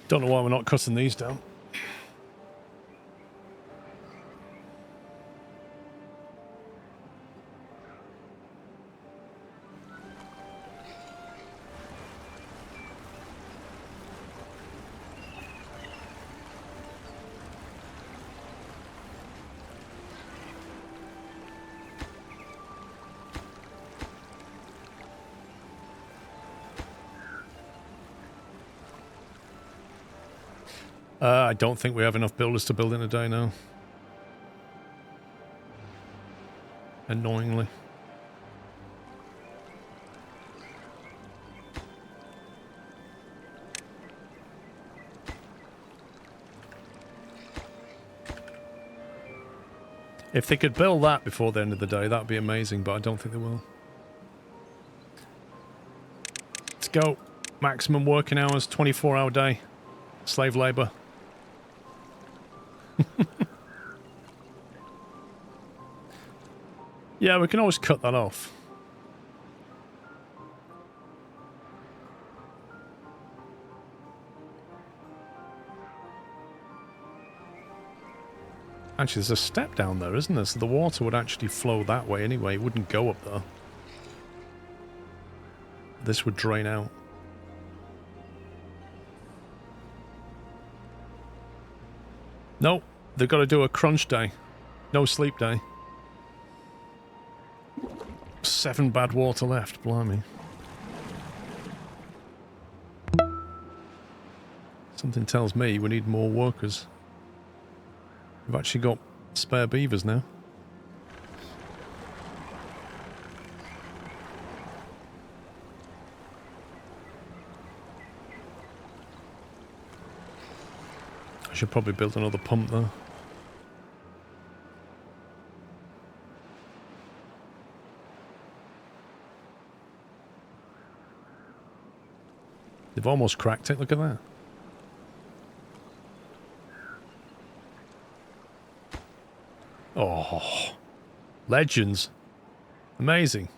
Don't know why we're not cutting these down. I don't think we have enough builders to build in a day now. Annoyingly. If they could build that before the end of the day, that would be amazing, but I don't think they will. Let's go. Maximum working hours, 24-hour day. Slave labor. Yeah, we can always cut that off. Actually, there's a step down there, isn't there? So the water would actually flow that way anyway. It wouldn't go up there. This would drain out. Nope. They've got to do a crunch day. No sleep day. 7 bad water left. Blimey. Something tells me we need more workers. We've actually got spare beavers now. I should probably build another pump though. They've almost cracked it, look at that. Oh, legends. Amazing.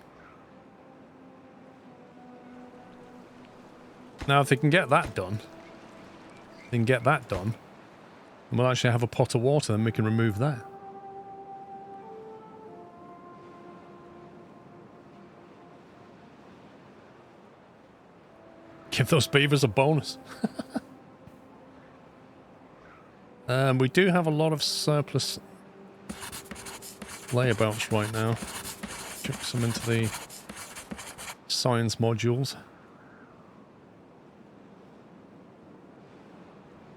Now if they can get that done, and we'll actually have a pot of water, then we can remove that. Give those beavers a bonus. We do have a lot of surplus layabouts right now. Chuck some into the science modules.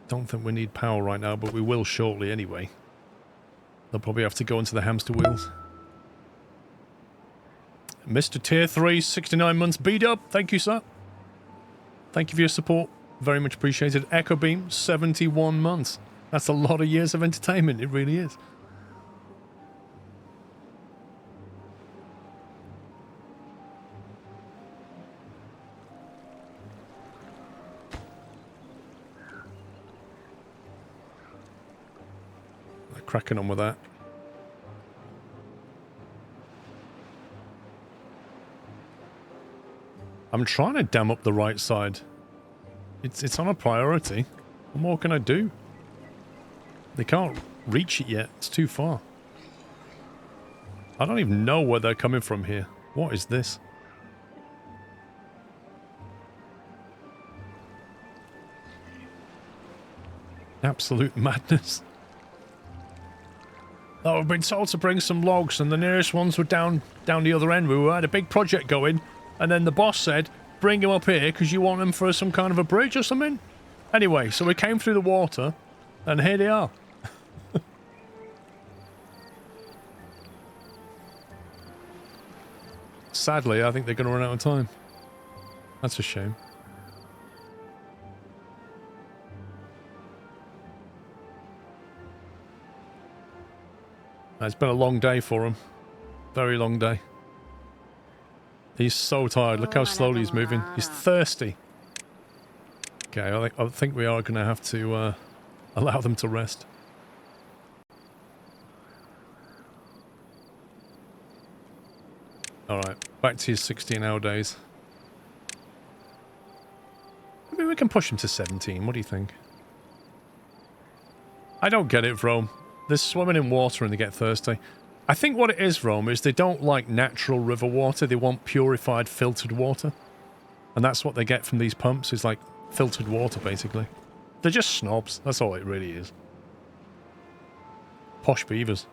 Don't think we need power right now, but we will shortly anyway. They'll probably have to go into the hamster wheels. Mr. Tier 3, 69 months B-dub. Thank you, sir. Thank you for your support. Very much appreciated. Echo Beam, 71 months. That's a lot of years of entertainment. It really is. They're cracking on with that. I'm trying to dam up the right side. It's on a priority. What more can I do? They can't reach it yet. It's too far. I don't even know where they're coming from here. What is this? Absolute madness. Oh, we've been told to bring some logs, and the nearest ones were down the other end. We had a big project going. And then the boss said, bring him up here because you want them for some kind of a bridge or something. Anyway, so we came through the water and here they are. Sadly, I think they're going to run out of time. That's a shame. It's been a long day for him. Very long day. He's so tired. Look how slowly he's moving. He's thirsty. Okay, I think we are going to have to allow them to rest. Alright, back to his 16-hour days. Maybe we can push him to 17. What do you think? I don't get it, Rome. They're swimming in water and they get thirsty. I think what it is, Rome, is they don't like natural river water. They want purified, filtered water. And that's what they get from these pumps, is like filtered water, basically. They're just snobs. That's all it really is. Posh beavers.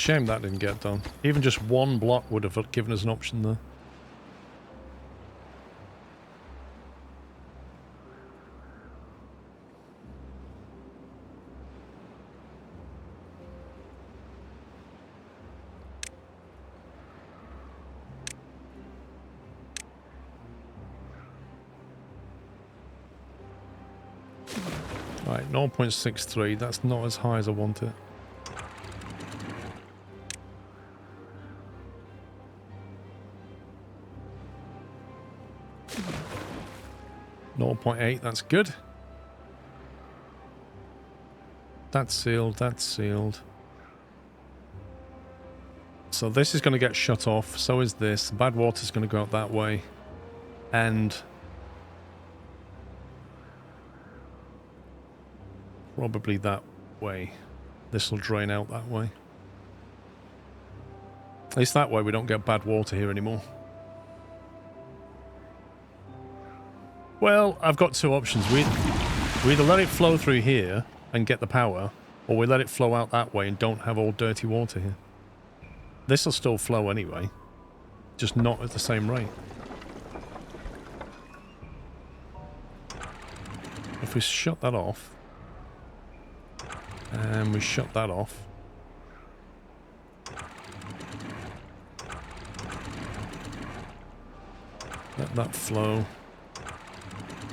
Shame that didn't get done. Even just one block would have given us an option there. Right, 0.63. That's not as high as I want it. .8, that's good. That's sealed, that's sealed. So this is going to get shut off, so is this. The bad water's going to go out that way. And probably that way. This will drain out that way. At least that way we don't get bad water here anymore. Well, I've got two options. We either let it flow through here and get the power, or we let it flow out that way and don't have all dirty water here. This will still flow anyway, just not at the same rate. If we shut that off, and we shut that off, let that flow.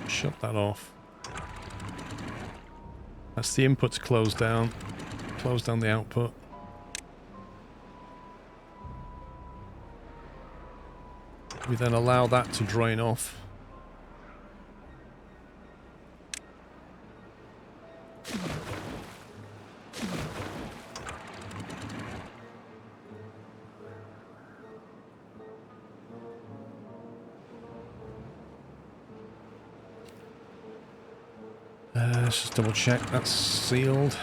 Shut that off. That's the input to close down. Close down the output. We then allow that to drain off. Let's just double check. That's sealed.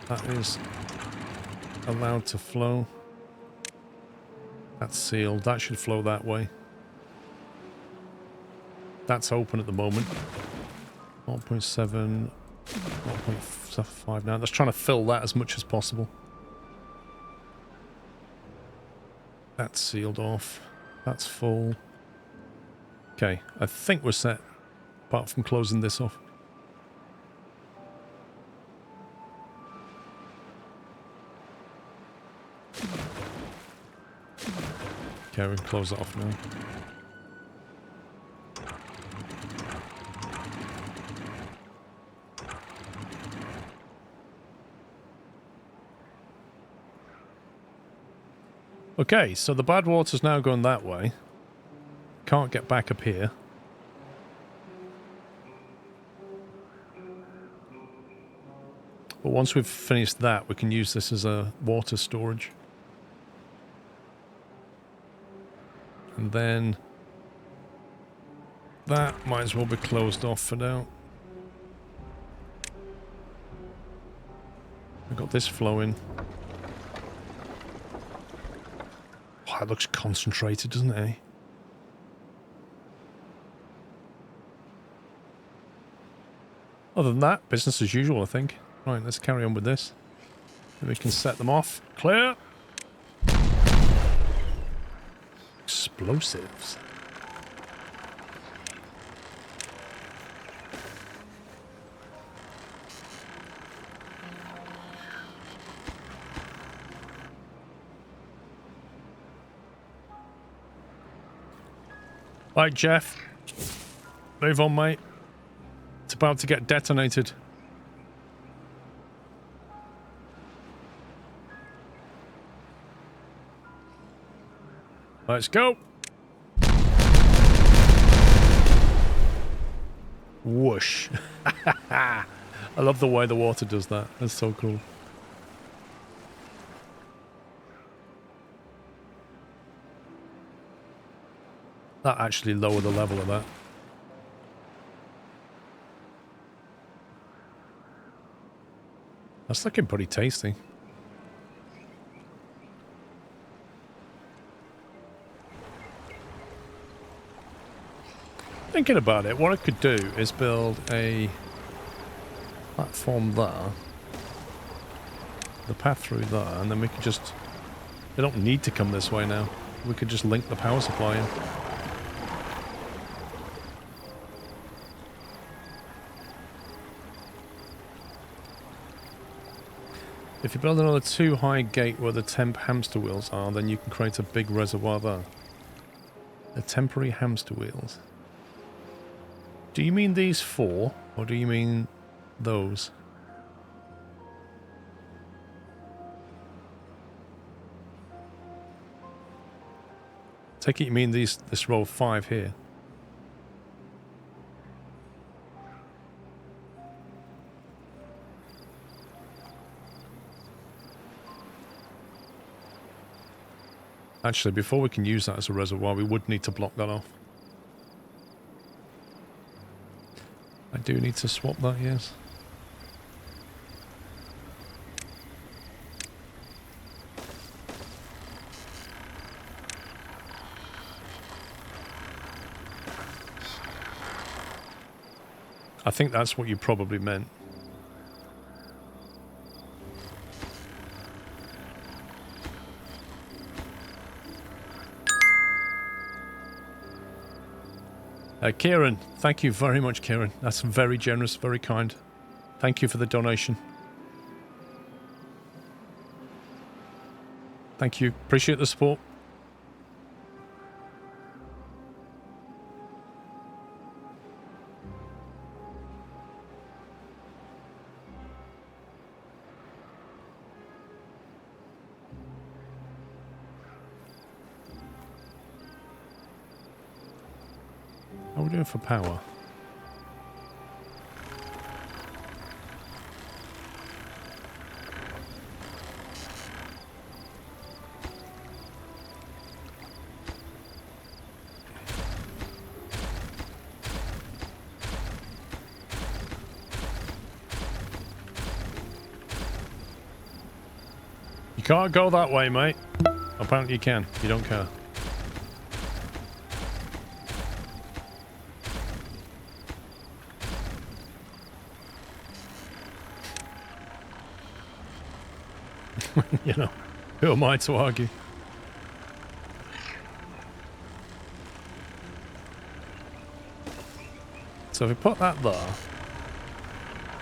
That is allowed to flow. That's sealed. That should flow that way. That's open at the moment. 0.7, 0.5 now. Let's try to fill that as much as possible. That's sealed off. That's full. Okay, I think we're set, apart from closing this off. Okay, we can close that off now. Okay, so the bad water's now going that way. Can't get back up here. But once we've finished that, we can use this as a water storage. And then that might as well be closed off for now. We've got this flowing. Oh, it looks concentrated, doesn't it, eh? Other than that, business as usual, I think. Right, let's carry on with this. Then we can set them off. Clear! Explosives. Right, Jeff. Move on, mate. It's about to get detonated. Let's go. Whoosh. I love the way the water does that. That's so cool. That actually lowered the level of that. That's looking pretty tasty. Thinking about it, what I could do is build a platform there. the path through there, and then we could just... They don't need to come this way now. We could just link the power supply in. If you build another 2 high gate where the temp hamster wheels are, then you can create a big reservoir there. The temporary hamster wheels. Do you mean these 4, or do you mean those? Take it you mean this row of 5 here. Actually, before we can use that as a reservoir, we would need to block that off. I do need to swap that, yes. I think that's what you probably meant. Kieran, thank you very much, Kieran. That's very generous, very kind. Thank you for the donation. Thank you. Appreciate the support. How are we doing for power? You can't go that way, mate. Apparently you can. You don't care. You know, who am I to argue? So if we put that there,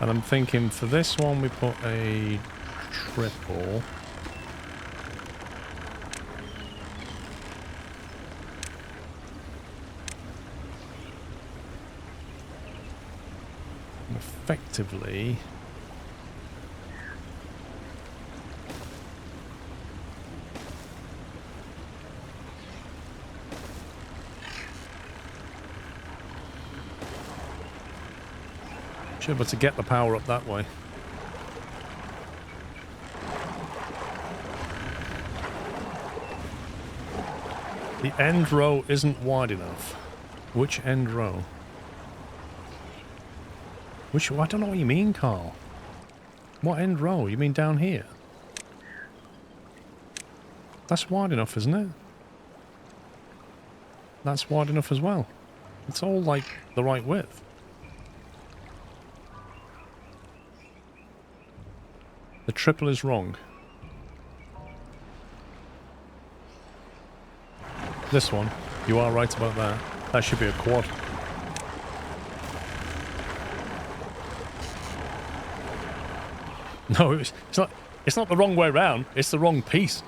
and I'm thinking for this one we put a triple. Effectively... should be able to get the power up that way. The end row isn't wide enough. Which end row? Which? I don't know what you mean, Carl. What end row? You mean down here? That's wide enough, isn't it? That's wide enough as well. It's all like the right width. The triple is wrong. This one, you are right about that. That should be a quad. No, it's not the wrong way round. It's the wrong piece.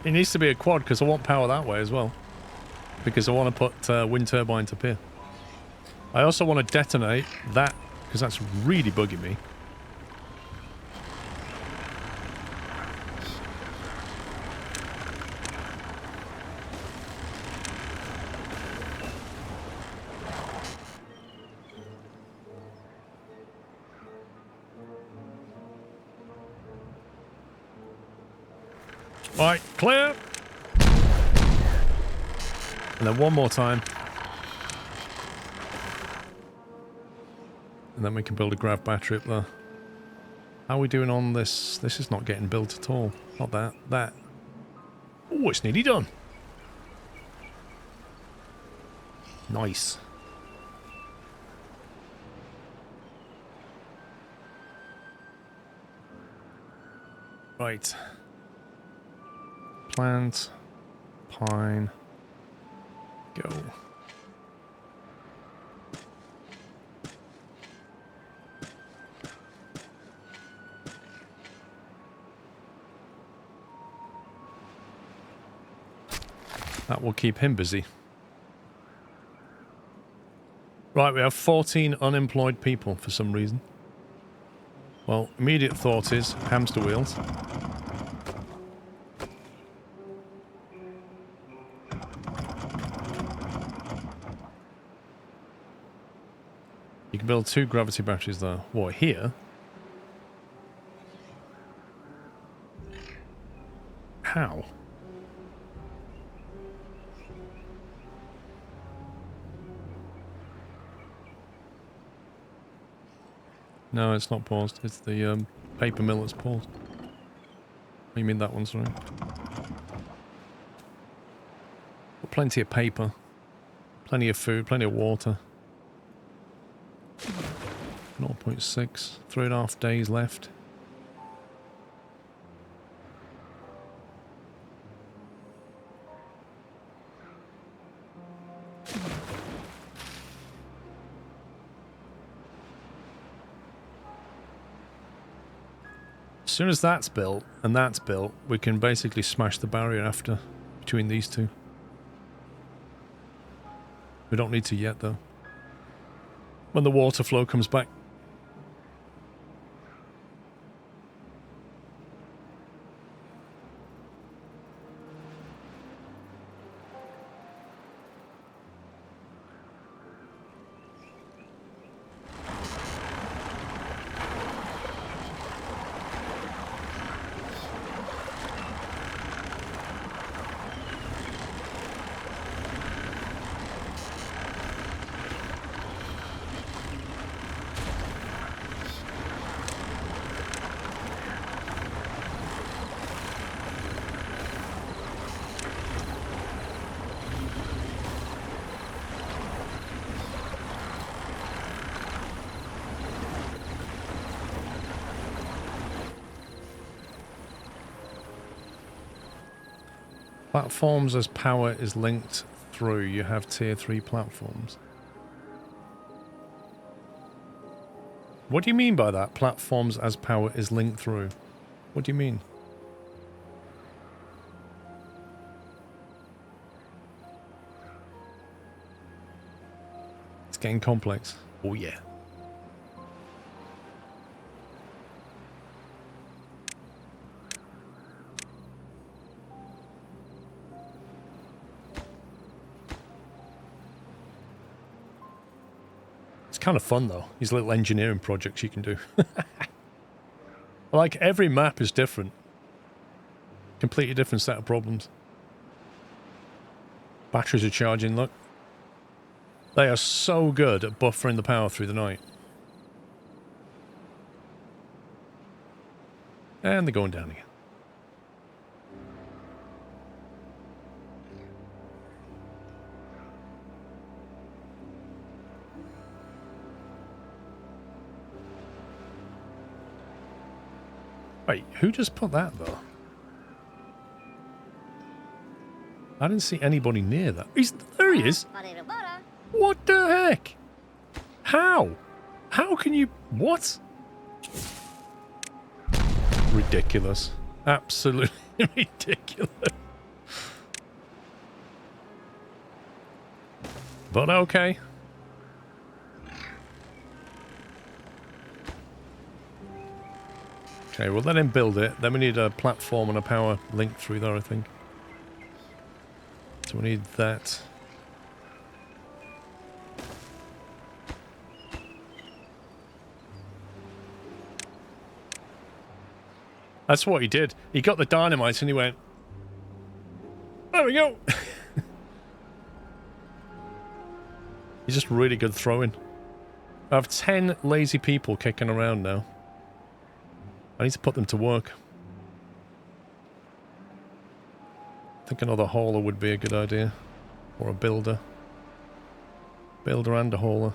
It needs to be a quad because I want power that way as well. Because I want to put wind turbines up here. I also want to detonate that because that's really bugging me. Right, clear. And then one more time. And then we can build a grav battery up there. How are we doing on this? This is not getting built at all. Not that. That. Oh, it's nearly done. Nice. Right. Plant. Pine. Go. That will keep him busy. Right, we have 14 unemployed people for some reason. Well, immediate thought is hamster wheels. You can build 2 gravity batteries there. What, here? How? No, it's not paused. It's the paper mill that's paused. You mean that one, sorry. Plenty of paper. Plenty of food, plenty of water. 0.6. 3.5 days left. As soon as that's built and that's built, we can basically smash the barrier after between these two. We don't need to yet, though. When the water flow comes back. Platforms as power is linked through. You have tier 3 platforms. What do you mean by that? Platforms as power is linked through. What do you mean? It's getting complex. Oh yeah. Kind of fun though, these little engineering projects you can do. Like every map is different. Completely different set of problems. Batteries are charging, look. They are so good at buffering the power through the night. And they're going down again. Wait, who just put that, though? I didn't see anybody near that. There he is! What the heck? How? How can you... What? Ridiculous. Absolutely ridiculous. But okay. Okay, we'll let him build it. Then we need a platform and a power link through there, I think. So we need that. That's what he did. He got the dynamite and he went, there we go. He's just really good throwing. I have 10 lazy people kicking around now. I need to put them to work. I think another hauler would be a good idea. Or a builder. Builder and a hauler.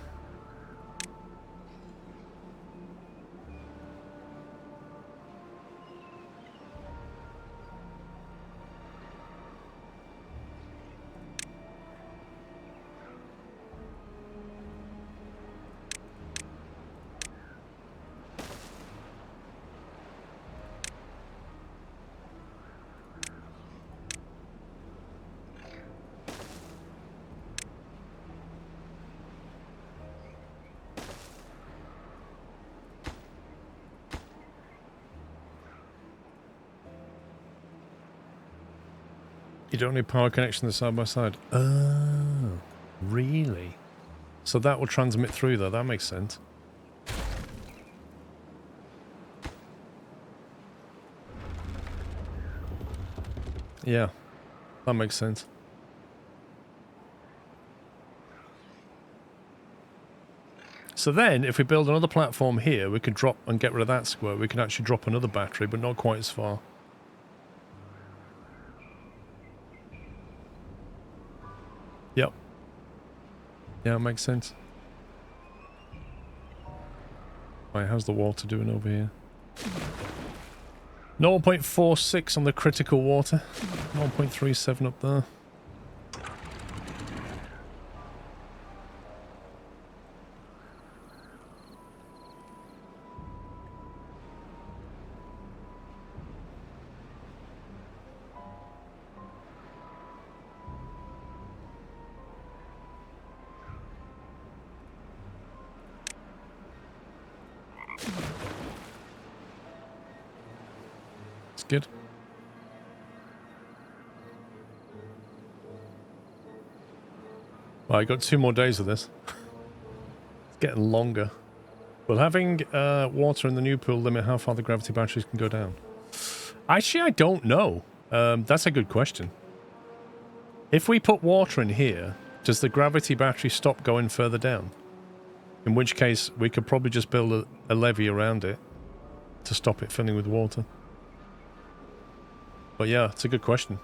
You don't need power connections side by side. Oh, really? So that will transmit through though. That makes sense. Yeah, that makes sense. So then, if we build another platform here, we could drop and get rid of that square. We can actually drop another battery, but not quite as far. Yep. Yeah, it makes sense. Right, how's the water doing over here? 0.46 on the critical water. 0.37 up there. It's good. Well, I got 2 more days of this. It's getting longer. Will having water in the new pool limit how far the gravity batteries can go down? Actually, I don't know. That's a good question. If we put water in here, does the gravity battery stop going further down? In which case, we could probably just build a levee around it to stop it filling with water. But yeah, it's a good question.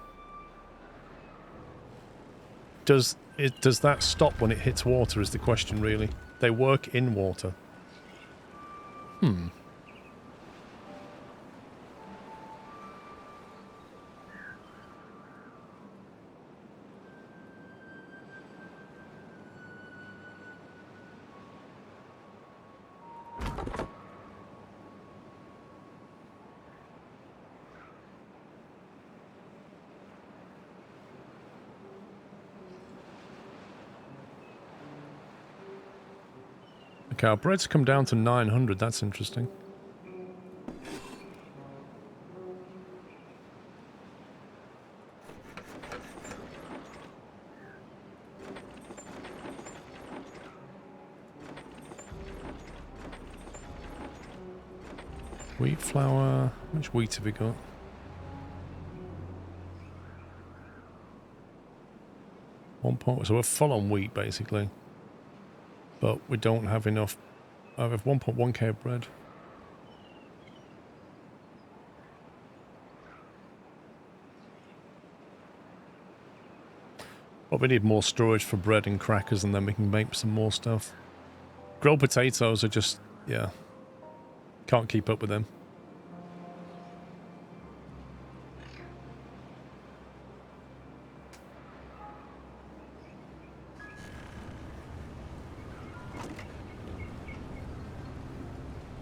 Does that stop when it hits water is the question, really. They work in water. Okay, our bread's come down to 900. That's interesting. Wheat flour. How much wheat have we got? So we're full on wheat, basically. But we don't have enough. I have 1.1k of bread. But we need more storage for bread and crackers, and then we can make some more stuff. Grilled potatoes are just, yeah, can't keep up with them.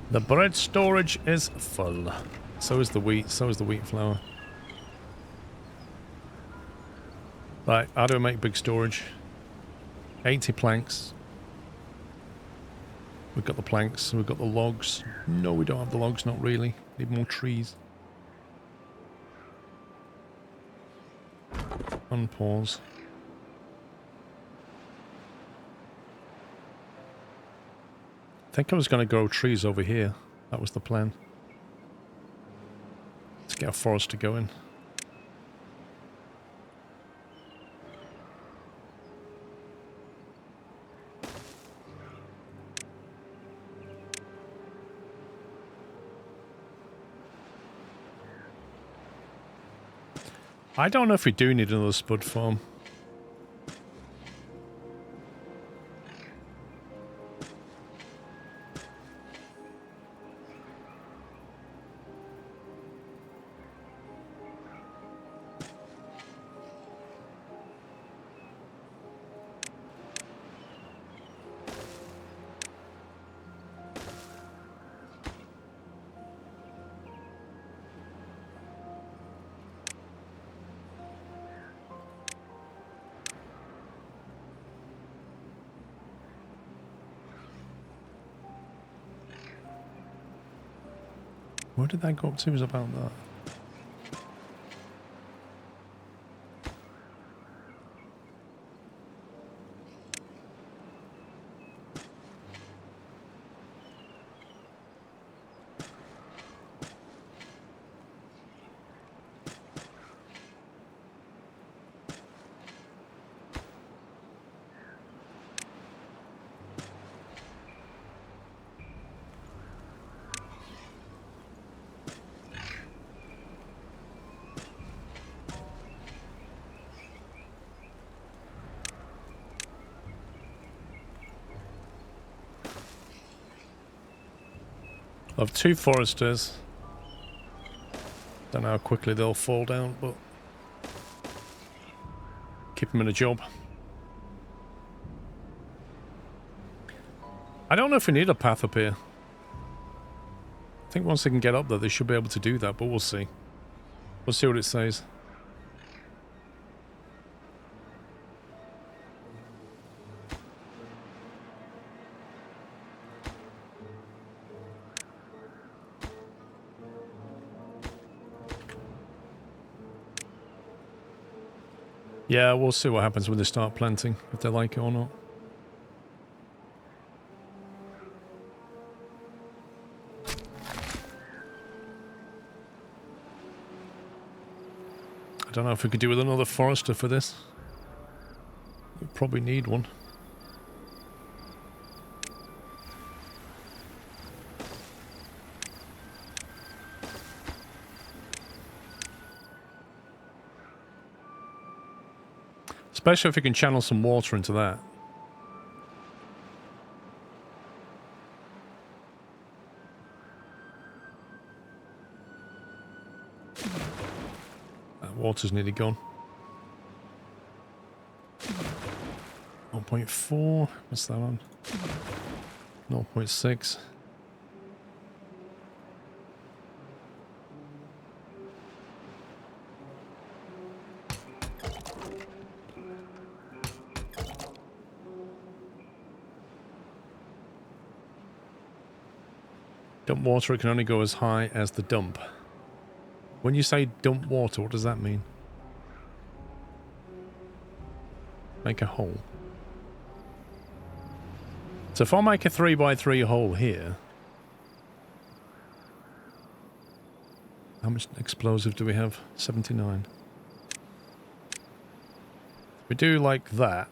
The bread storage is full. So is the wheat. So is the wheat flour. Right, how do I make big storage? 80 planks. We've got the planks. We've got the logs. No, we don't have the logs. Not really. Need more trees. Unpause. I think I was going to grow trees over here. That was the plan. Let's get a forest to go in. I don't know if we do need another spud farm. Where did that go up to? Was about that. I've 2 foresters. Don't know how quickly they'll fall down, but keep them in a job. I don't know if we need a path up here. I think once they can get up there, they should be able to do that, but we'll see. We'll see what it says. Yeah, we'll see what happens when they start planting, if they like it or not. I don't know if we could do with another forester for this. We probably need one. Especially if we can channel some water into that. That water's nearly gone. 0.4. What's that on? 0.6. Dump water, it can only go as high as the dump. When you say dump water, what does that mean? Make a hole. So if I make a 3x3 hole here, how much explosive do we have? 79. We do like that.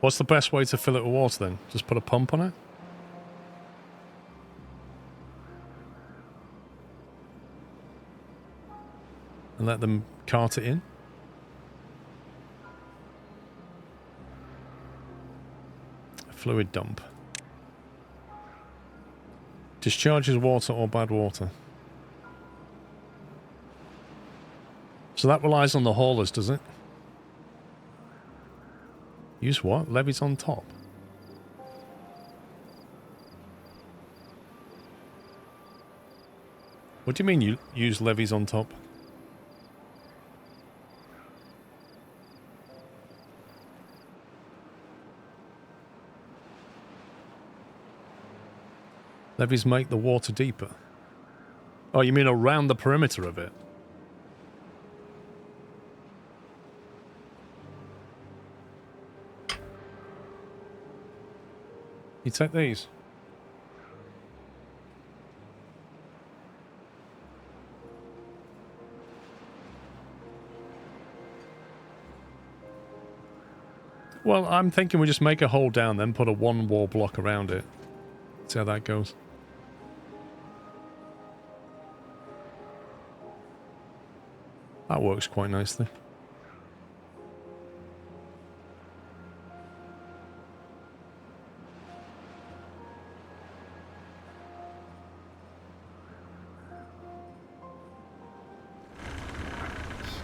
What's the best way to fill it with water then? Just put a pump on it? And let them cart it in? Fluid dump. Discharges water or bad water. So that relies on the haulers, does it? Use what? Levies on top. What do you mean you use levies on top? Levies make the water deeper. Oh, you mean around the perimeter of it? You take these. Well, I'm thinking we just make a hole down, then put a 1 wall block around it. See how that goes. That works quite nicely.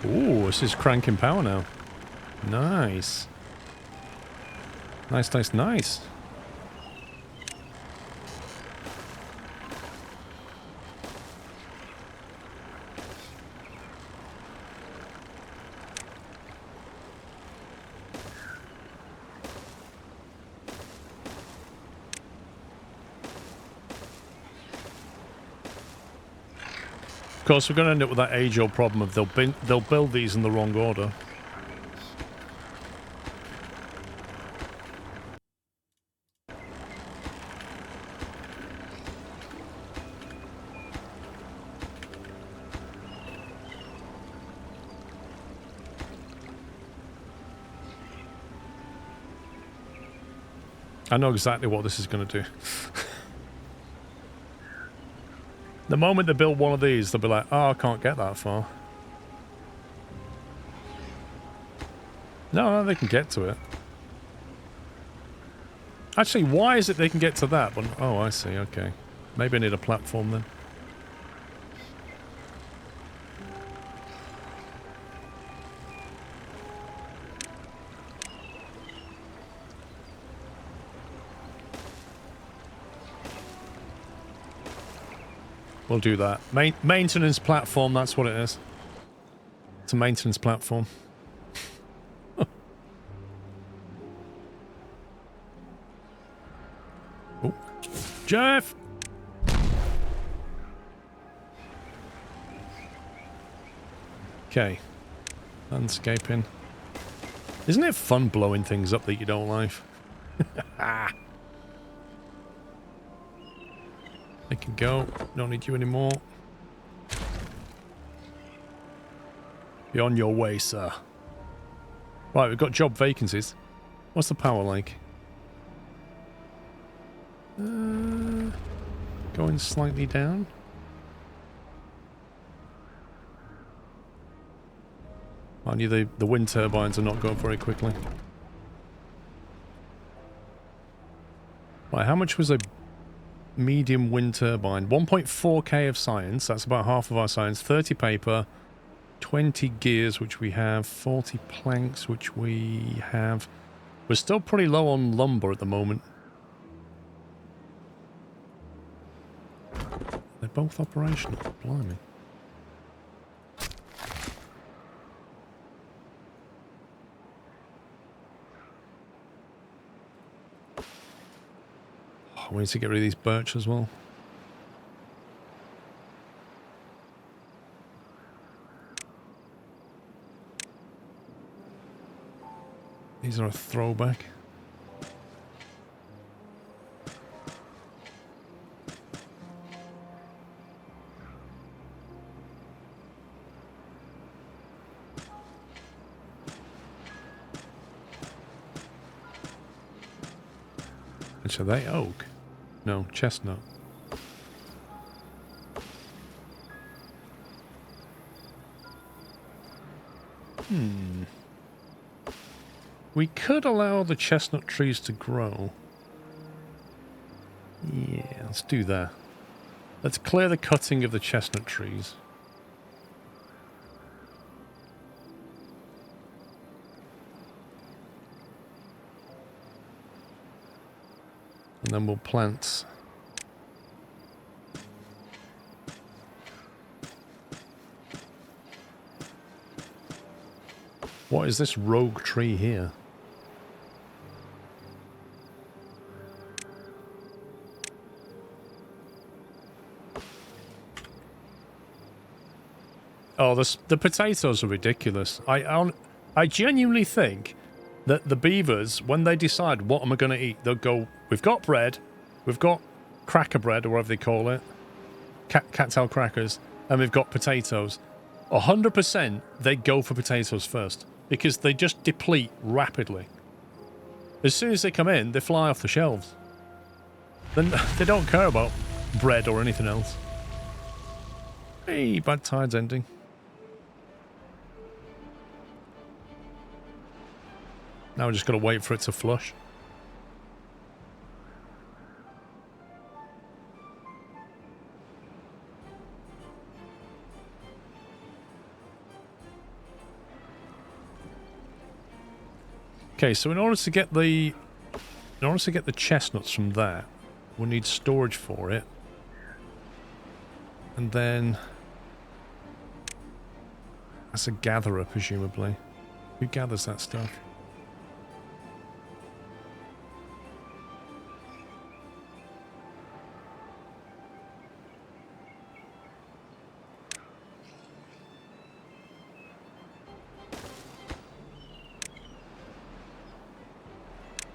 Ooh, this is cranking power now. Nice. Nice, nice, nice. Of course, we're going to end up with that age-old problem of they'll build these in the wrong order. I know exactly what this is going to do. The moment they build one of these, they'll be like, oh, I can't get that far. No, no, they can get to it. Actually, why is it they can get to that one? Oh, I see, okay. Maybe I need a platform then. We'll do that. Maintenance platform, that's what it is. It's a maintenance platform. Oh, Jeff! Okay. Landscaping. Isn't it fun blowing things up that you don't like? They can go. Don't need you anymore. Be on your way, sir. Right, we've got job vacancies. What's the power like? Going slightly down. I knew the wind turbines are not going very quickly. Right, how much was a medium wind turbine? 1.4k of science, that's about half of our science. 30 paper, 20 gears, which we have, 40 planks, which we have. We're still pretty low on lumber at the moment. They're both operational, blimey. Oh, we need to get rid of these birch as well. These are a throwback. Which are they? Oak? No, chestnut. We could allow the chestnut trees to grow. Yeah, let's do that. Let's clear the cutting of the chestnut trees. And then we'll plant. What is this rogue tree here? Oh, the potatoes are ridiculous. I genuinely think that the beavers, when they decide what am I going to eat, they'll go, we've got bread, we've got cracker bread, or whatever they call it, cattail crackers, and we've got potatoes. 100% they go for potatoes first, because they just deplete rapidly. As soon as they come in, they fly off the shelves. Then they don't care about bread or anything else. Hey, bad tides ending. Now we're just got to wait for it to flush. Okay, so in order to get the chestnuts from that, we'll need storage for it. And then that's a gatherer, presumably. Who gathers that stuff?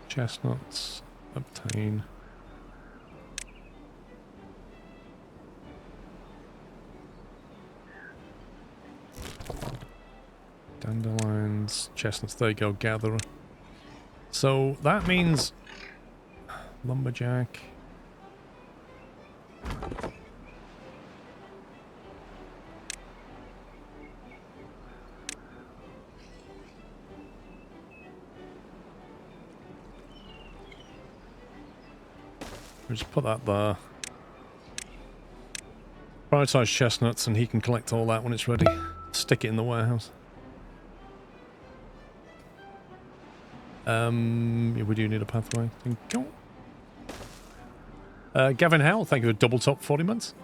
Chestnuts, obtain. Dandelions, chestnuts, there you go, gatherer. So that means lumberjack. We'll just put that there. Prioritize chestnuts and he can collect all that when it's ready. Stick it in the warehouse. Yeah, we do need a pathway. Thank you. Gavin Howell, thank you for double top 40 months.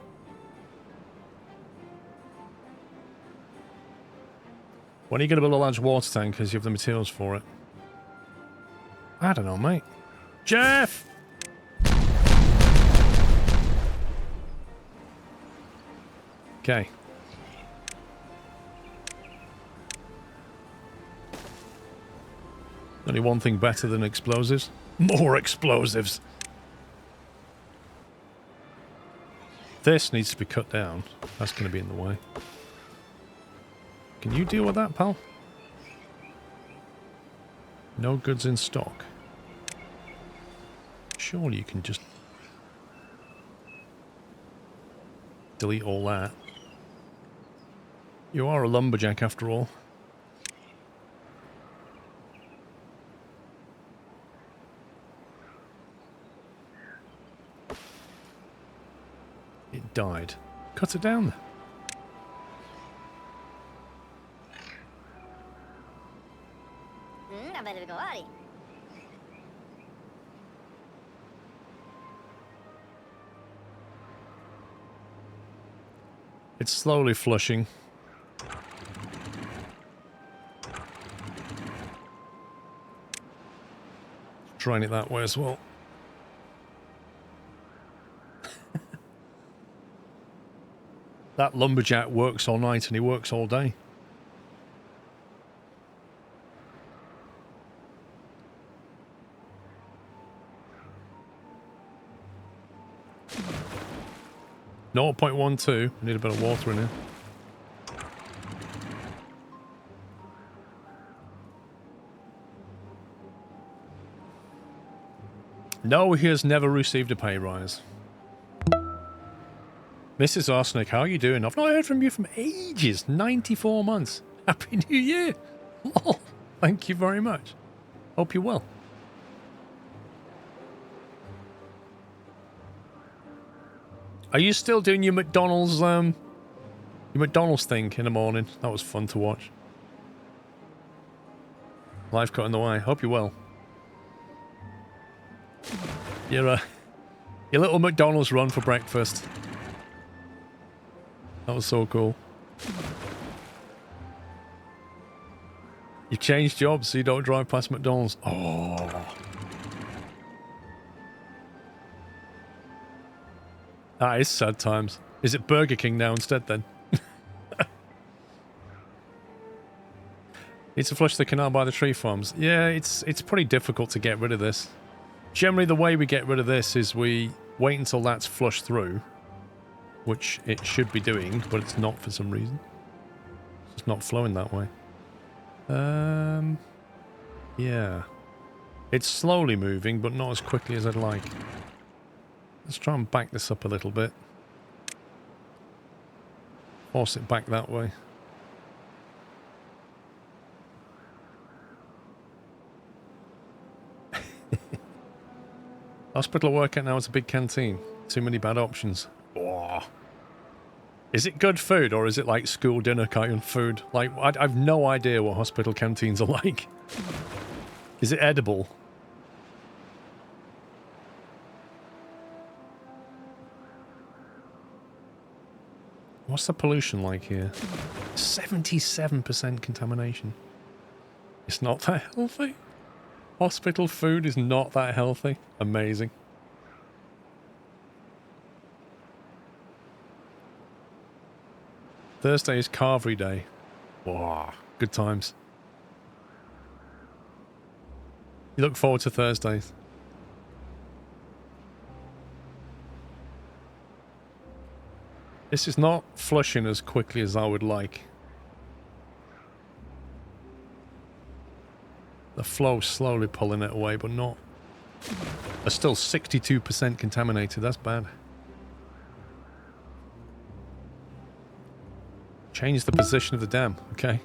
When are you going to build a large water tank because you have the materials for it? I don't know, mate. Jeff! Okay. Only one thing better than explosives. More explosives. This needs to be cut down. That's going to be in the way. Can you deal with that, pal? No goods in stock. Surely you can just delete all that. You are a lumberjack after all. It died. Cut it down. It's slowly flushing. Trying it that way as well. That lumberjack works all night and he works all day. No 0.12. Need a bit of water in here. No, he has never received a pay rise. Mrs. Arsenic, how are you doing? I've not heard from you from ages. 94 months. Happy New Year. Oh, thank you very much. Hope you're well. Are you still doing your McDonald's thing in the morning? That was fun to watch. Life got in the way. Hope you're well. Your little McDonald's run for breakfast. That was so cool. You changed jobs so you don't drive past McDonald's. Oh. That is sad times. Is it Burger King now instead then? Need to flush the canal by the tree farms. Yeah, it's pretty difficult to get rid of this. Generally the way we get rid of this is we wait until that's flushed through. Which it should be doing, but it's not for some reason. It's just not flowing that way. Yeah. It's slowly moving, but not as quickly as I'd like. Let's try and back this up a little bit. Force it back that way. Hospital workout now is a big canteen. Too many bad options. Oh. Is it good food or is it like school dinner kind of food? Like, I've no idea what hospital canteens are like. Is it edible? What's the pollution like here? 77% contamination. It's not that healthy. Hospital food is not that healthy. Amazing. Thursday is Carvery Day. Wow, good times. You look forward to Thursdays. This is not flushing as quickly as I would like. The flow's slowly pulling it away, but not. They're still 62% contaminated. That's bad. Change the position of the dam. Okay.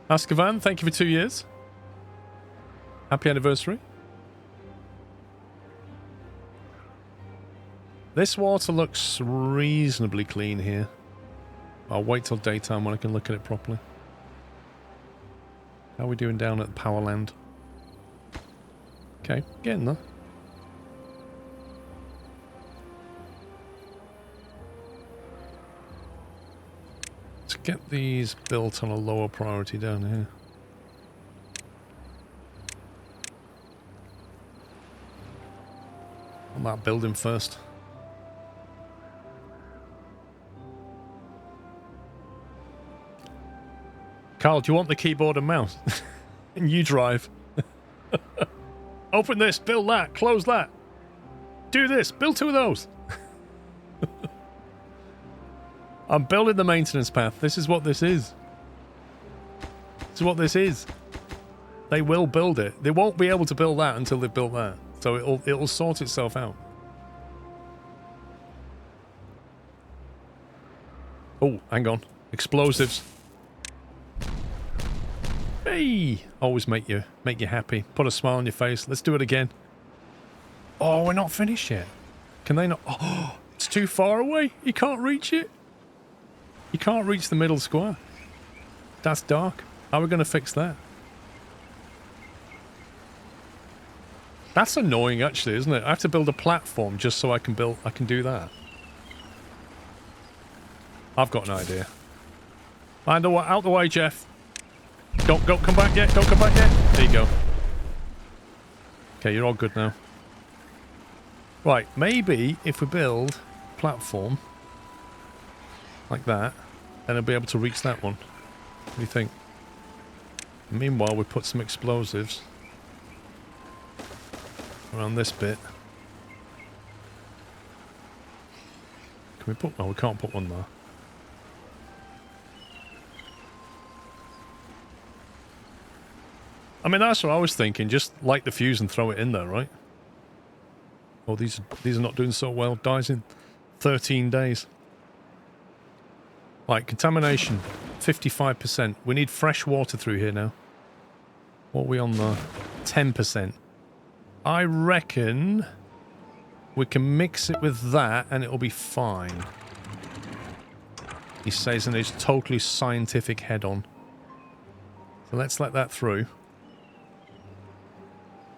Askavan, thank you for 2 years. Happy anniversary. This water looks reasonably clean here. I'll wait till daytime when I can look at it properly. How are we doing down at the power land? Okay, getting there. Let's get these built on a lower priority down here. On that building first. Carl, do you want the keyboard and mouse? And you drive. Open this, build that, close that. Do this, build 2 of those. I'm building the maintenance path. This is what this is. This is what this is. They will build it. They won't be able to build that until they've built that. So it'll sort itself out. Oh, hang on. Explosives. Hey! Always make you happy. Put a smile on your face. Let's do it again. Oh, we're not finished yet. Can they not? Oh, it's too far away. You can't reach it. You can't reach the middle square. That's dark. How are we going to fix that? That's annoying, actually, isn't it? I have to build a platform just so I can do that. I've got an idea. Out the way, Jeff. Don't come back yet. Don't come back yet. There you go. Okay, you're all good now. Right, maybe if we build a platform like that, then I'll be able to reach that one. What do you think? Meanwhile, we put some explosives around this bit. Can we put... Oh, we can't put one there. I mean, that's what I was thinking. Just light the fuse and throw it in there, right? Oh, these are not doing so well. Dies in 13 days. Right, contamination. 55%. We need fresh water through here now. What are we on there? 10%. I reckon we can mix it with that and it'll be fine. He says in his totally scientific head on. So let's let that through.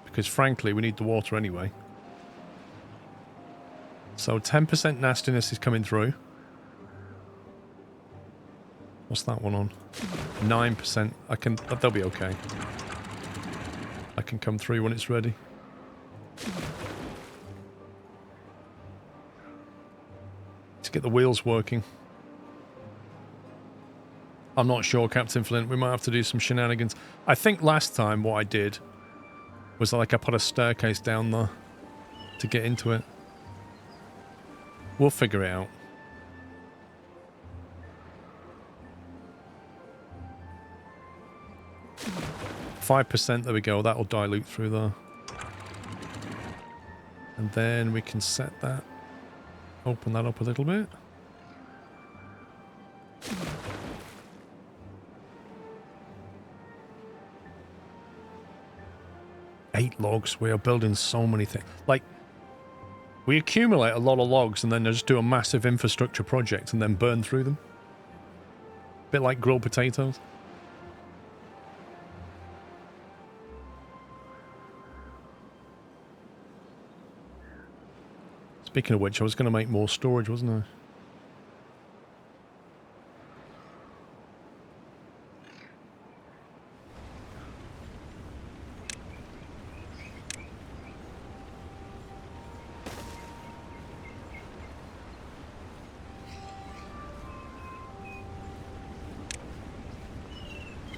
Because frankly, we need the water anyway. So 10% nastiness is coming through. What's that one on? 9%. They'll be okay. I can come through when it's ready. To get the wheels working. I'm not sure, Captain Flint. We might have to do some shenanigans. I think last time what I did was like I put a staircase down there to get into it. We'll figure it out. %, there we go. That'll dilute through there. And then we can set that. Open that up a little bit. Eight logs. We are building so many things. Like, we accumulate a lot of logs and then just do a massive infrastructure project and then burn through them. Bit like grilled potatoes. Speaking of which, I was going to make more storage, wasn't I?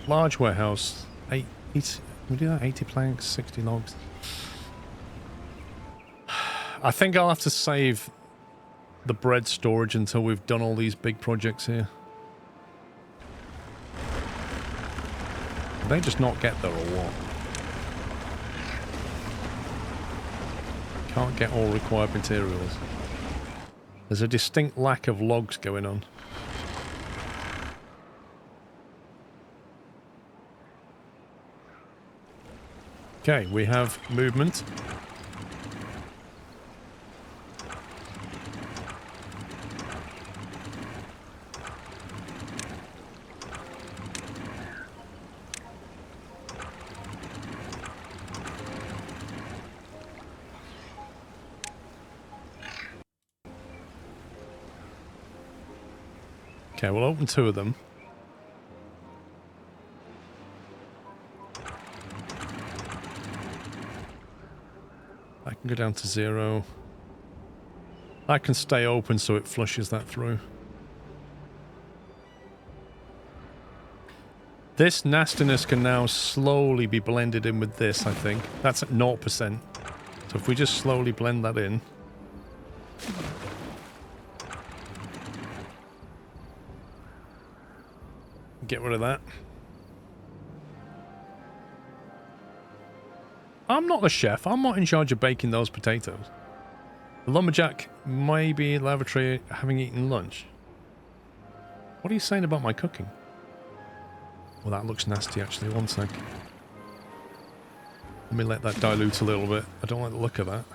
Large warehouse. Can we do that? 80 planks, 60 logs. I think I'll have to save the bread storage until we've done all these big projects here. Did they just not get there or what? Can't get all required materials. There's a distinct lack of logs going on. Okay, we have movement. Okay, we'll open 2 of them. I can go down to 0. I can stay open so it flushes that through. This nastiness can now slowly be blended in with this, I think. That's at 0%. So if we just slowly blend that in. Get rid of that. I'm not the chef. I'm not in charge of baking those potatoes. The lumberjack may be in the lavatory having eaten lunch. What are you saying about my cooking? Well, that looks nasty, actually. One sec. Let me let that dilute a little bit. I don't like the look of that.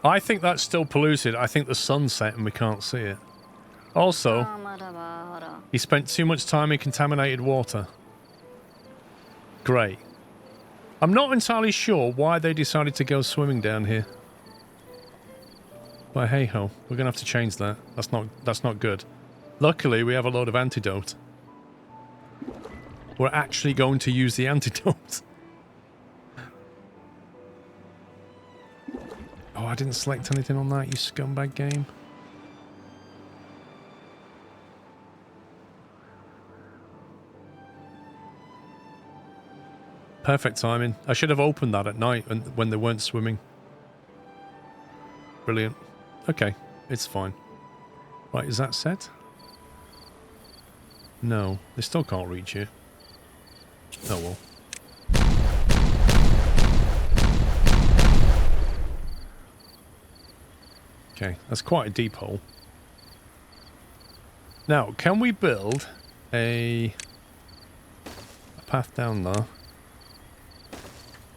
I think that's still polluted. I think the sun's set and we can't see it. Also, he spent too much time in contaminated water. Great. I'm not entirely sure why they decided to go swimming down here. But hey ho, we're gonna have to change that. That's not good. Luckily, we have a load of antidote. We're actually going to use the antidote. Oh, I didn't select anything on that, you scumbag game. Perfect timing. I should have opened that at night when they weren't swimming. Brilliant. Okay, it's fine. Right, is that set? No, they still can't reach you. Oh well. Okay, that's quite a deep hole. Now, can we build a path down there?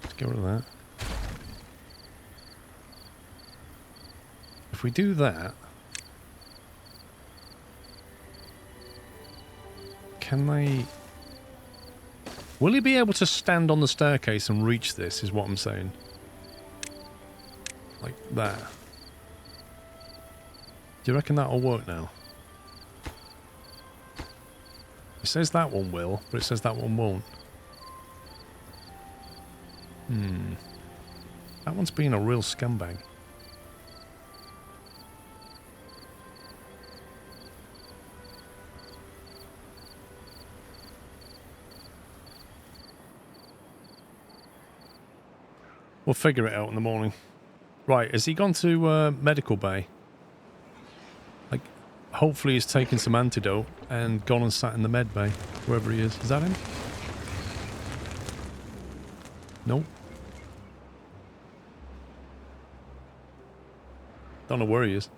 Let's get rid of that. If we do that, can they... Will he be able to stand on the staircase and reach this, is what I'm saying. Like that. Do you reckon that'll work now? It says that one will, but it says that one won't. That one's being a real scumbag. We'll figure it out in the morning. Right, has he gone to medical bay? Like, hopefully he's taken some antidote and gone and sat in the med bay, wherever he is. Is that him? Nope. Don't know where he is.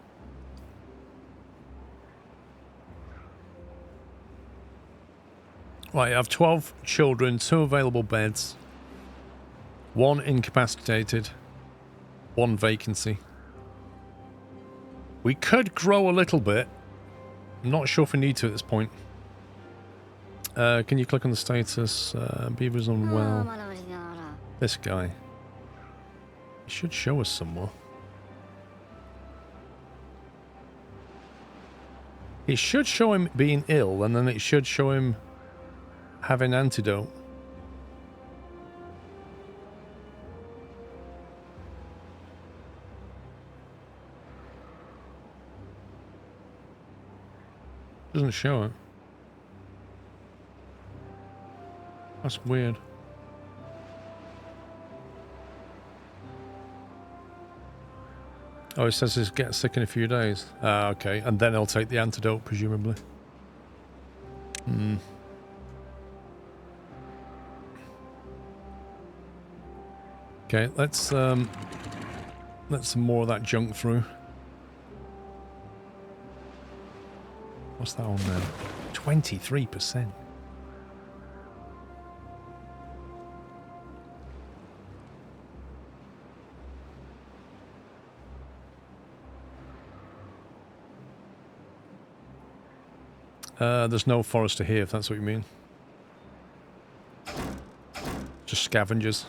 Right, I have 12 children, 2 available beds, 1 incapacitated, 1 vacancy. We could grow a little bit. I'm not sure if we need to at this point. Can you click on the status? Beaver's unwell. This guy. He should show us some more. It should show him being ill, and then it should show him having antidote. Doesn't show it. That's weird. Oh, it says he's get sick in a few days. Ah, okay. And then he'll take the antidote, presumably. Okay, let's let some more of that junk through. What's that on now? 23%. There's no forester here, if that's what you mean. Just scavengers.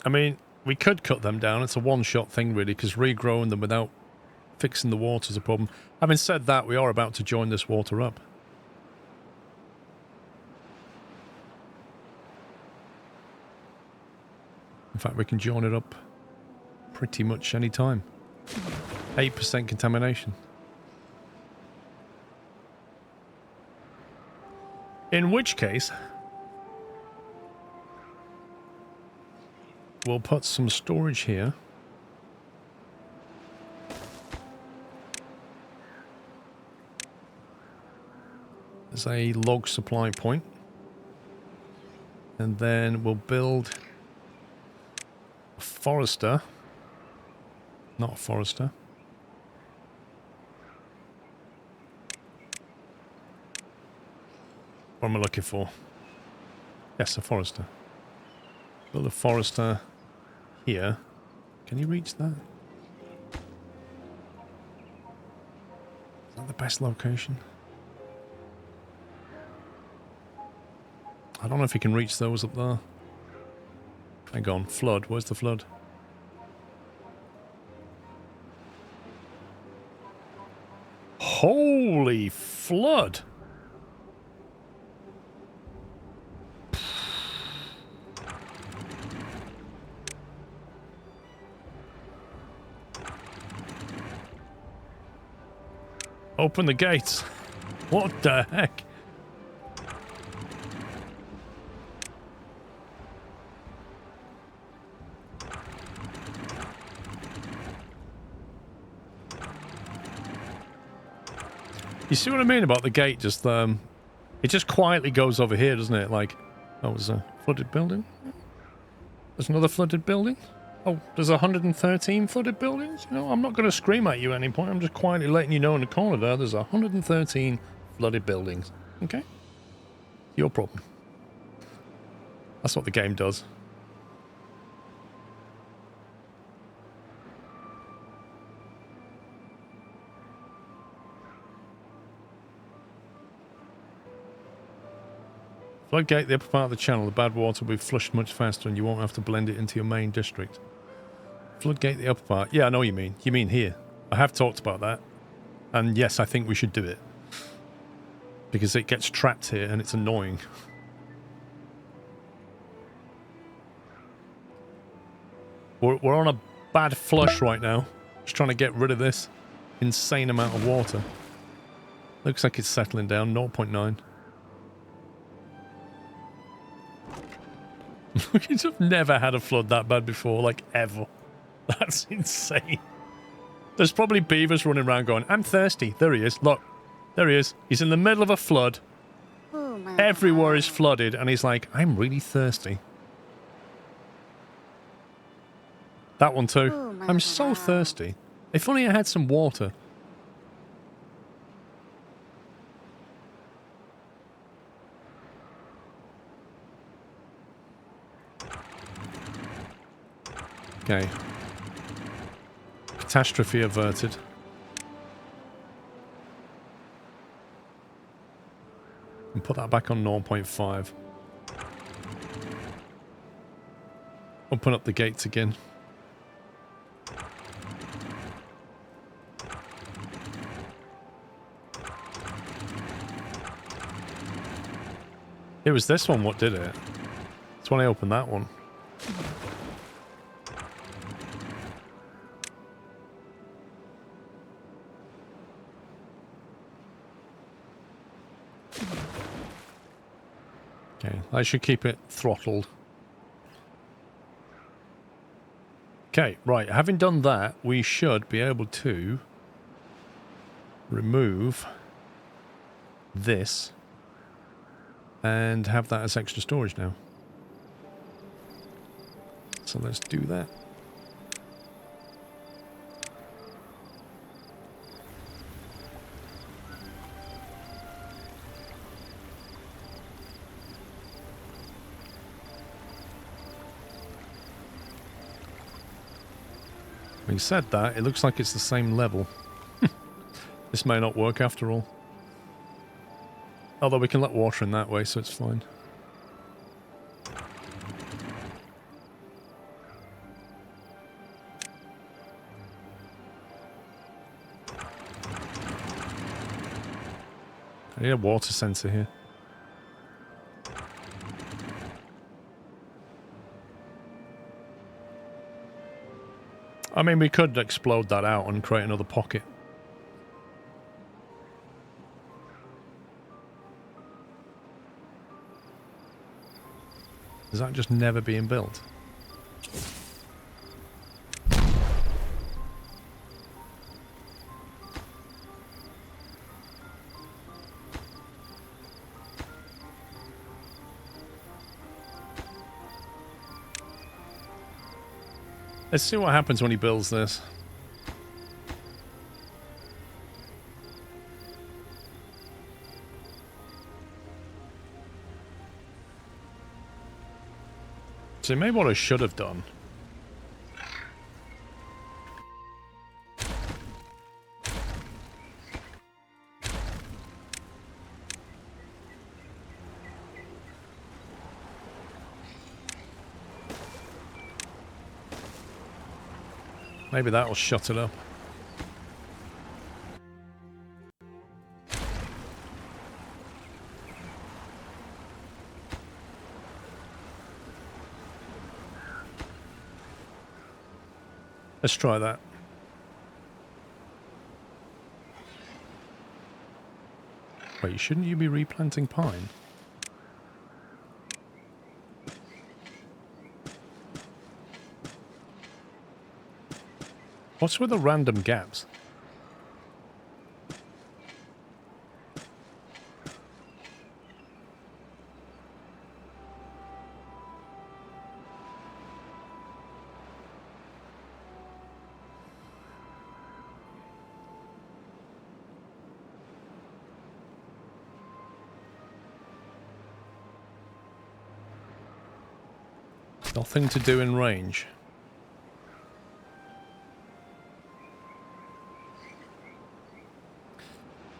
I mean, we could cut them down. It's a one-shot thing, really, because regrowing them without fixing the water is a problem. Having said that, we are about to join this water up. In fact, we can join it up pretty much any time. 8% contamination. In which case, we'll put some storage here. There's a log supply point. And then we'll build a forester. Not a forester. What am I looking for? Yes, a forester. Build a forester here. Can you reach that? Is that the best location? I don't know if you can reach those up there. Hang on, flood. Where's the flood? Holy flood! Open the gates. What the heck? You see what I mean about the gate? Just it just quietly goes over here, doesn't it? Like, oh, there's a flooded building. There's another flooded building. Oh, there's 113 flooded buildings? You know, I'm not going to scream at you at any point. I'm just quietly letting you know in the corner there, there's 113 flooded buildings. Okay? Your problem. That's what the game does. Floodgate the upper part of the channel. The bad water will be flushed much faster and you won't have to blend it into your main district. Floodgate the upper part. Yeah, I know what you mean. You mean here. I have talked about that. And yes, I think we should do it. Because it gets trapped here and it's annoying. We're on a bad flush right now. Just trying to get rid of this insane amount of water. Looks like it's settling down. 0.9. I've never had a flood that bad before, like ever. That's insane. There's probably beavers running around going, I'm thirsty. There he is. Look. There he is. He's in the middle of a flood. Oh, Everywhere is flooded, and he's like, I'm really thirsty. That one too. Oh, I'm so thirsty. If only I had some water. Okay. Catastrophe averted. And put that back on 0.5. Open up the gates again. It was this one what did it. It's when I opened that one. Okay, I should keep it throttled. Okay, right, having done that, we should be able to remove this and have that as extra storage now. So let's do that. Having said that, it looks like it's the same level. This may not work after all. Although we can let water in that way, so it's fine. I need a water sensor here. I mean, we could explode that out and create another pocket. Is that just never being built? Let's see what happens when he builds this. So maybe what I should have done. Maybe that'll shut it up. Let's try that. Wait, shouldn't you be replanting pine? What's with the random gaps? Nothing to do in range.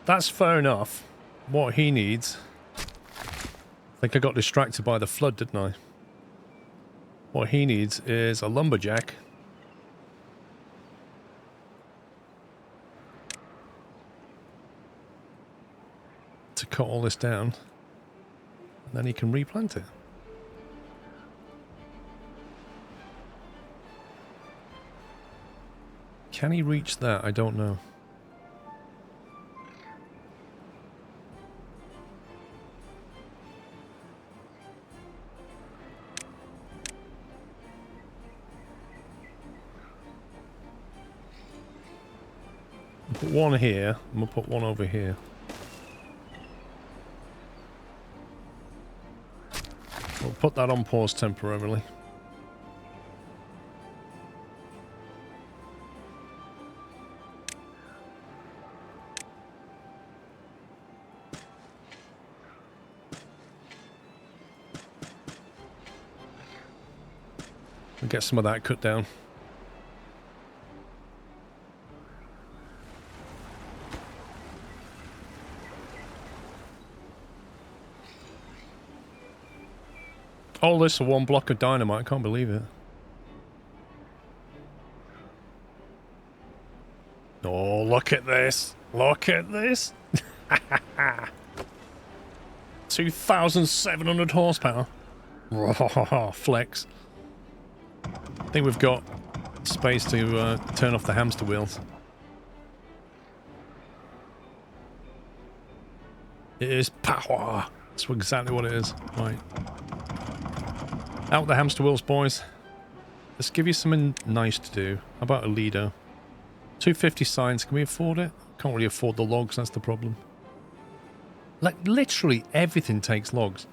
That's fair enough. What he needs... I think I got distracted by the flood, didn't I? What he needs is a lumberjack. To cut all this down. And then he can replant it. Can he reach that? I don't know. Put one here, and we'll put one over here. We'll put that on pause temporarily. We'll get some of that cut down. All this for one block of dynamite. I can't believe it. Oh, look at this. Look at this. 2,700 horsepower. Flex. I think we've got space to turn off the hamster wheels. It is power. That's exactly what it is. Right. Out the hamster wheels, boys. Let's give you something nice to do. How about a leader? 250 signs. Can we afford it? Can't really afford the logs. That's the problem. Like, literally everything takes logs.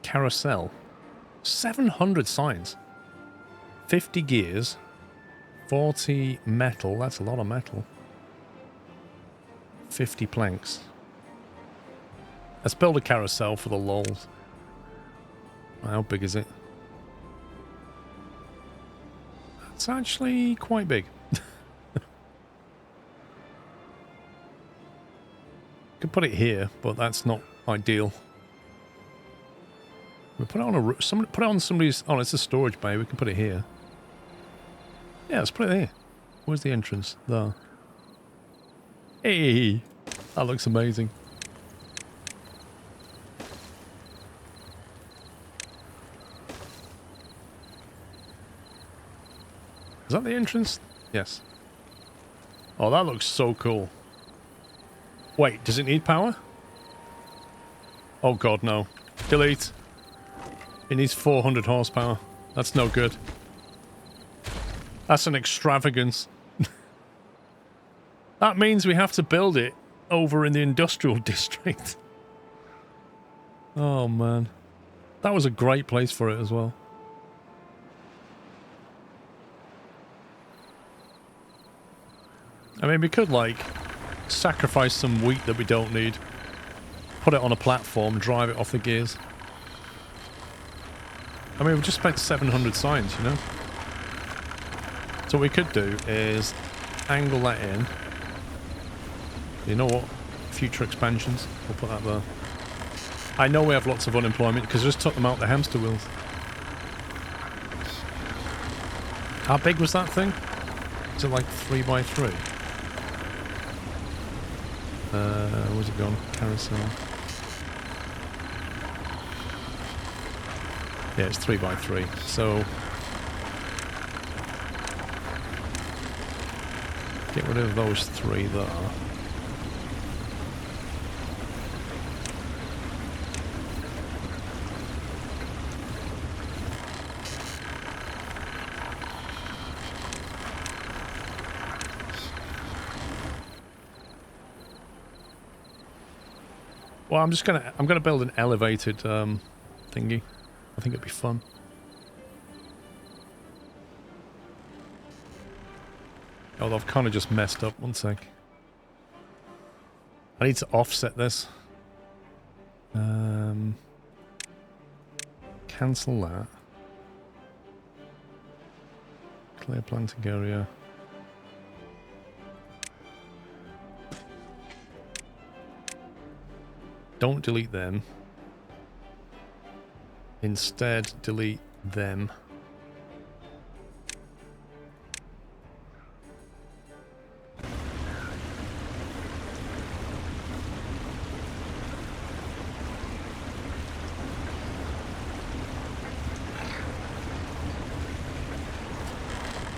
Carousel. 700 signs. 50 gears. 40 metal. That's a lot of metal. 50 planks. Let's build a carousel for the lols. How big is it? It's actually quite big. Could put it here, but that's not ideal. We put it on a put it on somebody's. Oh, it's a storage bay. We can put it here. Yeah, let's put it here. Where's the entrance? There. Hey. That looks amazing. Is that the entrance? Yes. Oh, that looks so cool. Wait, does it need power? Oh god, no. Delete. It needs 400 horsepower. That's no good. That's an extravagance. That means we have to build it over in the industrial district. Oh man. That was a great place for it as well. I mean, we could, like, sacrifice some wheat that we don't need. Put it on a platform, drive it off the gears. I mean, we've just spent 700 signs, you know? So what we could do is angle that in. You know what? Future expansions. We'll put that there. I know we have lots of unemployment because I just took them out the hamster wheels. How big was that thing? Is it like 3x3? Where's it gone? Carousel. Yeah, it's 3x3. So get rid of those three there. Well, I'm gonna build an elevated thingy. I think it'd be fun. Although I've kind of just messed up. One sec. I need to offset this. Cancel that. Clear planting area. Don't delete them. Instead, delete them.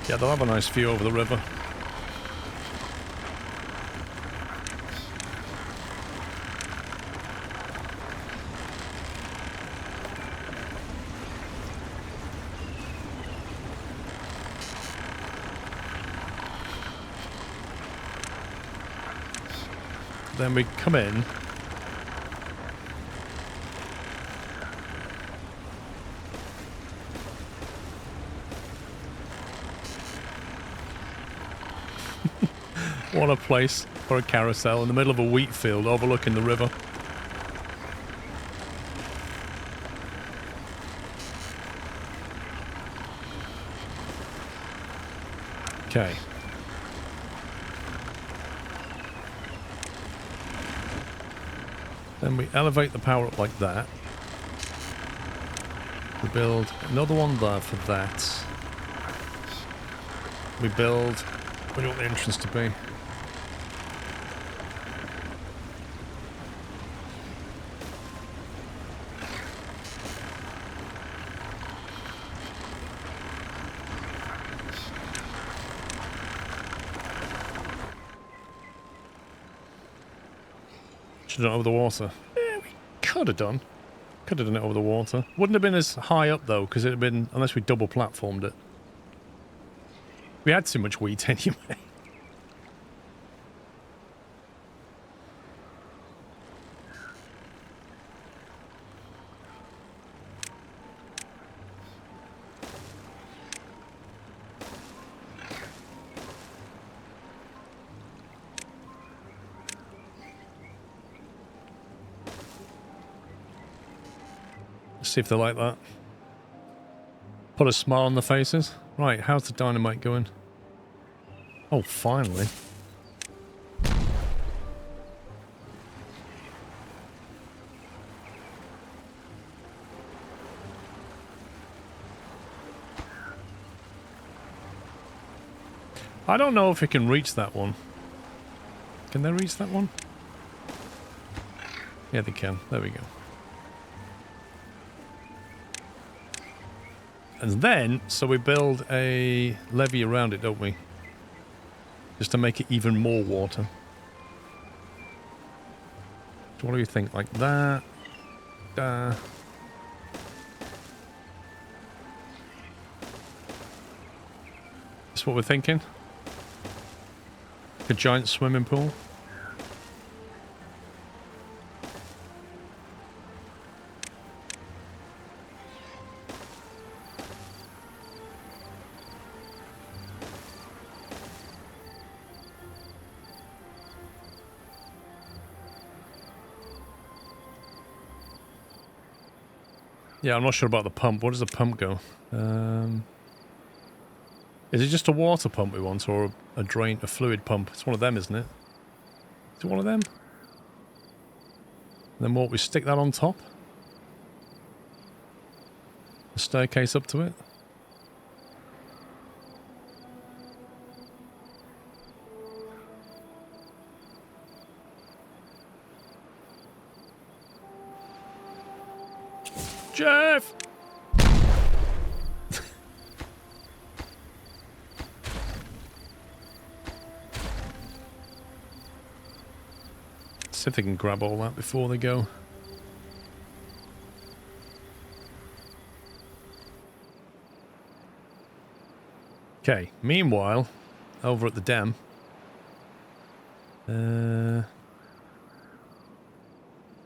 Yeah, they'll have a nice view over the river. Then we come in. What a place for a carousel in the middle of a wheat field overlooking the river. Okay. Then we elevate the power up like that. We build another one there for that. We build... What do you want the entrance to be? Should have done it over the water. Yeah, we could have done. Could have done it over the water. Wouldn't have been as high up though, because it would have been, unless we double platformed it. We had too much wheat anyway. See if they like that. Put a smile on their faces. Right, how's the dynamite going? Oh, finally. I don't know if it can reach that one. Can they reach that one? Yeah, they can. There we go. And then, so we build a levee around it, don't we? Just to make it even more water. So what do you think? Like that? That's what we're thinking? A giant swimming pool? Yeah, I'm not sure about the pump. Where does the pump go? Is it just a water pump we want, or a drain, a fluid pump? It's one of them, isn't it? Is it one of them? And then what, we stick that on top? A staircase up to it? Jeff! See if they can grab all that before they go. Okay, meanwhile, over at the dam.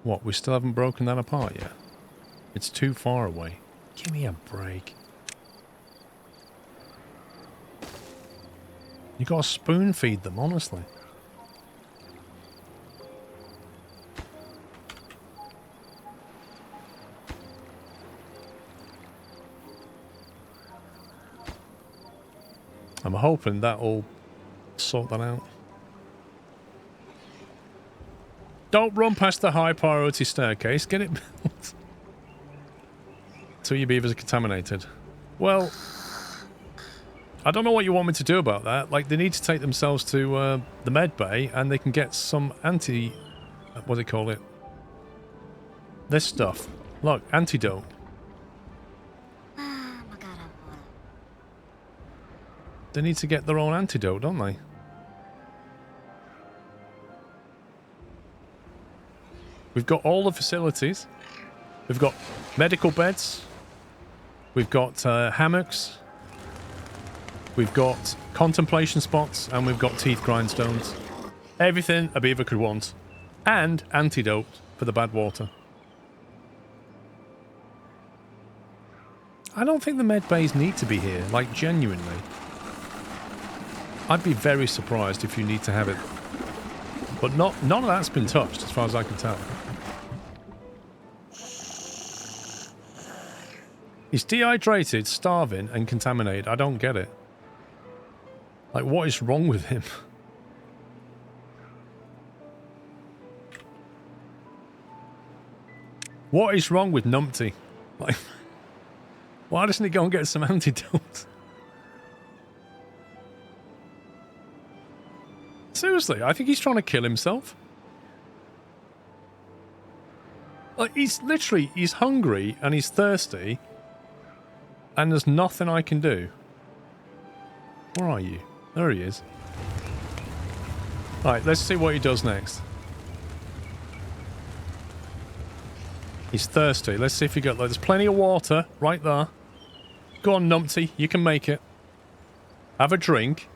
What, we still haven't broken that apart yet? It's too far away. Give me a break. You gotta spoon feed them, honestly. I'm hoping that'll sort that out. Don't run past the high priority staircase. Get it built. So your beavers are contaminated. Well, I don't know what you want me to do about that. Like, they need to take themselves to the med bay and they can get some what do they call it? This stuff. Look, antidote. They need to get their own antidote, don't they? We've got all the facilities. We've got medical beds. We've got hammocks. We've got contemplation spots. And we've got teeth grindstones. Everything a beaver could want. And antidote for the bad water. I don't think the med bays need to be here. Like, genuinely. I'd be very surprised if you need to have it. But none of that's been touched, as far as I can tell. He's dehydrated, starving, and contaminated. I don't get it. Like, what is wrong with him? What is wrong with Numpty? Like, why doesn't he go and get some antidote? Seriously, I think he's trying to kill himself. Like, he's hungry and he's thirsty. And there's nothing I can do. Where are you? There he is. Alright, let's see what he does next. He's thirsty. Let's see if he got... There's plenty of water right there. Go on, Numpty. You can make it. Have a drink.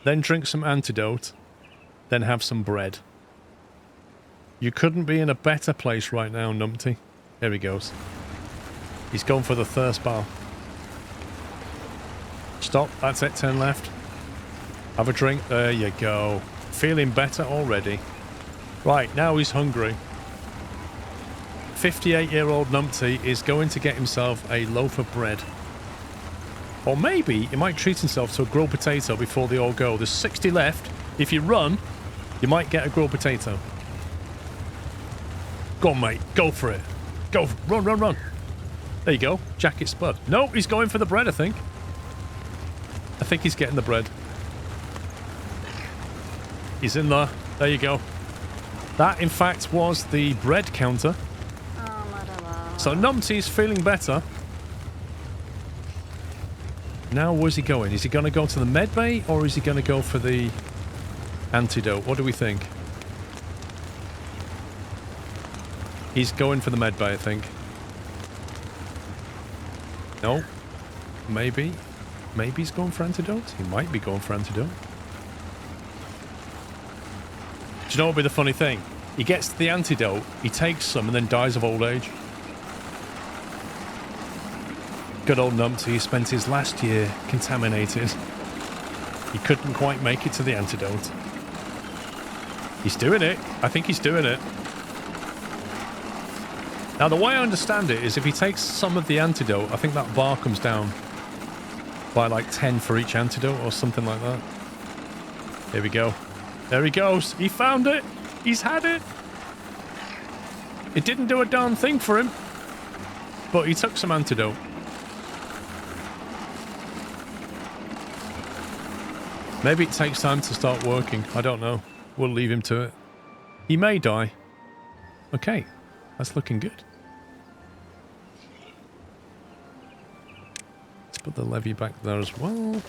Then drink some antidote. Then have some bread. You couldn't be in a better place right now, Numpty. There he goes. He's going for the thirst bar. Stop. That's it. Turn left. Have a drink. There you go. Feeling better already. Right, now he's hungry. 58-year-old Numpty is going to get himself a loaf of bread. Or maybe he might treat himself to a grilled potato before they all go. There's 60 left. If you run, you might get a grilled potato. Go on, mate. Go for it. Go. Run, run, run. There you go. Jacket spud. No, he's going for the bread, I think. I think he's getting the bread. He's in there. There you go. That, in fact, was the bread counter. So Numpty's feeling better. Now, where's he going? Is he going to go to the med bay, or is he going to go for the antidote? What do we think? He's going for the med bay, I think. No. Maybe. Maybe he's going for antidote? He might be going for antidote. Do you know what would be the funny thing? He gets the antidote, he takes some, and then dies of old age. Good old Numpty spent his last year contaminated. He couldn't quite make it to the antidote. He's doing it. I think he's doing it. Now, the way I understand it is if he takes some of the antidote, I think that bar comes down by like 10 for each antidote or something like that. Here we go. There he goes. He found it. He's had it. It didn't do a darn thing for him, but he took some antidote. Maybe it takes time to start working. I don't know. We'll leave him to it. He may die. Okay. That's looking good. Let's put the levy back there as well.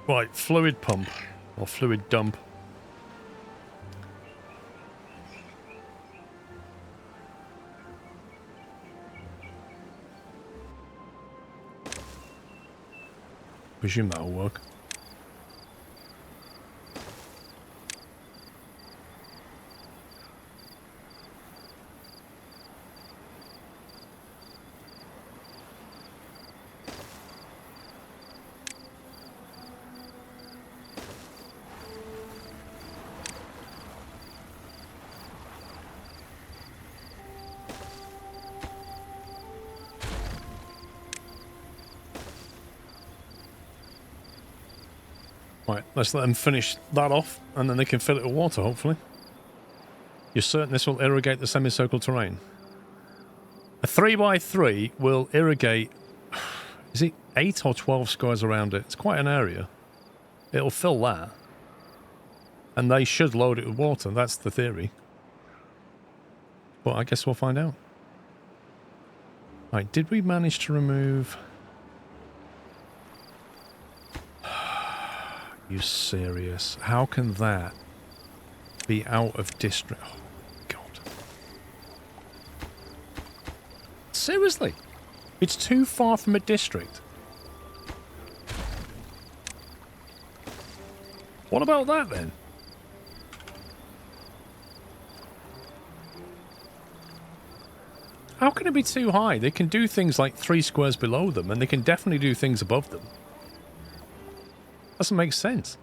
Right, fluid pump. Or fluid dump. Presume that'll work. Right, let's let them finish that off, and then they can fill it with water, hopefully. You're certain this will irrigate the semicircle terrain? A 3x3 will irrigate, is it 8 or 12 squares around it? It's quite an area. It'll fill that. And they should load it with water, that's the theory. But I guess we'll find out. Right, did we manage to remove... You serious? How can that be out of district? Oh, God. Seriously? It's too far from a district. What about that then? How can it be too high? They can do things like 3 squares below them, and they can definitely do things above them. Doesn't make sense.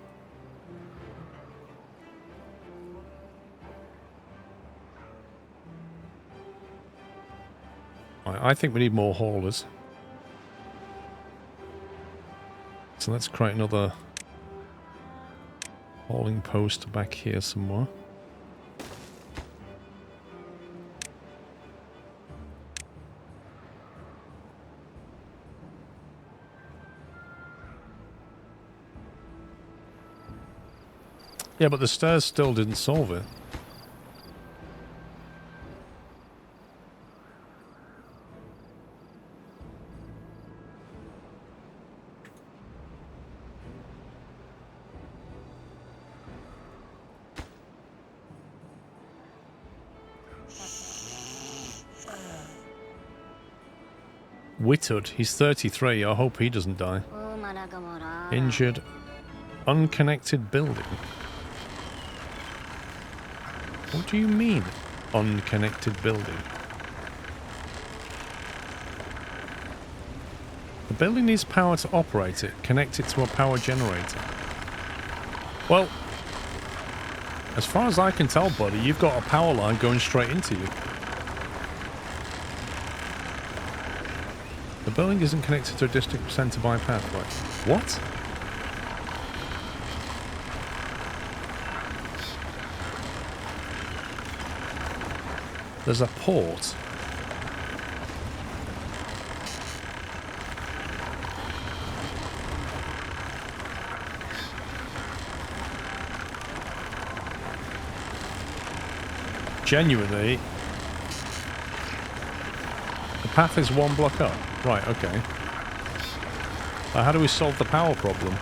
I think we need more haulers. So let's create another hauling post back here somewhere. Yeah, but the stairs still didn't solve it. Whitted, he's 33. I hope he doesn't die. Injured. Unconnected building. What do you mean, unconnected building? The building needs power to operate it. Connect it to a power generator. Well, as far as I can tell, buddy, you've got a power line going straight into you. The building isn't connected to a district centre by pathway. What? There's a port. genuinely... The path is one block up. Right, okay. How do we solve the power problem?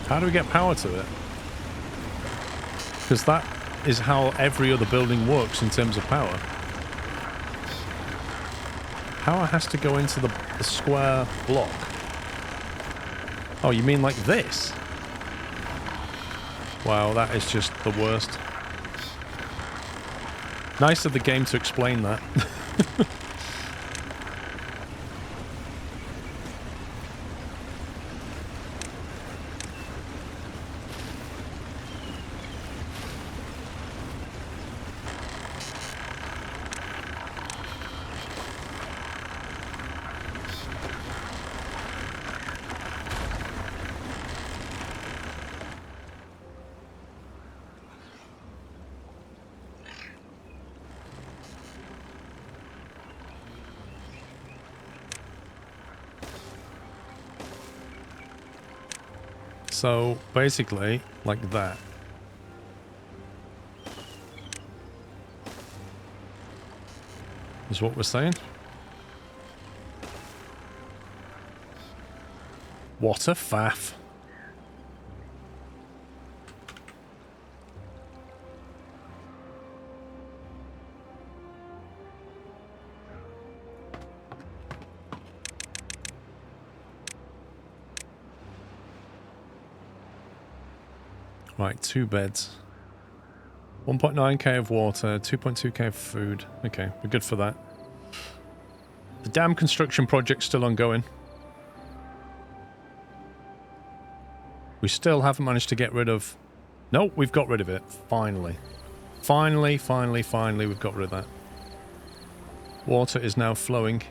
How do we get power to it? Because that is how every other building works in terms of power. Power has to go into the square block. Oh, you mean like this? Wow, that is just the worst. Nice of the game to explain that. So, basically, like that. Is what we're saying. What a faff. Right, 2 beds. 1.9k of water, 2.2k of food. Okay, we're good for that. The dam construction project's still ongoing. We still haven't managed to get rid of... Nope, we've got rid of it. Finally. Finally, we've got rid of that. Water is now flowing.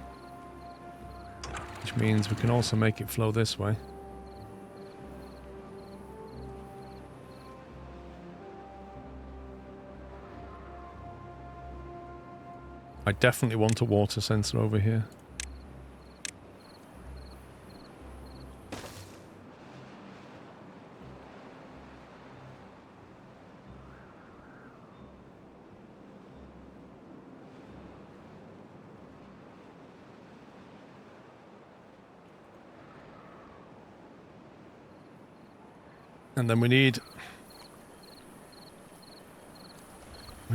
Which means we can also make it flow this way. I definitely want a water sensor over here. And then we need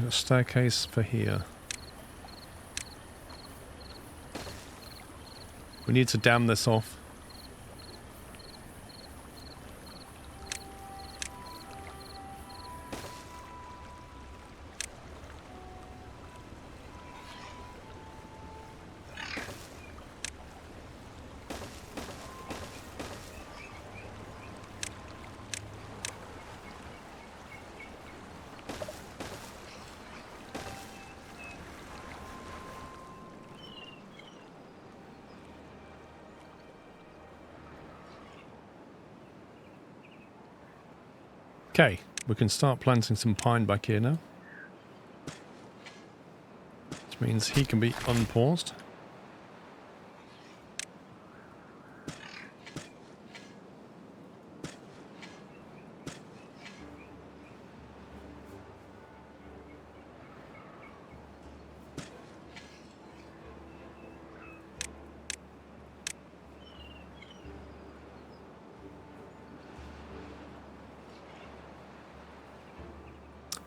a staircase for here. We need to dam this off. Okay, we can start planting some pine back here now. Which means he can be unpaused.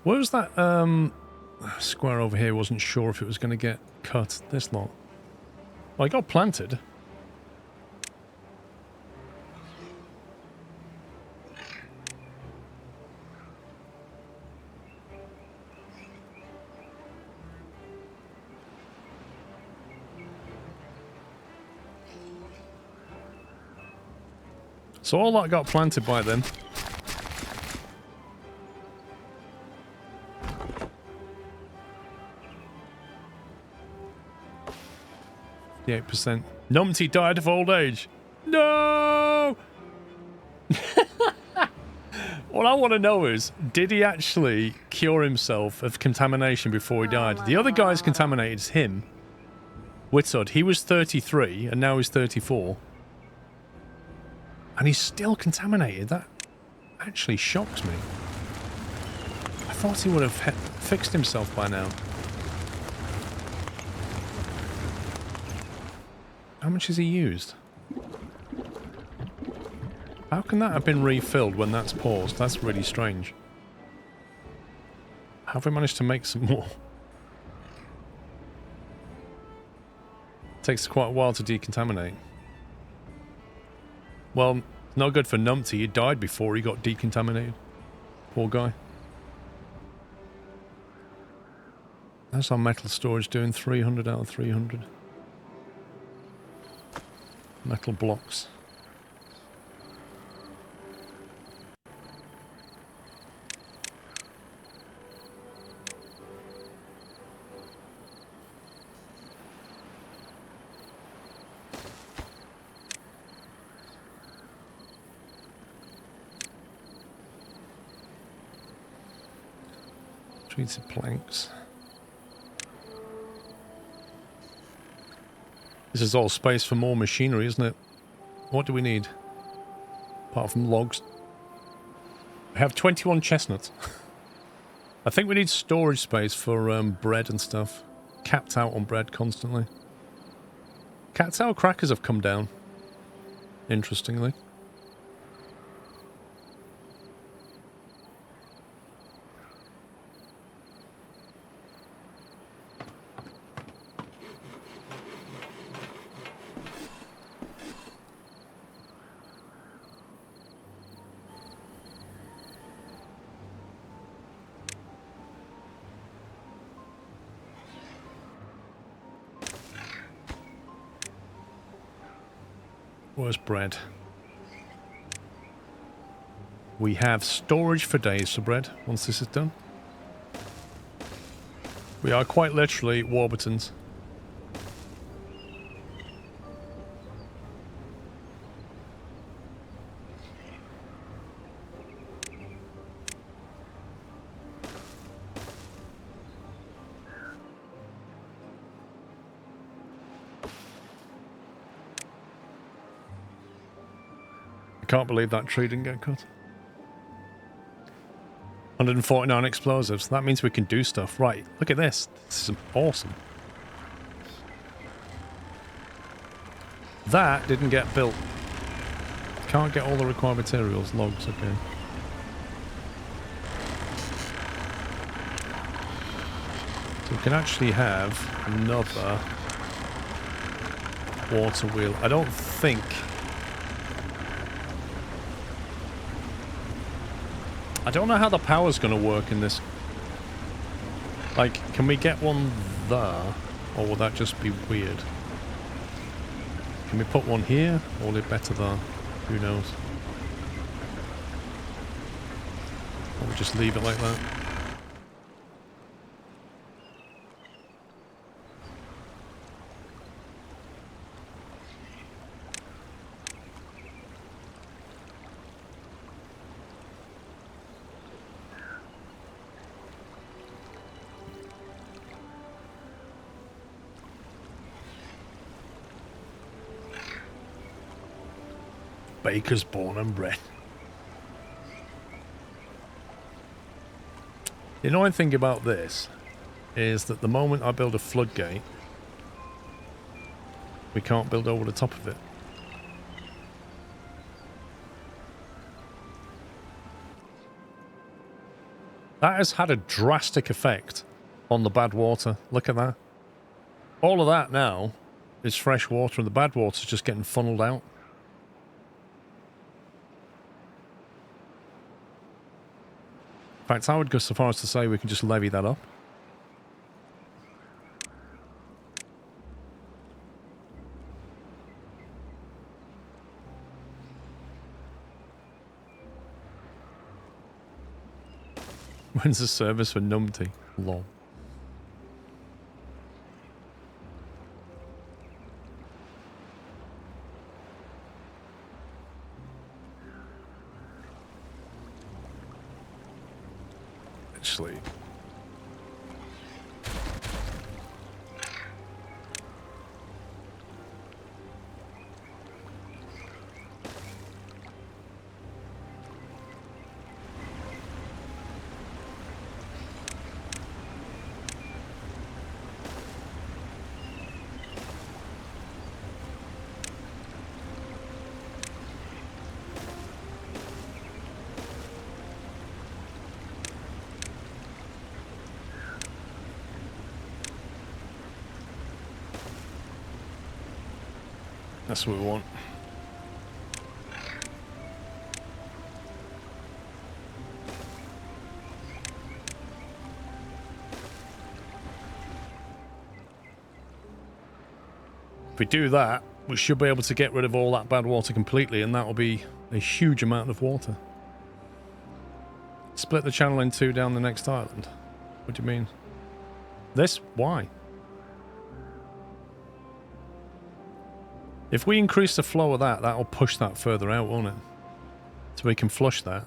Where was that square over here? Wasn't sure if it was going to get cut. This lot. Well, it got planted. So all that got planted by them. 8%. Numpty died of old age. No! What I want to know is, did he actually cure himself of contamination before he died? The other guy's contaminated him. Whitsud, he was 33 and now he's 34. And he's still contaminated. That actually shocks me. I thought he would have fixed himself by now. How much has he used? How can that have been refilled when that's paused? That's really strange. How have we managed to make some more? Takes quite a while to decontaminate. Well, no good for Numpty. He died before he got decontaminated. Poor guy. That's our metal storage doing 300 out of 300. Metal blocks. Treated planks. This is all space for more machinery, isn't it? What do we need? Apart from logs. We have 21 chestnuts. I think we need storage space for bread and stuff. Capped out on bread constantly. Cat's out crackers have come down. Interestingly. Where's bread? We have storage for days for bread once this is done. We are quite literally Warburtons. Can't believe that tree didn't get cut. 149 explosives. That means we can do stuff. Right, look at this. This is awesome. That didn't get built. Can't get all the required materials. Logs, okay. So we can actually have another water wheel. I don't think... I don't know how the power's going to work in this. Like, can we get one there? Or will that just be weird? Can we put one here? Or will it better there? Who knows? Or we just leave it like that? Bakers born and bred. The annoying thing about this is that the moment I build a floodgate, we can't build over the top of it. That has had a drastic effect on the bad water. Look at that. All of that now is fresh water and the bad water is just getting funneled out. In fact, I would go so far as to say we can just levy that up. When's the service for Numpty? Lol. Actually, That's what we want. If we do that, we should be able to get rid of all that bad water completely, and that will be a huge amount of water. Split the channel in two down the next island. What do you mean? This? Why? If we increase the flow of that, that'll push that further out, won't it? So we can flush that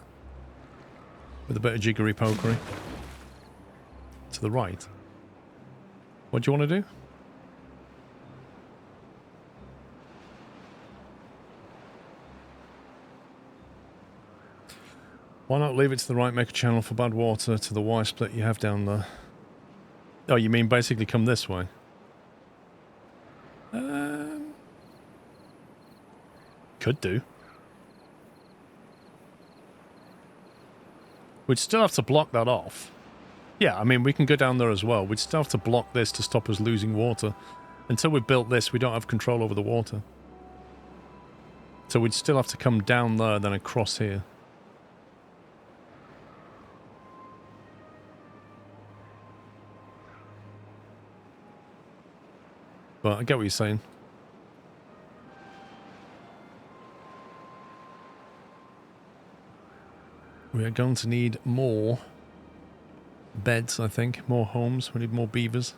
with a bit of jiggery pokery. To the right. What do you want to do? Why not leave it to the right, make a channel for bad water to the Y split you have down there? Oh, you mean basically come this way? Could do. We'd still have to block that off. Yeah, I mean, we can go down there as well. We'd still have to block this to stop us losing water. Until we've built this, we don't have control over the water. So we'd still have to come down there, then across here. But I get what you're saying. We are going to need more beds, I think. More homes. We need more beavers.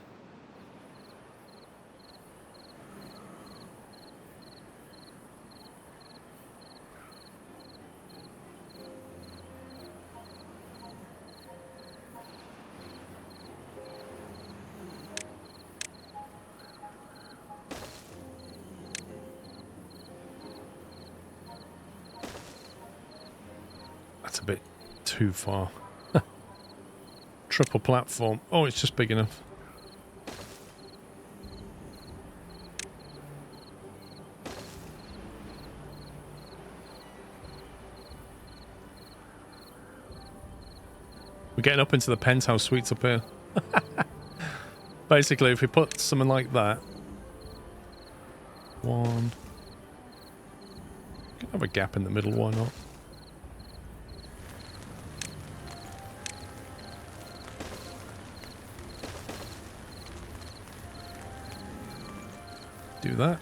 That's a bit too far. Triple platform. Oh, it's just big enough. We're getting up into the penthouse suites up here. Basically, if we put something like that. One. Can have a gap in the middle, why not? Do that.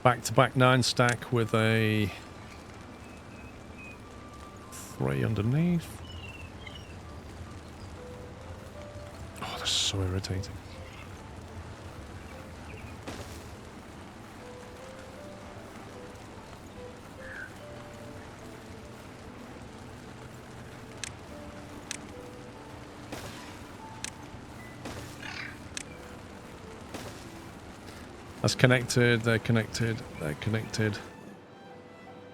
Back-to-back 9 stack with a 3 underneath. Oh, that's so irritating. That's connected, they're connected, they're connected.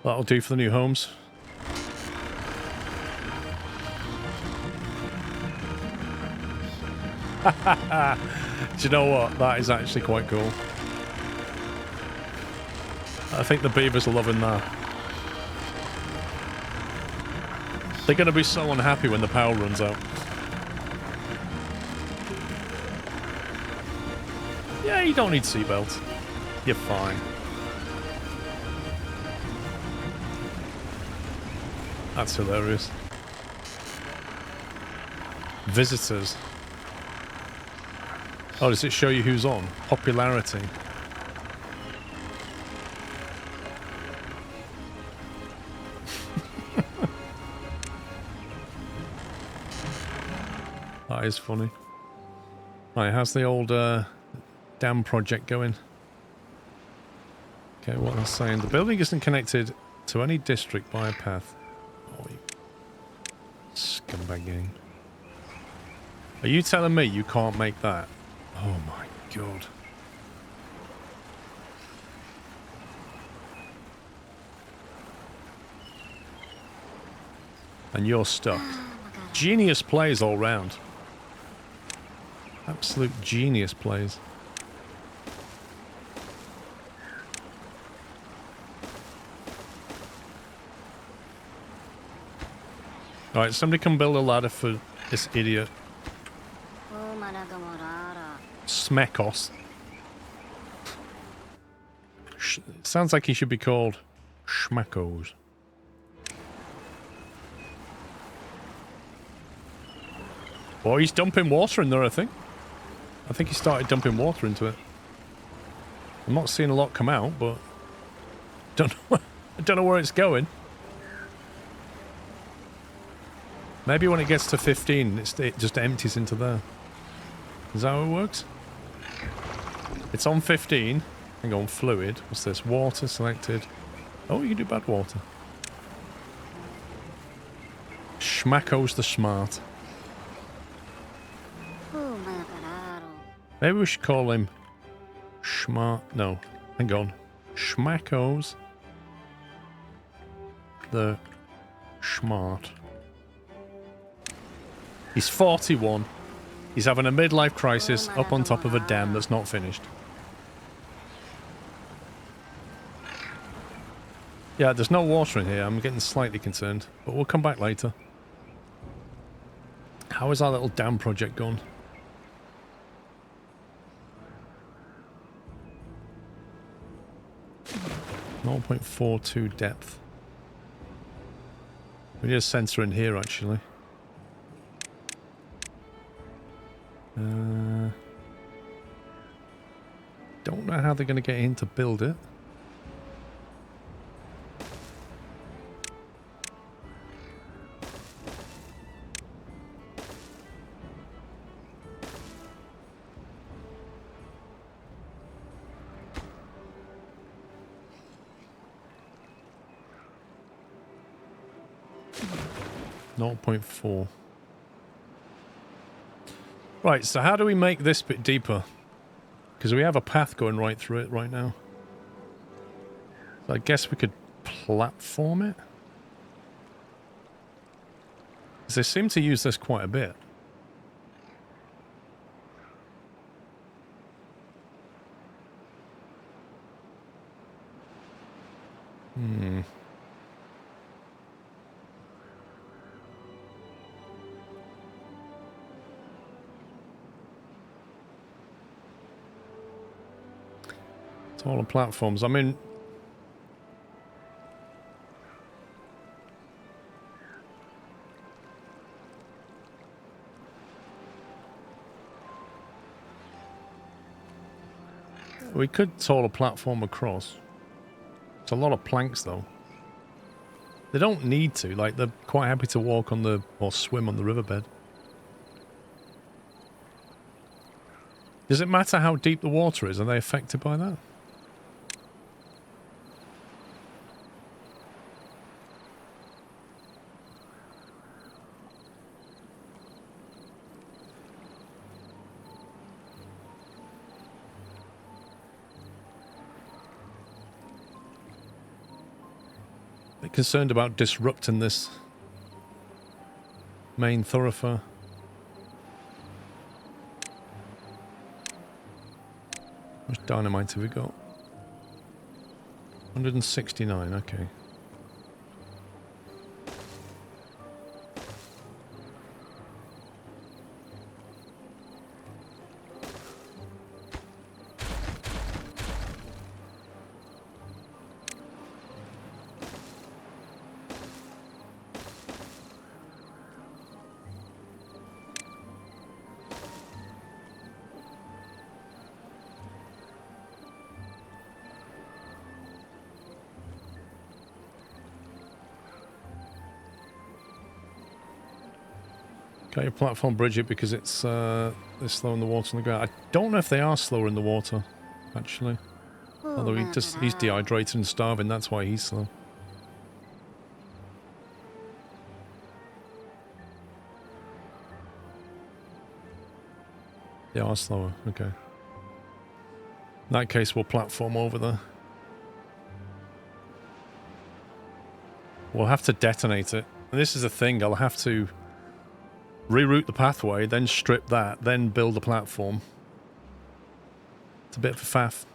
That'll do for the new homes. Do you know what? That is actually quite cool. I think the beavers are loving that. They're going to be so unhappy when the power runs out. Yeah, you don't need seatbelts. You're fine. That's hilarious. Visitors. Oh, does it show you who's on? Popularity. That is funny. Right, how's the old dam project going? Okay, what I'm saying, the building isn't connected to any district by a path. Oh, you scumbag game. Are you telling me you can't make that? Oh my god. And you're stuck. Genius plays all round. Absolute genius plays. Alright, somebody come build a ladder for this idiot. Smekos. Sounds like he should be called Schmackos. Oh, he's dumping water in there, I think. I think he started dumping water into it. I'm not seeing a lot come out, but I don't know where it's going. Maybe when it gets to 15, it just empties into there. Is that how it works? It's on 15. Hang on, fluid. What's this? Water selected. Oh, you can do bad water. Schmacko's the smart. Maybe we should call him Schmart. No, hang on. Schmacko's the smart. He's 41. He's having a midlife crisis up on top of a dam that's not finished. Yeah, there's no water in here. I'm getting slightly concerned, but we'll come back later. How is our little dam project gone? .42 depth. We need a sensor in here, actually. Don't know how they're going to get in to build it. .4. Right, so how do we make this bit deeper? Because we have a path going right through it right now. So I guess we could platform it? Because they seem to use this quite a bit. All the platforms. I mean, we could toll a platform across. It's a lot of planks, though. They don't need to. Like, they're quite happy to walk on the or swim on the riverbed. Does it matter how deep the water is? Are they affected by that? Concerned about disrupting this main thoroughfare. How much dynamite have we got? 169, okay. Got your platform bridge it because it's they're slow in the water on the ground. I don't know if they are slower in the water, actually. Although he's dehydrated and starving, that's why he's slow. They are slower, okay. In that case, we'll platform over there. We'll have to detonate it. And this is the thing, I'll have to reroute the pathway, then strip that, then build a platform. It's a bit of a faff.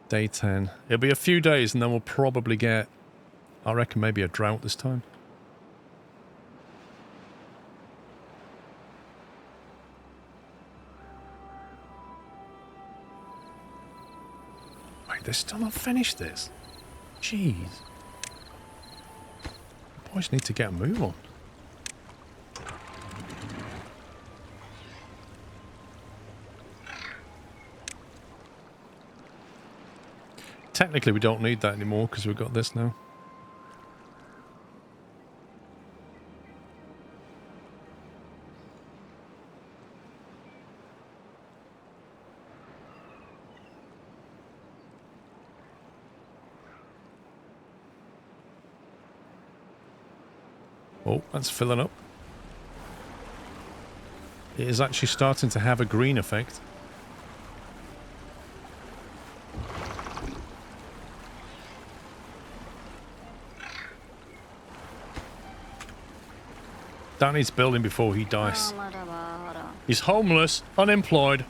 Day 10. It'll be a few days and then we'll probably get I reckon maybe a drought this time. Wait, they're still not finished this? Jeez. Boys need to get a move on. Technically, we don't need that anymore because we've got this now. Oh, that's filling up. It is actually starting to have a green effect. Danny's building before he dies. He's homeless, unemployed.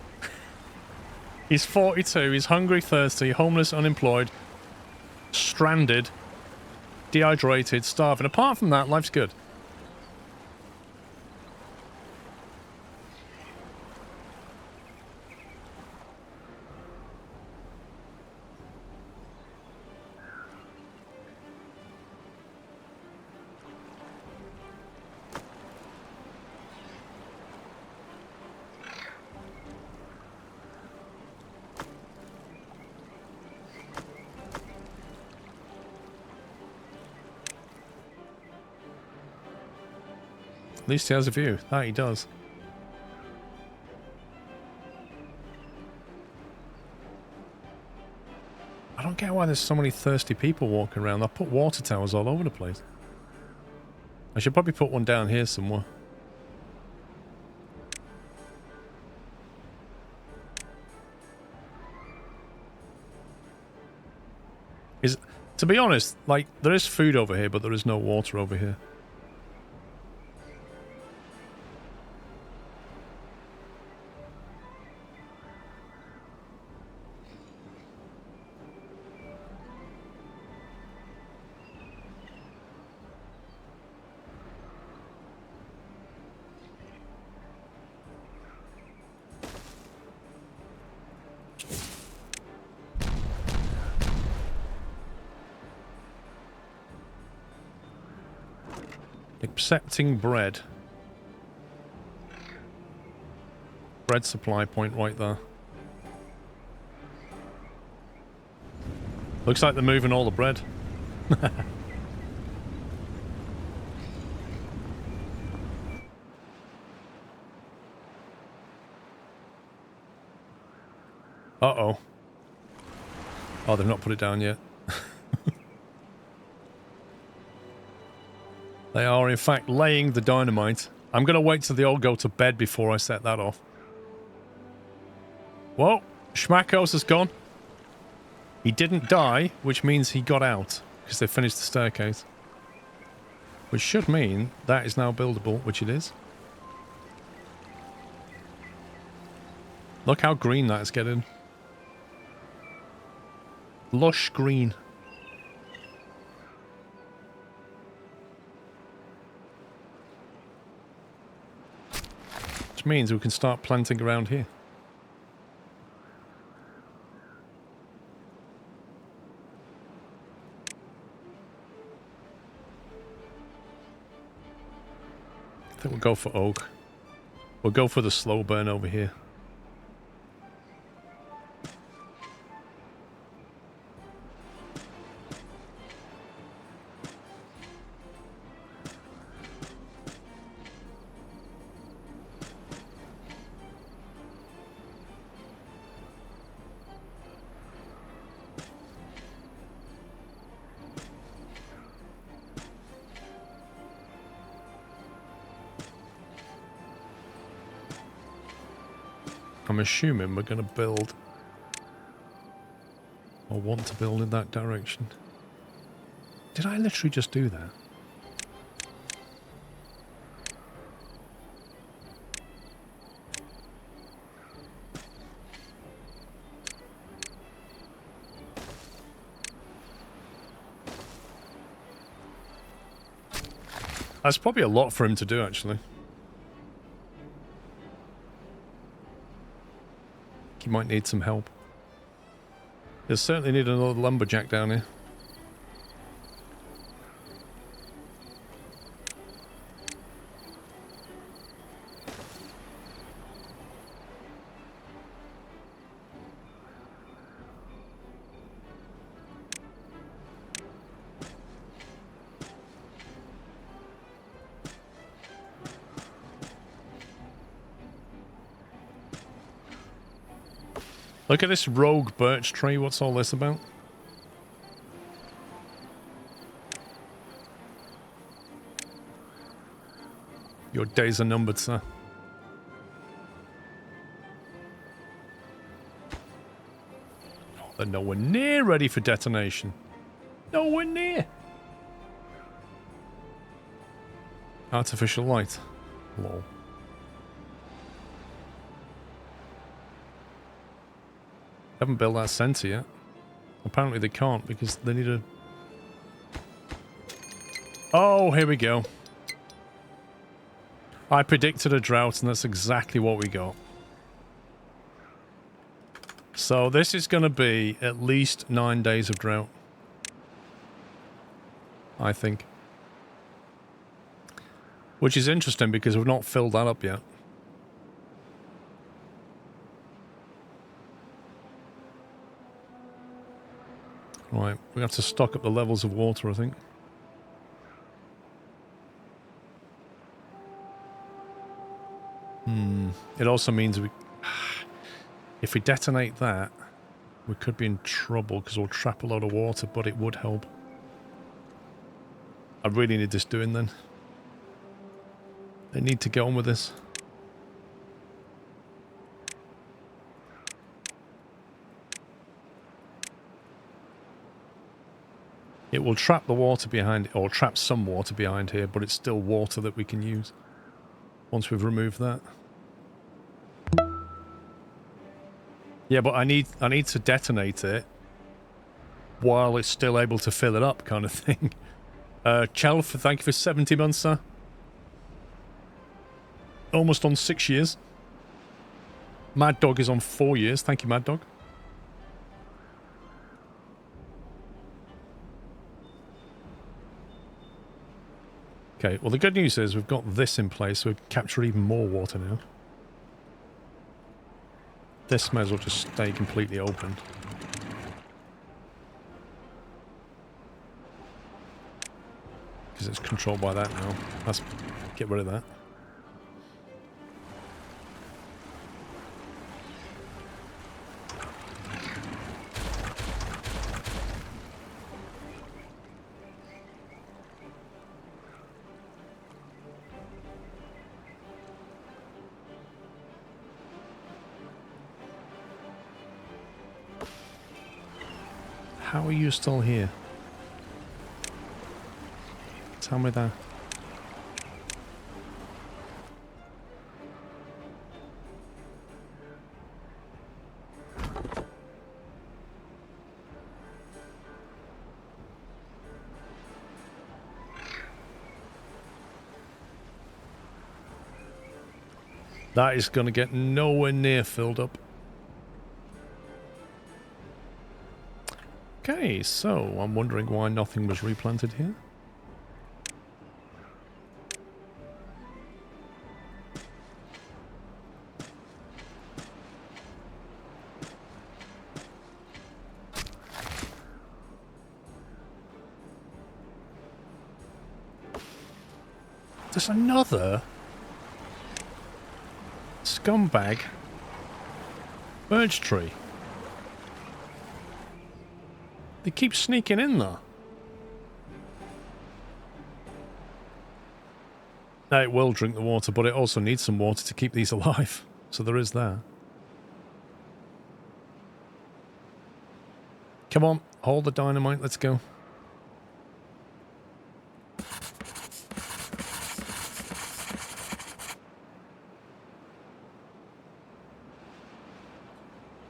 He's 42, he's hungry, thirsty, homeless, unemployed, stranded, dehydrated, starving. Apart from that, life's good. At least he has a view. That he does. I don't get why there's so many thirsty people walking around. I'll put water towers all over the place. I should probably put one down here somewhere. To be honest, like, there is food over here, but there is no water over here. Accepting bread. Bread supply point right there. Looks like they're moving all the bread. Uh-oh. Oh, they've not put it down yet. They are, in fact, laying the dynamite. I'm going to wait till they all go to bed before I set that off. Whoa, Schmackos is gone. He didn't die, which means he got out, because they finished the staircase. Which should mean that is now buildable, which it is. Look how green that is getting. Lush green. Which means we can start planting around here. I think we'll go for oak. We'll go for the slow burn over here. I'm assuming we're going to build, or want to build in that direction. Did I literally just do that? That's probably a lot for him to do, actually. He might need some help. He'll certainly need another lumberjack down here. Look at this rogue birch tree. What's all this about? Your days are numbered, sir. Oh, they're nowhere near ready for detonation. Nowhere near. Artificial light. Lol. Haven't built that sensor yet. Apparently they can't because they need a... Oh, here we go. I predicted a drought and that's exactly what we got. So this is going to be at least 9 days of drought. I think. Which is interesting because we've not filled that up yet. Right, we have to stock up the levels of water, I think. It also means if we detonate that, we could be in trouble because we'll trap a lot of water, but it would help. I really need this doing then. They need to get on with this. It will trap the water behind, or trap some water behind here, but it's still water that we can use once we've removed that. Yeah, but I need to detonate it while it's still able to fill it up, kind of thing. Chelf, thank you for 70 months, sir. Almost on 6 years. Mad Dog is on 4 years. Thank you, Mad Dog. Okay, well the good news is we've got this in place, so we capture even more water now. This may as well just stay completely open. Because it's controlled by that now. Let's get rid of that. How are you still here? Tell me that. That is going to get nowhere near filled up. Okay, so I'm wondering why nothing was replanted here. There's another scumbag birch tree. They keep sneaking in there. Now it will drink the water, but it also needs some water to keep these alive. So there is that. Come on, hold the dynamite, let's go.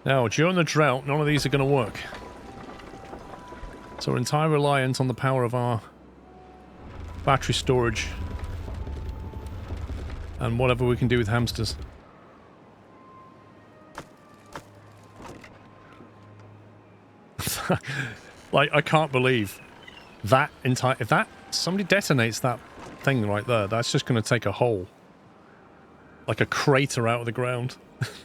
Now, during the drought, none of these are going to work. So we're entirely reliant on the power of our battery storage And whatever we can do with hamsters. Like, I can't believe that entire... If that... Somebody detonates that thing right there, that's just going to take a hole. Like a crater out of the ground.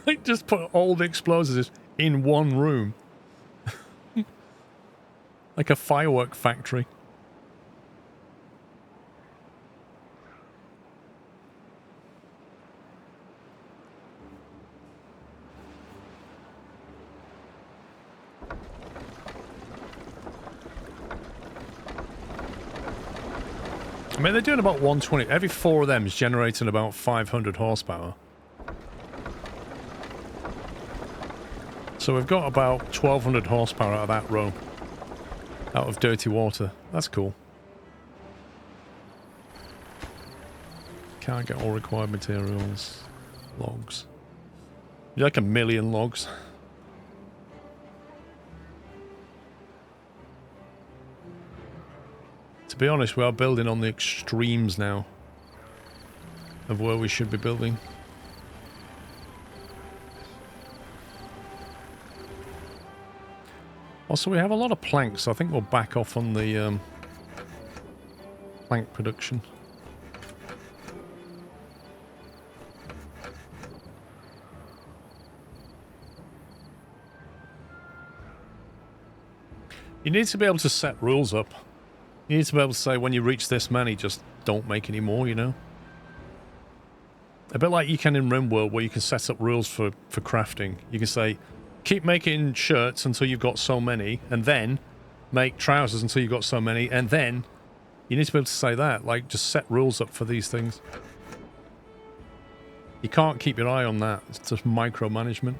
Like, just put all the explosives in one room. Like a firework factory. I mean, they're doing about 120. Every 4 of them is generating about 500 horsepower. So we've got about 1,200 horsepower out of that row. Out of dirty water. That's cool. Can't get all required materials. Logs. You're like 1,000,000 logs. To be honest, we are building on the extremes now of where we should be building. Also, we have a lot of planks, so I think we'll back off on the plank production. You need to be able to set rules up. You need to be able to say, when you reach this many, just don't make any more, you know? A bit like you can in RimWorld, where you can set up rules for crafting. You can say, keep making shirts until you've got so many, and then make trousers until you've got so many, and then you need to be able to say that. Like, just set rules up for these things. You can't keep your eye on that. It's just micromanagement.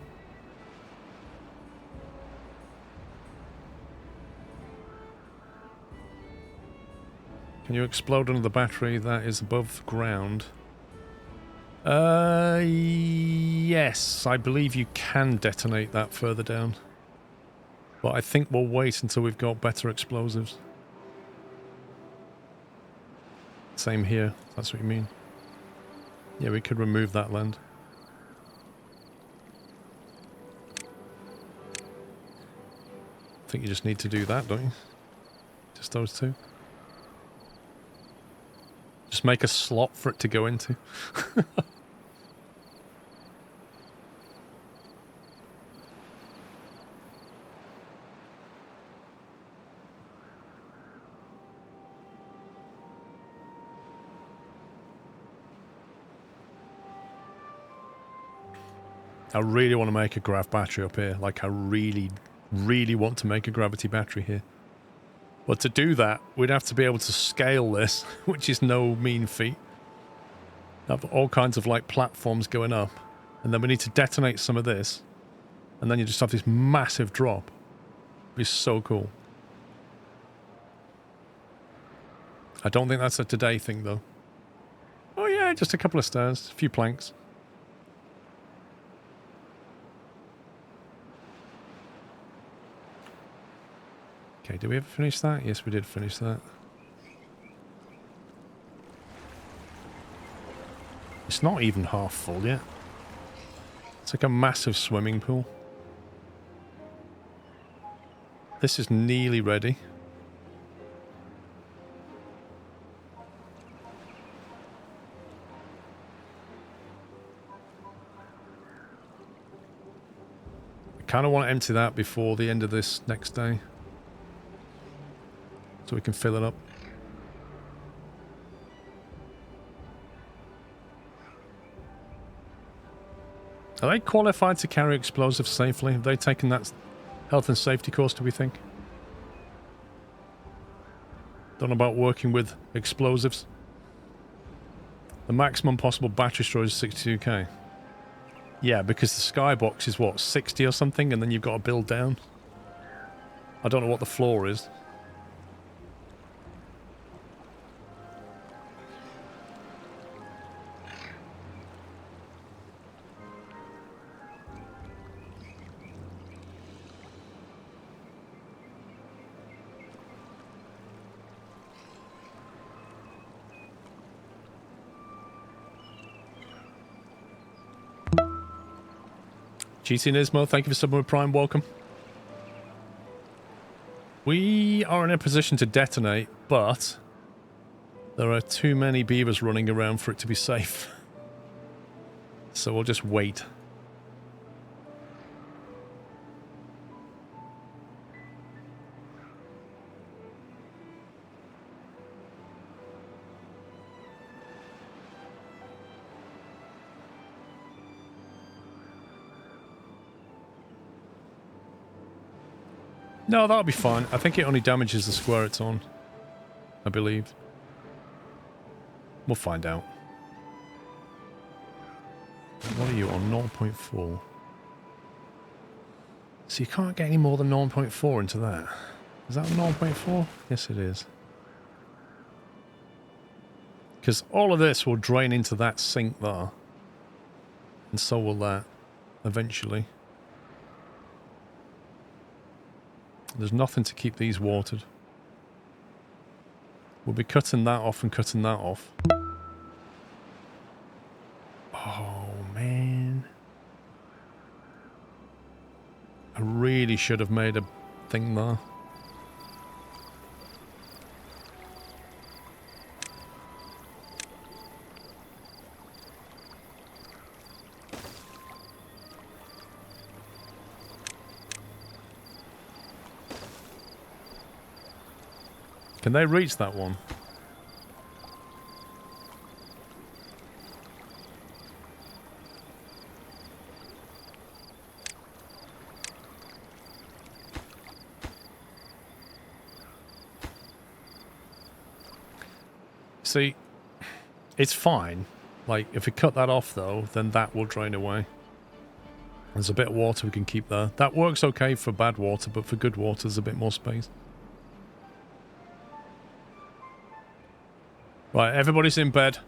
Can you explode under the battery that is above ground? Yes, I believe you can detonate that further down. But I think we'll wait until we've got better explosives. Same here, if that's what you mean. Yeah, we could remove that land. I think you just need to do that, don't you? Just those two. Just make a slot for it to go into. I really want to make a grav battery up here. Like, I really, really want to make a gravity battery here. But to do that, we'd have to be able to scale this, which is no mean feat. Have all kinds of, like, platforms going up. And then we need to detonate some of this. And then you just have this massive drop. It'd be so cool. I don't think that's a today thing, though. Oh yeah, just a couple of stairs, a few planks. Okay, did we ever finish that? Yes, we did finish that. It's not even half full yet. It's like a massive swimming pool. This is nearly ready. I kind of want to empty that before the end of this next day. So we can fill it up. Are they qualified to carry explosives safely? Have they taken that health and safety course, do we think? Don't know about working with explosives. The maximum possible battery storage is 62k. Yeah, because the skybox is what, 60 or something, and then you've got to build down? I don't know what the floor is. GC Nismo, thank you for subbing with Prime. Welcome. We are in a position to detonate, but there are too many beavers running around for it to be safe. So we'll just wait. No, that'll be fine. I think it only damages the square it's on, I believe. We'll find out. What are you on? 0.4. So you can't get any more than 0.4 into that. Is that 0.4? Yes, it is. Because all of this will drain into that sink there. And so will that, eventually. There's nothing to keep these watered. We'll be cutting that off and cutting that off. Oh, man. I really should have made a thing there. Can they reach that one? See, it's fine. Like, if we cut that off, though, then that will drain away. There's a bit of water we can keep there. That works okay for bad water, but for good water, there's a bit more space. Right, everybody's in bed.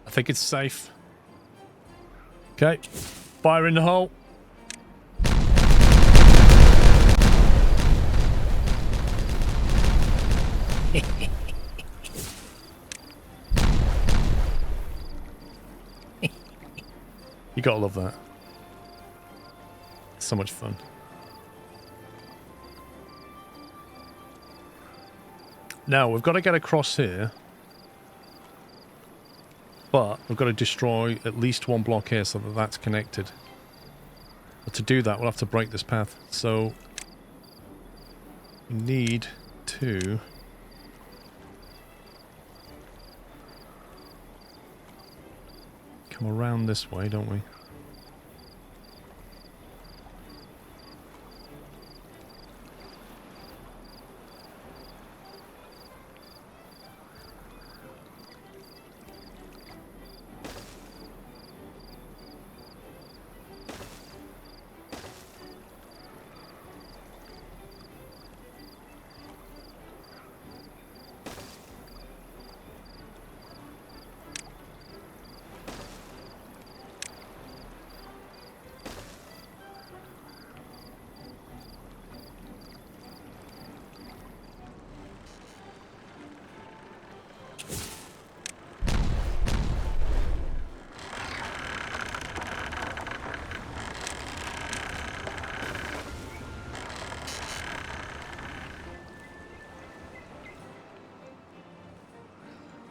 I think it's safe. Okay. Fire in the hole. You gotta love that. It's so much fun. Now, we've got to get across here. But we've got to destroy at least one block here so that that's connected. But to do that, we'll have to break this path. So we need to come around this way, don't we?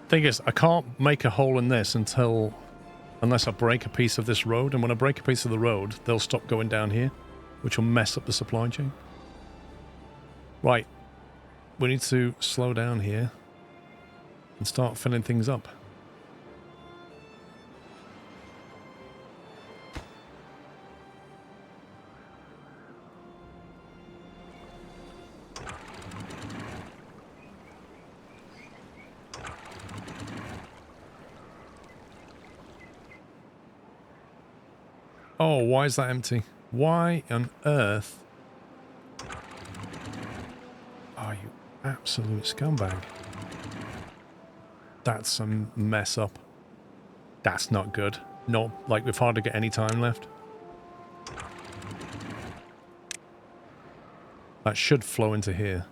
Thing is, I can't make a hole in this unless I break a piece of this road, and when I break a piece of the road, they'll stop going down here, which will mess up the supply chain. Right, we need to slow down here and start filling things up. Oh, why is that empty? Why on earth are you absolute scumbag? That's a mess up. That's not good. Not like we've hardly got any time left. That should flow into here.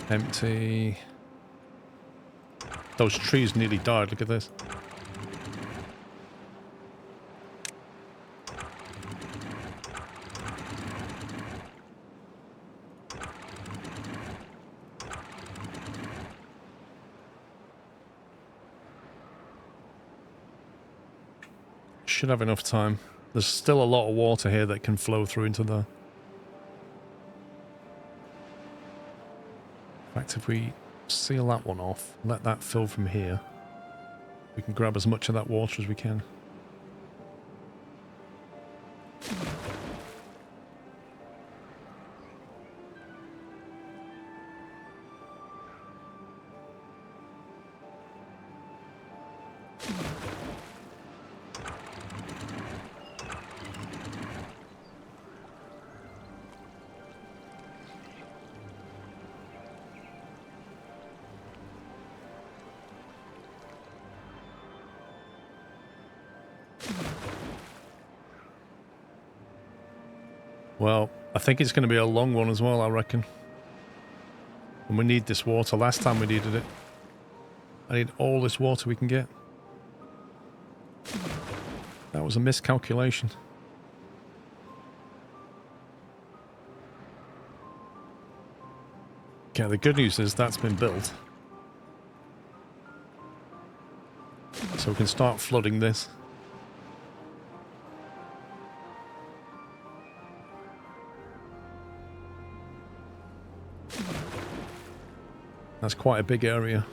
Empty. Those trees nearly died. Look at this. Should have enough time. There's still a lot of water here that can flow through into the... In fact, if we seal that one off, let that fill from here, we can grab as much of that water as we can. Well, I think it's going to be a long one as well, I reckon. And we need this water. Last time we needed it. I need all this water we can get. That was a miscalculation. Okay, the good news is that's been built. So we can start flooding this. That's quite a big area.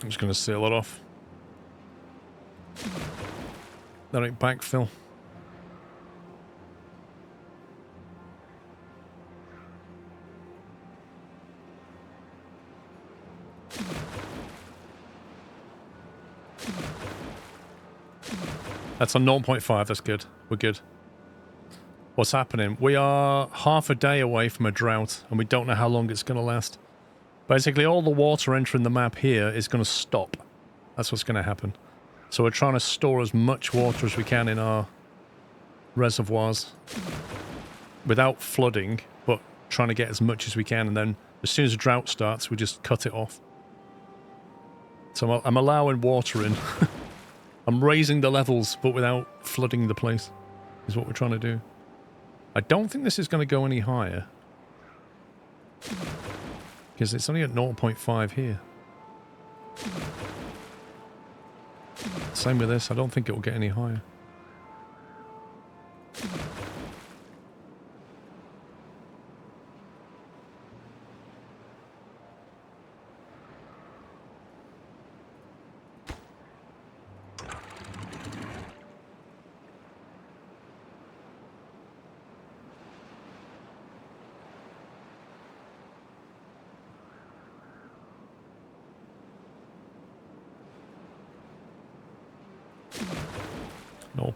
I'm just going to seal it off. That ain't backfill. That's on 0.5, that's good. We're good. What's happening? We are half a day away from a drought, and we don't know how long it's going to last. Basically, all the water entering the map here is going to stop. That's what's going to happen. So we're trying to store as much water as we can in our reservoirs without flooding, but trying to get as much as we can, and then as soon as the drought starts, we just cut it off. So I'm allowing water in. I'm raising the levels, but without flooding the place, is what we're trying to do. I don't think this is going to go any higher, because it's only at 0.5 here. Same with this, I don't think it will get any higher.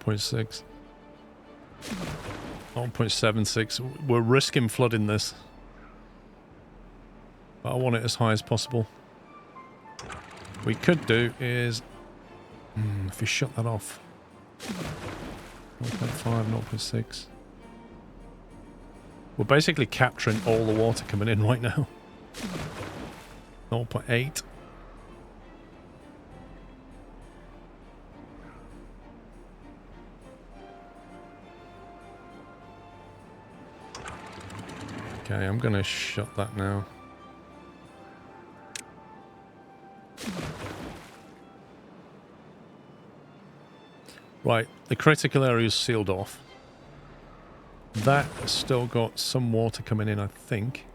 .6, 0.76. We're risking flooding this, but I want it as high as possible. What we could do is, if we shut that off, 0.5, 0.6. We're basically capturing all the water coming in right now. 0.8. Okay, I'm going to shut that now. Right, the critical area is sealed off. That has still got some water coming in, I think.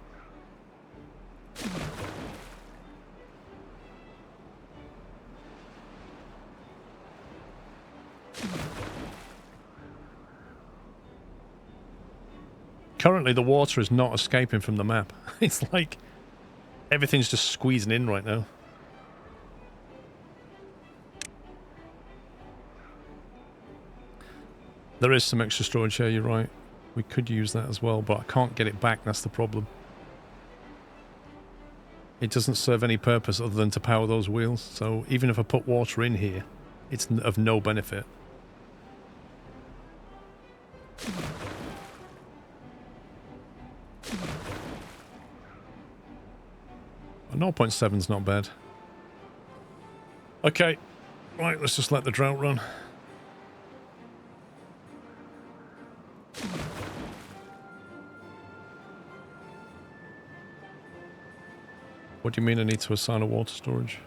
Currently, the water is not escaping from the map. It's like everything's just squeezing in right now. There is some extra storage here, you're right. We could use that as well, but I can't get it back, that's the problem. It doesn't serve any purpose other than to power those wheels, so even if I put water in here, it's of no benefit. 0.7's not bad. Okay. Right, let's just let the drought run. What do you mean I need to assign a water storage?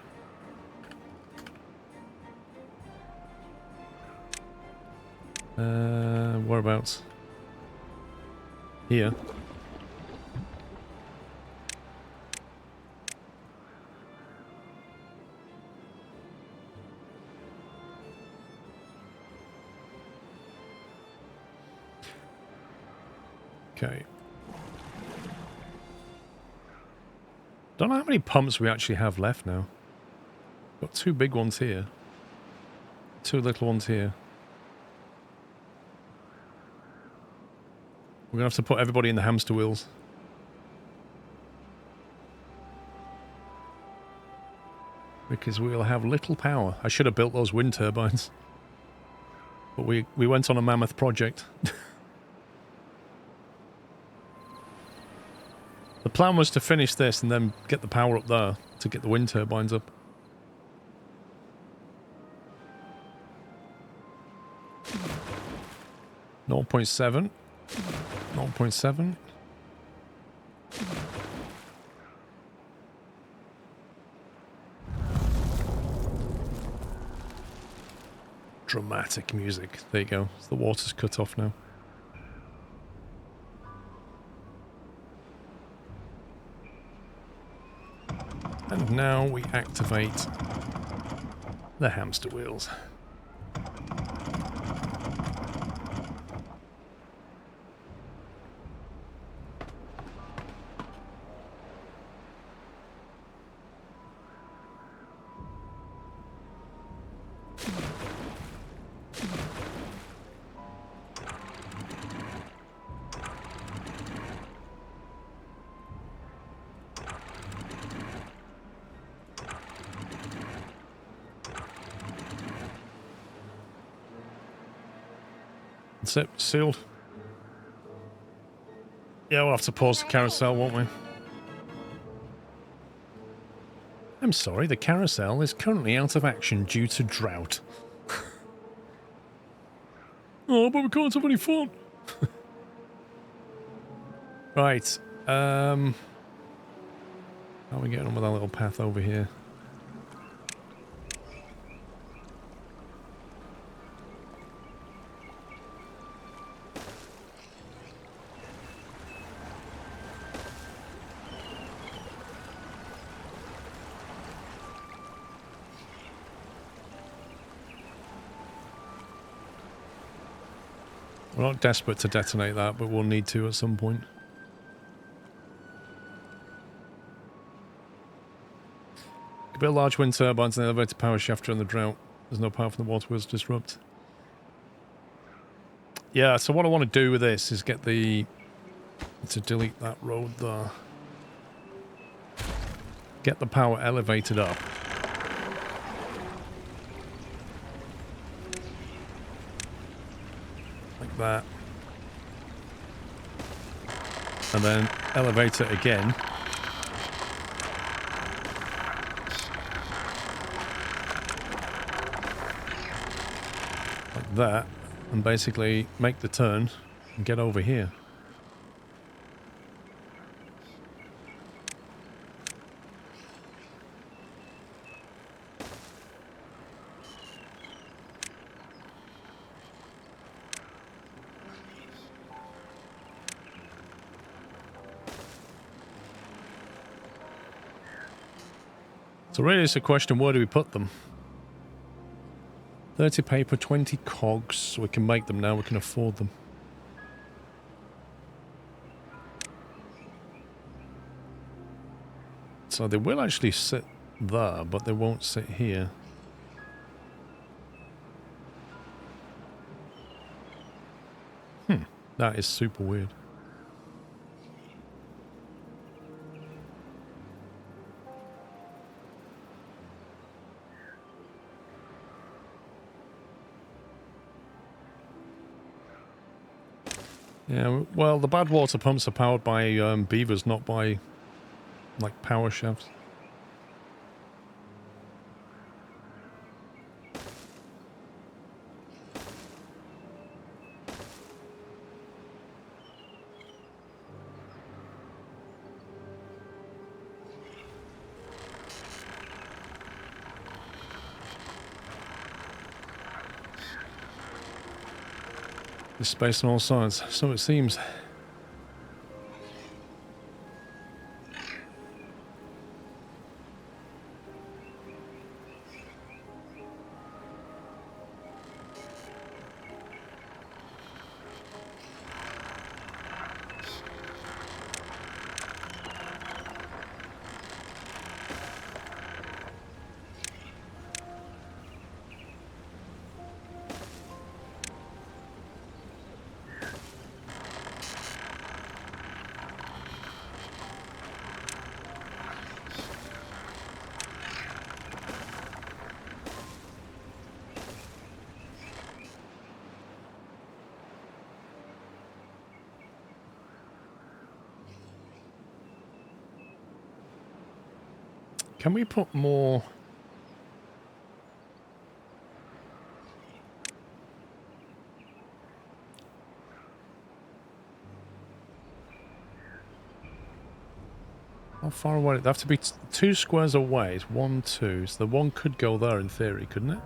Whereabouts? Here. Okay. Don't know how many pumps we actually have left now. Got 2 big ones here. 2 little ones here. We're going to have to put everybody in the hamster wheels. Because we'll have little power. I should have built those wind turbines. But we went on a mammoth project. The plan was to finish this and then get the power up there to get the wind turbines up. Zero 0.7. 0.7. Dramatic music. There you go. The water's cut off now. And now we activate the hamster wheels. That's it, sealed. Yeah, we'll have to pause the carousel, won't we? I'm sorry, the carousel is currently out of action due to drought. Oh, but we can't have any fun. Right, how are we getting on with our little path over here? We're not desperate to detonate that, but we'll need to at some point. You build large wind turbines and elevated power shaft during the drought. There's no power from the water wheels to disrupt. Yeah, so what I want to do with this is get the... to delete that road there. Get the power elevated up. Like that. And then elevate it again. Like that. And basically make the turn and get over here. So really it's a question, where do we put them? 30 paper, 20 cogs, so we can make them now, we can afford them. So they will actually sit there, but they won't sit here. That is super weird. Yeah, well, the bad water pumps are powered by beavers, not by, like, power shafts. There's space on all sides, so it seems. Can we put more... How far away? They have to be 2 squares away. It's 1, 2. So the one could go there in theory, couldn't it?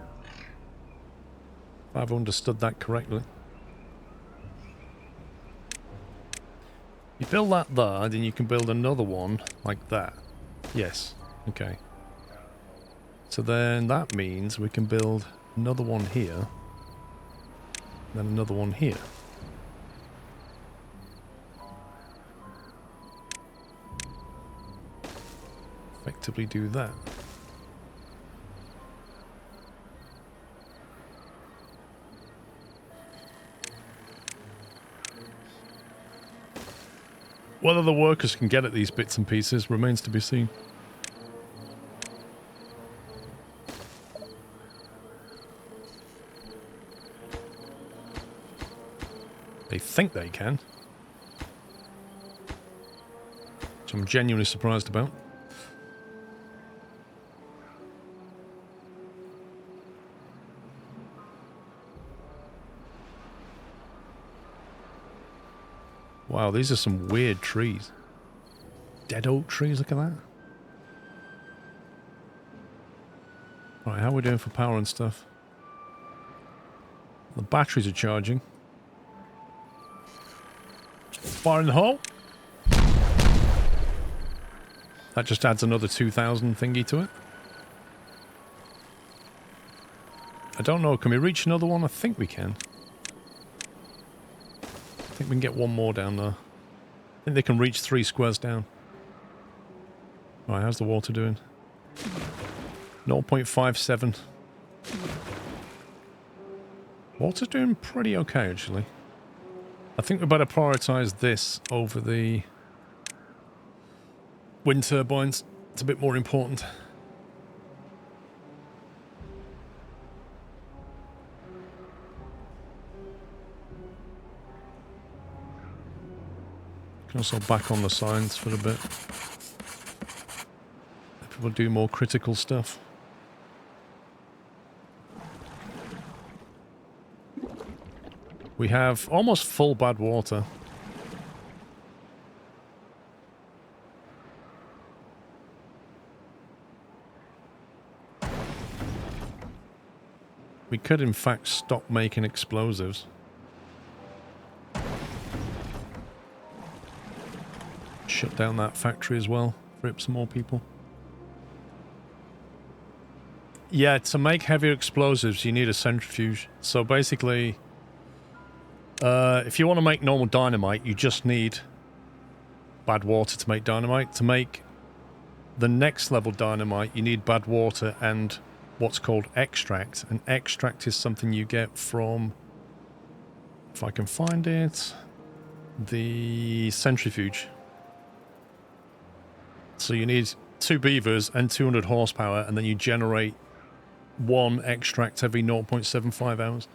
If I've understood that correctly. You build that there, then you can build another one like that. Yes. Okay. So then that means we can build another one here. Then another one here. Effectively do that. Whether the workers can get at these bits and pieces remains to be seen. They think they can. Which I'm genuinely surprised about. Wow, these are some weird trees. Dead oak trees, look at that. Right, how are we doing for power and stuff? The batteries are charging. Fire in the hole. That just adds another 2,000 thingy to it. I don't know, can we reach another one? I think we can. I think we can get one more down there. I think they can reach 3 squares down. Right, how's the water doing? 0.57. Water's doing pretty okay, actually. I think we better prioritise this over the wind turbines. It's a bit more important. Can also back on the signs for a bit. Let people do more critical stuff. We have almost full bad water. We could in fact stop making explosives. Shut down that factory as well, free up some more people. Yeah, to make heavier explosives you need a centrifuge. So basically, if you want to make normal dynamite, you just need bad water to make dynamite. To make the next level dynamite, you need bad water and what's called extract. And extract is something you get from, if I can find it, the centrifuge. So you need 2 beavers and 200 horsepower, and then you generate 1 extract every 0.75 hours.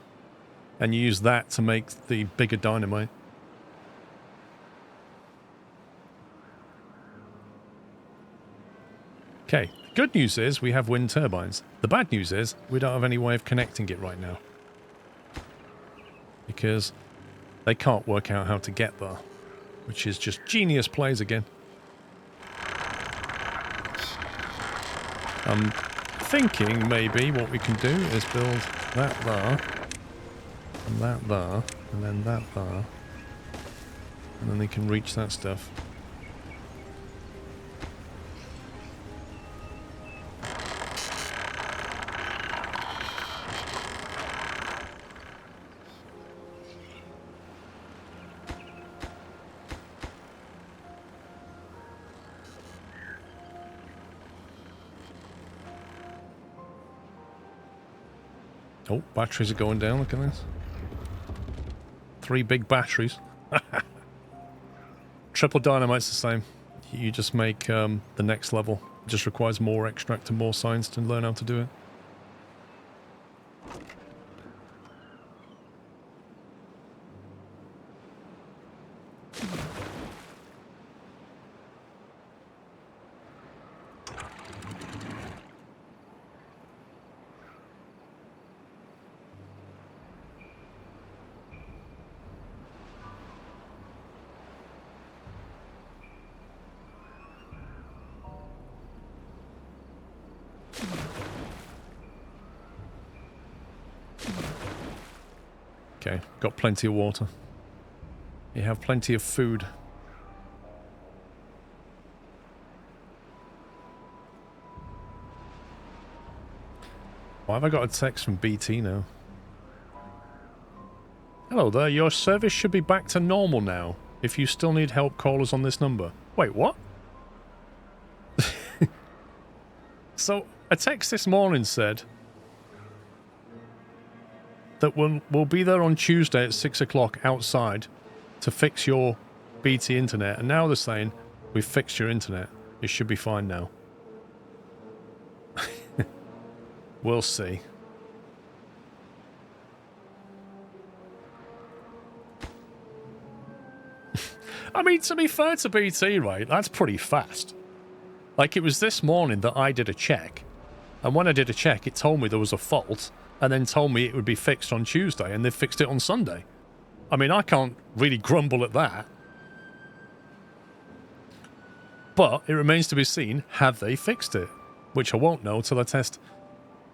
And you use that to make the bigger dynamite. Okay, good news is we have wind turbines. The bad news is we don't have any way of connecting it right now. Because they can't work out how to get there. Which is just genius plays again. I'm thinking maybe what we can do is build that there. And that there. And then that bar. And then they can reach that stuff. Oh, batteries are going down, look at this. 3 big batteries. Triple dynamite's the same. You just make the next level. It just requires more extract and more science to learn how to do it. Okay, got plenty of water. You have plenty of food. Why have I got a text from BT now? Hello there, your service should be back to normal now. If you still need help, call us on this number. Wait, what? So, a text this morning said that we'll be there on Tuesday at 6 o'clock outside to fix your BT internet. And now they're saying, we've fixed your internet. It should be fine now. We'll see. I mean, to be fair to BT, right, that's pretty fast. Like, it was this morning that I did a check. And when I did a check, it told me there was a fault. And then told me it would be fixed on Tuesday. And they fixed it on Sunday. I mean, I can't really grumble at that. But it remains to be seen, have they fixed it? Which I won't know till I test.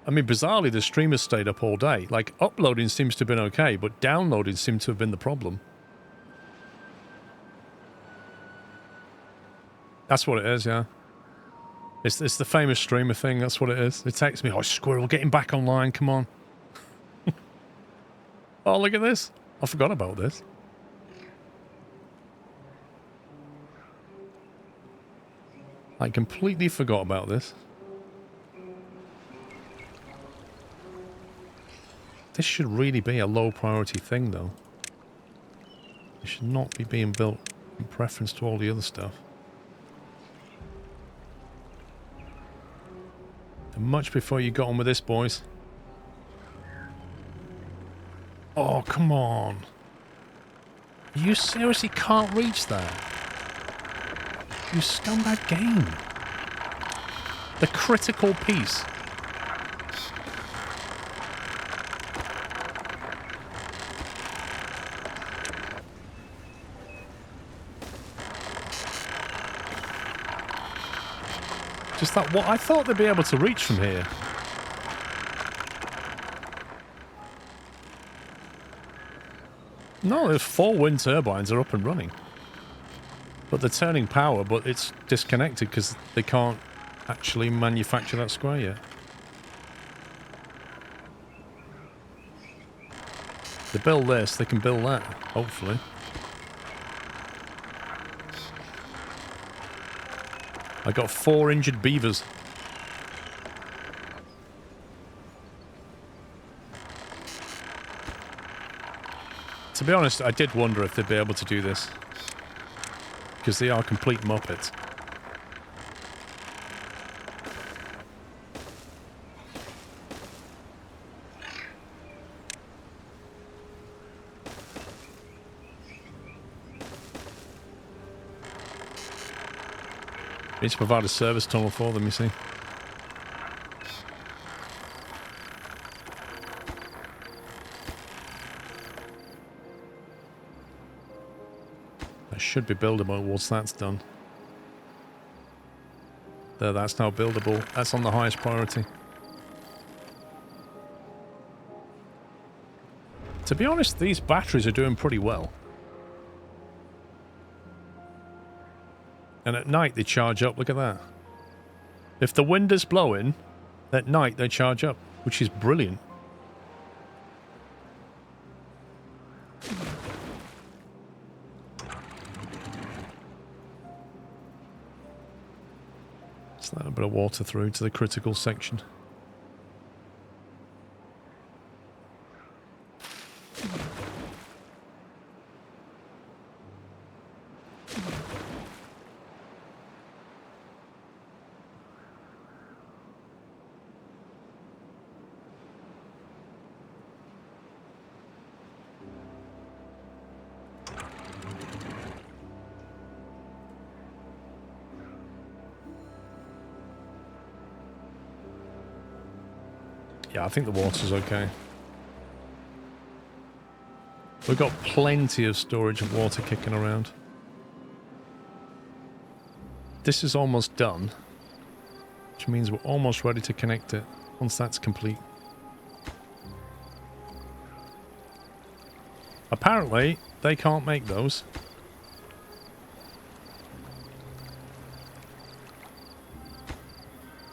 I mean, bizarrely, the streamers stayed up all day. Like, uploading seems to have been okay, but downloading seemed to have been the problem. That's what it is, yeah. It's the famous streamer thing, that's what it is. It texts me, oh, Squirrel, getting back online, come on. Oh, look at this. I forgot about this. I completely forgot about this. This should really be a low priority thing, though. It should not be being built in preference to all the other stuff. And much before you got on with this, boys. Oh, come on. You seriously can't reach that? You scumbag game. The critical piece. Just that, what I thought they'd be able to reach from here. No, there's 4 wind turbines are up and running. But they're turning power, but it's disconnected because they can't actually manufacture that square yet. They build this, they can build that, hopefully. I got 4 injured beavers. To be honest, I did wonder if they'd be able to do this. Because they are complete muppets. Need to provide a service tunnel for them, you see. That should be buildable once that's done. There, that's now buildable. That's on the highest priority. To be honest, these batteries are doing pretty well. And at night they charge up, look at that. If the wind is blowing, at night they charge up, which is brilliant. Just let a bit of water through to the critical section. Yeah, I think the water's okay. We've got plenty of storage of water kicking around. This is almost done, which means we're almost ready to connect it once that's complete. Apparently, they can't make those.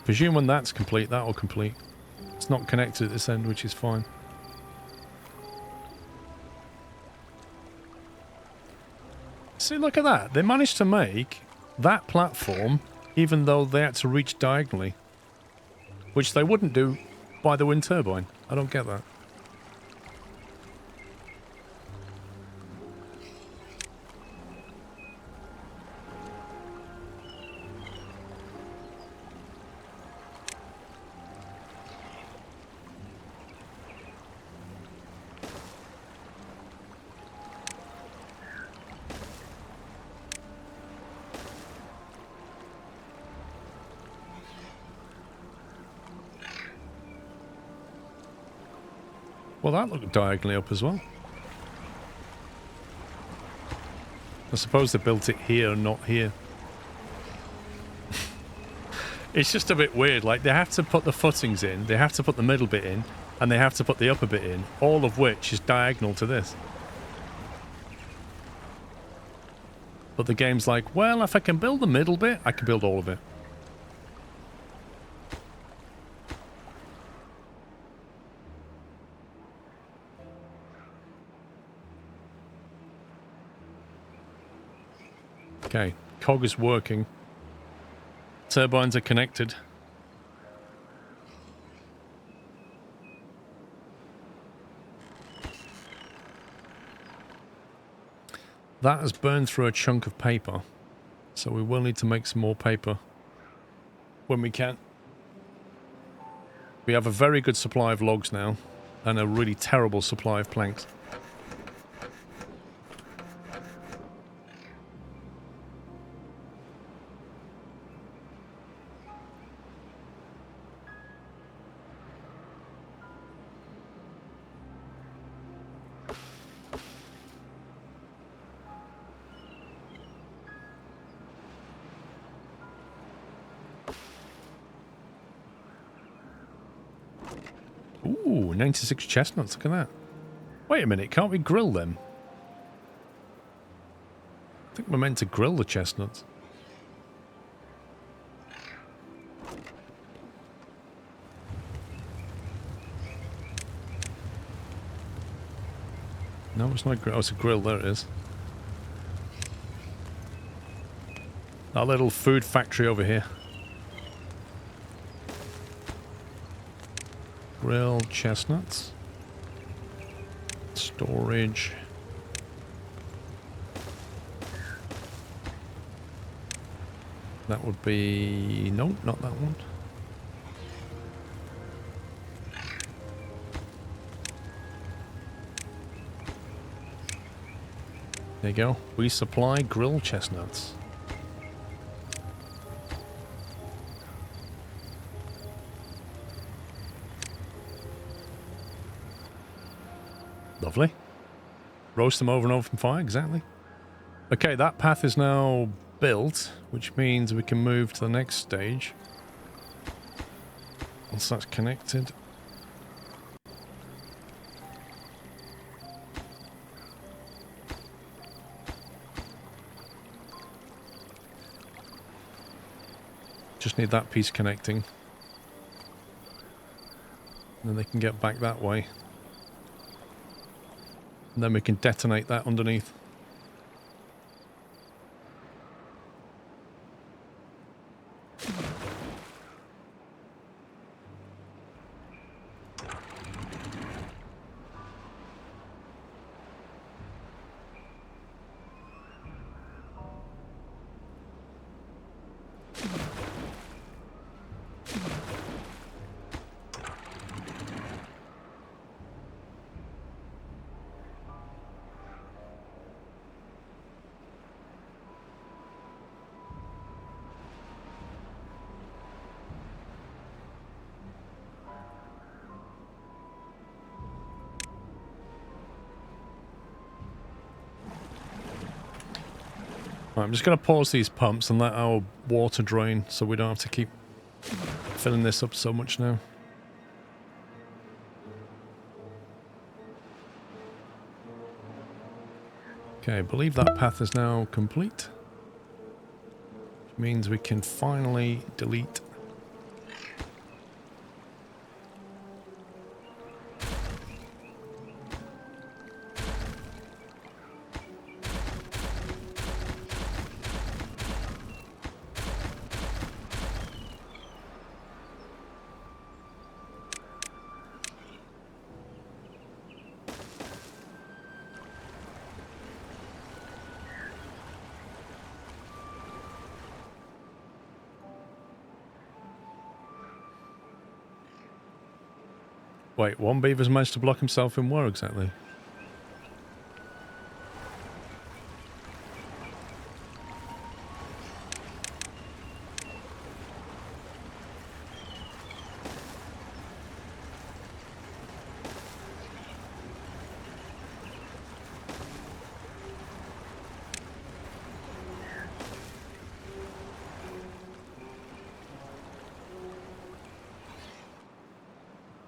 Presume when that's complete, that'll complete. It's not connected at this end, which is fine. See, look at that. They managed to make that platform even though they had to reach diagonally, which they wouldn't do by the wind turbine. I don't get that. Well, that looked diagonally up as well. I suppose they built it here and not here. It's just a bit weird. Like, they have to put the footings in, they have to put the middle bit in, and they have to put the upper bit in, all of which is diagonal to this. But the game's like, well, if I can build the middle bit, I can build all of it. Okay, cog is working. Turbines are connected. That has burned through a chunk of paper, so we will need to make some more paper when we can. We have a very good supply of logs now, and a really terrible supply of planks. Ooh, 96 chestnuts, look at that. Wait a minute, can't we grill them? I think we're meant to grill the chestnuts. No, it's not grill. Oh, it's a grill, there it is. Our little food factory over here. Grilled chestnuts. Storage. That would be... no, not that one. There you go. We supply grilled chestnuts. Lovely. Roast them over and over from fire, exactly. Okay, that path is now built, which means we can move to the next stage. Once that's connected. Just need that piece connecting. And then they can get back that way. And then we can detonate that underneath. Right, I'm just going to pause these pumps and let our water drain so we don't have to keep filling this up so much now. Okay, I believe that path is now complete. Which means we can finally delete. Wait, one beaver's managed to block himself in where exactly?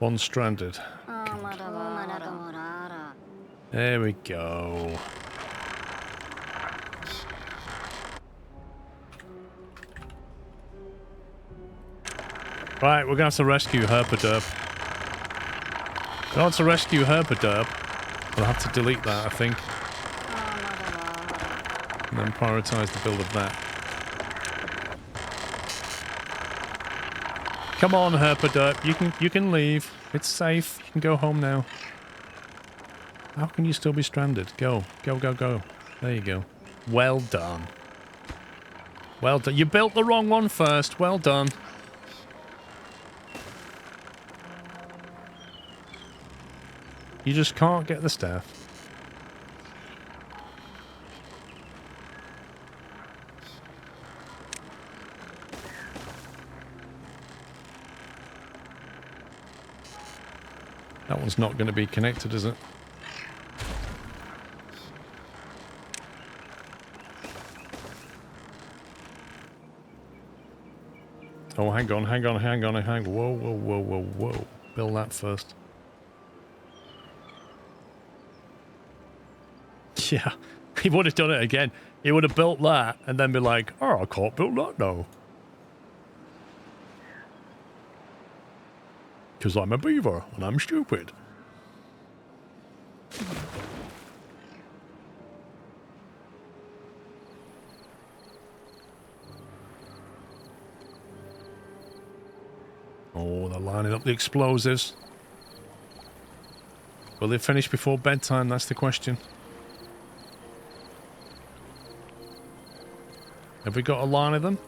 One stranded. There we go. Right, we're gonna have to rescue Herpaderp. In order to rescue Herpaderp, we'll have to delete that, I think. And then prioritize the build of that. Come on, Herpaderp, you can leave. It's safe. You can go home now. How can you still be stranded? Go. Go, go, go. There you go. Well done. Well done. You built the wrong one first. Well done. You just can't get the staff. That one's not going to be connected, is it? Oh, hang on. Whoa, whoa, whoa, whoa, whoa. Build that first. Yeah, he would have done it again. He would have built that and then be like, oh, I can't build that now. Because I'm a beaver and I'm stupid. Oh, they're lining up the explosives. Will they finish before bedtime? That's the question. Have we got a line of them?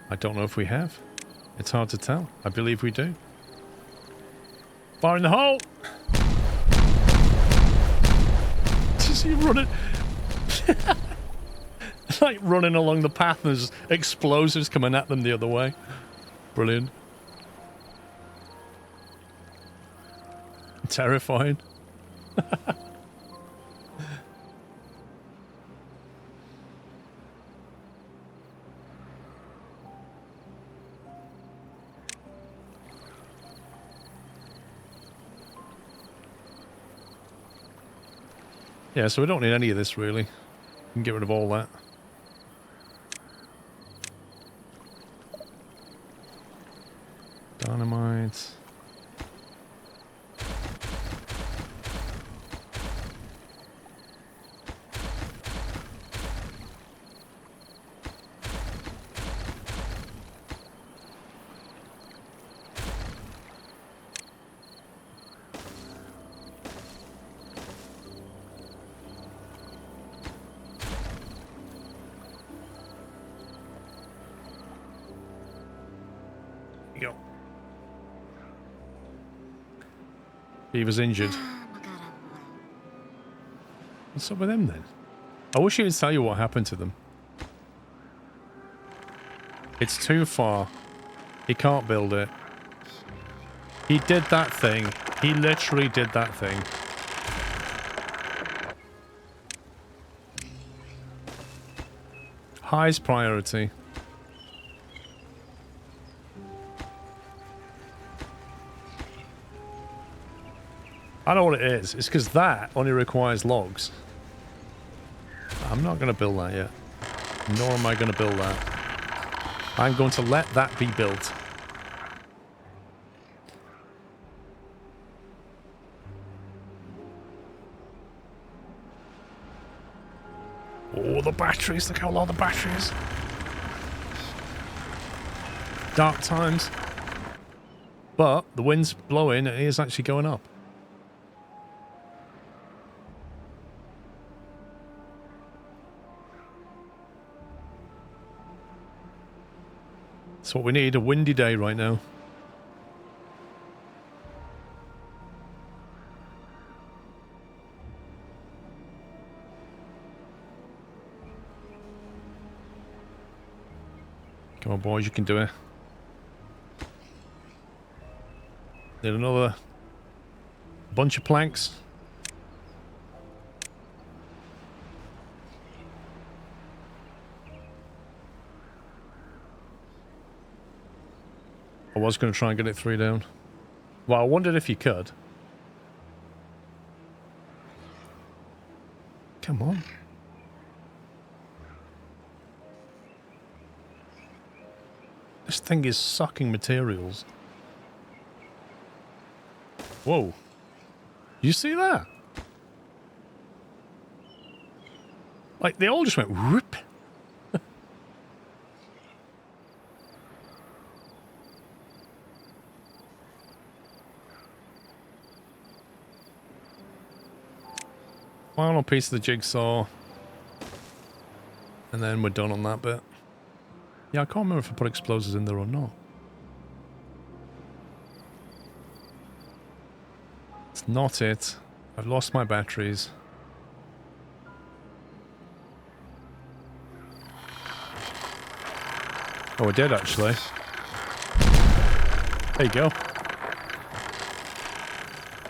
I don't know if we have. It's hard to tell. I believe we do. Fire in the hole! Just see running. Like running along the path and there's explosives coming at them the other way. Brilliant. Terrifying. Yeah, so we don't need any of this, really. We can get rid of all that. Dynamite. Go. Beaver's injured. What's up with them then? I wish he would tell you what happened to them. It's too far. He can't build it. He did that thing. He literally did that thing. Highest priority. I know what it is. It's because that only requires logs. I'm not going to build that yet. Nor am I going to build that. I'm going to let that be built. Oh, the batteries. Look how low the battery is. Dark times. But the wind's blowing and it is actually going up. That's what we need, a windy day right now. Come on, boys, you can do it. Need another bunch of planks. I was going to try and get it 3 down. Well, I wondered if you could. Come on. This thing is sucking materials. Whoa. You see that? Like, they all just went whoop. Final piece of the jigsaw. And then we're done on that bit. Yeah, I can't remember if I put explosives in there or not. It's not it. I've lost my batteries. Oh, I did actually. There you go.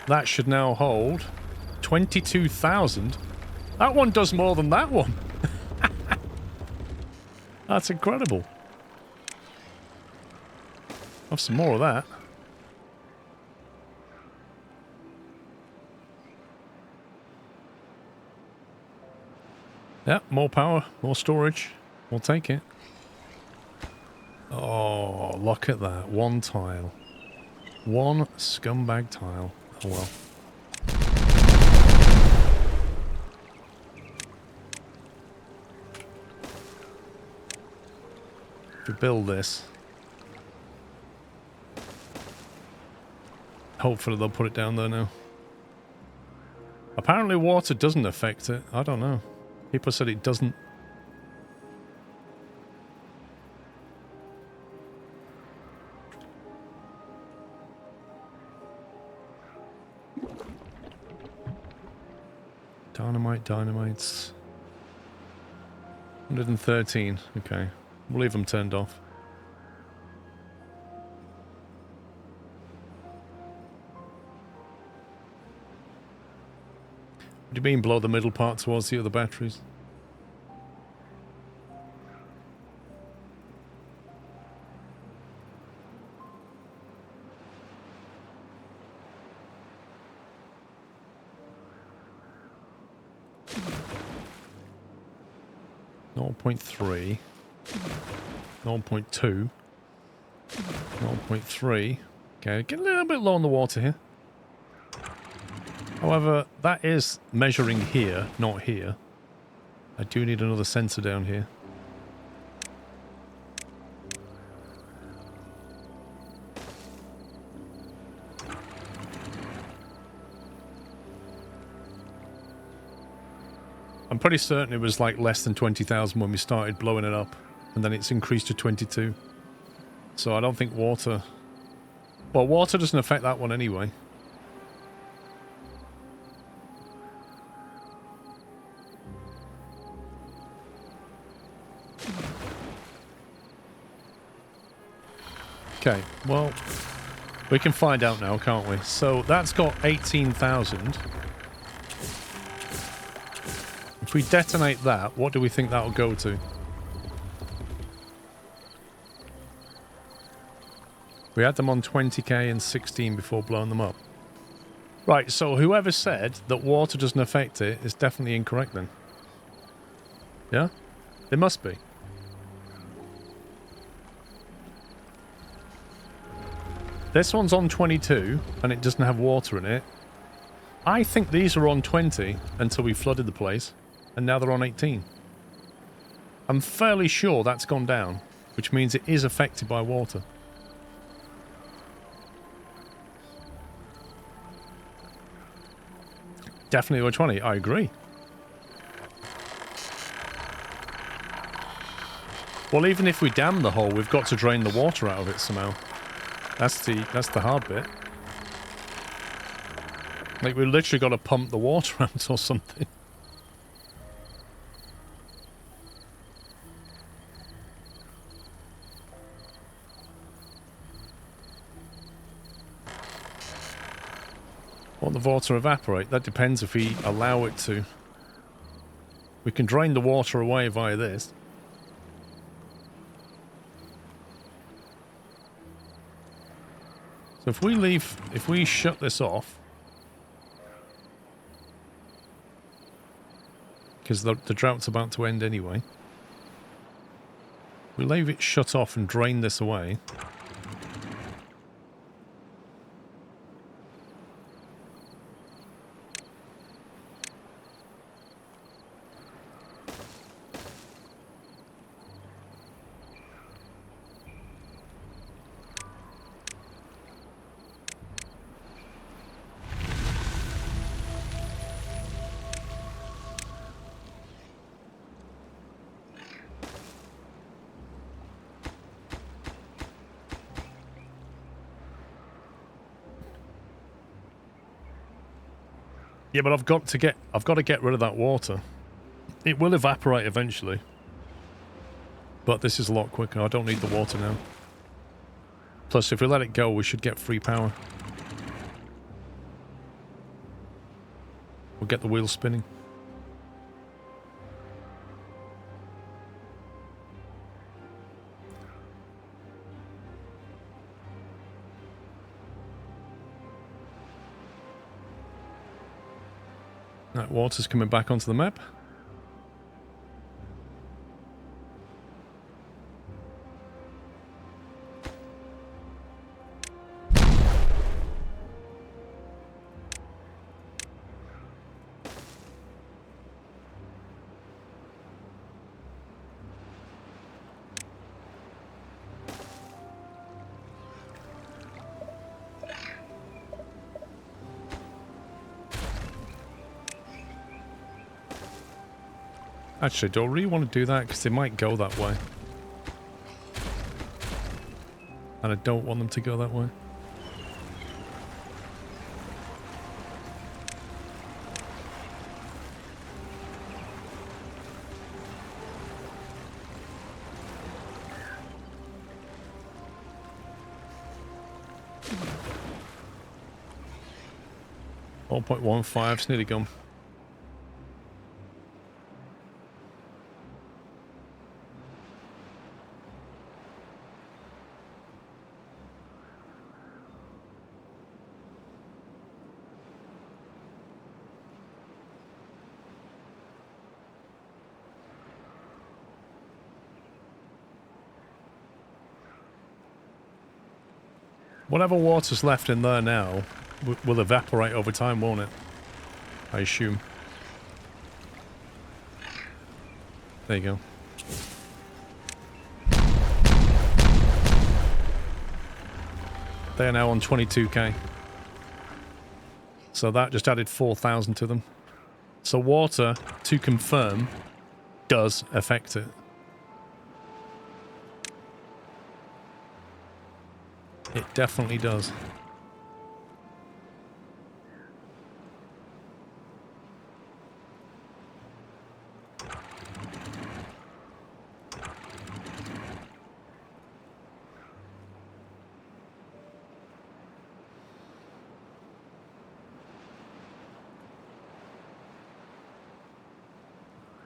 That should now hold 22,000. That one does more than that one. That's incredible. Have some more of that. Yeah, more power, more storage. We'll take it. Oh, look at that. One tile. One scumbag tile. Oh well. If we build this, hopefully they'll put it down there now. Apparently water doesn't affect it. I don't know. People said it doesn't. Dynamites. 113. Okay. We'll leave them turned off. What do you mean blow the middle part towards the other batteries? .3, 0.2. 0.3. Okay, get a little bit low on the water here. However, that is measuring here, not here. I do need another sensor down here. I'm pretty certain it was like less than 20,000 when we started blowing it up, and then it's increased to 22. So I don't think water... Well, water doesn't affect that one anyway. Okay, well, we can find out now, can't we? So that's got 18,000. If we detonate that, what do we think that'll go to? We had them on 20k and 16 before blowing them up. Right, so whoever said that water doesn't affect it is definitely incorrect then. Yeah? It must be. This one's on 22 and it doesn't have water in it. I think these are on 20 until we flooded the place, and now they're on 18. I'm fairly sure that's gone down, which means it is affected by water. Definitely over 20, I agree. Well, even if we dam the hole, we've got to drain the water out of it somehow. That's the hard bit. Like, we literally got to pump the water out or something. Want the water evaporate? That depends if we allow it to. We can drain the water away via this. So if we shut this off, because the drought's about to end anyway, we leave it shut off and drain this away. Yeah, but I've got to get rid of that water. It will evaporate eventually. But this is a lot quicker. I don't need the water now. Plus, if we let it go, we should get free power. We'll get the wheel spinning. That water's coming back onto the map. Actually, do I really want to do that? Because they might go that way. And I don't want them to go that way. .15's nearly gone. Whatever water's left in there now will evaporate over time, won't it? I assume. There you go. They are now on 22k. So that just added 4,000 to them. So water, to confirm, does affect it. It definitely does.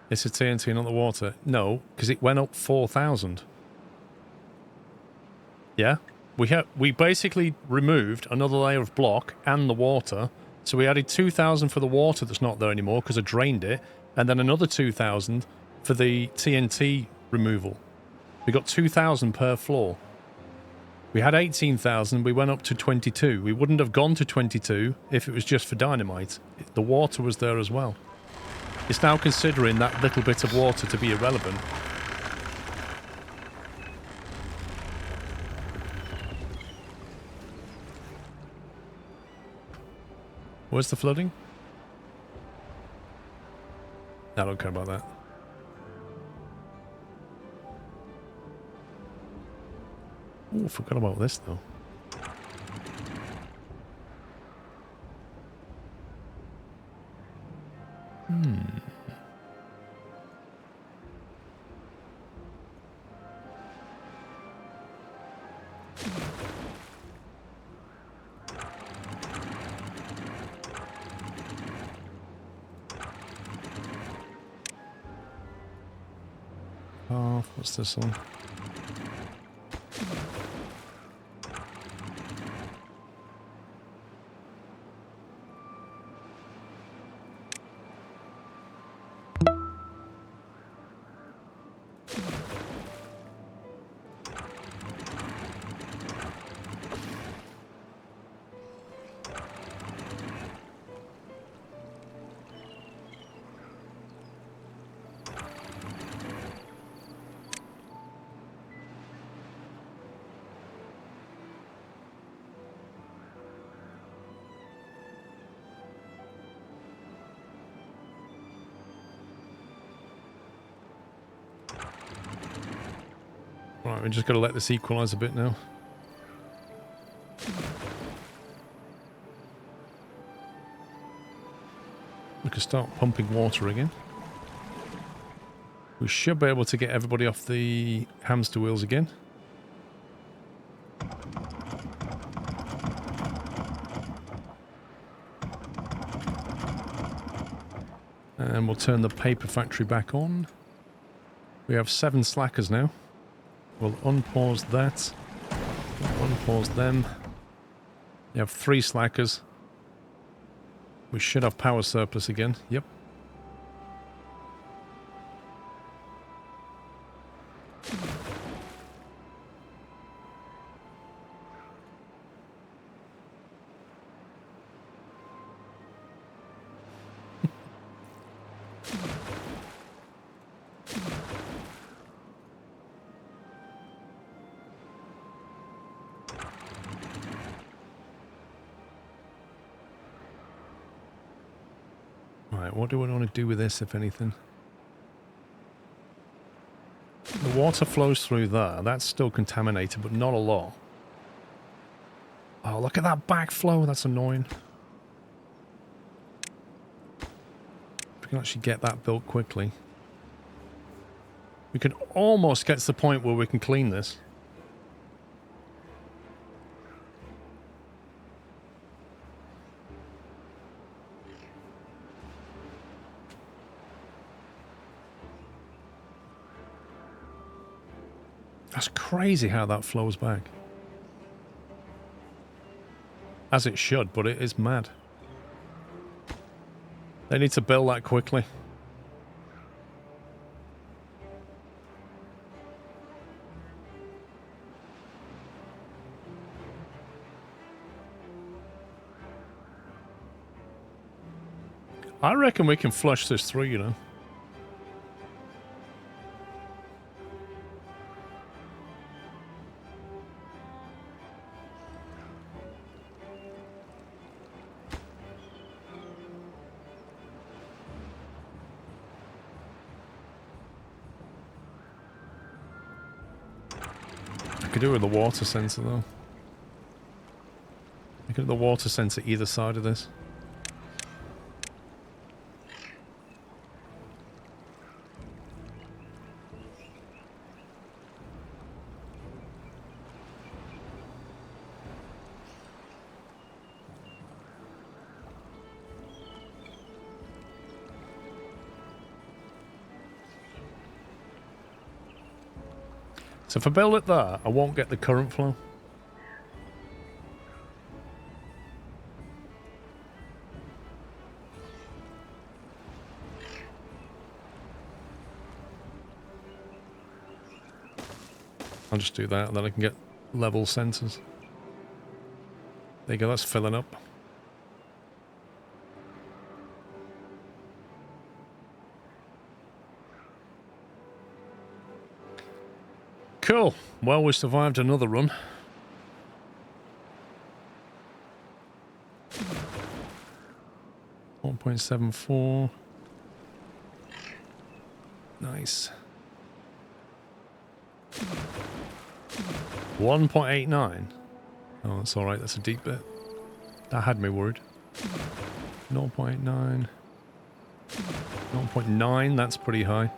It's a TNT, not the water. No, because it went up 4,000. Yeah? We basically removed another layer of block and the water. So we added 2,000 for the water that's not there anymore because I drained it. And then another 2,000 for the TNT removal. We got 2,000 per floor. We had 18,000, we went up to 22. We wouldn't have gone to 22 if it was just for dynamite. The water was there as well. It's now considering that little bit of water to be irrelevant. Where's the flooding? I don't care about that. Oh, forgot about this though. Oh, what's this one? Right, we just got to let this equalize a bit now. We can start pumping water again. We should be able to get everybody off the hamster wheels again. And we'll turn the paper factory back on. We have 7 slackers now. We'll unpause that. We'll unpause them. You have 3 slackers. We should have power surplus again. Yep. Right, what do I want to do with this, if anything? The water flows through there. That's still contaminated, but not a lot. Oh, look at that backflow. That's annoying. If we can actually get that built quickly. We can almost get to the point where we can clean this. That's crazy how that flows back. As it should, but it is mad. They need to build that quickly. I reckon we can flush this through, you know. I could do it with the water sensor, though. I could do the water sensor either side of this. So if I build it there, I won't get the current flow. I'll just do that, and then I can get level sensors. There you go, that's filling up. Cool. Well, we survived another run. .74. Nice. 1.89. Oh, that's all right. That's a deep bit. That had me worried. 0.89. 0.9. That's pretty high.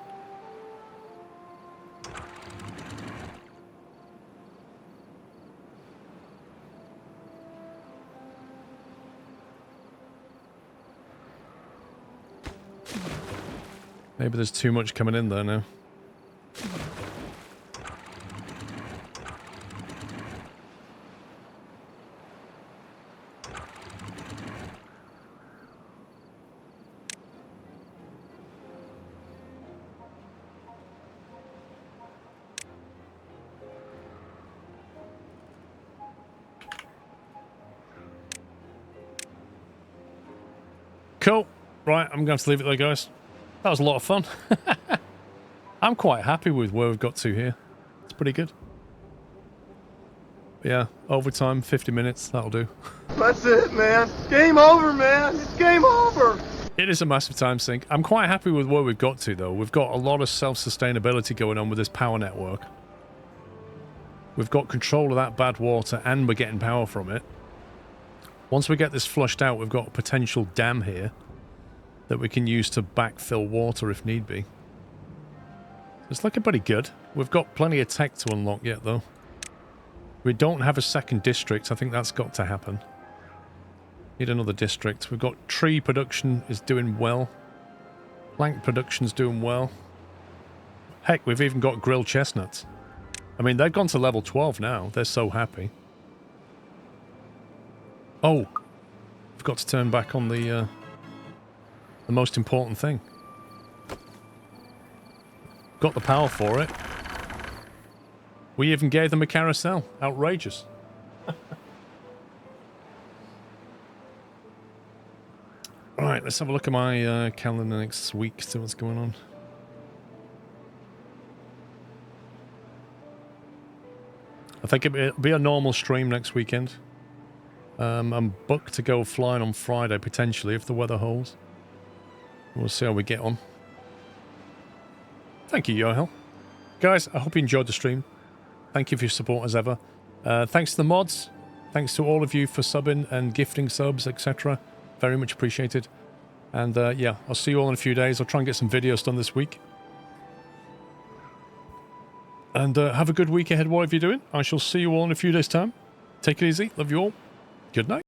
Maybe there's too much coming in there now. Cool. Right, I'm going to leave it there, guys. That was a lot of fun. I'm quite happy with where we've got to here. It's pretty good. But yeah, overtime, 50 minutes, that'll do. That's it, man. Game over, man. It's game over. It is a massive time sink. I'm quite happy with where we've got to, though. We've got a lot of self-sustainability going on with this power network. We've got control of that bad water, and we're getting power from it. Once we get this flushed out, we've got a potential dam here that we can use to backfill water if need be. It's looking pretty good. We've got plenty of tech to unlock yet, though. We don't have a second district. I think that's got to happen. Need another district. We've got tree production is doing well. Plank production's doing well. Heck, we've even got grilled chestnuts. I mean, they've gone to level 12 now. They're so happy. Oh, I've got to turn back on the most important thing. Got the power for it. We even gave them a carousel. Outrageous. Alright, let's have a look at my calendar next week, see what's going on. I think it'll be a normal stream next weekend. I'm booked to go flying on Friday, potentially, if the weather holds. We'll see how we get on. Thank you, Yohel. Guys, I hope you enjoyed the stream. Thank you for your support as ever. Thanks to the mods. Thanks to all of you for subbing and gifting subs, etc. Very much appreciated. And yeah, I'll see you all in a few days. I'll try and get some videos done this week. And have a good week ahead, whatever you're doing. I shall see you all in a few days' time. Take it easy. Love you all. Good night.